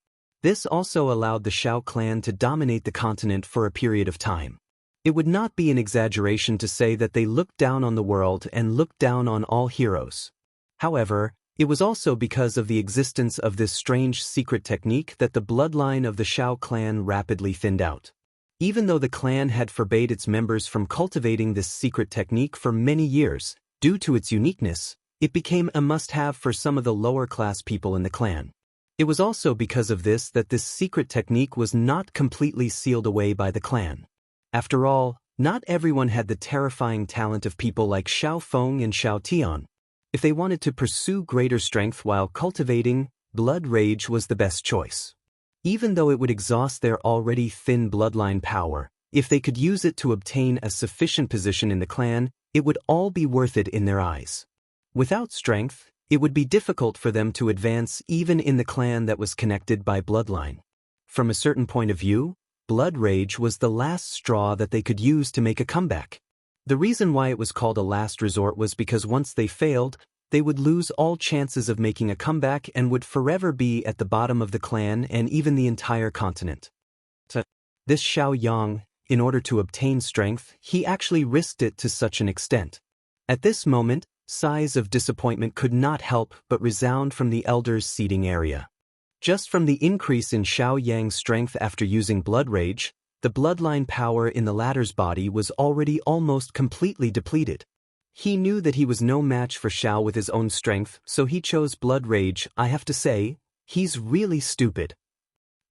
This also allowed the Xiao clan to dominate the continent for a period of time. It would not be an exaggeration to say that they looked down on the world and looked down on all heroes. However, it was also because of the existence of this strange secret technique that the bloodline of the Xiao clan rapidly thinned out. Even though the clan had forbade its members from cultivating this secret technique for many years, due to its uniqueness, it became a must-have for some of the lower-class people in the clan. It was also because of this that this secret technique was not completely sealed away by the clan. After all, not everyone had the terrifying talent of people like Xiao Feng and Xiao Tian. If they wanted to pursue greater strength while cultivating, blood rage was the best choice. Even though it would exhaust their already thin bloodline power, if they could use it to obtain a sufficient position in the clan, it would all be worth it in their eyes. Without strength, it would be difficult for them to advance even in the clan that was connected by bloodline. From a certain point of view, blood rage was the last straw that they could use to make a comeback. The reason why it was called a last resort was because once they failed, they would lose all chances of making a comeback and would forever be at the bottom of the clan and even the entire continent. This Xiao Yang, in order to obtain strength, he actually risked it to such an extent. At this moment, sighs of disappointment could not help but resound from the elders' seating area. Just from the increase in Xiao Yang's strength after using blood rage, the bloodline power in the latter's body was already almost completely depleted. He knew that he was no match for Xiao with his own strength, so he chose blood rage. I have to say, he's really stupid.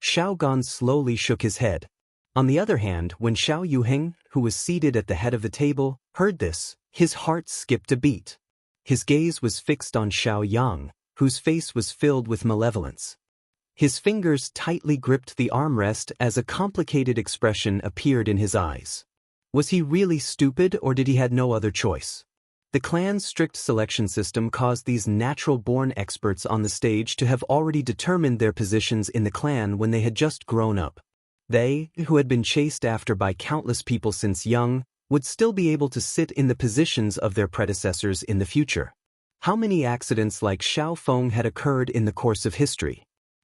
Xiao Gan slowly shook his head. On the other hand, when Xiao Yuheng, who was seated at the head of the table, heard this, his heart skipped a beat. His gaze was fixed on Xiao Yang, whose face was filled with malevolence. His fingers tightly gripped the armrest as a complicated expression appeared in his eyes. Was he really stupid or did he have no other choice? The clan's strict selection system caused these natural-born experts on the stage to have already determined their positions in the clan when they had just grown up. They, who had been chased after by countless people since young, would still be able to sit in the positions of their predecessors in the future. How many accidents like Xiao Feng had occurred in the course of history?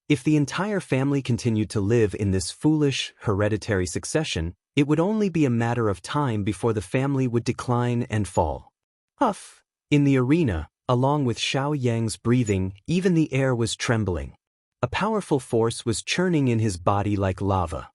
If the entire family continued to live in this foolish, hereditary succession, it would only be a matter of time before the family would decline and fall. In the arena, Along with Xiao Yang's breathing, even the air was trembling. A powerful force was churning in his body like lava.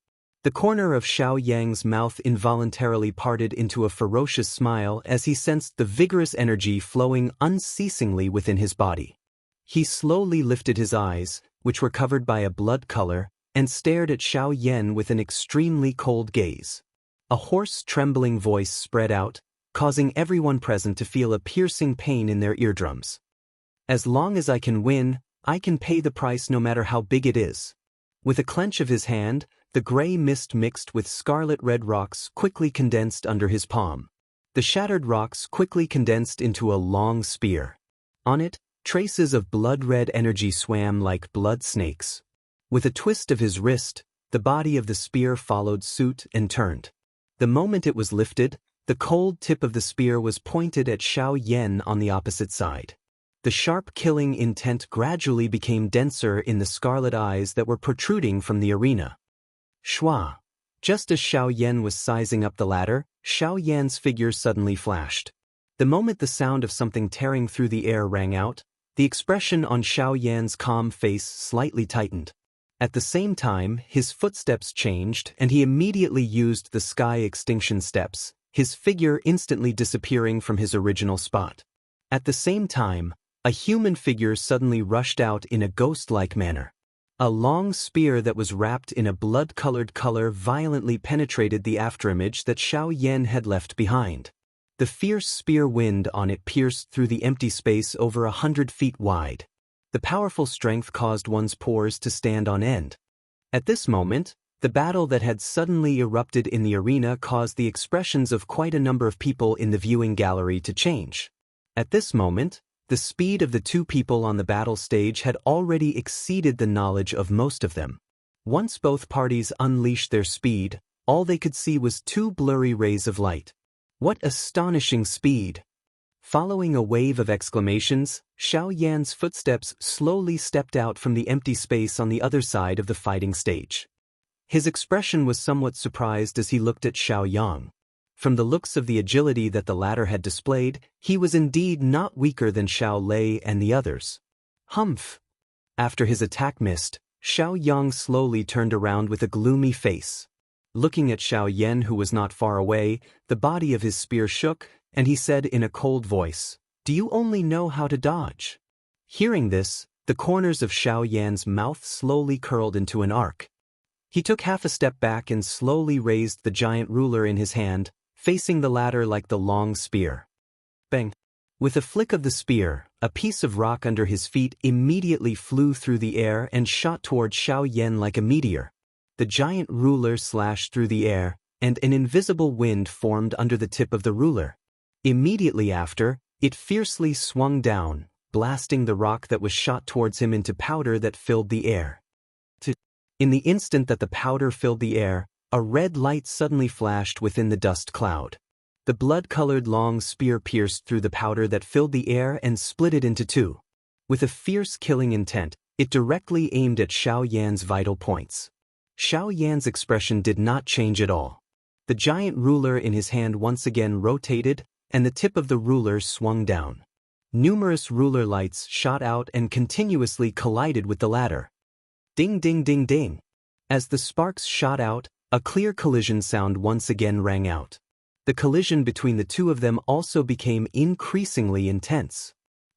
The corner of Xiao Yang's mouth involuntarily parted into a ferocious smile as he sensed the vigorous energy flowing unceasingly within his body. He slowly lifted his eyes, which were covered by a blood color, and stared at Xiao Yan with an extremely cold gaze. A hoarse, trembling voice spread out, causing everyone present to feel a piercing pain in their eardrums. As long as I can win, I can pay the price no matter how big it is. With a clench of his hand, the gray mist mixed with scarlet-red rocks quickly condensed under his palm. The shattered rocks quickly condensed into a long spear. On it, traces of blood-red energy swam like blood snakes. With a twist of his wrist, the body of the spear followed suit and turned. The moment it was lifted, the cold tip of the spear was pointed at Xiao Yan on the opposite side. The sharp killing intent gradually became denser in the scarlet eyes that were protruding from the arena. Shua. Just as Xiao Yan was sizing up the ladder, Xiao Yan's figure suddenly flashed. The moment the sound of something tearing through the air rang out, the expression on Xiao Yan's calm face slightly tightened. At the same time, his footsteps changed and he immediately used the sky extinction steps, his figure instantly disappearing from his original spot. At the same time, a human figure suddenly rushed out in a ghost-like manner. A long spear that was wrapped in a blood-colored color violently penetrated the afterimage that Xiao Yan had left behind. The fierce spear wind on it pierced through the empty space over 100 feet wide. The powerful strength caused one's pores to stand on end. At this moment, the battle that had suddenly erupted in the arena caused the expressions of quite a number of people in the viewing gallery to change. At this moment, the speed of the two people on the battle stage had already exceeded the knowledge of most of them. Once both parties unleashed their speed, all they could see was two blurry rays of light. What astonishing speed! Following a wave of exclamations, Xiao Yan's footsteps slowly stepped out from the empty space on the other side of the fighting stage. His expression was somewhat surprised as he looked at Xiao Yang. From the looks of the agility that the latter had displayed, he was indeed not weaker than Xiao Lei and the others. Humph! After his attack missed, Xiao Yang slowly turned around with a gloomy face. Looking at Xiao Yan, who was not far away, the body of his spear shook, and he said in a cold voice, "Do you only know how to dodge?" Hearing this, the corners of Xiao Yan's mouth slowly curled into an arc. He took half a step back and slowly raised the giant ruler in his hand, facing the latter like the long spear. Bang! With a flick of the spear, a piece of rock under his feet immediately flew through the air and shot toward Xiao Yan like a meteor. The giant ruler slashed through the air, and an invisible wind formed under the tip of the ruler. Immediately after, it fiercely swung down, blasting the rock that was shot towards him into powder that filled the air. In the instant that the powder filled the air, a red light suddenly flashed within the dust cloud. The blood-colored long spear pierced through the powder that filled the air and split it into two. With a fierce killing intent, it directly aimed at Xiao Yan's vital points. Xiao Yan's expression did not change at all. The giant ruler in his hand once again rotated, and the tip of the ruler swung down. Numerous ruler lights shot out and continuously collided with the latter. Ding ding ding ding. As the sparks shot out, a clear collision sound once again rang out. The collision between the two of them also became increasingly intense.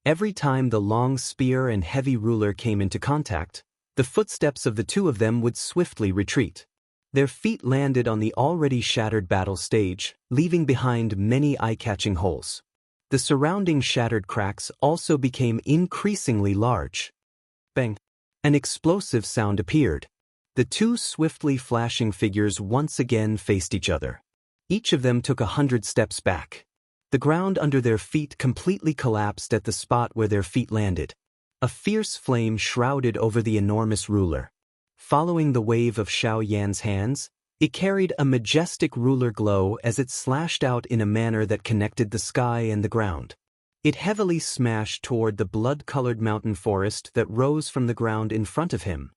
Every time the long spear and heavy ruler came into contact, the footsteps of the two of them would swiftly retreat. Their feet landed on the already shattered battle stage, leaving behind many eye-catching holes. The surrounding shattered cracks also became increasingly large. Bang! An explosive sound appeared. The two swiftly flashing figures once again faced each other. Each of them took 100 steps back. The ground under their feet completely collapsed at the spot where their feet landed. A fierce flame shrouded over the enormous ruler. Following the wave of Xiao Yan's hands, it carried a majestic ruler glow as it slashed out in a manner that connected the sky and the ground. It heavily smashed toward the blood-colored mountain forest that rose from the ground in front of him.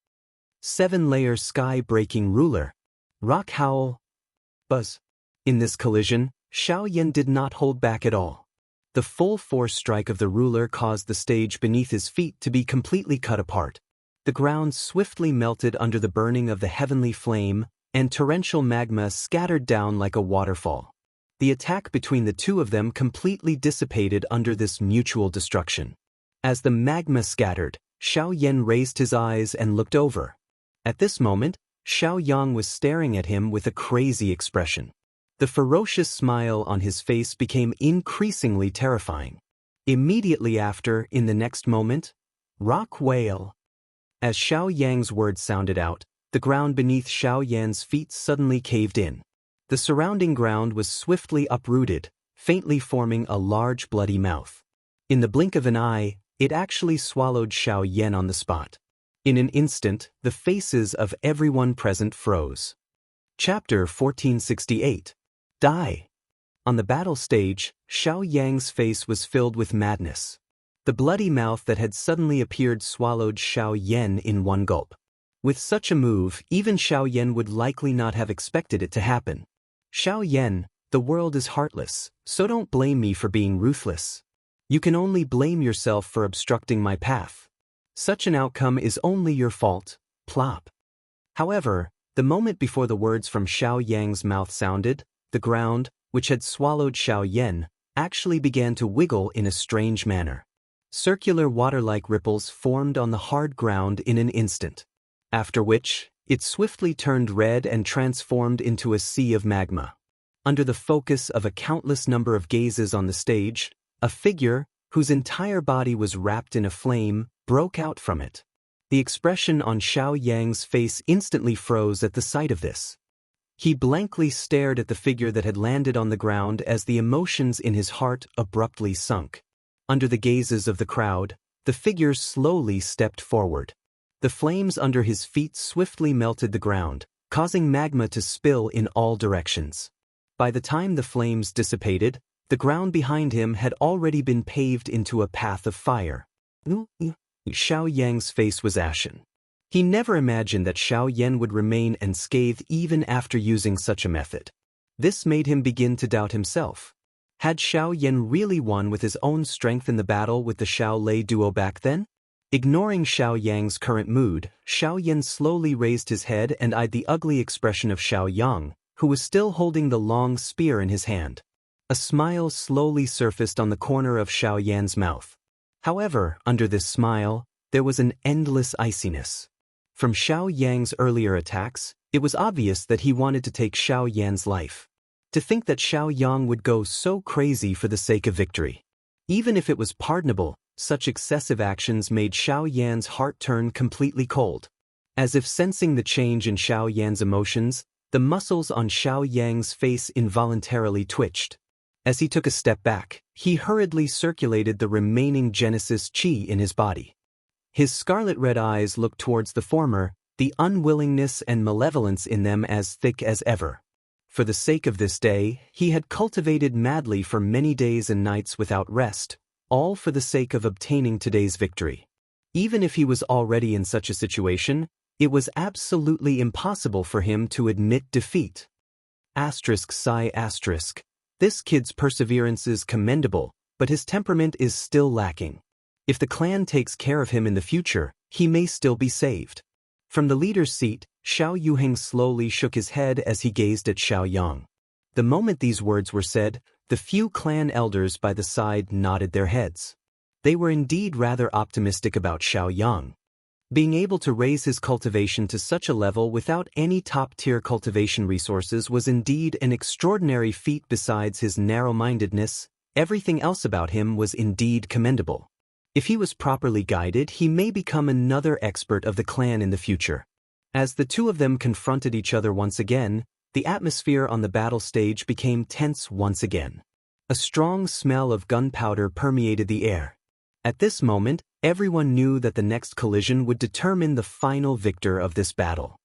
7-layer sky-breaking ruler. Rock howl. Buzz. In this collision, Xiao Yan did not hold back at all. The full force strike of the ruler caused the stage beneath his feet to be completely cut apart. The ground swiftly melted under the burning of the heavenly flame, and torrential magma scattered down like a waterfall. The attack between the two of them completely dissipated under this mutual destruction. As the magma scattered, Xiao Yan raised his eyes and looked over. At this moment, Xiao Yang was staring at him with a crazy expression. The ferocious smile on his face became increasingly terrifying. Immediately after, in the next moment, rock whale. As Xiao Yang's words sounded out, the ground beneath Xiao Yan's feet suddenly caved in. The surrounding ground was swiftly uprooted, faintly forming a large bloody mouth. In the blink of an eye, it actually swallowed Xiao Yan on the spot. In an instant, the faces of everyone present froze. Chapter 1468. Die. On the battle stage, Xiao Yang's face was filled with madness. The bloody mouth that had suddenly appeared swallowed Xiao Yan in one gulp. With such a move, even Xiao Yan would likely not have expected it to happen. Xiao Yan, the world is heartless, so don't blame me for being ruthless. You can only blame yourself for obstructing my path. Such an outcome is only your fault, plop. However, the moment before the words from Xiao Yang's mouth sounded, the ground, which had swallowed Xiao Yan, actually began to wiggle in a strange manner. Circular water-like ripples formed on the hard ground in an instant. After which, it swiftly turned red and transformed into a sea of magma. Under the focus of a countless number of gazes on the stage, a figure, whose entire body was wrapped in a flame, broke out from it. The expression on Xiao Yang's face instantly froze at the sight of this. He blankly stared at the figure that had landed on the ground as the emotions in his heart abruptly sunk. Under the gazes of the crowd, the figure slowly stepped forward. The flames under his feet swiftly melted the ground, causing magma to spill in all directions. By the time the flames dissipated, the ground behind him had already been paved into a path of fire. Xiao Yang's face was ashen. He never imagined that Xiao Yan would remain unscathed even after using such a method. This made him begin to doubt himself. Had Xiao Yan really won with his own strength in the battle with the Xiao Lei duo back then? Ignoring Xiao Yang's current mood, Xiao Yan slowly raised his head and eyed the ugly expression of Xiao Yang, who was still holding the long spear in his hand. A smile slowly surfaced on the corner of Xiao Yan's mouth. However, under this smile, there was an endless iciness. From Xiao Yang's earlier attacks, it was obvious that he wanted to take Xiao Yan's life. To think that Xiao Yang would go so crazy for the sake of victory. Even if it was pardonable, such excessive actions made Xiao Yan's heart turn completely cold. As if sensing the change in Xiao Yan's emotions, the muscles on Xiao Yang's face involuntarily twitched. As he took a step back, he hurriedly circulated the remaining Genesis Qi in his body. His scarlet-red eyes looked towards the former, the unwillingness and malevolence in them as thick as ever. For the sake of this day, he had cultivated madly for many days and nights without rest, all for the sake of obtaining today's victory. Even if he was already in such a situation, it was absolutely impossible for him to admit defeat. ****. This kid's perseverance is commendable, but his temperament is still lacking. If the clan takes care of him in the future, he may still be saved. From the leader's seat, Xiao Yuheng slowly shook his head as he gazed at Xiao Yang. The moment these words were said, the few clan elders by the side nodded their heads. They were indeed rather optimistic about Xiao Yang. Being able to raise his cultivation to such a level without any top-tier cultivation resources was indeed an extraordinary feat. Besides his narrow-mindedness, everything else about him was indeed commendable. If he was properly guided, he may become another expert of the clan in the future. As the two of them confronted each other once again, the atmosphere on the battle stage became tense once again. A strong smell of gunpowder permeated the air. At this moment, everyone knew that the next collision would determine the final victor of this battle.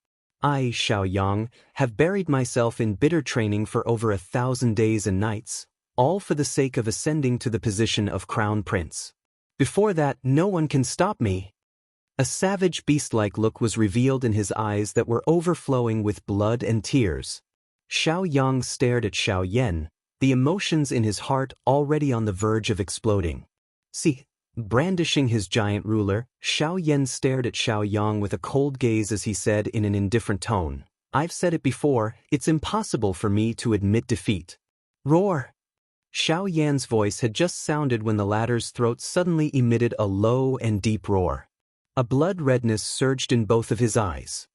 I, Xiao Yang, have buried myself in bitter training for over 1,000 days and nights, all for the sake of ascending to the position of Crown Prince. Before that, no one can stop me. A savage beast-like look was revealed in his eyes that were overflowing with blood and tears. Xiao Yang stared at Xiao Yan, the emotions in his heart already on the verge of exploding. See, brandishing his giant ruler, Xiao Yan stared at Xiao Yang with a cold gaze as he said in an indifferent tone, "I've said it before, it's impossible for me to admit defeat." Roar! Xiao Yan's voice had just sounded when the latter's throat suddenly emitted a low and deep roar. A blood redness surged in both of his eyes.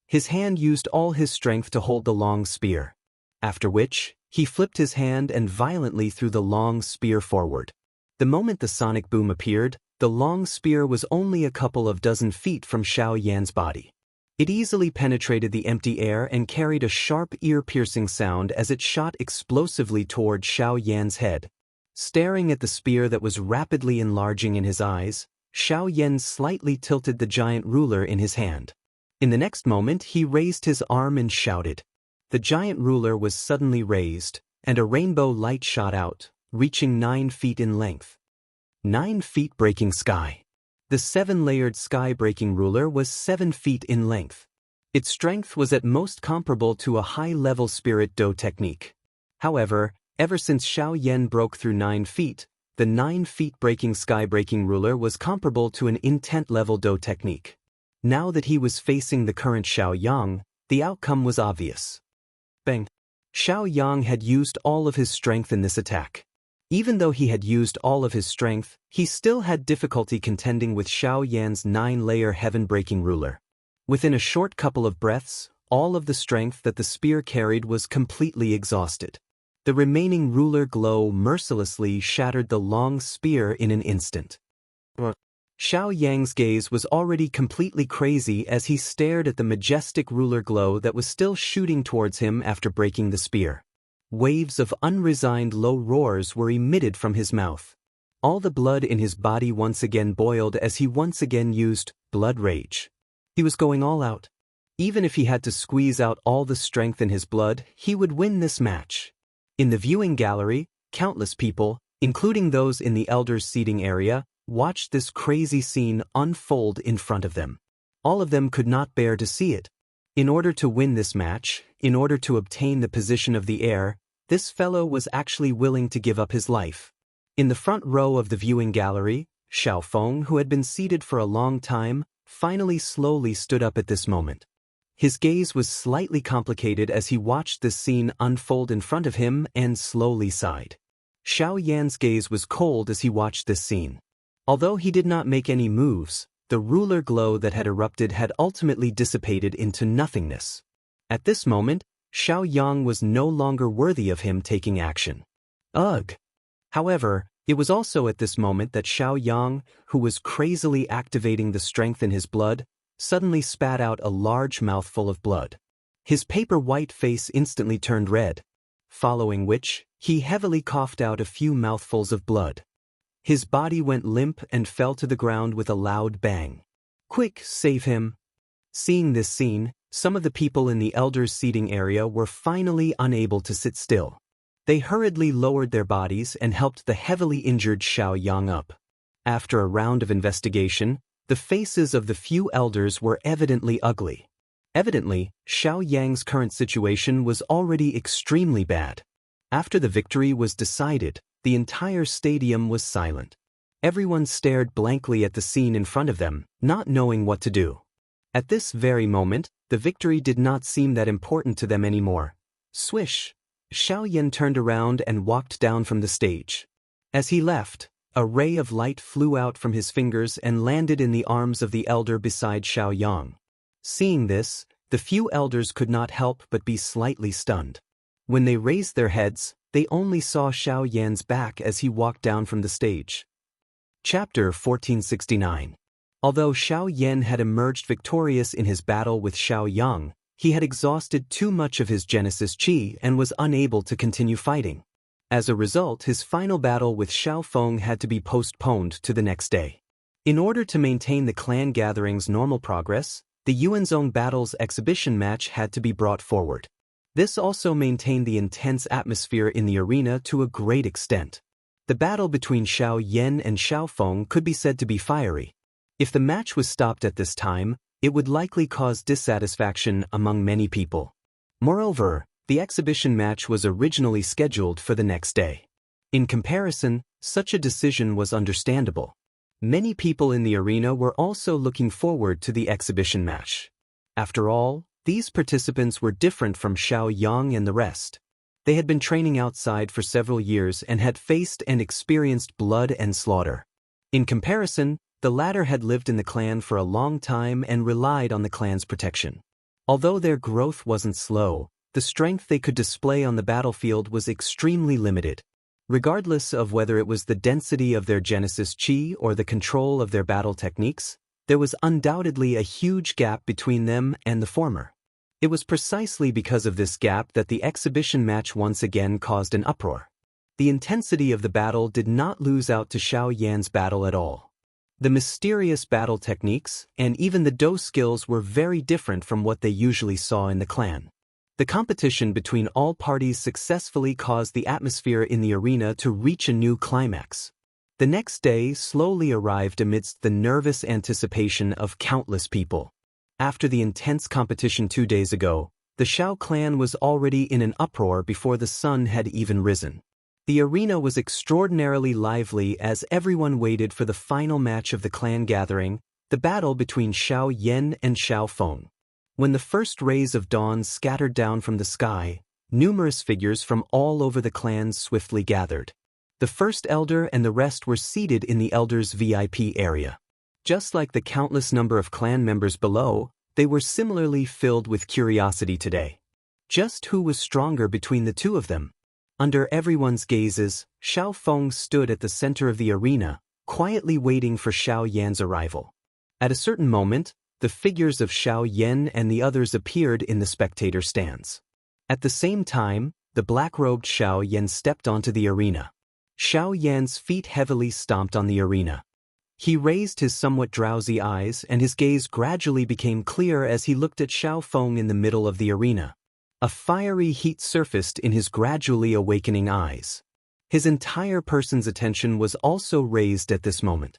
His hand used all his strength to hold the long spear. After which, he flipped his hand and violently threw the long spear forward. The moment the sonic boom appeared, the long spear was only a couple of dozen feet from Xiao Yan's body. It easily penetrated the empty air and carried a sharp ear-piercing sound as it shot explosively toward Xiao Yan's head. Staring at the spear that was rapidly enlarging in his eyes, Xiao Yan slightly tilted the giant ruler in his hand. In the next moment he raised his arm and shouted. The giant ruler was suddenly raised, and a rainbow light shot out, reaching 9 feet in length. 9 feet breaking sky. The 7-layered sky-breaking ruler was 7 feet in length. Its strength was at most comparable to a high-level spirit do technique. However, ever since Xiao Yan broke through 9 feet, the 9 feet breaking sky-breaking ruler was comparable to an intent-level do technique. Now that he was facing the current Xiao Yang, the outcome was obvious. Bang! Xiao Yang had used all of his strength in this attack. Even though he had used all of his strength, he still had difficulty contending with Xiao Yan's 9-layer heaven-breaking ruler. Within a short couple of breaths, all of the strength that the spear carried was completely exhausted. The remaining ruler glow mercilessly shattered the long spear in an instant. Xiao Yang's gaze was already completely crazy as he stared at the majestic ruler glow that was still shooting towards him after breaking the spear. Waves of unresigned low roars were emitted from his mouth. All the blood in his body once again boiled as he once again used blood rage. He was going all out. Even if he had to squeeze out all the strength in his blood, he would win this match. In the viewing gallery, countless people, including those in the elders' seating area, watched this crazy scene unfold in front of them. All of them could not bear to see it. In order to win this match, in order to obtain the position of the heir, this fellow was actually willing to give up his life. In the front row of the viewing gallery, Xiao Feng, who had been seated for a long time, finally slowly stood up at this moment. His gaze was slightly complicated as he watched this scene unfold in front of him and slowly sighed. Xiao Yan's gaze was cold as he watched this scene. Although he did not make any moves, the ruler glow that had erupted had ultimately dissipated into nothingness. At this moment, Xiao Yang was no longer worthy of him taking action. Ugh! However, it was also at this moment that Xiao Yang, who was crazily activating the strength in his blood, suddenly spat out a large mouthful of blood. His paper-white face instantly turned red, following which, he heavily coughed out a few mouthfuls of blood. His body went limp and fell to the ground with a loud bang. Quick, save him! Seeing this scene, some of the people in the elders' seating area were finally unable to sit still. They hurriedly lowered their bodies and helped the heavily injured Xiao Yang up. After a round of investigation, the faces of the few elders were evidently ugly. Evidently, Xiao Yang's current situation was already extremely bad. After the victory was decided, the entire stadium was silent. Everyone stared blankly at the scene in front of them, not knowing what to do. At this very moment, the victory did not seem that important to them anymore. Swish! Xiao Yan turned around and walked down from the stage. As he left, a ray of light flew out from his fingers and landed in the arms of the elder beside Xiao Yang. Seeing this, the few elders could not help but be slightly stunned. When they raised their heads, they only saw Xiao Yan's back as he walked down from the stage. Chapter 1469. Although Xiao Yan had emerged victorious in his battle with Xiao Yang, he had exhausted too much of his Genesis Qi and was unable to continue fighting. As a result, his final battle with Xiao Feng had to be postponed to the next day. In order to maintain the clan gathering's normal progress, the Yuanzong Battles exhibition match had to be brought forward. This also maintained the intense atmosphere in the arena to a great extent. The battle between Xiao Yan and Xiao Feng could be said to be fiery. If the match was stopped at this time, it would likely cause dissatisfaction among many people. Moreover, The exhibition match was originally scheduled for the next day. In comparison, such a decision was understandable. Many people in the arena were also looking forward to the exhibition match. After all, these participants were different from Xiao Yang and the rest. They had been training outside for several years and had faced and experienced blood and slaughter. In comparison, the latter had lived in the clan for a long time and relied on the clan's protection. Although their growth wasn't slow, the strength they could display on the battlefield was extremely limited. Regardless of whether it was the density of their Genesis Chi or the control of their battle techniques, there was undoubtedly a huge gap between them and the former. It was precisely because of this gap that the exhibition match once again caused an uproar. The intensity of the battle did not lose out to Xiao Yan's battle at all. The mysterious battle techniques and even the Do skills were very different from what they usually saw in the clan. The competition between all parties successfully caused the atmosphere in the arena to reach a new climax. The next day slowly arrived amidst the nervous anticipation of countless people. After the intense competition 2 days ago, the Xiao clan was already in an uproar before the sun had even risen. The arena was extraordinarily lively as everyone waited for the final match of the clan gathering, the battle between Xiao Yan and Xiao Feng. When the first rays of dawn scattered down from the sky, numerous figures from all over the clans swiftly gathered. The first elder and the rest were seated in the elder's VIP area. Just like the countless number of clan members below, they were similarly filled with curiosity today. Just who was stronger between the two of them? Under everyone's gazes, Xiao Feng stood at the center of the arena, quietly waiting for Xiao Yan's arrival. At a certain moment, the figures of Xiao Yan and the others appeared in the spectator stands. At the same time, the black-robed Xiao Yan stepped onto the arena. Xiao Yan's feet heavily stomped on the arena. He raised his somewhat drowsy eyes and his gaze gradually became clear as he looked at Xiao Feng in the middle of the arena. A fiery heat surfaced in his gradually awakening eyes. His entire person's attention was also raised at this moment.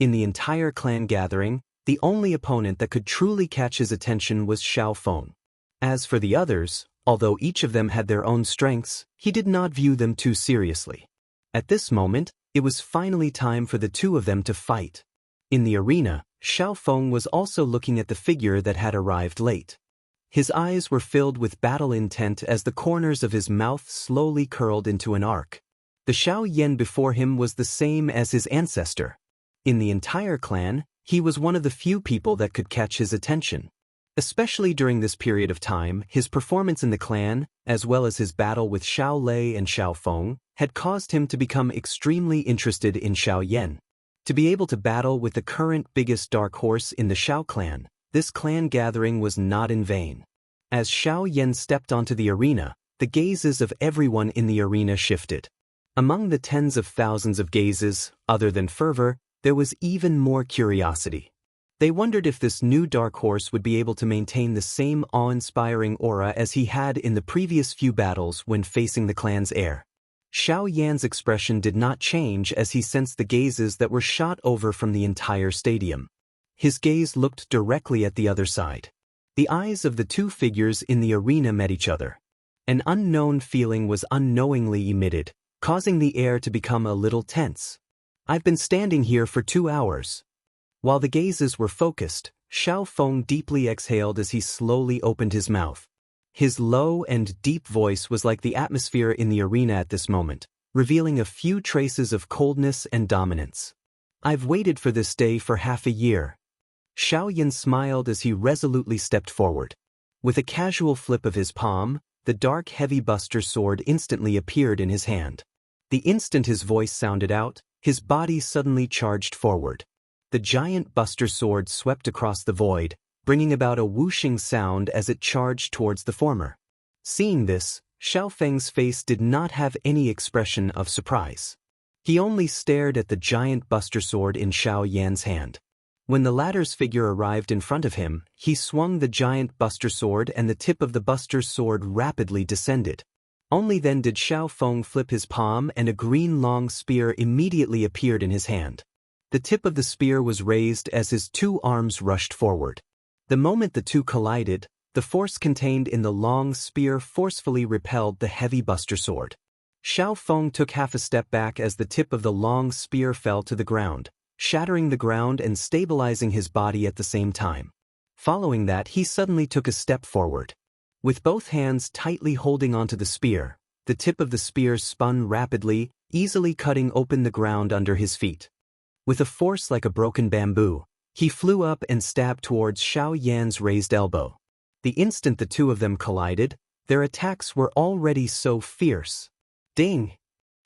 In the entire clan gathering, the only opponent that could truly catch his attention was Xiao Feng. As for the others, although each of them had their own strengths, he did not view them too seriously. At this moment, it was finally time for the two of them to fight. In the arena, Xiao Feng was also looking at the figure that had arrived late. His eyes were filled with battle intent as the corners of his mouth slowly curled into an arc. The Xiao Yan before him was the same as his ancestor. In the entire clan, he was one of the few people that could catch his attention. Especially during this period of time, his performance in the clan, as well as his battle with Xiao Lei and Xiao Feng, had caused him to become extremely interested in Xiao Yan. To be able to battle with the current biggest dark horse in the Xiao clan, this clan gathering was not in vain. As Xiao Yan stepped onto the arena, the gazes of everyone in the arena shifted. Among the tens of thousands of gazes, other than fervor, there was even more curiosity. They wondered if this new dark horse would be able to maintain the same awe-inspiring aura as he had in the previous few battles when facing the clan's heir. Xiao Yan's expression did not change as he sensed the gazes that were shot over from the entire stadium. His gaze looked directly at the other side. The eyes of the two figures in the arena met each other. An unknown feeling was unknowingly emitted, causing the air to become a little tense. "I've been standing here for 2 hours. While the gazes were focused, Xiao Feng deeply exhaled as he slowly opened his mouth. His low and deep voice was like the atmosphere in the arena at this moment, revealing a few traces of coldness and dominance. "I've waited for this day for half a year." Xiao Yan smiled as he resolutely stepped forward. With a casual flip of his palm, the dark heavy buster sword instantly appeared in his hand. The instant his voice sounded out, his body suddenly charged forward. The giant buster sword swept across the void, bringing about a whooshing sound as it charged towards the former. Seeing this, Xiao Feng's face did not have any expression of surprise. He only stared at the giant buster sword in Xiao Yan's hand. When the latter's figure arrived in front of him, he swung the giant buster sword and the tip of the buster sword rapidly descended. Only then did Xiao Feng flip his palm and a green long spear immediately appeared in his hand. The tip of the spear was raised as his two arms rushed forward. The moment the two collided, The force contained in the long spear forcefully repelled the heavy Buster Sword. Xiao Feng took half a step back as the tip of the long spear fell to the ground, shattering the ground and stabilizing his body at the same time. Following that, he suddenly took a step forward. With both hands tightly holding onto the spear, the tip of the spear spun rapidly, easily cutting open the ground under his feet. With a force like a broken bamboo, he flew up and stabbed towards Xiao Yan's raised elbow. The instant the two of them collided, their attacks were already so fierce. Ding!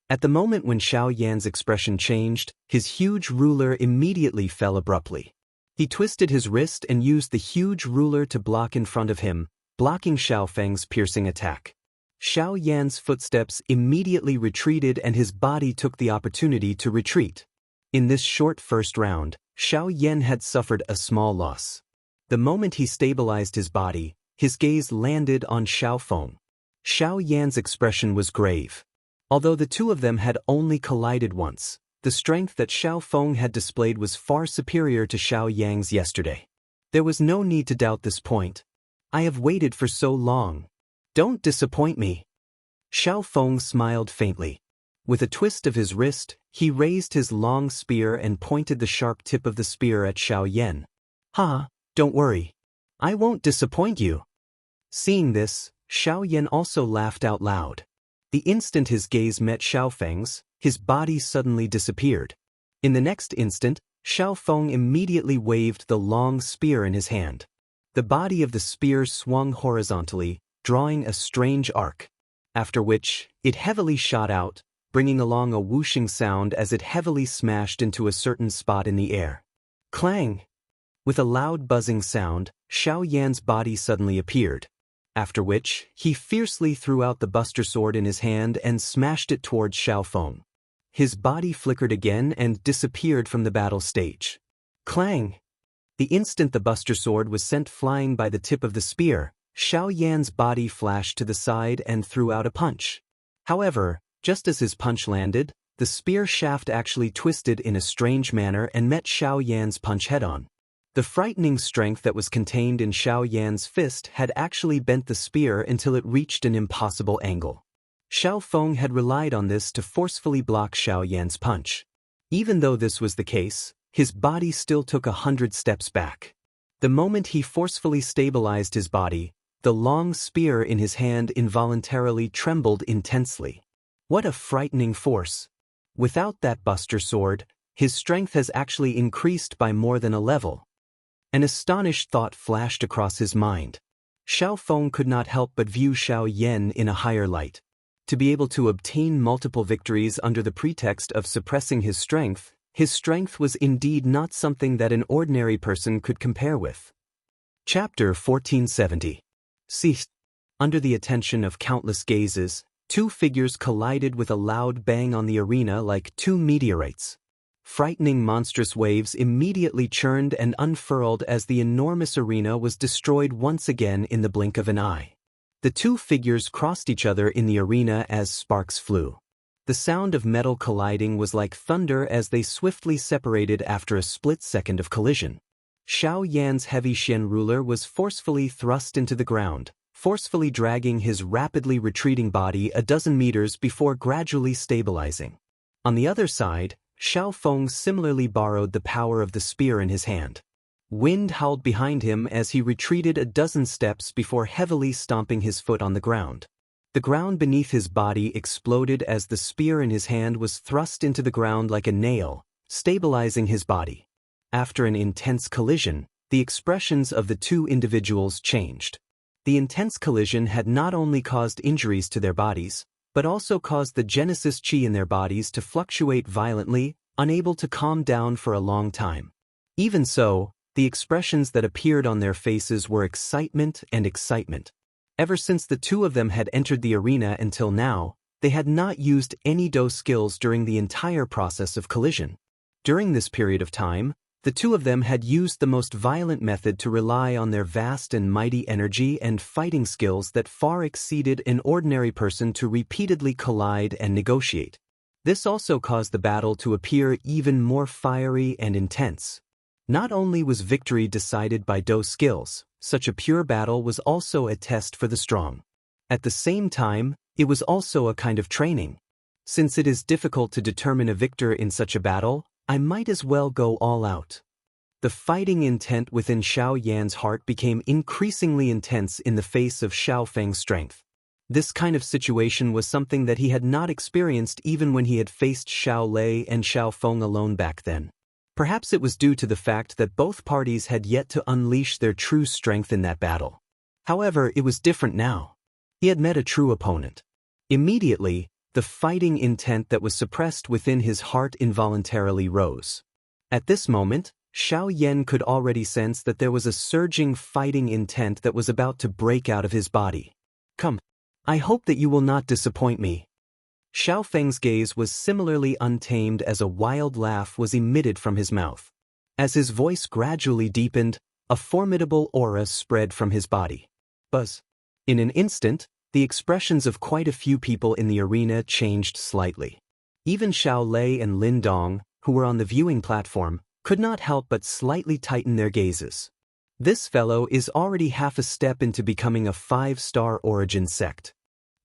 At the moment when Xiao Yan's expression changed, his huge ruler immediately fell abruptly. He twisted his wrist and used the huge ruler to block in front of him, blocking Xiao Feng's piercing attack. Xiao Yan's footsteps immediately retreated and his body took the opportunity to retreat. In this short first round, Xiao Yan had suffered a small loss. The moment he stabilized his body, his gaze landed on Xiao Feng. Xiao Yan's expression was grave. Although the two of them had only collided once, the strength that Xiao Feng had displayed was far superior to Xiao Yan's yesterday. There was no need to doubt this point. I have waited for so long. Don't disappoint me. Xiao Feng smiled faintly. With a twist of his wrist, he raised his long spear and pointed the sharp tip of the spear at Xiao Yan. Ha! Don't worry. I won't disappoint you. Seeing this, Xiao Yan also laughed out loud. The instant his gaze met Xiao Feng's, his body suddenly disappeared. In the next instant, Xiao Feng immediately waved the long spear in his hand. The body of the spear swung horizontally, drawing a strange arc. After which, it heavily shot out, bringing along a whooshing sound as it heavily smashed into a certain spot in the air. Clang! With a loud buzzing sound, Xiao Yan's body suddenly appeared. After which, he fiercely threw out the Buster Sword in his hand and smashed it towards Xiao Feng. His body flickered again and disappeared from the battle stage. Clang! The instant the Buster Sword was sent flying by the tip of the spear, Xiao Yan's body flashed to the side and threw out a punch. However, just as his punch landed, the spear shaft actually twisted in a strange manner and met Xiao Yan's punch head-on. The frightening strength that was contained in Xiao Yan's fist had actually bent the spear until it reached an impossible angle. Xiao Feng had relied on this to forcefully block Xiao Yan's punch. Even though this was the case, his body still took 100 steps back. The moment he forcefully stabilized his body, the long spear in his hand involuntarily trembled intensely. What a frightening force! Without that Buster Sword, his strength has actually increased by more than a level. An astonished thought flashed across his mind. Xiao Feng could not help but view Xiao Yan in a higher light. To be able to obtain multiple victories under the pretext of suppressing his strength was indeed not something that an ordinary person could compare with. Chapter 1470. Ceased. Under the attention of countless gazes, two figures collided with a loud bang on the arena like two meteorites. Frightening monstrous waves immediately churned and unfurled as the enormous arena was destroyed once again in the blink of an eye. The two figures crossed each other in the arena as sparks flew. The sound of metal colliding was like thunder as they swiftly separated after a split second of collision. Xiao Yan's heavy Xian ruler was forcefully thrust into the ground, forcefully dragging his rapidly retreating body a dozen meters before gradually stabilizing. On the other side, Xiao Feng similarly borrowed the power of the spear in his hand. Wind howled behind him as he retreated a dozen steps before heavily stomping his foot on the ground. The ground beneath his body exploded as the spear in his hand was thrust into the ground like a nail, stabilizing his body. After an intense collision, the expressions of the two individuals changed. The intense collision had not only caused injuries to their bodies, but also caused the Genesis Chi in their bodies to fluctuate violently, unable to calm down for a long time. Even so, the expressions that appeared on their faces were excitement and excitement. Ever since the two of them had entered the arena until now, they had not used any Do skills during the entire process of collision. During this period of time, the two of them had used the most violent method to rely on their vast and mighty energy and fighting skills that far exceeded an ordinary person to repeatedly collide and negotiate. This also caused the battle to appear even more fiery and intense. Not only was victory decided by Do skills, Such a pure battle was also a test for the strong. At the same time, it was also a kind of training. Since it is difficult to determine a victor in such a battle, I might as well go all out. The fighting intent within Xiao Yan's heart became increasingly intense in the face of Xiao Feng's strength. This kind of situation was something that he had not experienced even when he had faced Xiao Lei and Xiao Feng alone back then. Perhaps it was due to the fact that both parties had yet to unleash their true strength in that battle. However, it was different now. He had met a true opponent. Immediately, the fighting intent that was suppressed within his heart involuntarily rose. At this moment, Xiao Yan could already sense that there was a surging fighting intent that was about to break out of his body. Come, I hope that you will not disappoint me. Xiao Feng's gaze was similarly untamed as a wild laugh was emitted from his mouth. As his voice gradually deepened, a formidable aura spread from his body. Buzz. In an instant, the expressions of quite a few people in the arena changed slightly. Even Xiao Lei and Lin Dong, who were on the viewing platform, could not help but slightly tighten their gazes. This fellow is already half a step into becoming a 5-star origin sect.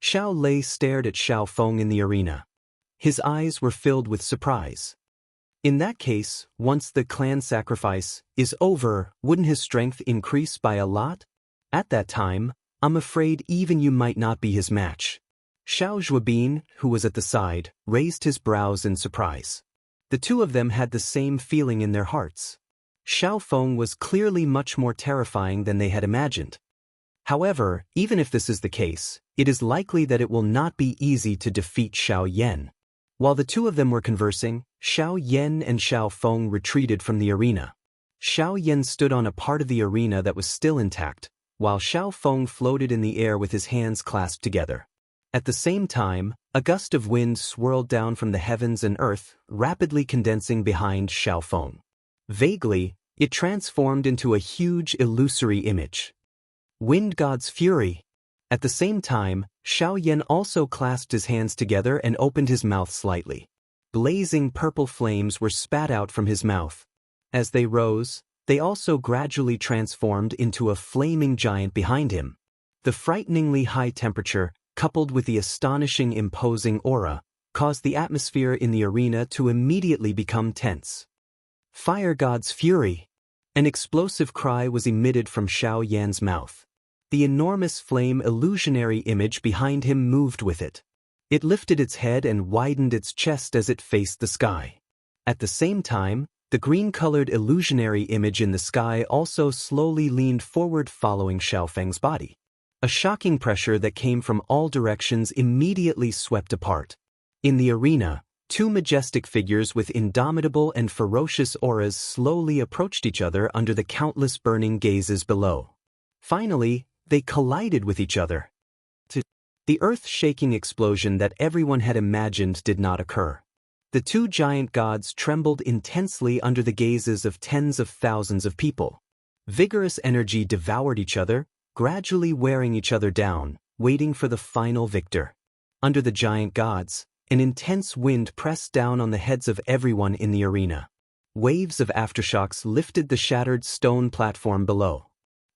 Xiao Lei stared at Xiao Feng in the arena. His eyes were filled with surprise. In that case, once the clan sacrifice is over, wouldn't his strength increase by a lot? At that time, I'm afraid even you might not be his match. Xiao Zhuobin, who was at the side, raised his brows in surprise. The two of them had the same feeling in their hearts. Xiao Feng was clearly much more terrifying than they had imagined. However, even if this is the case, it is likely that it will not be easy to defeat Xiao Yan. While the two of them were conversing, Xiao Yan and Xiao Feng retreated from the arena. Xiao Yan stood on a part of the arena that was still intact, while Xiao Feng floated in the air with his hands clasped together. At the same time, a gust of wind swirled down from the heavens and earth, rapidly condensing behind Xiao Feng. Vaguely, it transformed into a huge illusory image. Wind God's Fury. At the same time, Xiao Yan also clasped his hands together and opened his mouth slightly. Blazing purple flames were spat out from his mouth. As they rose, they also gradually transformed into a flaming giant behind him. The frighteningly high temperature, coupled with the astonishing imposing aura, caused the atmosphere in the arena to immediately become tense. Fire God's Fury! An explosive cry was emitted from Xiao Yan's mouth. The enormous flame illusionary image behind him moved with it. It lifted its head and widened its chest as it faced the sky. At the same time, the green-colored illusionary image in the sky also slowly leaned forward following Xiao Feng's body. A shocking pressure that came from all directions immediately swept apart. In the arena, two majestic figures with indomitable and ferocious auras slowly approached each other under the countless burning gazes below. Finally, they collided with each other. The earth-shaking explosion that everyone had imagined did not occur. The two giant gods trembled intensely under the gazes of tens of thousands of people. Vigorous energy devoured each other, gradually wearing each other down, waiting for the final victor. Under the giant gods, an intense wind pressed down on the heads of everyone in the arena. Waves of aftershocks lifted the shattered stone platform below.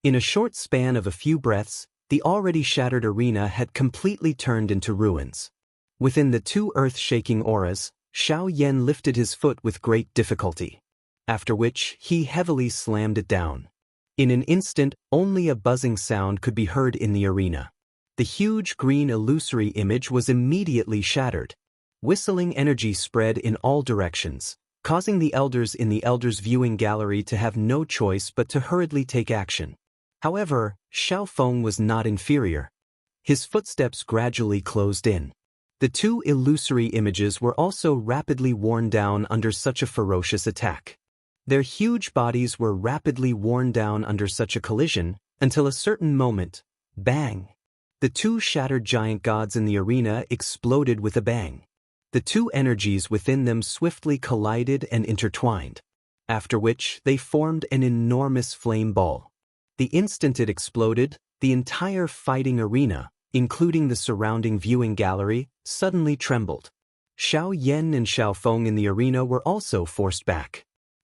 In a short span of a few breaths, the already shattered arena had completely turned into ruins. Within the two earth-shaking auras, Xiao Yan lifted his foot with great difficulty. After which, he heavily slammed it down. In an instant, only a buzzing sound could be heard in the arena. The huge green illusory image was immediately shattered. Whistling energy spread in all directions, causing the elders in the elders' viewing gallery to have no choice but to hurriedly take action. However, Xiao Feng was not inferior. His footsteps gradually closed in. The two illusory images were also rapidly worn down under such a ferocious attack. Their huge bodies were rapidly worn down under such a collision, until a certain moment, bang! The two shattered giant gods in the arena exploded with a bang. The two energies within them swiftly collided and intertwined, after which they formed an enormous flame ball. The instant it exploded, the entire fighting arena, including the surrounding viewing gallery, suddenly trembled. Xiao Yan and Xiao Feng in the arena were also forced back.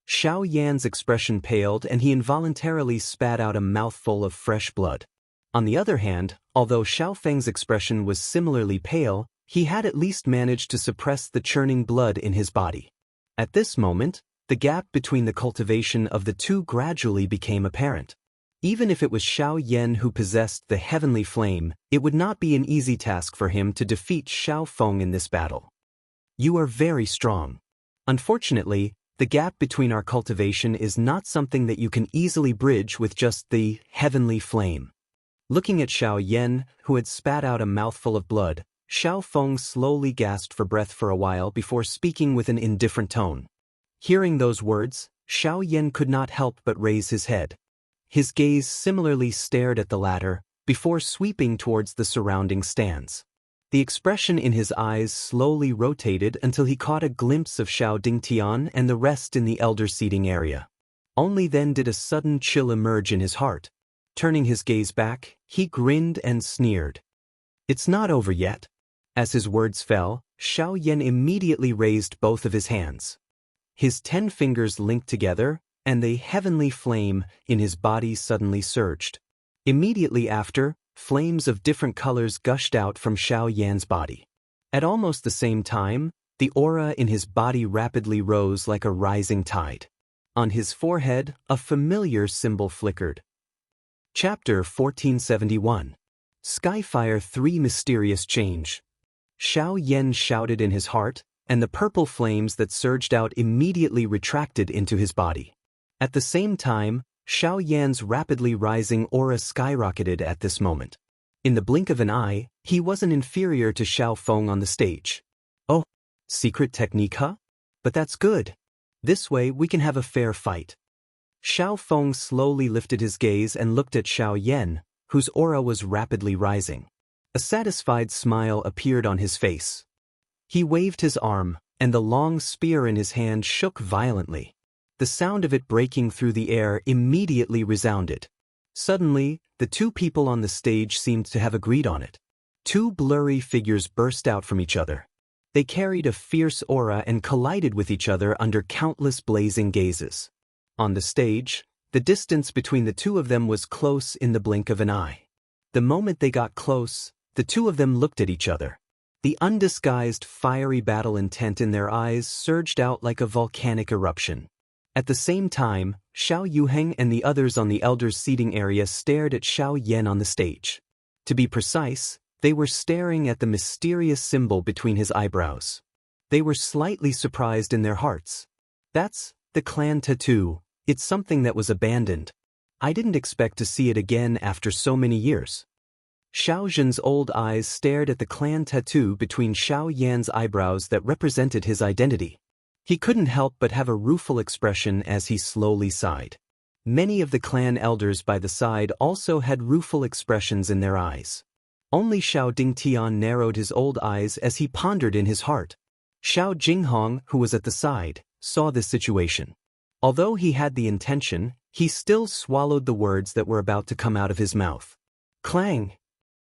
Xiao Yan's expression paled and he involuntarily spat out a mouthful of fresh blood. On the other hand, although Xiao Feng's expression was similarly pale, he had at least managed to suppress the churning blood in his body. At this moment, the gap between the cultivation of the two gradually became apparent. Even if it was Xiao Yan who possessed the heavenly flame, it would not be an easy task for him to defeat Xiao Feng in this battle. You are very strong. Unfortunately, the gap between our cultivation is not something that you can easily bridge with just the heavenly flame. Looking at Xiao Yan, who had spat out a mouthful of blood, Xiao Feng slowly gasped for breath for a while before speaking with an indifferent tone. Hearing those words, Xiao Yan could not help but raise his head. His gaze similarly stared at the latter, before sweeping towards the surrounding stands. The expression in his eyes slowly rotated until he caught a glimpse of Xiao Dingtian and the rest in the elder seating area. Only then did a sudden chill emerge in his heart. Turning his gaze back, he grinned and sneered. It's not over yet. As his words fell, Xiao Yan immediately raised both of his hands. His 10 fingers linked together, and the heavenly flame in his body suddenly surged. Immediately after, flames of different colors gushed out from Xiao Yan's body. At almost the same time, the aura in his body rapidly rose like a rising tide. On his forehead, a familiar symbol flickered. Chapter 1471. Skyfire 3 Mysterious Change. Xiao Yan shouted in his heart, and the purple flames that surged out immediately retracted into his body. At the same time, Xiao Yan's rapidly rising aura skyrocketed at this moment. In the blink of an eye, he wasn't inferior to Xiao Feng on the stage. Oh, secret technique, huh? But that's good. This way we can have a fair fight. Xiao Feng slowly lifted his gaze and looked at Xiao Yan, whose aura was rapidly rising. A satisfied smile appeared on his face. He waved his arm, and the long spear in his hand shook violently. The sound of it breaking through the air immediately resounded. Suddenly, the two people on the stage seemed to have agreed on it. Two blurry figures burst out from each other. They carried a fierce aura and collided with each other under countless blazing gazes. On the stage, the distance between the two of them was close in the blink of an eye. The moment they got close, the two of them looked at each other. The undisguised fiery battle intent in their eyes surged out like a volcanic eruption. At the same time, Xiao Yuheng and the others on the elders' seating area stared at Xiao Yan on the stage. To be precise, they were staring at the mysterious symbol between his eyebrows. They were slightly surprised in their hearts. That's the clan tattoo. It's something that was abandoned. I didn't expect to see it again after so many years. Xiao Zhen's old eyes stared at the clan tattoo between Xiao Yan's eyebrows that represented his identity. He couldn't help but have a rueful expression as he slowly sighed. Many of the clan elders by the side also had rueful expressions in their eyes. Only Xiao Dingtian narrowed his old eyes as he pondered in his heart. Xiao Jinghong, who was at the side, saw this situation. Although he had the intention, he still swallowed the words that were about to come out of his mouth. Clang!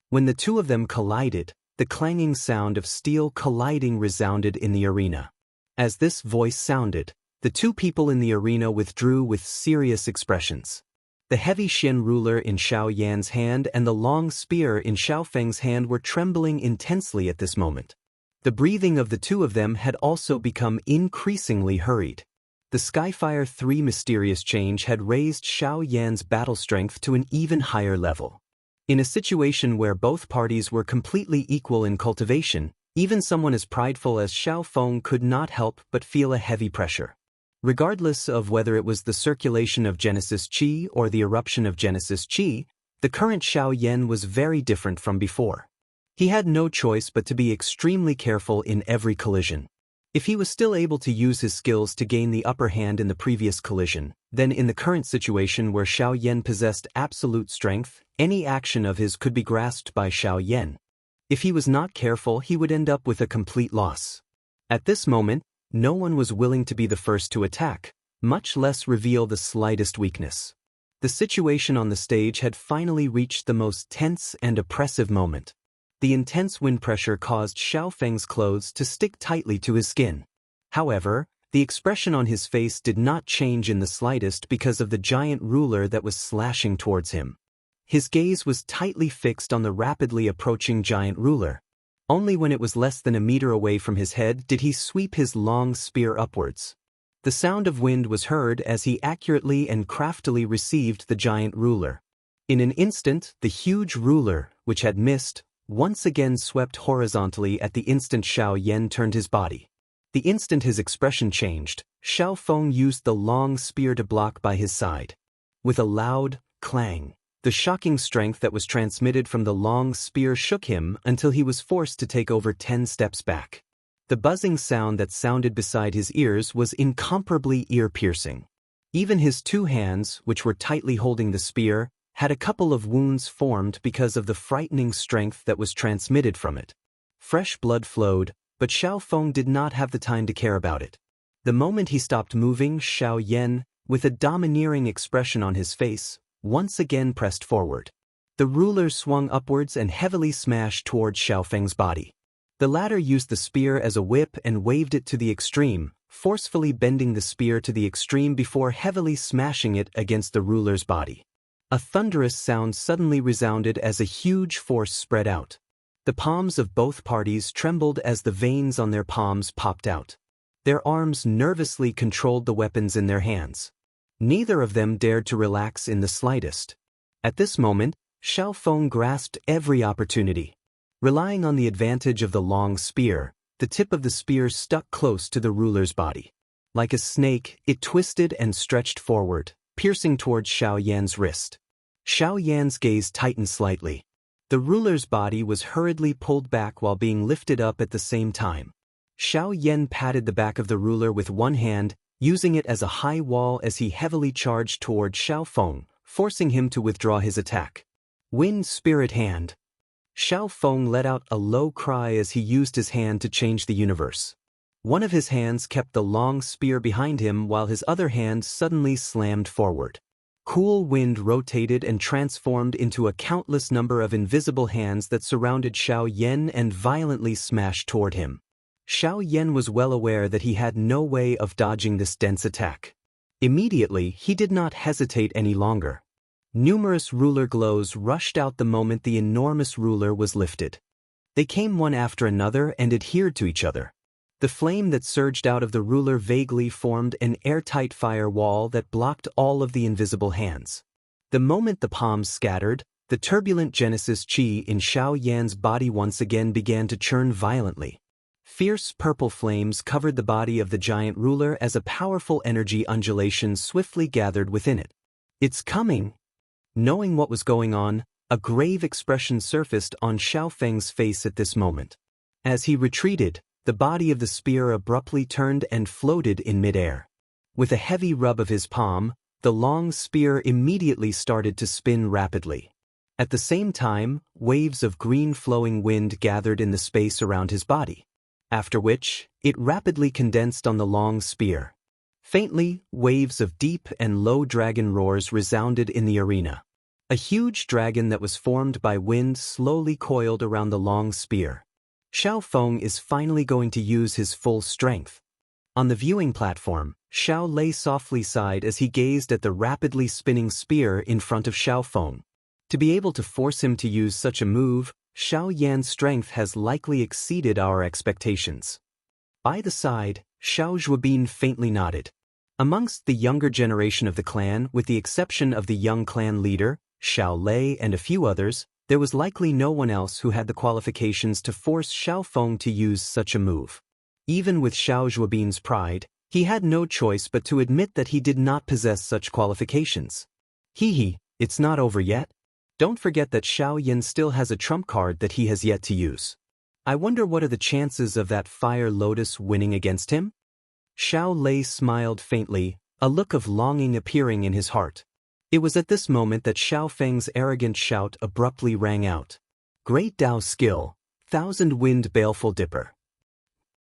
When the two of them collided, the clanging sound of steel colliding resounded in the arena. As this voice sounded, the two people in the arena withdrew with serious expressions. The heavy Xin ruler in Xiao Yan's hand and the long spear in Xiao Feng's hand were trembling intensely at this moment. The breathing of the two of them had also become increasingly hurried. The Skyfire 3 mysterious change had raised Xiao Yan's battle strength to an even higher level. In a situation where both parties were completely equal in cultivation, even someone as prideful as Xiao Feng could not help but feel a heavy pressure. Regardless of whether it was the circulation of Genesis Qi or the eruption of Genesis Qi, the current Xiao Yan was very different from before. He had no choice but to be extremely careful in every collision. If he was still able to use his skills to gain the upper hand in the previous collision, then in the current situation where Xiao Yan possessed absolute strength, any action of his could be grasped by Xiao Yan. If he was not careful, he would end up with a complete loss. At this moment, no one was willing to be the first to attack, much less reveal the slightest weakness. The situation on the stage had finally reached the most tense and oppressive moment. The intense wind pressure caused Xiao Feng's clothes to stick tightly to his skin. However, The expression on his face did not change in the slightest because of the giant ruler that was slashing towards him. His gaze was tightly fixed on the rapidly approaching giant ruler. Only when it was less than a meter away from his head did he sweep his long spear upwards. The sound of wind was heard as he accurately and craftily received the giant ruler. In an instant, the huge ruler, which had missed, once again swept horizontally at the instant Xiao Yan turned his body. The instant his expression changed, Xiao Feng used the long spear to block by his side. With a loud clang, the shocking strength that was transmitted from the long spear shook him until he was forced to take over 10 steps back. The buzzing sound that sounded beside his ears was incomparably ear-piercing. Even his 2 hands, which were tightly holding the spear, had a couple of wounds formed because of the frightening strength that was transmitted from it. Fresh blood flowed, but Xiao Feng did not have the time to care about it. The moment he stopped moving, Xiao Yan, with a domineering expression on his face, once again pressed forward. The ruler swung upwards and heavily smashed toward Xiao Feng's body. The latter used the spear as a whip and waved it to the extreme, forcefully bending the spear to the extreme before heavily smashing it against the ruler's body. A thunderous sound suddenly resounded as a huge force spread out. The palms of both parties trembled as the veins on their palms popped out. Their arms nervously controlled the weapons in their hands. Neither of them dared to relax in the slightest. At this moment, Xiao Feng grasped every opportunity. Relying on the advantage of the long spear, the tip of the spear stuck close to the ruler's body. Like a snake, it twisted and stretched forward, piercing towards Xiao Yan's wrist. Xiao Yan's gaze tightened slightly. The ruler's body was hurriedly pulled back while being lifted up at the same time. Xiao Yan patted the back of the ruler with one hand, using it as a high wall as he heavily charged toward Xiao Feng, forcing him to withdraw his attack. Wind Spirit Hand. Xiao Feng let out a low cry as he used his hand to change the universe. One of his hands kept the long spear behind him while his other hand suddenly slammed forward. Cool wind rotated and transformed into a countless number of invisible hands that surrounded Xiao Yan and violently smashed toward him. Xiao Yan was well aware that he had no way of dodging this dense attack. Immediately, he did not hesitate any longer. Numerous ruler glows rushed out the moment the enormous ruler was lifted. They came one after another and adhered to each other. The flame that surged out of the ruler vaguely formed an airtight firewall that blocked all of the invisible hands. The moment the palms scattered, the turbulent Genesis Qi in Xiao Yan's body once again began to churn violently. Fierce purple flames covered the body of the giant ruler as a powerful energy undulation swiftly gathered within it. "It's coming!" Knowing what was going on, a grave expression surfaced on Xiao Feng's face at this moment. As he retreated, the body of the spear abruptly turned and floated in midair. With a heavy rub of his palm, the long spear immediately started to spin rapidly. At the same time, waves of green flowing wind gathered in the space around his body. After which, it rapidly condensed on the long spear. Faintly, waves of deep and low dragon roars resounded in the arena. A huge dragon that was formed by wind slowly coiled around the long spear. Xiao Feng is finally going to use his full strength. On the viewing platform, Xiao lay softly sighed as he gazed at the rapidly spinning spear in front of Xiao Feng. To be able to force him to use such a move, Xiao Yan's strength has likely exceeded our expectations. By the side, Xiao Zhuobin faintly nodded. Amongst the younger generation of the clan, with the exception of the young clan leader, Xiao Lei and a few others, there was likely no one else who had the qualifications to force Xiao Feng to use such a move. Even with Xiao Zhuobin's pride, he had no choice but to admit that he did not possess such qualifications. Hee, it's not over yet. Don't forget that Xiao Yan still has a trump card that he has yet to use. I wonder what are the chances of that Fire Lotus winning against him? Xiao Lei smiled faintly, a look of longing appearing in his heart. It was at this moment that Xiao Feng's arrogant shout abruptly rang out. "Great Dao skill, Thousand Wind Baleful Dipper."